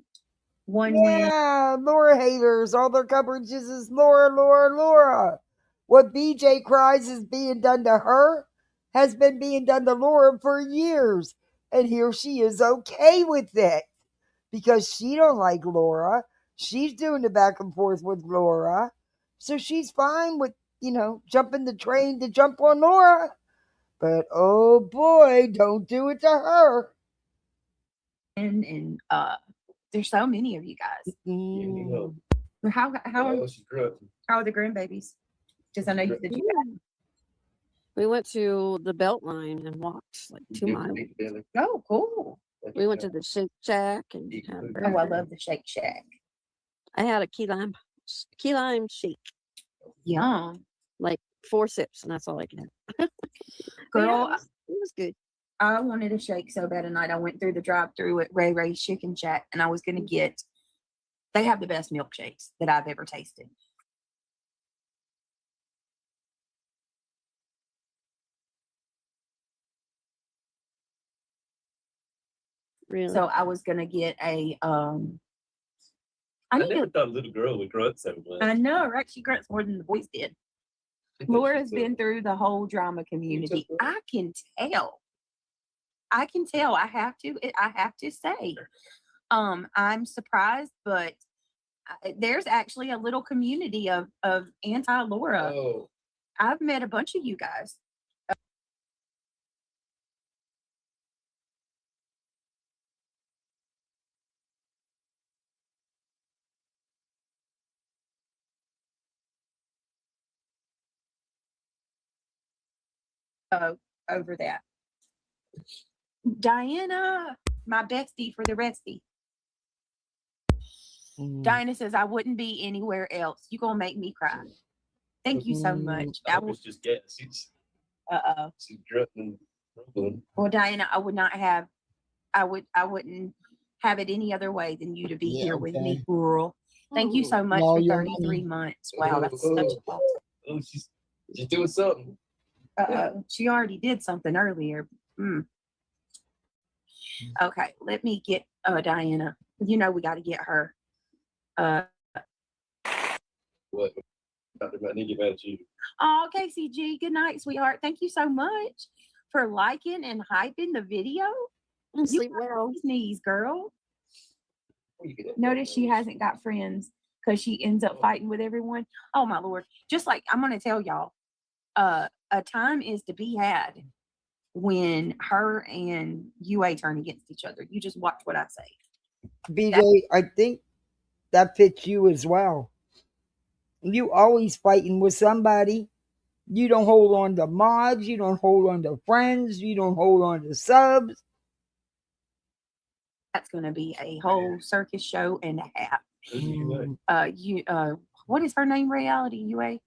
Yeah, Laura haters. All their coverage is Laura. What BJ cries is being done to her has been being done to Laura for years. And here she is okay with it. Because she don't like Laura. She's doing the back and forth with Laura. So she's fine with, jumping the train to jump on Laura. But oh boy, don't do it to her. And there's so many of you guys. How are the grandbabies? Because I know you said you got. We went to the Beltline and walked like 2 miles. Oh, cool. We went to the Shake Shack and had a burger. Oh, I love the Shake Shack. I had a key lime shake. Yum. Like 4 sips, and that's all I can have. Girl, Yeah, it was good. I wanted a shake so bad tonight. I went through the drive-through at Ray Ray's Chicken Shack, and I was going to get. They have the best milkshakes that I've ever tasted. Really? So I was going to get a. I never thought a little girl would grunt so much. I know, right? She grunts more than the boys did. Laura's been through the whole drama community. I can tell. I have to say, I'm surprised, but there's actually a little community of anti-Laura. Oh. I've met a bunch of you guys. Over that. Diana, my bestie for the restie. Diana says, I wouldn't be anywhere else. You're going to make me cry. Thank you so much. I was just gas. She's grunting. Well, Diana, I wouldn't have it any other way than you to be here with me, girl. Thank you so much for 33 months. Wow, that's such a lot. Oh, she's doing something. She already did something earlier. Okay, let me get Diana. We got to get her. What? I need to get mad at you. Oh, KCG, good night, sweetheart. Thank you so much for liking and hyping the video. Sleep well. Sneeze, girl. Notice she hasn't got friends because she ends up fighting with everyone. Oh my Lord. Just like I'm gonna tell y'all, a time is to be had when her and UA turn against each other. You just watch what I say. BJ, I think that fits you as well. You always fighting with somebody. You don't hold on to mods. You don't hold on to friends. You don't hold on to subs. That's going to be a whole circus show and a half. What is her name? Reality UA?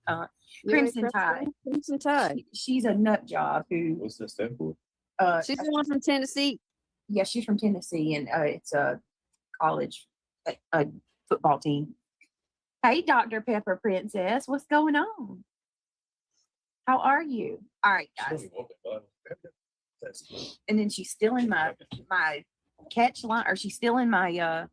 Crimson Tide. Crimson Tide. She's a nut job who. What's that stand for? She's the one from Tennessee. Yeah, she's from Tennessee, and it's a college football team. Hey, Dr. Pepper Princess, what's going on? How are you? All right, guys. And then she's still in my catch line, or she's still in my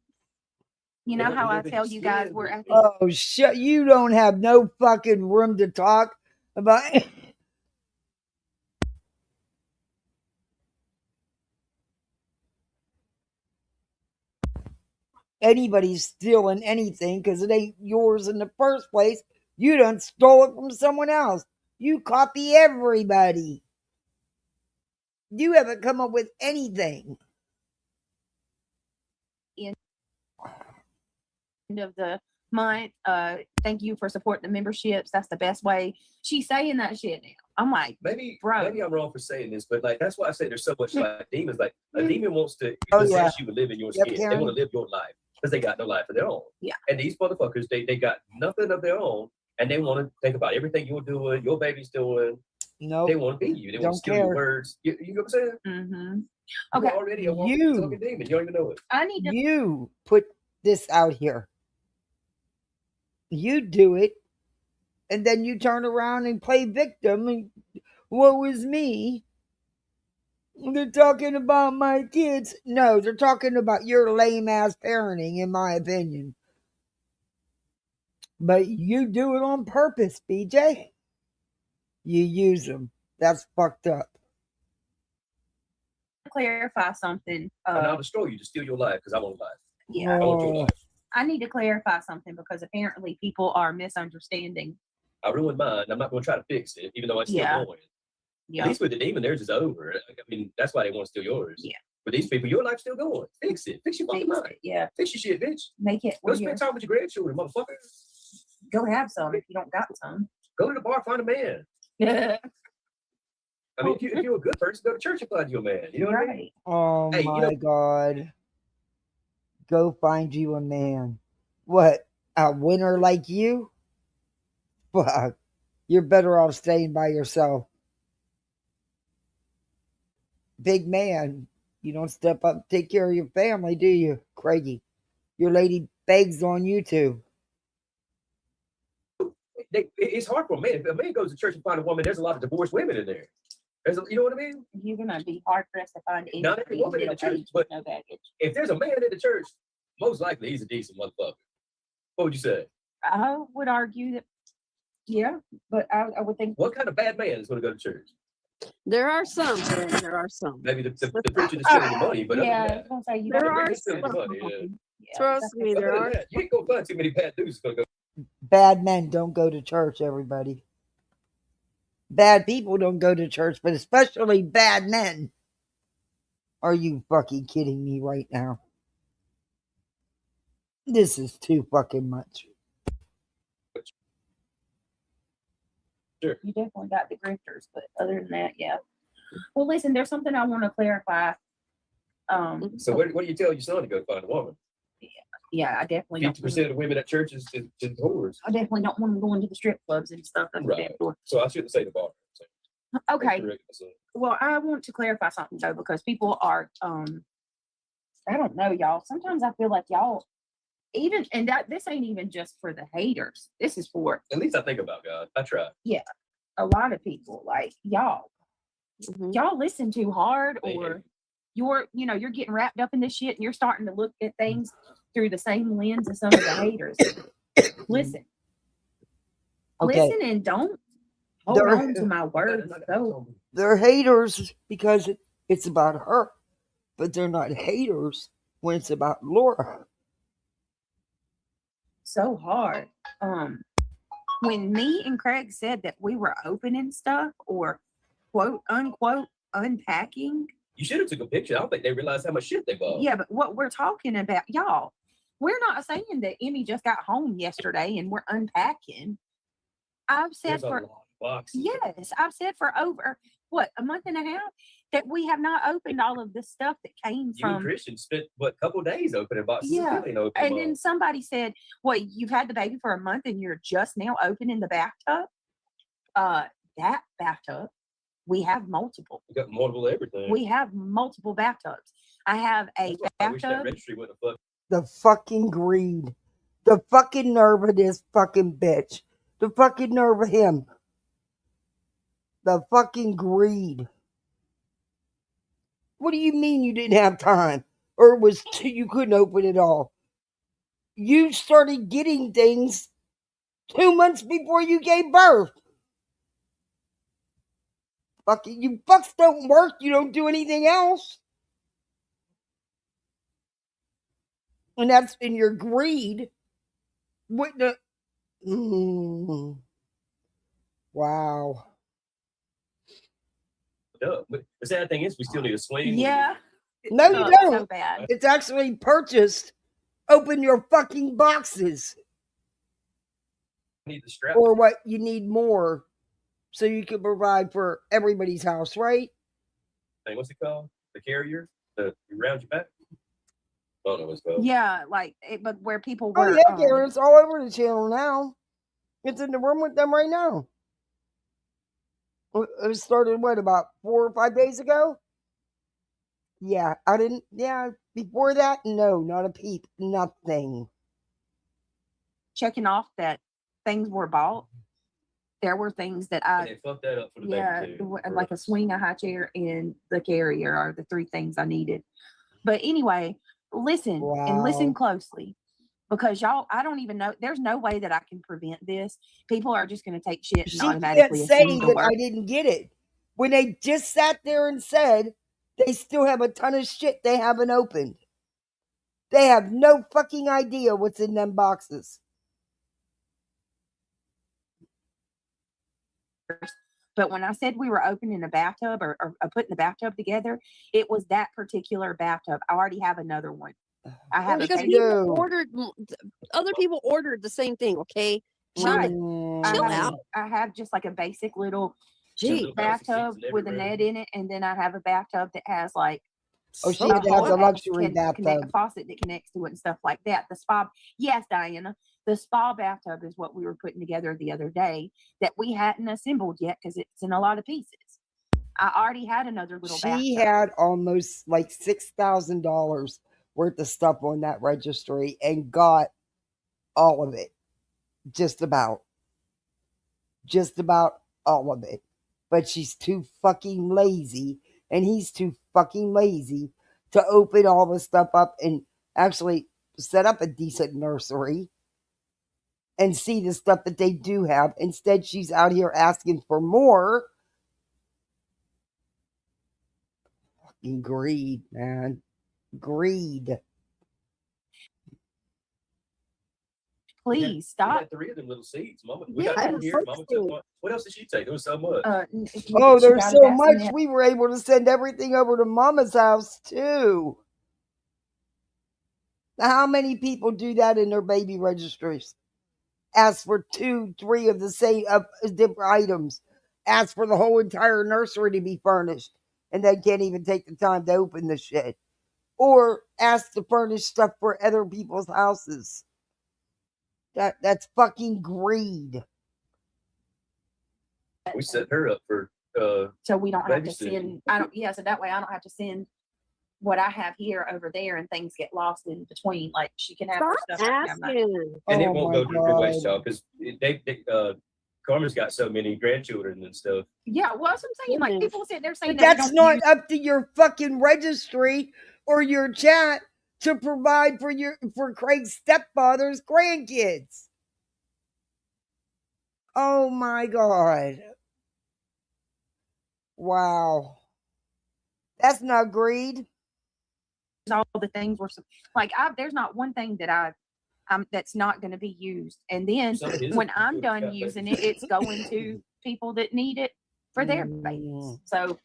you know how I tell you guys we're at the Oh shit, you don't have no fucking room to talk about anybody stealing anything because it ain't yours in the first place. You done stole it from someone else. You copy everybody. You haven't come up with anything. end of the month. Thank you for supporting the memberships. That's the best way. She's saying that shit now. I'm like, maybe bro. Maybe I'm wrong for saying this, but like that's why I say there's so much like demons. Like a demon wants to possess you and live in your skin. They want to live your life because they got no life of their own. Yeah. And these motherfuckers, they got nothing of their own, and they want to think about everything you're doing, your baby's doing. No, they want to be you. They want to steal your words. You know what I'm saying? Mm-hmm. Okay. You're already a talking demon. You don't even know it. I need to. You put this out here. You do it, and then you turn around and play victim. And woe is me. They're talking about my kids. No, they're talking about your lame ass parenting, in my opinion. But you do it on purpose, BJ. You use them. That's fucked up. Clarify something. And I'll destroy you to steal your life because I want life. Yeah. I want your life. I need to clarify something because apparently people are misunderstanding. I ruined mine. I'm not going to try to fix it, even though I'm still going. Yeah. At least with the demon, theirs is over. I mean, that's why they want to steal yours. Yeah. But these people, your life's still going. Fix it. Fix your fucking mind. Yeah. Fix your shit, bitch. Make it. Go spend time with your grandchildren, motherfucker. Go have some if you don't got some. Go to the bar, find a man. I mean, if you're a good person, go to church and find you a man. You know what I mean? Oh Hey, my God. Go find you a man. What? A winner like you? Fuck. You're better off staying by yourself. Big man. You don't step up and take care of your family, do you, Craigie? Your lady begs on you to. It's hard for a man. If a man goes to church and find a woman, there's a lot of divorced women in there. You know what I mean? You're gonna be hard pressed to find any. Not every woman in the church, but no baggage. If there's a man in the church, most likely he's a decent motherfucker. What would you say? I would argue that, yeah, but I would think. What kind of bad man is going to go to church? There are some. There are some. Maybe the preacher that's stealing your money, but yeah, there are some. Trust me, there are. You ain't gonna find too many bad dudes going to go. Bad men don't go to church, everybody. Bad people don't go to church, but especially bad men. Are you fucking kidding me right now? This is too fucking much. Sure. You definitely got the grifters, but other than that, yeah. Well, listen, there's something I want to clarify. So what do you tell your son to go find a woman? Yeah, I definitely 50% of the women at churches is whores. I definitely don't want them going to the strip clubs and stuff. Right. So I shouldn't say the bar. Okay. Well, I want to clarify something though, because people are I don't know, y'all. Sometimes I feel like y'all and that this ain't even just for the haters. This is for at least I think about God. I try. Yeah. A lot of people like y'all listen too hard, or you're getting wrapped up in this shit and you're starting to look at things through the same lens as some of the haters. Listen. Okay. Listen and don't hold on to my words. So they're haters because it's about her, but they're not haters when it's about Laura. So hard. When me and Craig said that we were opening stuff or quote unquote unpacking. You should have took a picture. I don't think they realized how much shit they bought. Yeah, but what we're talking about, y'all, we're not saying that Emmy just got home yesterday and we're unpacking. I've said I've said for over a month and a half that we have not opened all of the stuff that came from. You and Christian spent a couple of days opening boxes. Yeah, and then somebody said, "What? You've had the baby for a month and you're just now opening the bathtub?" That bathtub, we have multiple. We got multiple everything. We have multiple bathtubs. I have a bathtub. I wish that registry would have fucked. The fucking greed, the fucking nerve of this fucking bitch, the fucking nerve of him, the fucking greed. What do you mean you didn't have time? Or it was you couldn't open it all? You started getting things 2 months before you gave birth. Fucking, you fucks don't work. You don't do anything else. And that's in your greed. What the? Wow. But the sad thing is, we still need a swing. Yeah. No, you don't. So bad. It's actually purchased. Open your fucking boxes. Need the strap. Or what you need more, so you can provide for everybody's house, right? What's it called? The carrier? The around your back? I don't know what's called. Yeah, but where people Oh were. yeah, Karen, it's all over the channel now. It's in the room with them right now. It started about 4 or 5 days ago. Yeah, I didn't. Yeah, before that, no, not a peep, nothing. Checking off that things were bought. There were things that And they fucked that up for the baby too. like a swing, a high chair, and the carrier are the 3 things I needed. But anyway, listen and listen closely, because y'all, I don't even know. There's no way that I can prevent this. People are just going to take shit and automatically can't say assume that I didn't get it when they just sat there and said they still have a ton of shit they haven't opened. They have no fucking idea what's in them boxes. But when I said we were opening a bathtub or putting the bathtub together, it was that particular bathtub. I already have another one. I have because people ordered, other people ordered the same thing. Okay, right. Chill out. I have just like a basic little Gee. bathtub with a net in it, and then I have a bathtub that has like she has a luxury bathtub, a faucet that connects to it and stuff like that. The spa, yes, Diana, the spa bathtub is what we were putting together the other day that we hadn't assembled yet because it's in a lot of pieces. I already had another little bathtub. She had almost like $6,000 worth of stuff on that registry and got all of it. Just about all of it. But she's too fucking lazy, and he's too fucking lazy to open all the stuff up and actually set up a decent nursery and see the stuff that they do have. Instead, she's out here asking for more. Fucking greed, man. Greed. Please stop. We had 3 of them little seeds. Mama, we got 2 here. Mama took one. What else did she take? There was so much. Oh, there's so much. We were able to send everything over to Mama's house too. Now, how many people do that in their baby registries? Ask for 2, 3 of the same different items. Ask for the whole entire nursery to be furnished, and they can't even take the time to open the shit. Or ask to furnish stuff for other people's houses. That's fucking greed. We set her up for so we don't have to babysitting. send so that way I don't have to send what I have here over there and things get lost in between. Like she can have her stuff. And it won't go to your waste, y'all, because Carmen's got so many grandchildren and stuff. Yeah, well, that's what I'm saying. Like people sit there saying that's not up to your fucking registry or your chat to provide for Craig's stepfather's grandkids. Oh my God. Wow. That's not greed. All the things were like there's not one thing that that's not going to be used. And then when I'm done using it, it's going to people that need it for their babies. So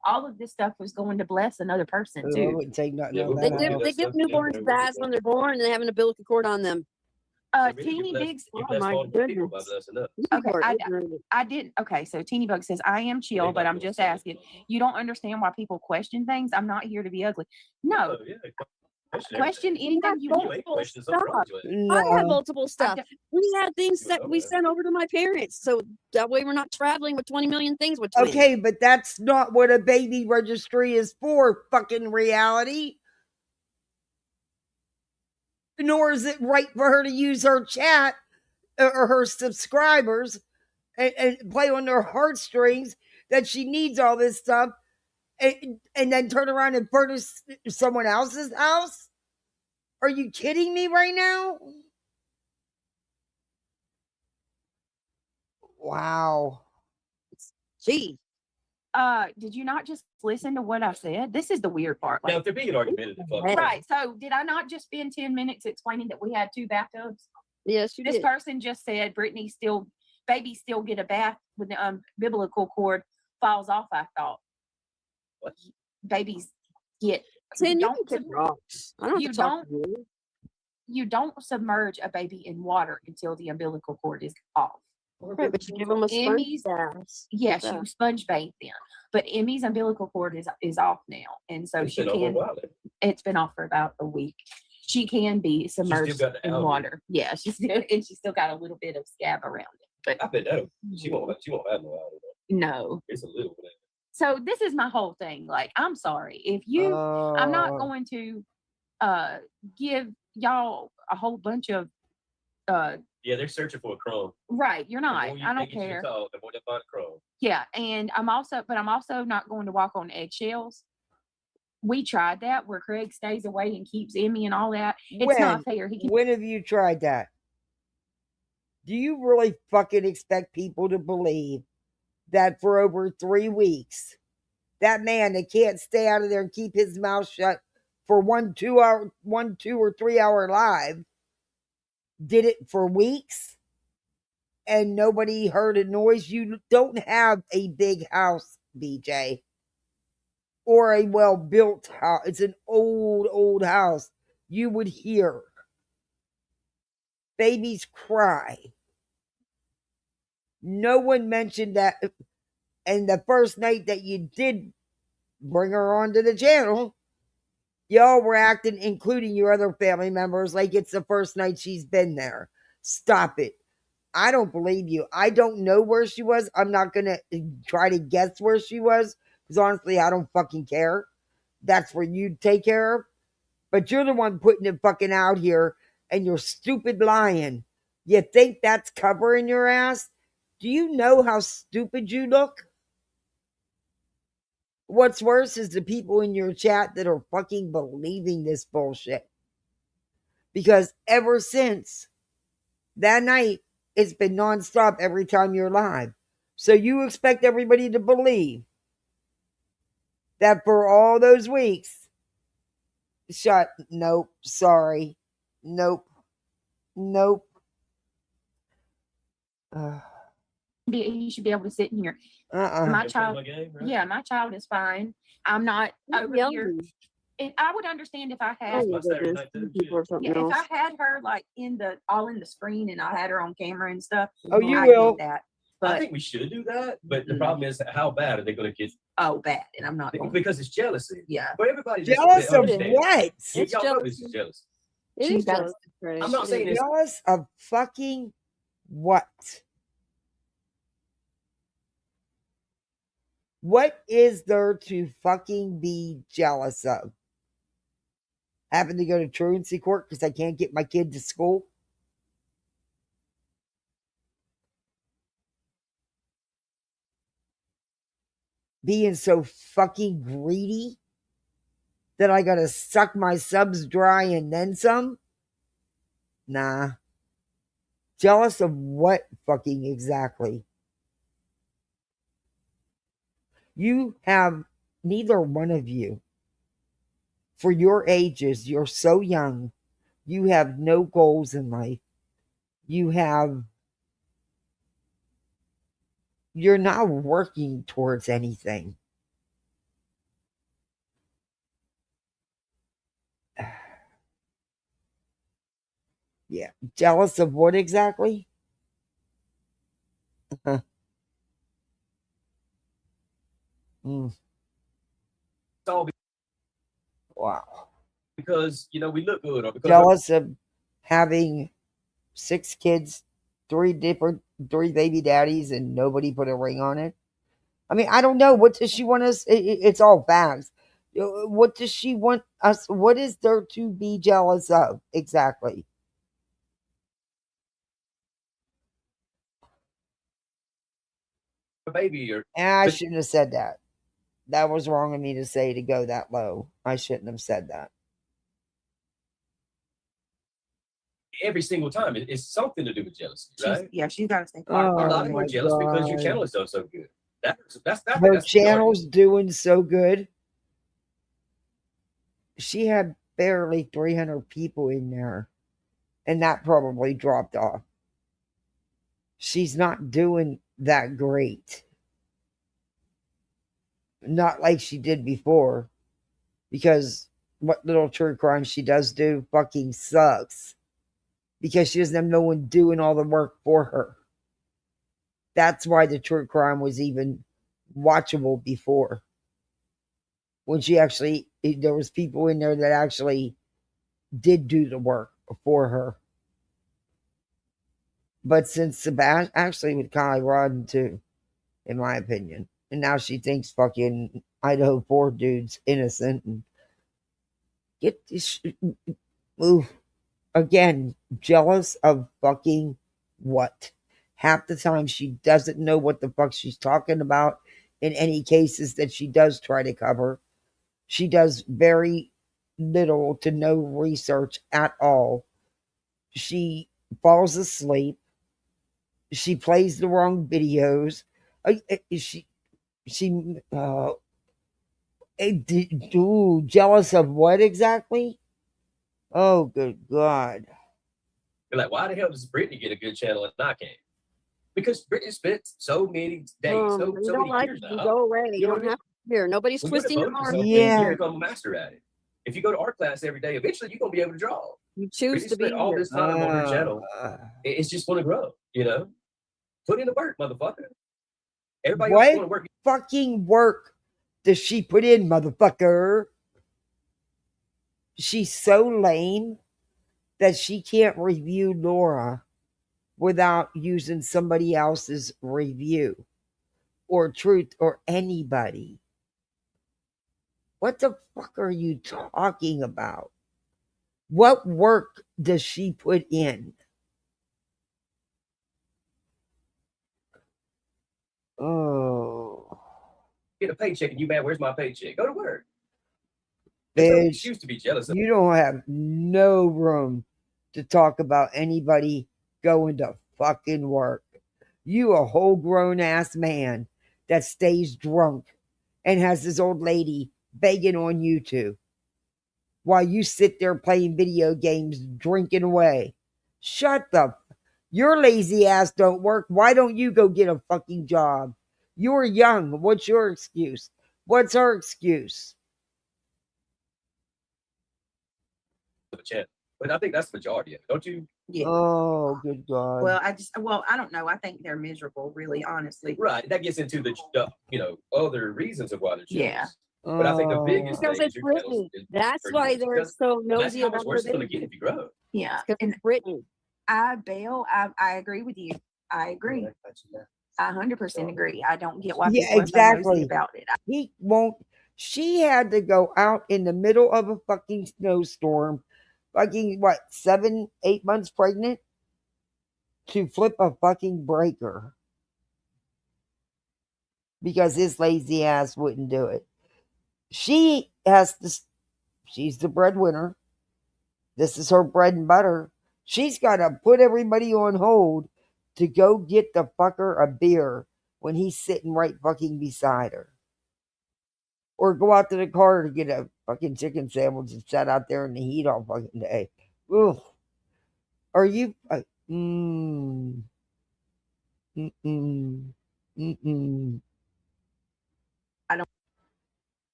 all of this stuff was going to bless another person too. I wouldn't take nothing They give newborns baths when they're born and they have an umbilical cord on them. Teeny Big's. Oh my goodness. Okay, I didn't. Okay, so Teeny Bug says, I am chill, but I'm just asking. You don't understand why people question things. I'm not here to be ugly. No. Question anything you want. I have multiple stuff. We had things that we sent over to my parents, so that way we're not traveling with 20 million things with twins. Okay, but that's not what a baby registry is for, fucking reality. Nor is it right for her to use her chat or her subscribers and play on their heartstrings that she needs all this stuff and then turn around and furnish someone else's house? Are you kidding me right now? Wow. Gee. Did you not just listen to what I said? This is the weird part. Now, if they're being argumentative, right. So, did I not just spend 10 minutes explaining that we had 2 bathtubs? Yes, you did. This person just said babies still get a bath when the umbilical cord falls off. I thought. What? Babies get. You don't submerge a baby in water until the umbilical cord is off. Right, but you give them a sponge bath. Yes, you sponge bathe them. But Emmy's umbilical cord is off now, and so she can. It's been off for about a week. She can be submerged in water. Yeah, she still got a little bit of scab around it. But I bet that she won't have no alot. No, it's a little bit. So this is my whole thing. Like, I'm sorry if you. I'm not going to give y'all a whole bunch of. Yeah, they're searching for a crumb. Right, you're not. I don't care. The more they find a crumb. Yeah, and I'm also not going to walk on eggshells. We tried that where Craig stays away and keeps Emmy and all that. It's not fair. When have you tried that? Do you really fucking expect people to believe that for over 3 weeks, that man that can't stay out of there and keep his mouth shut for 2 or 3 hour live, did it for weeks, and nobody heard a noise. You don't have a big house, BJ, or a well-built house. It's an old house. You would hear babies cry. No one mentioned that. And the first night that you did bring her onto the channel, y'all were acting, including your other family members, like it's the first night she's been there. Stop it. I don't believe you. I don't know where she was. I'm not going to try to guess where she was, because honestly, I don't fucking care. That's where you take care of. But you're the one putting it fucking out here, and you're stupid lying. You think that's covering your ass? Do you know how stupid you look? What's worse is the people in your chat that are fucking believing this bullshit. Because ever since that night, it's been nonstop every time you're live. So you expect everybody to believe that for all those weeks, nope, sorry, nope. He should be able to sit in here. My child, yeah, my child is fine. I'm not over here. And I would understand if I had, if I had her like in the screen and I had her on camera and stuff. Oh, you I will. get that. But I think we should do that, but the problem is, how bad are they going to get? Oh, bad, and I'm not because it's jealousy. Yeah, but everybody jealous of what? Y'all know this is jealous. She's jealous. I'm not saying it's jealous of fucking what? What is there to fucking be jealous of? Having to go to truancy court because I can't get my kid to school? Being so fucking greedy that I gotta suck my subs dry and then some? Nah. Jealous of what fucking exactly? You have, neither one of you, for your ages, you're so young, you have no goals in life. You're not working towards anything. Yeah. Jealous of what exactly? Wow. Because, we look good. Or because jealous of having 6 kids, 3 baby daddies, and nobody put a ring on it. I mean, I don't know. What does she want us? It's all facts. What does she want us? What is there to be jealous of exactly? baby or I shouldn't have said that. That was wrong of me to say, to go that low. I shouldn't have said that. Every single time, it's something to do with jealousy, right? She's got to stay quiet. A lot of you are jealous because your channel is done so good. Her channel's doing so good. She had barely 300 people in there, and that probably dropped off. She's not doing that great. Not like she did before, because what little true crime she does do fucking sucks, because she doesn't have no one doing all the work for her. That's why the true crime was even watchable before. When she actually, there was people in there that actually did do the work for her. But since Sebastian, actually with Kylie Rodden too, in my opinion. And now she thinks fucking Idaho 4 dude's innocent. And get this, move. Again, jealous of fucking what? Half the time she doesn't know what the fuck she's talking about in any cases that she does try to cover. She does very little to no research at all. She falls asleep. She plays the wrong videos. Jealous of what exactly? Oh, good God. You're like, why the hell does Brittany get a good channel and I can't? Because Brittany spent so many days, so many years now. Go away. You don't have to hear. Nobody's twisting your arm. You become a master at it. If you go to art class every day, eventually you're gonna be able to draw. You choose to be all this time on your channel. It's just gonna grow, you know? Put in the work, motherfucker. Everybody else want to work. Fucking work does she put in, motherfucker? She's so lame that she can't review Laura without using somebody else's review or Truth or anybody. What the fuck are you talking about? What work does she put in? Oh. Get a paycheck and you mad, where's my paycheck? Go to work. Bitch, no excuse to be jealous of. You don't have no room to talk about anybody going to fucking work. You a whole grown ass man that stays drunk and has this old lady begging on you to while you sit there playing video games, drinking away. Shut the your lazy ass don't work. Why don't you go get a fucking job? You're young. What's your excuse? What's her excuse? But I think that's the majority of it, don't you? Yeah. Oh, good God. Well, I don't know. I think they're miserable, really, honestly. Right. That gets into the other reasons of why they're jealous. Yeah. But I think the biggest because thing it's Brittany. That's why they're so nosy about about worse it's going to get if you grow. Yeah. And Brittany. I agree with you. I agree. I 100% agree. I don't get why people are so nosy about it. He won't. She had to go out in the middle of a fucking snowstorm, fucking what, 7, 8 months pregnant, to flip a fucking breaker because his lazy ass wouldn't do it. She has to. She's the breadwinner. This is her bread and butter. She's got to put everybody on hold to go get the fucker a beer when he's sitting right fucking beside her. Or go out to the car to get a fucking chicken sandwich and sit out there in the heat all fucking day. Ugh. Are you... I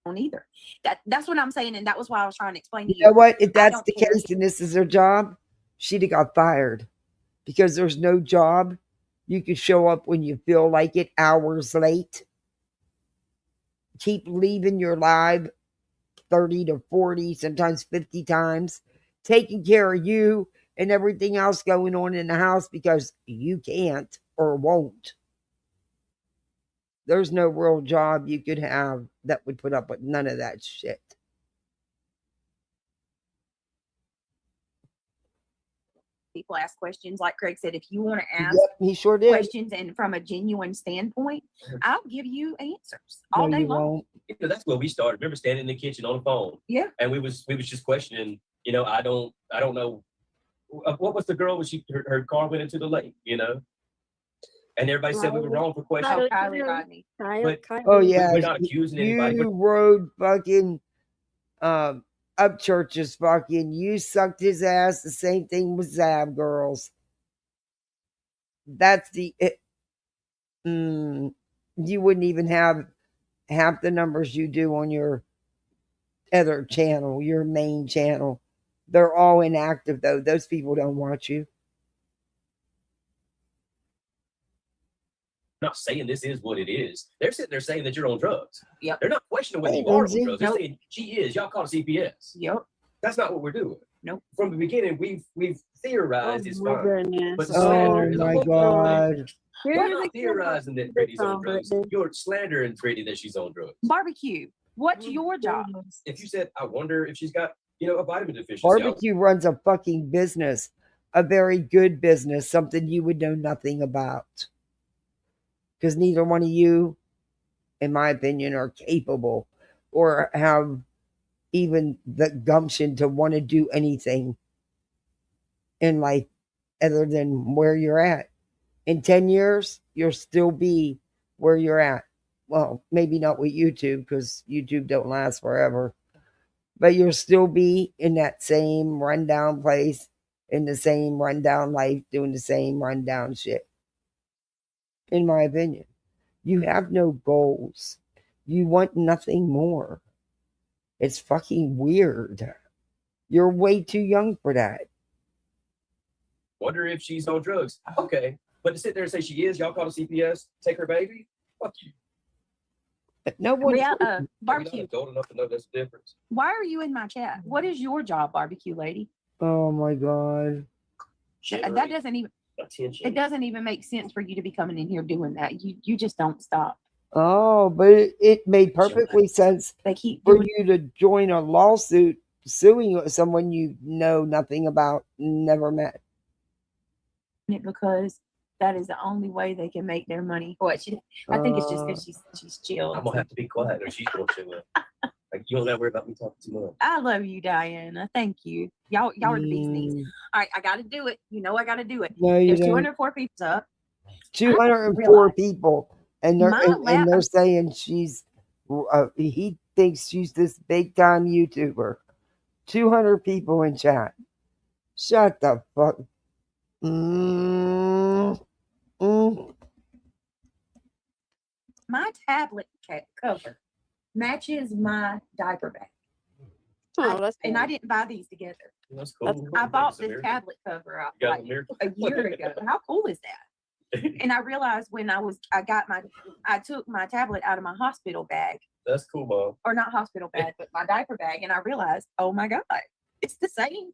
don't either. That's what I'm saying, and that was why I was trying to explain to you. You know what? If that's the case and this is her job, she'd have got fired. Because there's no job. You could show up when you feel like it, hours late. Keep leaving your live 30 to 40, sometimes 50 times. Taking care of you and everything else going on in the house because you can't or won't. There's no real job you could have that would put up with none of that shit. People ask questions, like Craig said, if you want to ask he sure did. questions and from a genuine standpoint, I'll give you answers all day long. That's where we started. Remember standing in the kitchen on the phone? Yeah. And we was just questioning, I don't know. What was the girl when her car went into the lake, And everybody said we were wrong for questioning. Kylie Rodney. Oh yeah. We're not accusing anybody. You rode fucking up Church's fucking, you sucked his ass. The same thing with Zab girls. That's the you wouldn't even have half the numbers you do on your other channel, your main channel. They're all inactive though. Those people don't watch you. Not saying this is what it is. They're sitting there saying that you're on drugs. Yep. They're not questioning whether you are on drugs. They're saying she is. Y'all call it CPS. Yep. That's not what we're doing. Nope. From the beginning, we've theorized it's fine. Goodness. But the slander is a whole God. thing. You're not theorizing that Brittany's on drugs. You're slandering Brittany that she's on drugs. Barbecue. What's your job? If you said, I wonder if she's got, a vitamin deficiency. Barbecue runs a fucking business, a very good business, something you would know nothing about. Because neither one of you, in my opinion, are capable or have even the gumption to want to do anything in life other than where you're at. In 10 years, you'll still be where you're at. well, maybe not with YouTube because YouTube don't last forever, but you'll still be in that same rundown place, in the same rundown life, doing the same rundown shit. In my opinion, you have no goals. You want nothing more. It's fucking weird. You're way too young for that. Wonder if she's on drugs. Okay. But to sit there and say she is, y'all call the CPS, take her baby? Fuck you. No one. Barbecue. Old enough to know that's the difference. Why are you in my chat? What is your job, barbecue lady? Oh my God. That doesn't even. Attention. It doesn't even make sense for you to be coming in here doing that. You just don't stop. Oh, but it made perfectly sense for you to join a lawsuit suing someone you know nothing about, never met. Because that is the only way they can make their money. I think it's just because she's chill. I'm gonna have to be quiet or she's gonna chill. Like, you don't gotta worry about me talking too much. I love you, Diana. Thank you. Y'all are the bee's knees. All right, I gotta do it. You know I gotta do it. No, you There's don't. 204 people up. 204 people, and they're saying she's. He thinks she's this big time YouTuber. 200 people in chat. Shut the fuck. My tablet cover matches my diaper bag. Oh, that's and I didn't buy these together. That's cool. I bought this tablet cover out like a year ago. How cool is that? And I realized when I took my tablet out of my hospital bag. That's cool, Mom. Or not hospital bag, but my diaper bag, and I realized, oh my God, it's the same.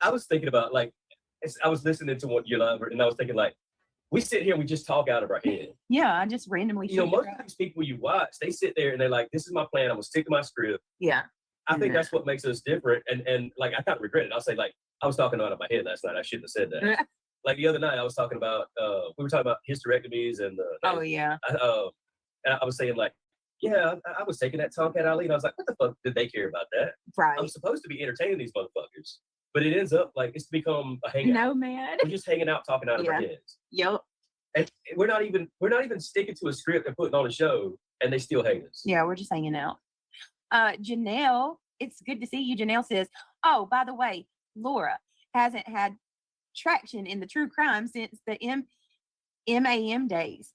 I was thinking about I was listening to what you love, and I was thinking we sit here and we just talk out of our head. Yeah, I just randomly. Most of these people you watch, they sit there and they're like, "This is my plan. I'm gonna stick to my script." Yeah. I think that's what makes us different, and I kind of regret it. I'll say I was talking out of my head last night. I shouldn't have said that. The other night, I was talking about we were talking about hysterectomies and oh yeah. And I was saying yeah, I was taking that Tomcat Ali, and I was like, what the fuck did they care about that? Right. I'm supposed to be entertaining these motherfuckers, but it ends up it's become a hangout. No, man. We're just hanging out, talking out of our heads. Yep. And we're not even sticking to a script and putting on a show, and they still hate us. Yeah, we're just hanging out. Janelle, it's good to see you. Janelle says, oh, by the way, Laura hasn't had traction in the true crime since the MAM days.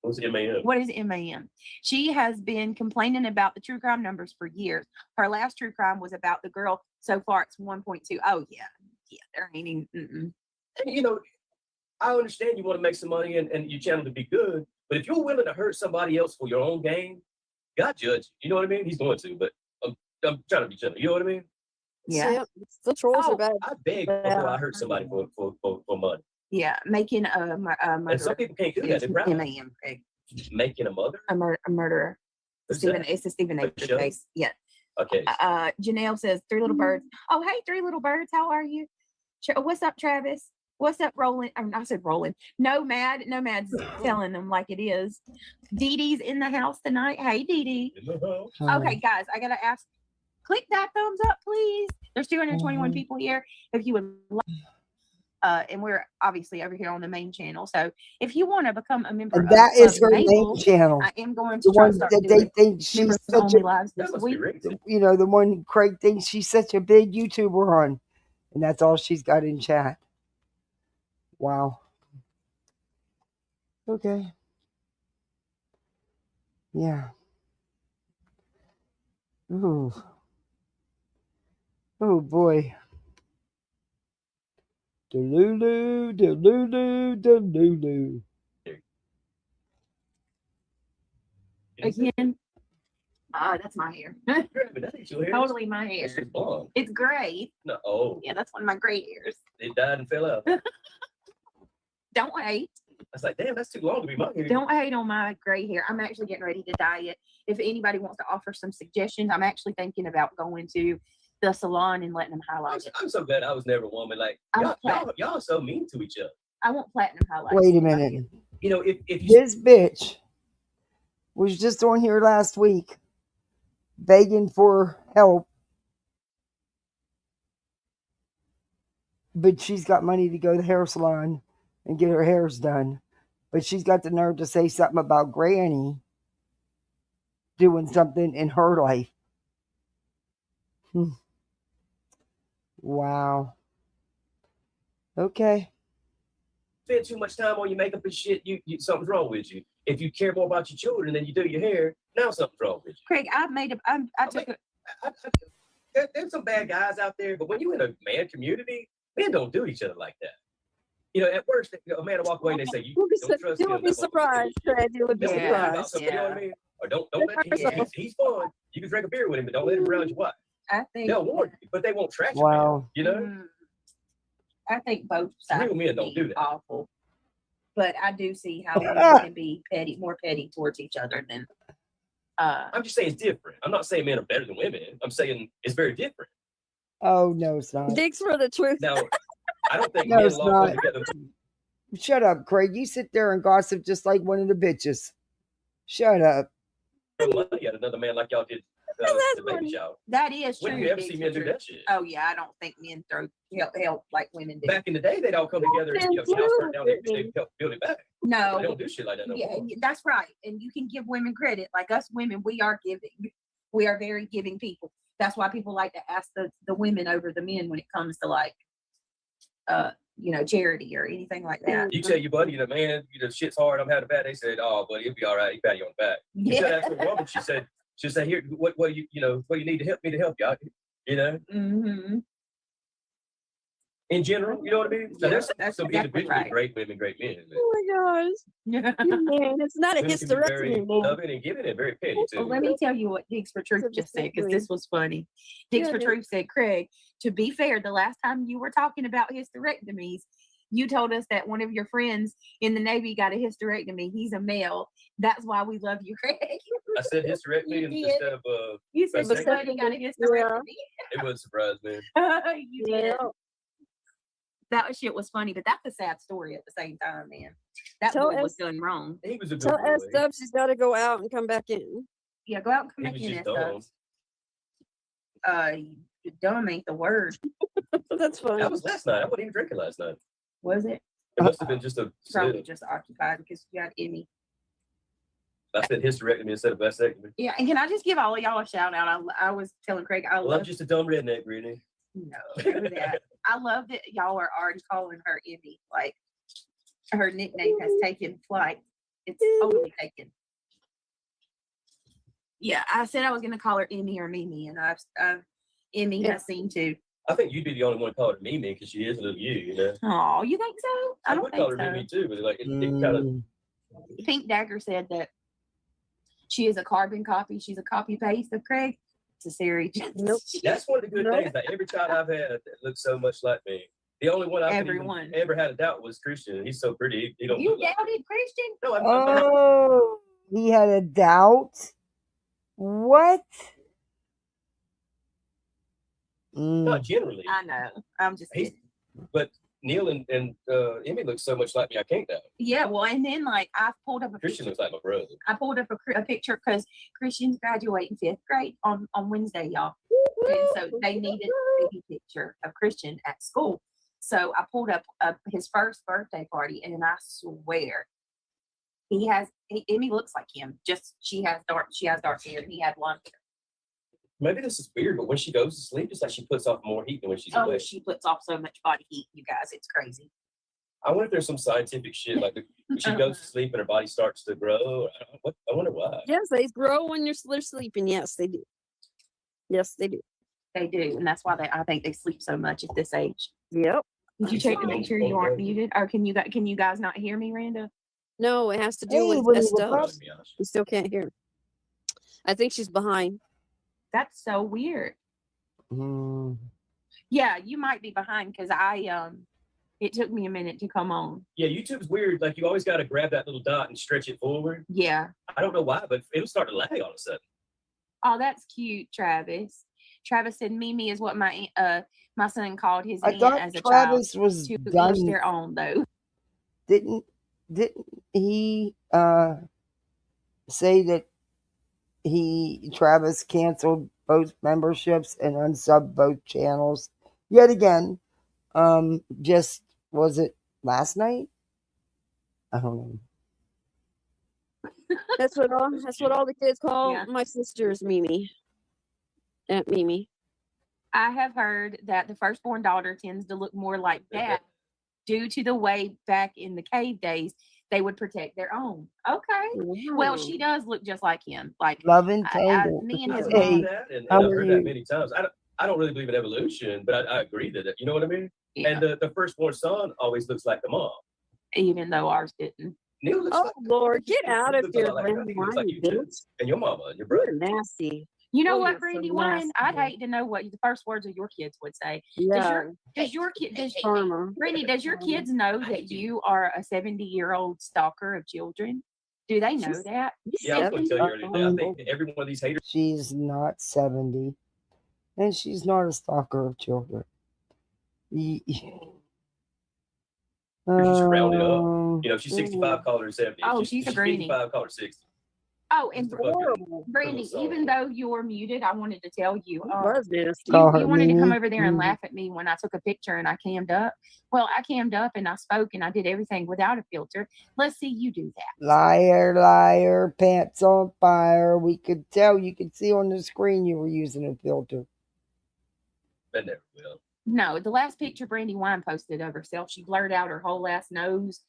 What's MAM? What is MAM? She has been complaining about the true crime numbers for years. Her last true crime was about the girl. So far, it's 1.2. Oh, yeah. Yeah, there ain't even. And, I understand you want to make some money and your channel to be good, but if you're willing to hurt somebody else for your own gain, God judge. You know what I mean? He's going to, but I'm trying to be gentle. You know what I mean? Yeah. The trolls are bad. I beg before I hurt somebody for money. Yeah, making a murderer. And some people can't do that. They're proud. MAM. Making a mother? A murderer. It's a Stephen A. case. Yeah. Okay. Janelle says, 3 little birds. Oh, hey, 3 little birds. How are you? What's up, Travis? What's up, Roland? I said Roland. Nomad's telling them like it is. Dee Dee's in the house tonight. Hey, Dee Dee. Okay, guys, I gotta ask. Click that thumbs up, please. There's 221 people here. If you would like, and we're obviously over here on the main channel. So if you want to become a member, that is her main channel. I am going to the one that they think she's such lives this week. The one Craig thinks she's such a big YouTuber on, and that's all she's got in chat. Wow. Okay. Yeah. Ooh. Oh boy. Delulu, delulu, delulu. Again. That's my hair. Totally my hair. It's gray. No. Oh. Yeah, that's one of my gray hairs. It died and fell out. Don't hate. I was like, damn, that's too long to be my hair. Don't hate on my gray hair. I'm actually getting ready to dye it. If anybody wants to offer some suggestions, I'm actually thinking about going to the salon and letting them highlight it. I'm so glad I was never a woman. Like, y'all are so mean to each other. I want platinum highlights. Wait a minute. If this bitch was just on here last week begging for help, but she's got money to go to the hair salon and get her hairs done. But she's got the nerve to say something about Granny doing something in her life. Wow. Okay. Spend too much time on your makeup and shit, you something's wrong with you. If you care more about your children than you do your hair, now something's wrong with you. Craig, There's some bad guys out there, but when you're in a man community, men don't do each other like that. You know, at worst, a man will walk away and they say, "You don't trust him." You would be surprised, Craig. You would be surprised. You know what I mean? Or don't let him. He's fun. You can drink a beer with him, but don't let him around your wife. I think they'll warn you, but they won't trash Wow. you. You know. I think both sides Real men don't do that. Awful, but I do see how women can be more petty towards each other than. I'm just saying it's different. I'm not saying men are better than women. I'm saying it's very different. Oh, no, it's not. Digs for the truth. Now, I don't think No, men it's love not. them together. Shut up, Craig. You sit there and gossip just like one of the bitches. Shut up. Money at another man like y'all did the baby shower. That is true. When do you ever see men do that shit? Oh yeah, I don't think men throw help like women do. Back in the day, they'd all come together and the house burnt down, they'd help build it back. No, they don't do shit like that no yeah, more. that's right. And you can give women credit. Like us women, we are giving. We are very giving people. That's why people like to ask the women over the men when it comes to like, charity or anything like that. You tell your buddy, man, shit's hard, I'm having a bad day. They said, "Oh, buddy, it'll be all right." He pat you on the back. You said that's a woman. She said, "Here, what do you need to help me to help you?" You know. Mm-hmm. In general, you know what I mean? So that's some individually right. great women, great men. Oh my gosh. Man, it's not a Women can be very hysterectomy. loving and giving and very petty too. Well, let me tell you what Digs for Truth just said, because this was funny. Digs for Truth said, Craig, to be fair, the last time you were talking about hysterectomies, you told us that one of your friends in the Navy got a hysterectomy. He's a male. That's why we love you, Craig. I said hysterectomy instead of you said somebody got a hysterectomy. It wouldn't surprise me. You did. That shit was funny, but that's a sad story at the same time, man. That boy was done wrong. He was a good Tell boy. S-Dubs she's got to go out and come back in. Yeah, go out and come He back was in, just S-Dubs. Dumb ain't the word. That's funny. That was last night. I wasn't even drinking last night. Was it? It must have been just a Probably slip. just occupied because you got Emmy. I said hysterectomy instead of vasectomy. Yeah, and can I just give all of y'all a shout out? I was telling Craig, Well, I'm just a dumb redneck, Brittany. No, never that. I love that y'all are already calling her Emmy. Like her nickname has taken flight. It's totally taken. Yeah, I said I was gonna call her Emmy or Mimi, and Emmy has seen too. I think you'd be the only one to call her Mimi because she is a little you know. Oh, you think so? I don't would think call her so. Mimi too, but like it kind of. Pink Dagger said that she is a carbon copy. She's a copy paste of Craig. It's a series. Nope. That's one of the good things that every child I've had that looks so much like me. The only one I've ever had a doubt was Christian. He's so pretty. He don't. You look like doubted Christian? No, Oh, he had a doubt. What? Not generally. I know. I'm just kidding. But Neil and Emmy look so much like me, I can't doubt. Yeah, well, and then like I pulled up a Christian picture. looks like my brother. I pulled up a picture because Christian's graduating 5th grade on Wednesday, y'all. And so they needed a baby picture of Christian at school. So I pulled up his first birthday party, and I swear Emmy looks like him. Just she has dark hair, and he had blonde hair. Maybe this is weird, but when she goes to sleep, it's like she puts off more heat than when she's awake. She puts off so much body heat, you guys. It's crazy. I wonder if there's some scientific shit like when she goes to sleep and her body starts to grow. I wonder why. Yes, they grow when they're sleeping. Yes, they do. Yes, they do. They do, and that's why I think they sleep so much at this age. Yep. Did you check to make sure you aren't muted, or can you guys not hear me, Randa? No, it has to do with S-Dubs. We still can't hear. I think she's behind. That's so weird. Yeah, you might be behind because it took me a minute to come on. Yeah, YouTube's weird. Like you always got to grab that little dot and stretch it forward. Yeah. I don't know why, but it'll start to lag all of a sudden. Oh, that's cute, Travis. Travis said Mimi is what my son called his aunt as a Travis child. was to done. each their own, though. Didn't he say that Travis canceled both memberships and unsubbed both channels yet again? Just was it last night? I don't know. That's what all the kids call my sister's Mimi. Aunt Mimi. I have heard that the firstborn daughter tends to look more like dad due to the way back in the cave days they would protect their own. Okay. Well, she does look just like him. Like Loving tender. me and his Hey, mom. And how I've are heard that you? many times. I don't really believe in evolution, but I agree that you know what I mean. And the firstborn son always looks like the mom, even though ours didn't. Neil looks Oh like Lord, get out of looks a here, lot like Brandy he looks like Wine, you too, bitch. and your mama and your brother. You're nasty. You know Oh, what, you're so Brandy Wine? I'd nasty. hate to know what the first words of your kids would say. Yeah. Does your kid Karma. Brandy, does your kids know that you are a 70-year-old stalker of children? Do they know that? Yeah, I was going to tell you earlier today. I think every one of these haters. She's not 70, and she's not a stalker of children. You should round it up. You know, she's 65, call her 70. Oh, she's a greenie. 55, call her 60. Oh, and Brandy, even though you're muted, I wanted to tell you. You wanted to come over there and laugh at me when I took a picture and I cammed up. Well, I cammed up and I spoke and I did everything without a filter. Let's see you do that. Liar, liar, pants on fire. We could tell, you could see on the screen you were using a filter. That never will. No, the last picture Brandy Wine posted of herself, she blurred out her whole ass nose.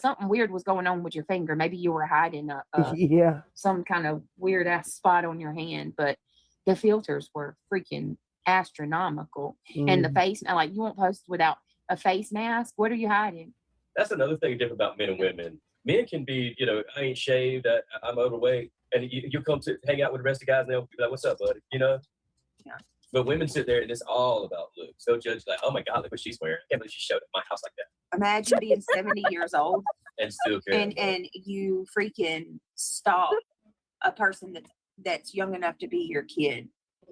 Something weird was going on with your finger. Maybe you were hiding yeah, some kind of weird ass spot on your hand, but the filters were freaking astronomical. And the face, like you won't post without a face mask. What are you hiding? That's another thing different about men and women. Men can be, you know, I ain't shaved, I'm overweight, and you come to hang out with the rest of the guys and they'll be like, "What's up, buddy?" You know. Yeah. But women sit there and it's all about looks. They'll judge like, "Oh my God, look what she's wearing. I can't believe she showed up at my house like that." Imagine being 70 years old and still care. And you freaking stalk a person that's young enough to be your kid.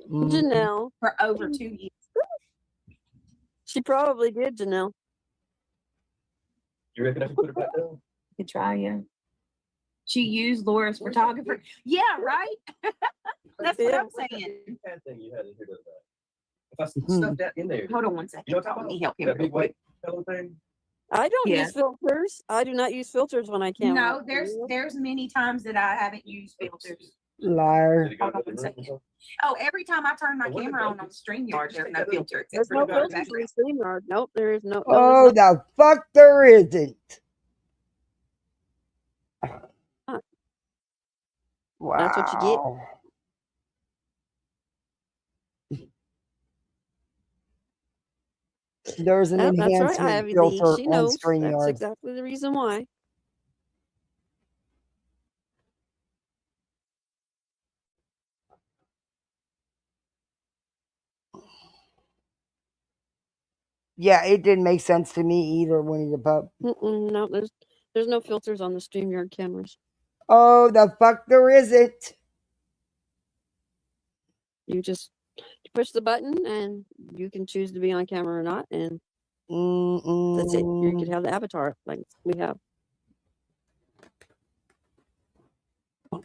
Janelle. For over 2 years. She probably did, Janelle. You reckon I can put her back down? You could try, yeah. She used Laura's photographer. Yeah, right? That's what I'm saying. That thing you had in here the other day. If I stuff that in there. Hold on one second. You know what I'm talking about? Let me help you. That big white fellow thing? I don't use filters. I do not use filters when I can. No, there's many times that I haven't used filters. Liar. Hold on one second. Oh, every time I turn my camera on StreamYard, there's no filter. There's no filters in StreamYard. Nope, there is no. Oh, the fuck there isn't. Wow. That's what you get. There's an enhancement right, Ivy filter she on knows. StreamYard. That's exactly the reason why. Yeah, it didn't make sense to me either, Winnie the Pup. No, there's no filters on the StreamYard cameras. Oh, the fuck there isn't. You just push the button and you can choose to be on camera or not, and that's it. You can have the avatar like we have.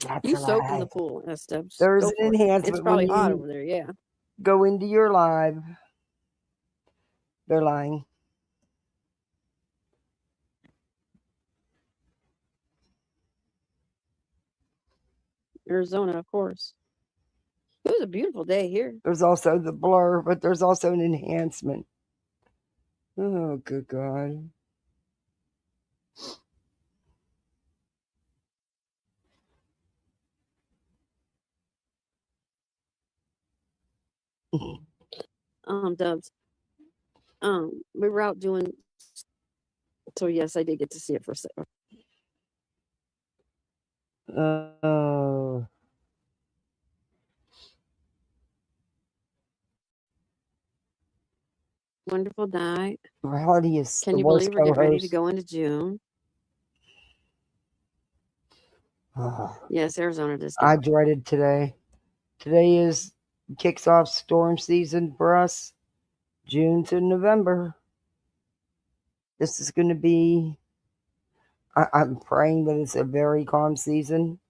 That's You soak in right. the pool. That's There's go an for it. enhancement. It's probably when hot you over there. Yeah. Go into your live. They're lying. Arizona, of course. It was a beautiful day here. There's also the blur, but there's also an enhancement. Oh, good God. Dubs. We were out doing. So yes, I did get to see it for a second. Wonderful night. Reality is Can the you worst believe we're getting ready to co-host. go into June? Yes, Arizona does. I dreaded today. Today kicks off storm season for us. June to November. This is going to be, I'm praying that it's a very calm season.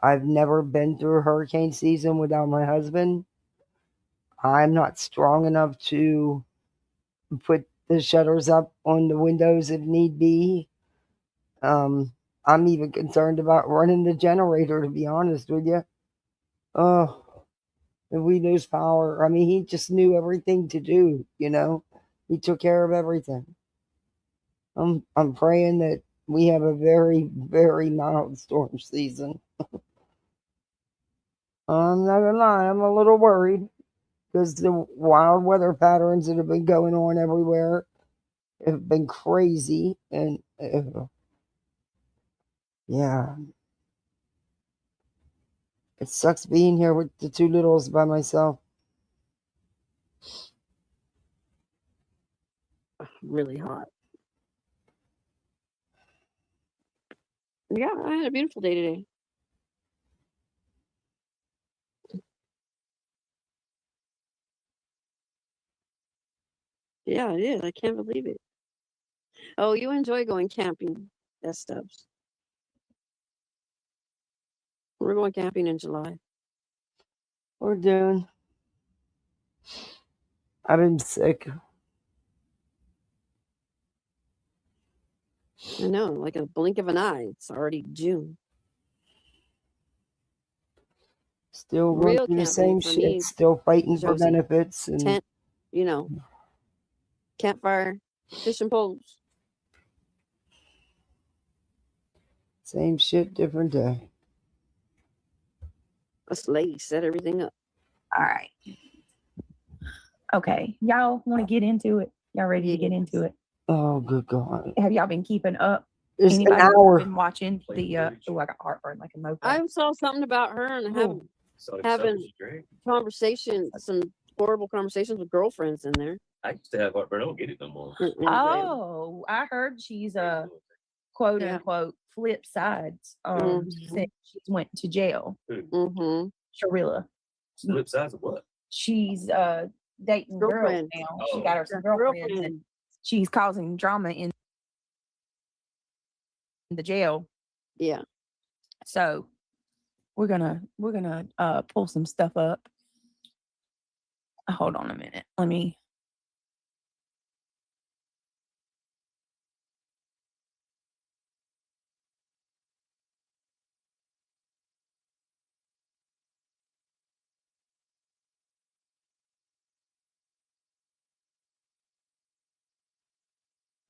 I've never been through hurricane season without my husband. I'm not strong enough to put the shutters up on the windows if need be. I'm even concerned about running the generator, to be honest with you. Oh, if we lose power, I mean, he just knew everything to do, you know? He took care of everything. I'm praying that we have a very, very mild storm season. I'm not gonna lie, I'm a little worried because the wild weather patterns that have been going on everywhere have been crazy. And yeah, it sucks being here with the two littles by myself. Really hot. Yeah, I had a beautiful day today. Yeah, it is. I can't believe it. Oh, you enjoy going camping. That stuffs. We're going camping in July. We're doing. I've been sick. I know, like a blink of an eye. It's already June. Still going Real through the camping same for shit. me, Still fighting for Josie. benefits and Tent, you know, campfire, fishing poles. same shit, different day. A sleigh, set everything up. All right. Okay. Y'all want to get into it? Y'all ready to get into it? Oh, good God. Have y'all been keeping up? It's an Anybody hour. been watching the oh, I got heartburn like a moped. I saw something about her and having conversations, some horrible conversations with girlfriends in there. I used to have heartburn. I don't get it no more. Oh, I heard she's quote unquote flip sides. Since she went to jail. Mm-hmm. Sharilla. Flip sides of what? She's dating girls Girlfriends. now. She got her some girlfriends and she's causing drama in the jail. Yeah. So we're gonna pull some stuff up. Hold on a minute. Let me.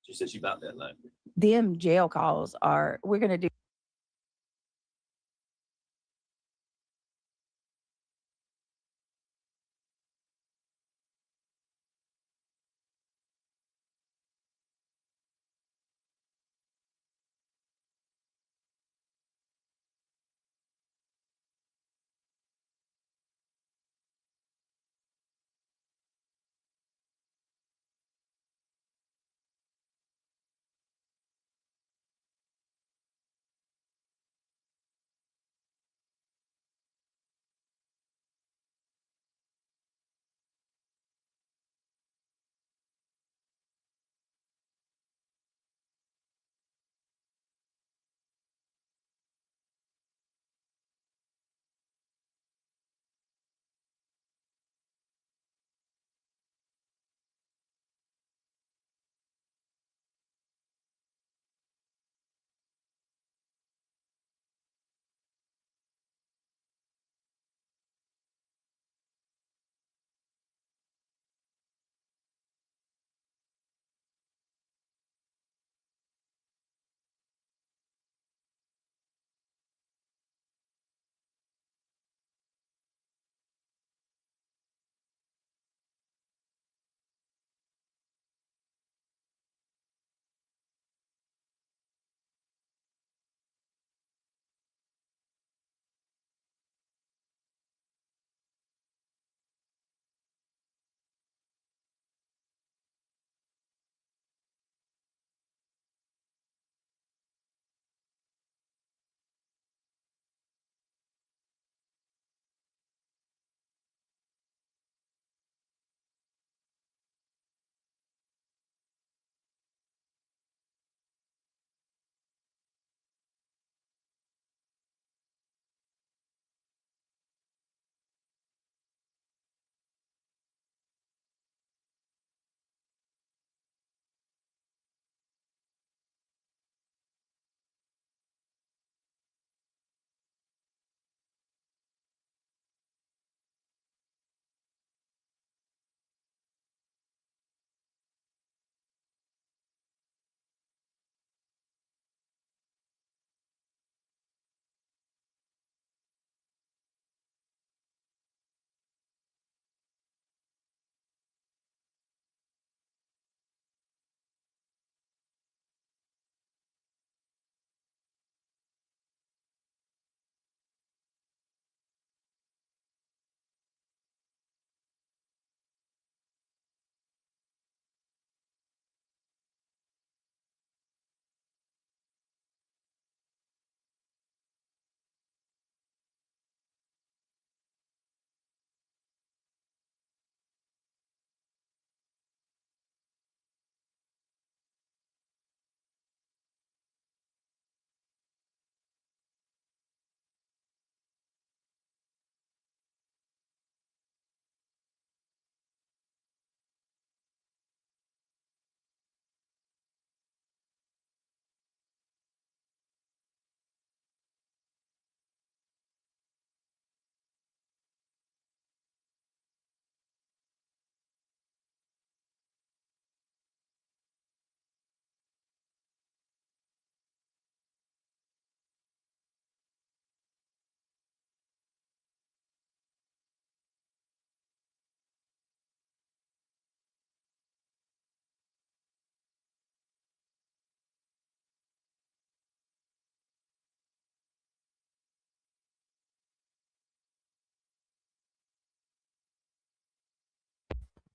She said she about that life. Them jail calls are. We're gonna do.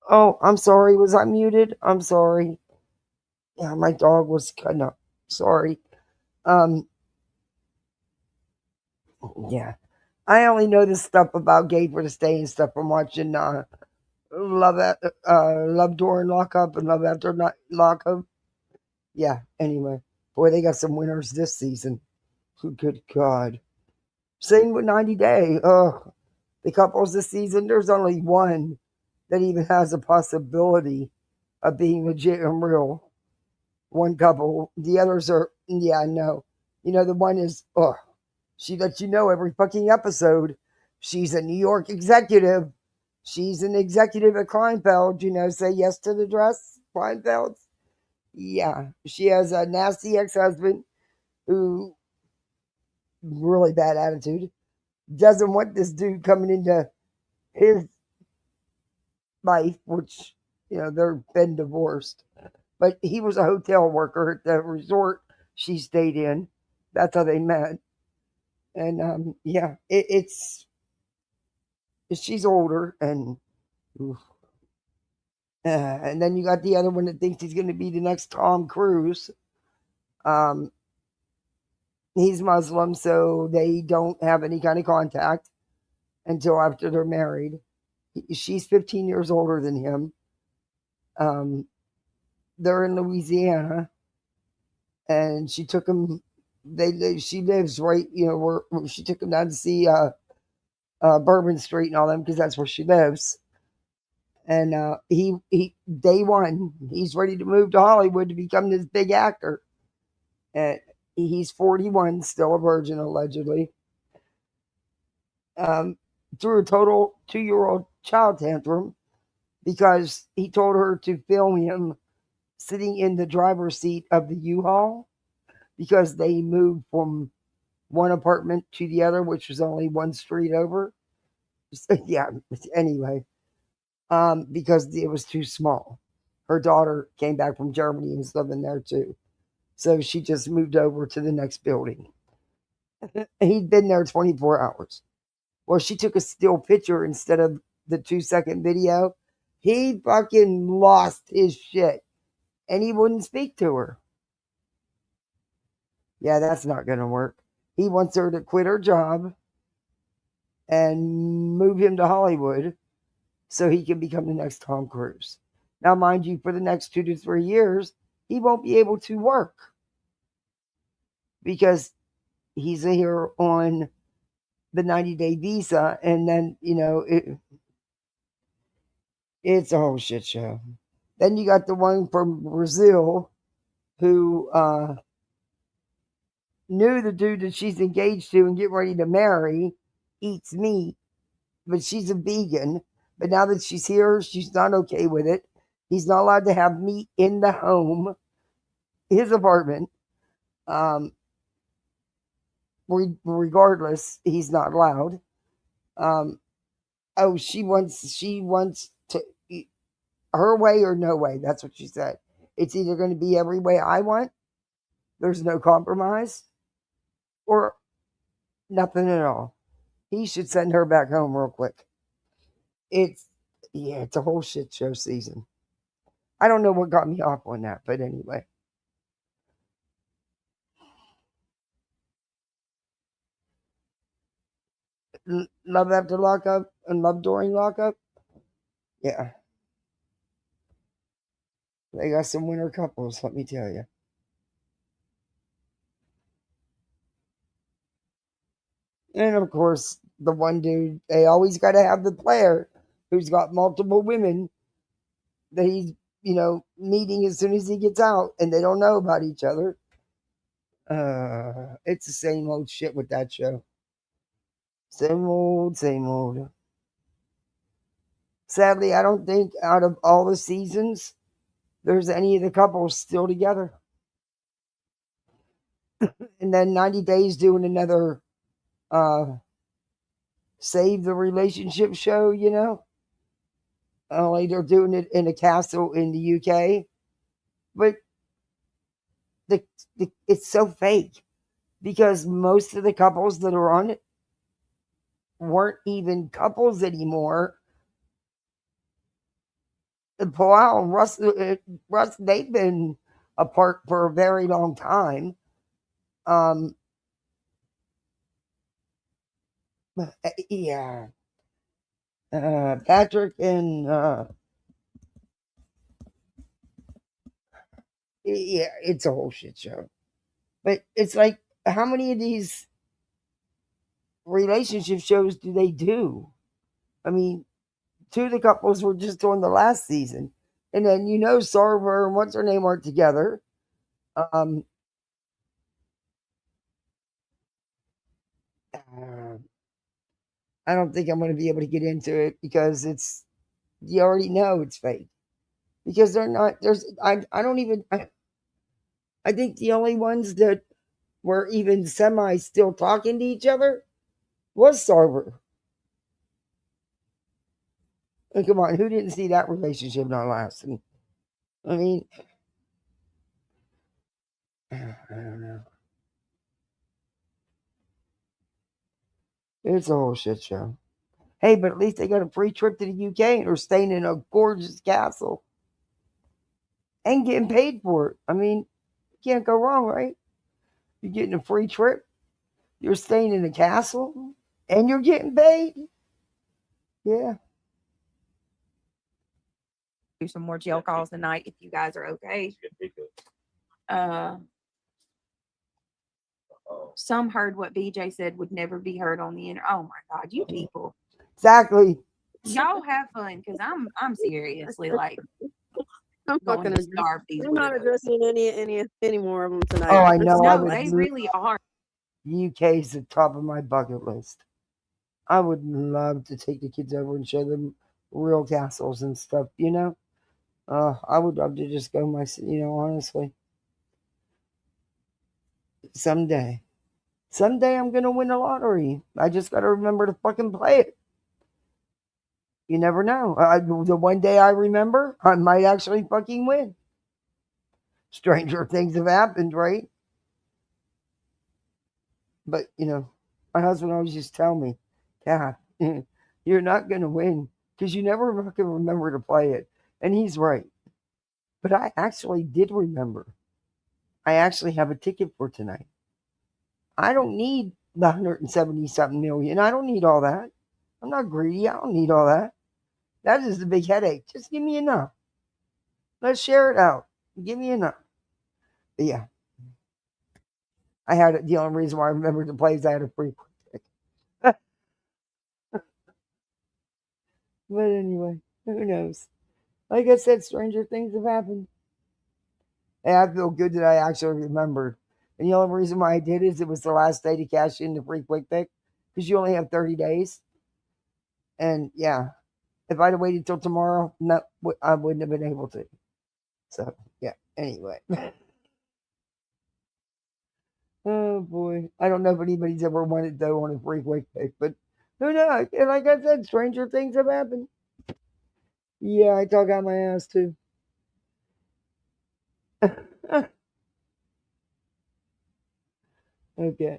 Oh, I'm sorry. Was I muted? I'm sorry. Yeah, my dog was cutting up. Sorry. Yeah. I only know this stuff about Gay for the Stay and stuff from watching Love During Lockup and Love After Lockup. Yeah, anyway. Boy, they got some winners this season. Good God. Same with 90 Day. The couples this season, there's only one that even has a possibility of being legit and real. One couple. The others are, yeah, no. You know, the one is, she lets you know every fucking episode. She's a New York executive. She's an executive at Kleinfeld. You know, say yes to the dress, Kleinfeld. Yeah. She has a nasty ex-husband who, really bad attitude, doesn't want this dude coming into his life, which, you know, they've been divorced. But he was a hotel worker at the resort she stayed in. That's how they met. And yeah, she's older, and then you got the other one that thinks he's going to be the next Tom Cruise. He's Muslim, so they don't have any kind of contact until after they're married. She's 15 years older than him. They're in Louisiana, and she took him. She lives right, you know, where she took him down to see Bourbon Street and all them, because that's where she lives. And he day one, he's ready to move to Hollywood to become this big actor. And he's 41, still a virgin allegedly. Threw a total 2-year-old child tantrum because he told her to film him sitting in the driver's seat of the U-Haul, because they moved from one apartment to the other, which was only one street over. So, yeah, anyway, because it was too small. Her daughter came back from Germany and was living there too. So she just moved over to the next building. He'd been there 24 hours. Well, she took a still picture instead of the 2-second video. He fucking lost his shit, and he wouldn't speak to her. Yeah, that's not going to work. He wants her to quit her job and move him to Hollywood so he can become the next Tom Cruise. Now, mind you, for the next 2 to 3 years, he won't be able to work because he's here on the 90-day visa, and then, you know, it's a whole shit show. Then you got the one from Brazil who knew the dude that she's engaged to and getting ready to marry eats meat, but she's a vegan. But now that she's here, she's not okay with it. He's not allowed to have meat in the home, his apartment. Regardless, he's not allowed. She wants to eat her way or no way. That's what she said. It's either going to be every way I want, there's no compromise, or nothing at all. He should send her back home real quick. It's a whole shit show season. I don't know what got me off on that, but anyway. Love After Lockup and Love During Lockup. Yeah. They got some winner couples, let me tell you. And of course, the one dude, they always got to have the player who's got multiple women that he's, you know, meeting as soon as he gets out, and they don't know about each other. It's the same old shit with that show. Same old, same old. Sadly, I don't think out of all the seasons, there's any of the couples still together. And then 90 Days doing another save the relationship show, you know. Only they're doing it in a castle in the UK. But it's so fake because most of the couples that are on it weren't even couples anymore. Paul and Russ, they've been apart for a very long time. Yeah. Patrick and yeah, it's a whole shit show. But it's like, how many of these relationship shows do they do? I mean, two of the couples were just on the last season, and then Sarver and what's her name aren't together. I don't think I'm going to be able to get into it because you already know it's fake. Because they're not, I don't even, I think the only ones that were even semi still talking to each other was Sarver. And come on, who didn't see that relationship not lasting? I mean, I don't know. It's a whole shit show. Hey, but at least they got a free trip to the UK and are staying in a gorgeous castle and getting paid for it. I mean, you can't go wrong, right? You're getting a free trip, you're staying in a castle, and you're getting paid. Yeah. Do some more jail calls tonight if you guys are okay. Some heard what BJ said would never be heard on the internet. Oh my God, you people. Exactly. Y'all have fun because I'm seriously like I'm going to starve these. I'm not addressing any more of them tonight. Oh, I know. No, they really are. UK is the top of my bucket list. I would love to take the kids over and show them real castles and stuff, I would love to just go honestly. Someday I'm going to win the lottery. I just got to remember to fucking play it. You never know. The one day I remember, I might actually fucking win. Stranger things have happened, right? But, my husband always used to tell me, Kath, you're not going to win because you never fucking remember to play it. And he's right. But I actually did remember. I actually have a ticket for tonight. I don't need the 170-something million. I don't need all that. I'm not greedy. I don't need all that. That is the big headache. Just give me enough. Let's share it out. Give me enough. But yeah. The only reason why I remembered to play is I had a free ticket. But anyway, who knows? Like I said, stranger things have happened. And I feel good that I actually remembered. And the only reason why I did is it was the last day to cash in the free quick pick because you only have 30 days. And yeah, if I'd have waited till tomorrow, no, I wouldn't have been able to. So yeah, anyway. Oh boy. I don't know if anybody's ever wanted though on a free quick pick, but who knows? And like I said, stranger things have happened. Yeah, I talk out my ass too. Okay.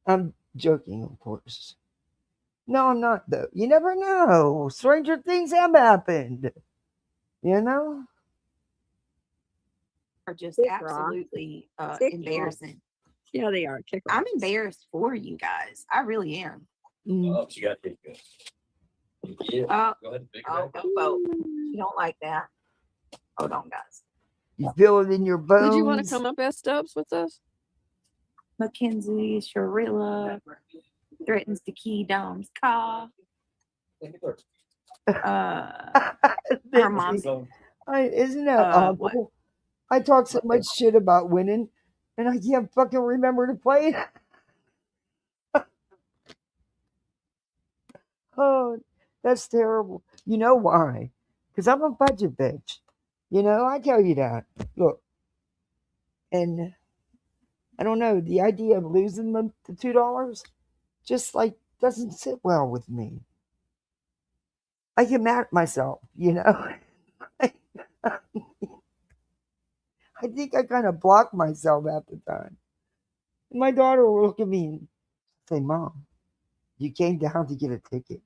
I'm joking, of course. No, I'm not, though. You never know. Stranger things have happened. You know? Are just absolutely embarrassing. Yeah, they are. I'm embarrassed for you guys. I really am. Oh, she got it. Yeah. Go ahead. You don't like that. Hold on, guys. You feel it in your bones. Did you want to come up as Stubbs with us? Mackenzie Sharilla threatens to key Dom's car. Her mom's. Isn't that awful? I talk so much shit about winning, and I can't fucking remember to play it. Oh, that's terrible. You know why? Because I'm a budget bitch. I tell you that. Look, and I don't know, the idea of losing the $2 just doesn't sit well with me. I get mad at myself, I think I kind of block myself at the time. And my daughter will look at me and say, Mom, you came down to get a ticket.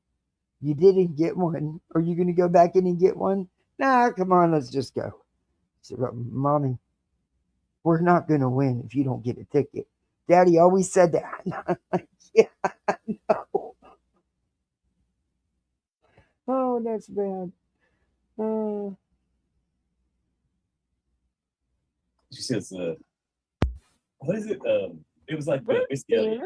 You didn't get one. Are you going to go back in and get one? Nah, come on, let's just go. So, Mommy, we're not going to win if you don't get a ticket. Daddy always said that. Yeah, I know. Oh, that's bad. She says, what is it? It was like the whiskey.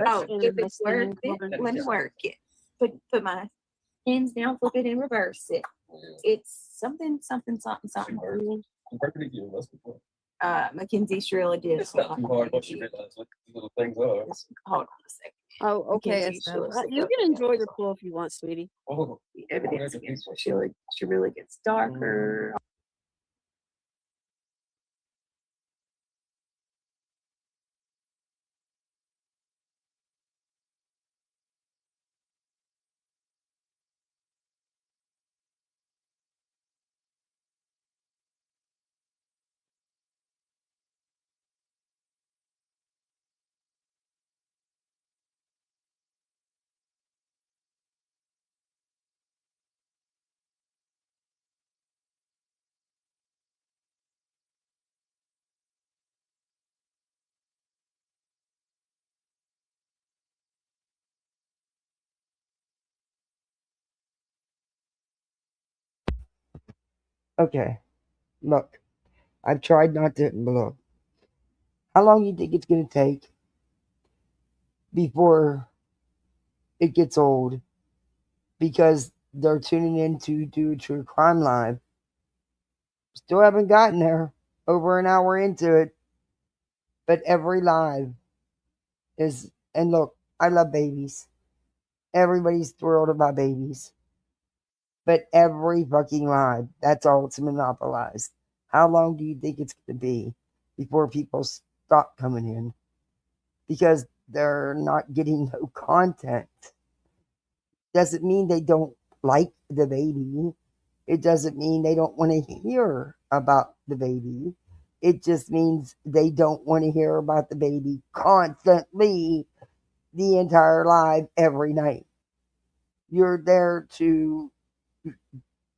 Oh, if it's worth it, let me work it. Put my hands down, flip it, and reverse it. It's something. Mackenzie surely did. It's not too hard once you realize what these little things are. Hold on a second. Oh, okay. Mackenzie surely You can enjoy your pool if you want, sweetie. Oh, the evidence against her. She really gets darker. Okay, look, I've tried not to look. How long do you think it's going to take before it gets old? Because they're tuning in to do True Crime Live. Still haven't gotten there. Over an hour into it. But every live is, and look, I love babies. Everybody's thrilled about babies. But every fucking live, that's all it's monopolized. How long do you think it's going to be before people stop coming in? Because they're not getting no content. Doesn't mean they don't like the baby. It doesn't mean they don't want to hear about the baby. It just means they don't want to hear about the baby constantly the entire live every night. You're there to,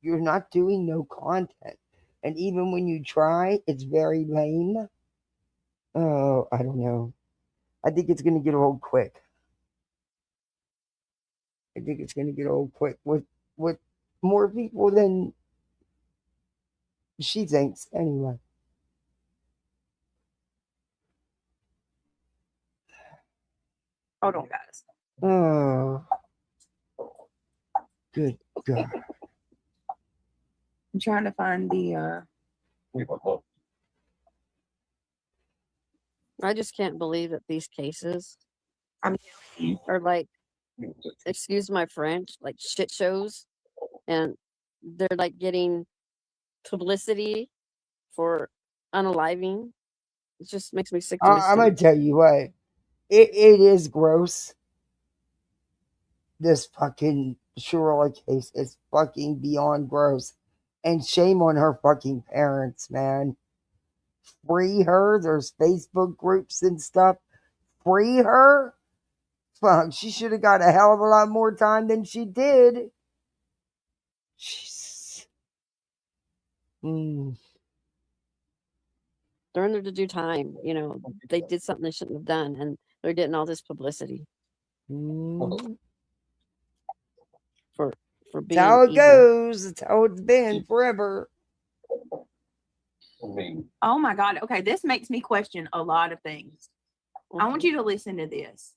you're not doing no content. And even when you try, it's very lame. Oh, I don't know. I think it's going to get old quick. I think it's going to get old quick with more people than she thinks anyway. Hold on, guys. Oh, good God. I'm trying to find the I just can't believe that these cases are like, excuse my French, like shit shows, and they're like getting publicity for unaliving. It just makes me sick to my I'm going stomach. to tell you what, it is gross. This fucking Shirley case is fucking beyond gross. And shame on her fucking parents, man. Free her. There's Facebook groups and stuff. Free her. Fuck, she should have got a hell of a lot more time than she did. Jesus. They're under to do time. You know, they did something they shouldn't have done, and they're getting all this publicity for That's being how it evil. goes. It's how it's been forever. Oh my God. Okay, this makes me question a lot of things. I want you to listen to this.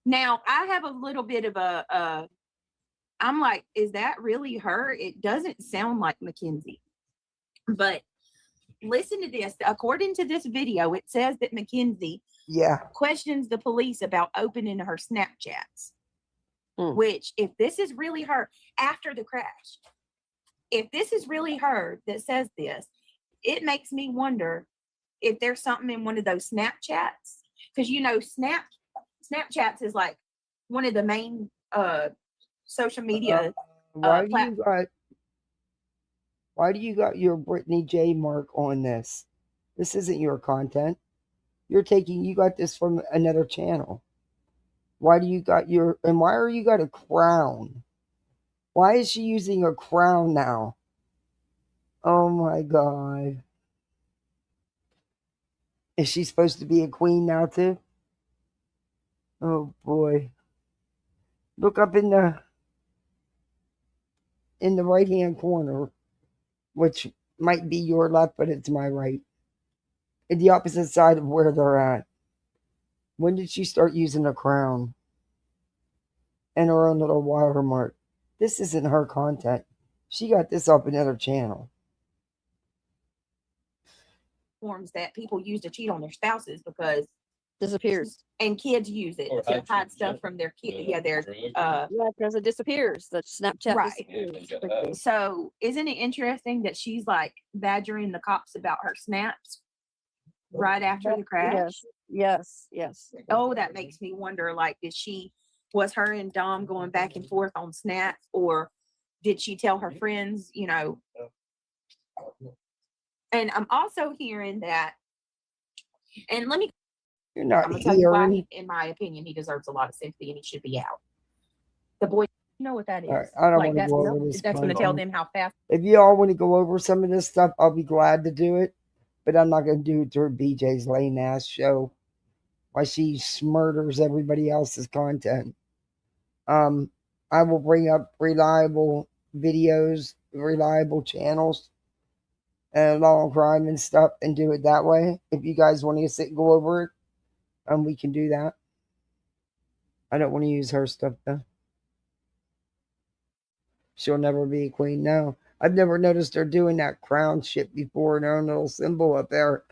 Now, I have a little bit of I'm like, is that really her? It doesn't sound like Mackenzie. But listen to this. According to this video, it says that Mackenzie questions the police about opening her Snapchats. Which, if this is really her, after the crash, if this is really her that says this, it makes me wonder if there's something in one of those Snapchats. Because, you know, Snapchats is like one of the main social media Why do you got your Brittany J mark on this? This isn't your content. You got this from another channel. Why do you got and why are you got a crown? Why is she using a crown now? Oh my God. Is she supposed to be a queen now too? Oh boy. Look up in the right hand corner, which might be your left, but it's my right. In the opposite side of where they're at. When did she start using a crown? And her own little watermark. This isn't her content. She got this off another channel. Forms that people use to cheat on their spouses because disappears. And kids use it to hide stuff from their kids. Yeah, their yeah, because it disappears. The Snapchat right. disappears quickly. So isn't it interesting that she's like badgering the cops about her snaps right after the crash? Yes. Oh, that makes me wonder, like, was her and Dom going back and forth on Snap, or did she tell her friends, and I'm also hearing that, and let me You're not I'm gonna tell you why, hearing. in my opinion, he deserves a lot of sympathy and he should be out. The boy, you know what that is. All right, I don't Like want to that's go over this. that's gonna tell them how fast. If you all want to go over some of this stuff, I'll be glad to do it. But I'm not going to do it through BJ's lame ass show. Why she murders everybody else's content. I will bring up reliable videos, reliable channels, and law and crime and stuff, and do it that way. If you guys want to sit and go over it, we can do that. I don't want to use her stuff though. She'll never be a queen. No, I've never noticed her doing that crown shit before, and her own little symbol up there,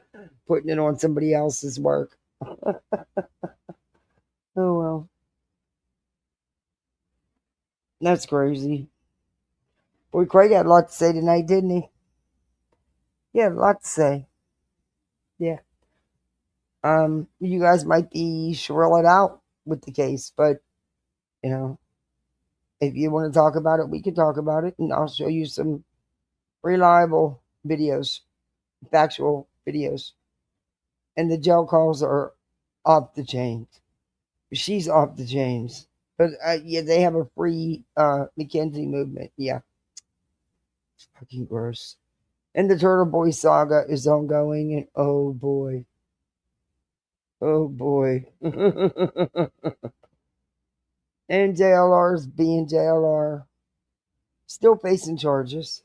putting it on somebody else's work. Oh well. That's crazy. Boy, Craig had a lot to say tonight, didn't he? He had a lot to say. Yeah. You guys might be shrill out with the case, but if you want to talk about it, we can talk about it, and I'll show you some reliable videos, factual videos. And the jail calls are off the chains. She's off the chains. But yeah, they have a free Mackenzie movement. Yeah. It's fucking gross. And the Turtle Boy saga is ongoing, and oh boy. Oh boy. And JLR's being JLR. Still facing charges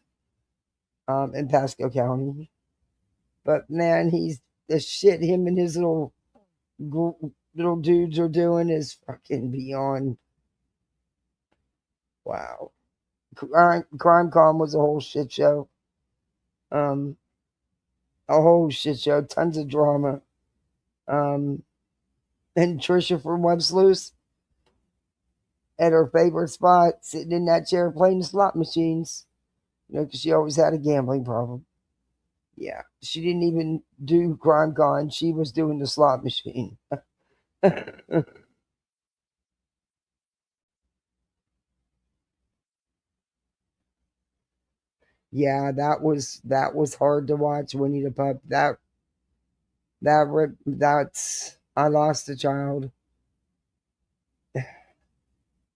in Pasco County. But man, the shit him and his little dudes are doing is fucking beyond. Wow. CrimeCon was a whole shit show. A whole shit show. Tons of drama. And Trisha from Web Sleuths at her favorite spot, sitting in that chair playing the slot machines. Because she always had a gambling problem. Yeah. She didn't even do CrimeCon. She was doing the slot machine. Yeah, that was hard to watch, Winnie the Pup. That's I lost a child.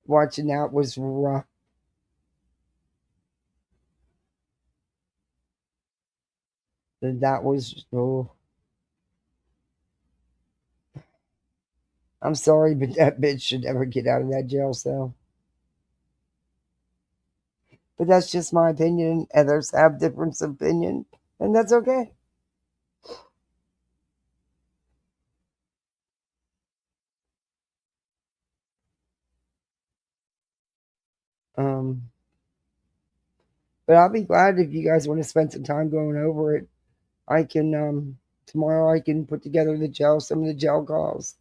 Watching that was rough. That was I'm sorry, but that bitch should never get out of that jail cell. But that's just my opinion. Others have different opinion, and that's okay. But I'll be glad if you guys want to spend some time going over it. I can tomorrow I can put together some of the jail calls.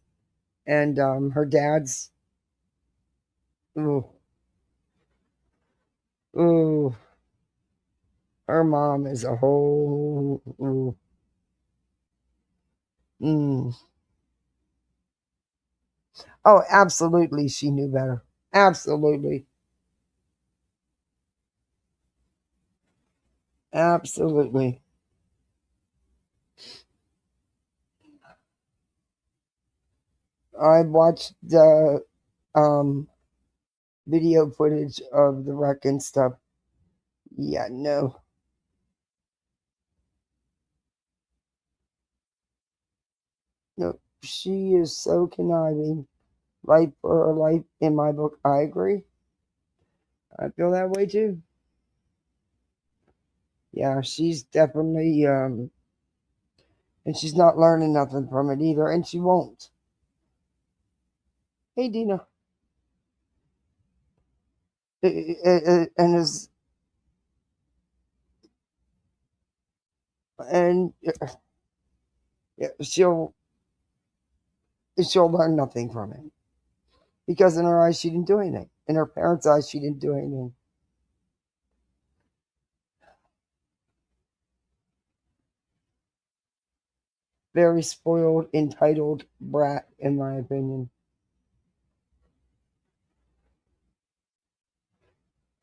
And her dad's ooh. Her mom is a whole Oh, absolutely she knew better. Absolutely. Absolutely. I watched the video footage of the wreck and stuff. Yeah, no. No, she is so conniving. Life for her life in my book. I agree. I feel that way too. Yeah, she's definitely and she's not learning nothing from it either, and she won't. Hey, Dina. And is and yeah, she'll learn nothing from it because in her eyes she didn't do anything. In her parents' eyes, she didn't do anything. Very spoiled, entitled brat, in my opinion.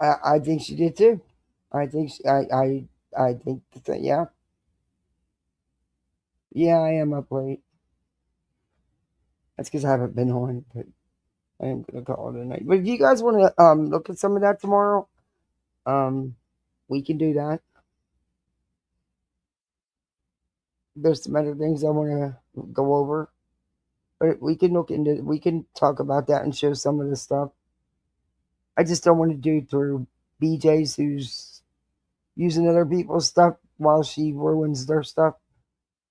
I think she did too. I think I think that, yeah. Yeah, I am up late. That's because I haven't been on, but I am gonna call it a night. But if you guys want to look at some of that tomorrow, we can do that. There's some other things I want to go over, but we can talk about that and show some of the stuff. I just don't want to do through BJ's who's using other people's stuff while she ruins their stuff.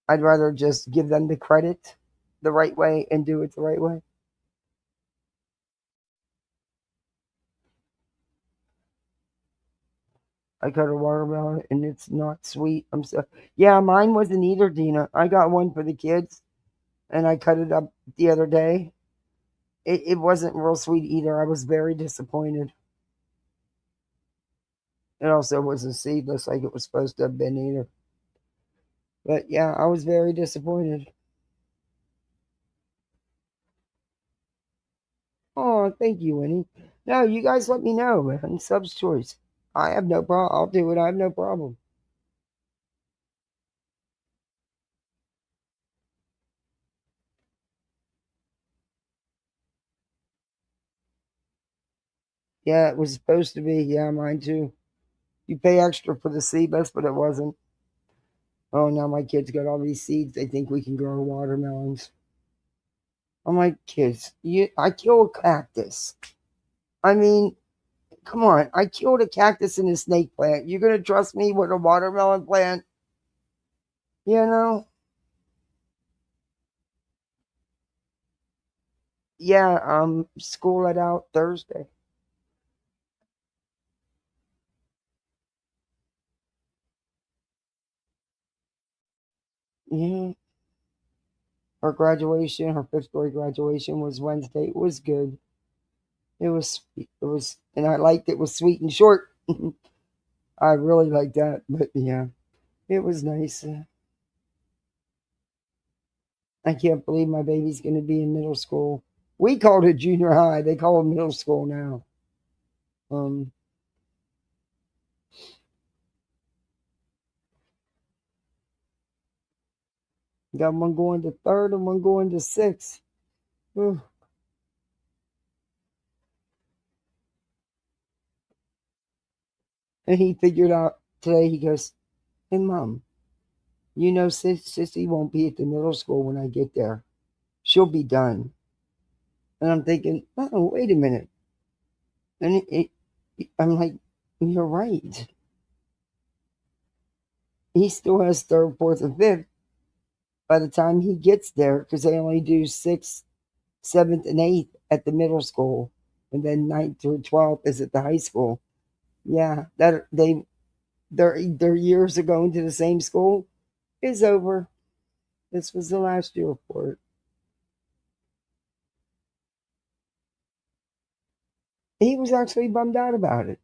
I'd rather just give them the credit the right way and do it the right way. I got a watermelon and it's not sweet. I'm so yeah, mine wasn't either, Dina. I got one for the kids and I cut it up the other day. It wasn't real sweet either. I was very disappointed. It also wasn't seedless like it was supposed to have been either. But yeah, I was very disappointed. Oh, thank you, Winnie. No, you guys let me know, man. Sub's choice. I have no problem. I'll do it. I have no problem. Yeah, it was supposed to be. Yeah, mine too. You pay extra for the seedless, but it wasn't. Oh, now my kids got all these seeds. They think we can grow watermelons. I'm like, kids, I killed a cactus. I mean, come on. I killed a cactus and a snake plant. You're going to trust me with a watermelon plant? You know? Yeah, school let out Thursday. Yeah. Her graduation, her fifth grade graduation was Wednesday. It was good. And I liked it was sweet and short. I really liked that, but yeah, it was nice. I can't believe my baby's going to be in middle school. We called it junior high. They call it middle school now. Um, got one going to third and one going to sixth. Ugh. And he figured out today, he goes, "Hey, Mom, you know, Sissy won't be at the middle school when I get there. She'll be done." And I'm thinking, oh, wait a minute. And I'm like, you're right. He still has third, fourth, and fifth by the time he gets there because they only do sixth, seventh, and eighth at the middle school, and then ninth through 12th is at the high school. Yeah, their years of going to the same school is over. This was the last year for it. He was actually bummed out about it.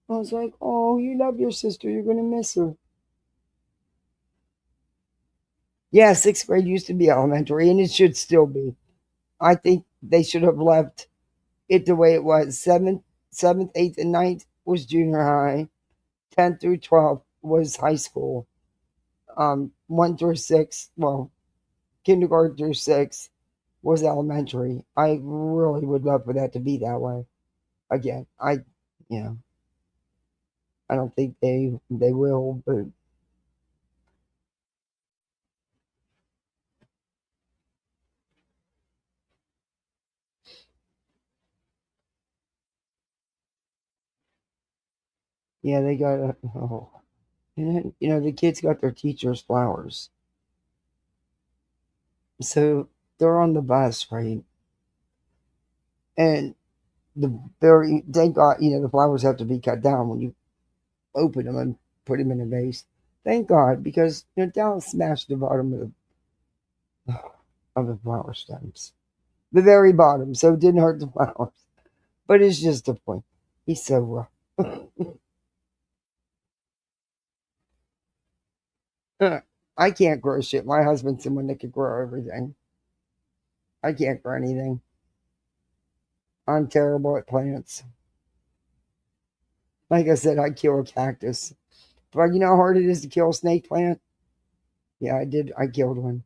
I was like, "Oh, you love your sister. You're gonna miss her." Yeah, sixth grade used to be elementary, and it should still be. I think they should have left it the way it was. Seventh, eighth, and ninth was junior high. 10th through 12th was high school. 1 through 6, well, kindergarten through 6 was elementary. I really would love for that to be that way. Again, you know, I don't think they will, but Yeah, they got and then, the kids got their teachers flowers. So they're on the bus, right? And they got, the flowers have to be cut down when you open them and put them in a vase. Thank God, because Dallas smashed the bottom of the flower stems, the very bottom, so it didn't hurt the flowers. But it's just a point. He's so rough. I can't grow shit. My husband's someone that can grow everything. I can't grow anything. I'm terrible at plants. Like I said, I'd kill a cactus. But you know how hard it is to kill a snake plant? Yeah, I did. I killed one.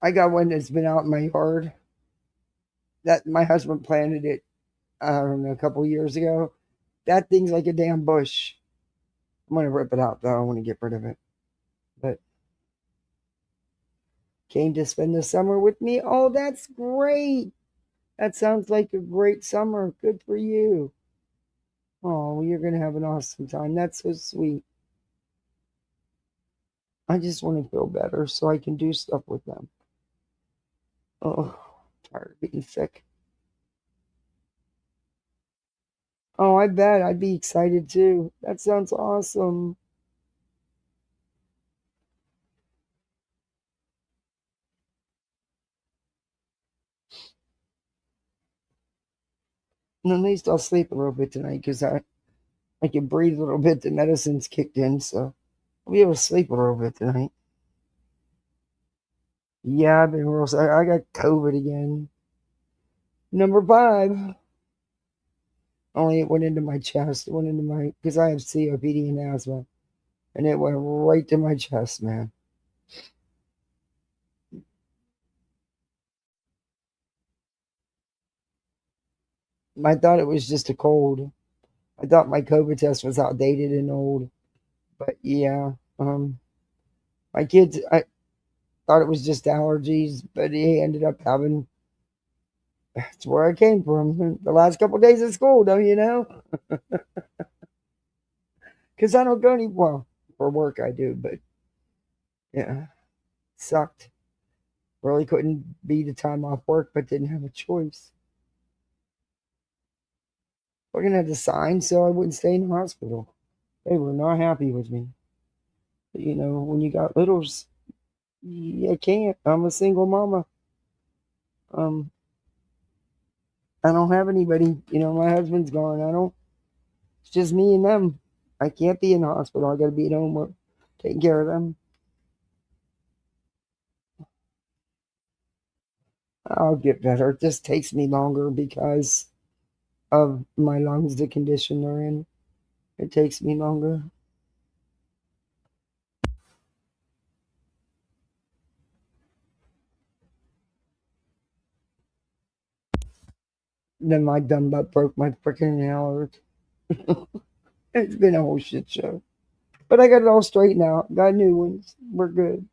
I got one that's been out in my yard. That my husband planted it, I don't know, a couple years ago. That thing's like a damn bush. I'm gonna rip it out though. I want to get rid of it. But came to spend the summer with me. Oh, that's great. That sounds like a great summer. Good for you. Oh, well, you're gonna have an awesome time. That's so sweet. I just want to feel better so I can do stuff with them. Oh, tired of being sick. Oh, I bet I'd be excited too. That sounds awesome. And at least I'll sleep a little bit tonight because I can breathe a little bit. The medicine's kicked in, so I'll be able to sleep a little bit tonight. Yeah, I've been real sick. I got COVID again. Number 5. Only it went into my chest. It went into my, because I have COPD and asthma. And it went right to my chest, man. I thought it was just a cold. I thought my COVID test was outdated and old. But yeah, my kids, I thought it was just allergies, but he ended up having, that's where I came from. The last couple of days of school, don't you know? Because I don't go any, well, for work I do, but yeah, sucked. Really couldn't beat the time off work, but didn't have a choice. We're going to have to sign so I wouldn't stay in the hospital. They were not happy with me. But, when you got littles, you can't. I'm a single mama. I don't have anybody. My husband's gone. It's just me and them. I can't be in the hospital. I got to be at home taking care of them. I'll get better. It just takes me longer because of my lungs, the condition they're in. It takes me longer. Then my dumb butt broke my freaking nail. It's been a whole shit show. But I got it all straightened out. Got new ones. We're good.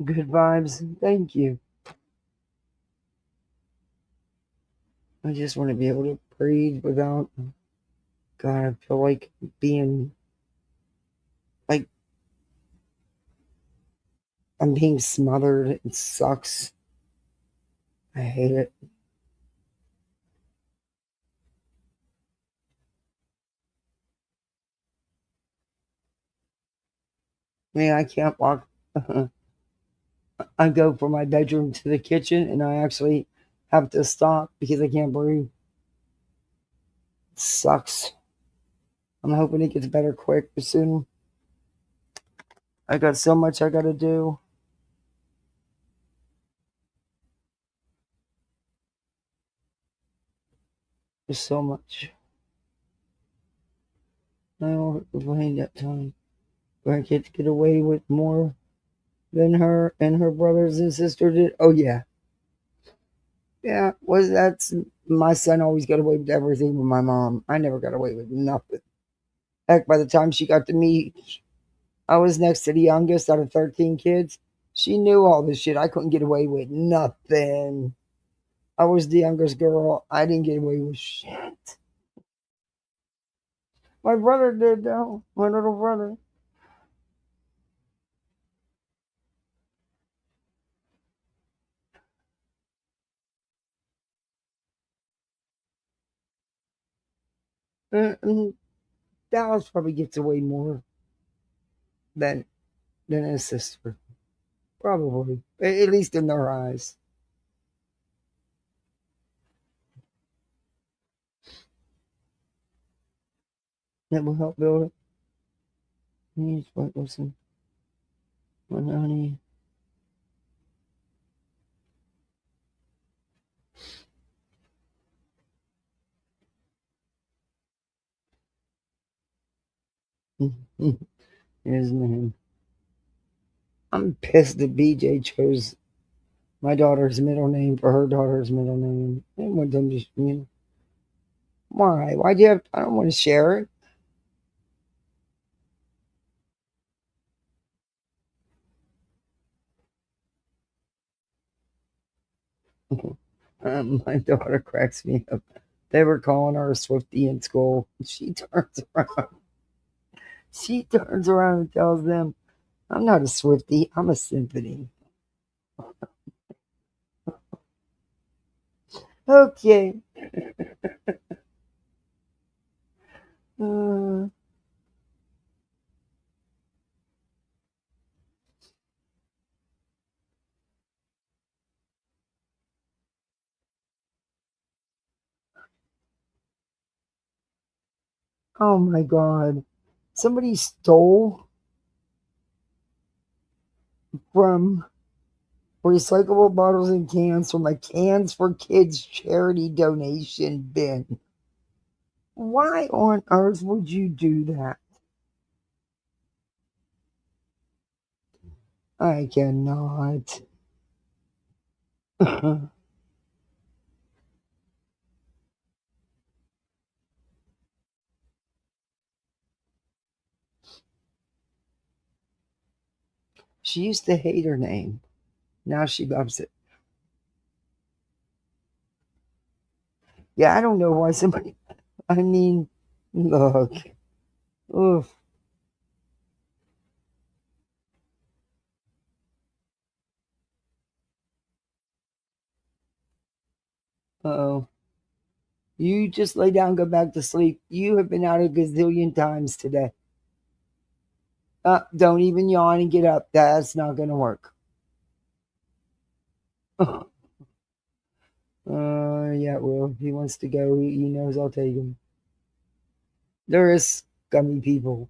Good vibes. Thank you. I just want to be able to breathe without, God, I feel like being, like, I'm being smothered. It sucks. I hate it. I can't walk. I go from my bedroom to the kitchen and I actually have to stop because I can't breathe. It sucks. I'm hoping it gets better quick soon. I got so much I got to do. There's so much. I don't complain that time. But I get to get away with more than her and her brothers and sister did. Oh, yeah. Yeah, that's my son always got away with everything with my mom. I never got away with nothing. Heck, by the time she got to me, I was next to the youngest out of 13 kids. She knew all this shit. I couldn't get away with nothing. I was the youngest girl. I didn't get away with shit. My brother did, though. My little brother. And Dallas probably gets away more than his sister. Probably. At least in their eyes. That will help build it. Needs what listen. What honey. His name. I'm pissed that BJ chose my daughter's middle name for her daughter's middle name. I didn't want them to, you know. Why? Why'd you have? I don't want to share it. My daughter cracks me up. They were calling her a Swiftie in school. She turns around. She turns around and tells them, I'm not a Swiftie, I'm a symphony. Okay. Oh my God. Somebody stole from recyclable bottles and cans from a Cans for Kids charity donation bin. Why on earth would you do that? I cannot. She used to hate her name. Now she loves it. Yeah, I don't know why somebody. I mean, look. Oof. Uh-oh. You just lay down, go back to sleep. You have been out a gazillion times today. Don't even yawn and get up. That's not going to work. Yeah, well, if he wants to go, he knows I'll take him. There is scummy people.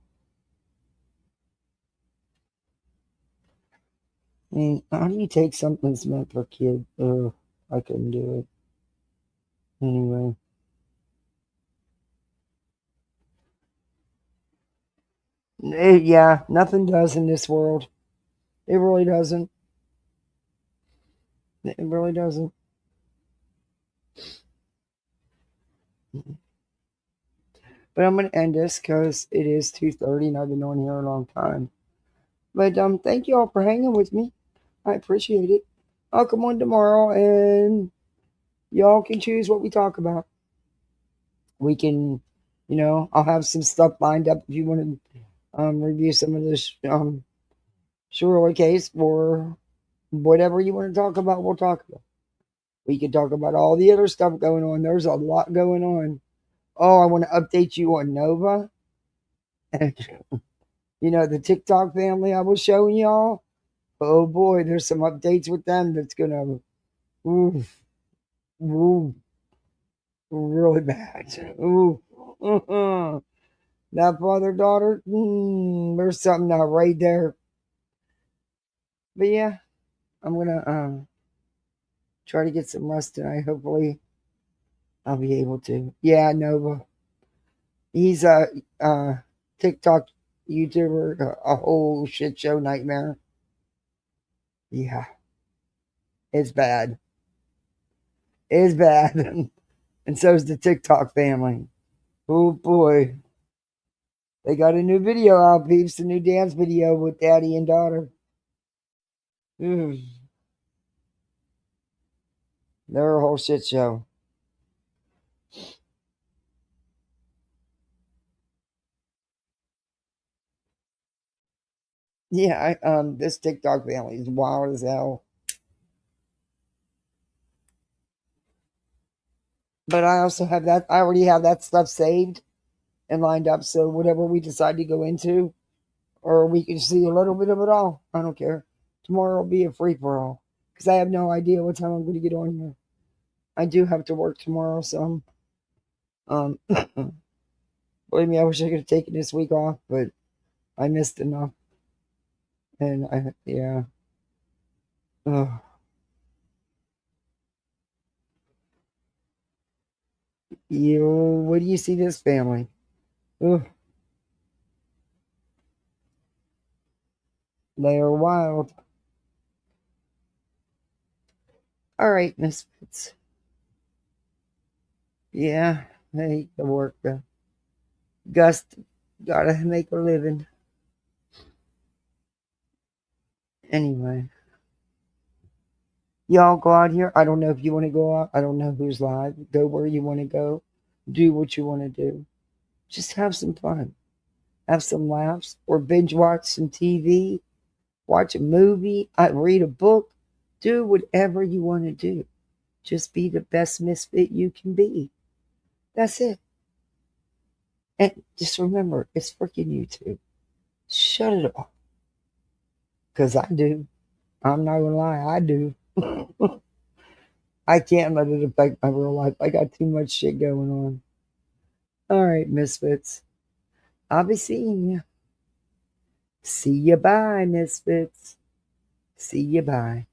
I mean, how do you take something that's meant for kids? I couldn't do it. Anyway. Yeah, nothing does in this world. It really doesn't. It really doesn't. But I'm going to end this because it is 2:30 and I've been on here a long time. But thank you all for hanging with me. I appreciate it. I'll come on tomorrow and y'all can choose what we talk about. We can, I'll have some stuff lined up if you want to review some of this Shirley case or whatever you want to talk about, we'll talk about. We can talk about all the other stuff going on. There's a lot going on. Oh, I want to update you on Nova. The TikTok family I was showing y'all. Oh boy, there's some updates with them that's gonna really bad. That father-daughter, there's something now right there. But yeah, I'm gonna try to get some rest tonight. Hopefully, I'll be able to. Yeah, Nova. He's a TikTok YouTuber, a whole shit show nightmare. Yeah, it's bad. It's bad, and so's the TikTok family. Oh boy, they got a new video out, peeps. A new dance video with daddy and daughter. They're a whole shit show. Yeah, this TikTok family is wild as hell. But I also have that. I already have that stuff saved and lined up. So whatever we decide to go into, or we can see a little bit of it all. I don't care. Tomorrow will be a free for all because I have no idea what time I'm going to get on here. I do have to work tomorrow, so believe me, I wish I could have taken this week off, but I missed enough. And yeah. Ugh. What do you see this family? Ugh. They are wild. All right, misfits. Yeah, I hate the work. Gus gotta make a living. Anyway. Y'all go out here. I don't know if you want to go out. I don't know who's live. Go where you want to go. Do what you want to do. Just have some fun. Have some laughs. Or binge watch some TV. Watch a movie. Read a book. Do whatever you want to do. Just be the best misfit you can be. That's it. And just remember, it's freaking YouTube. Shut it off. Because I do. I'm not going to lie. I do. I can't let it affect my real life. I got too much shit going on. All right, misfits. I'll be seeing you. See you bye, misfits. See you bye.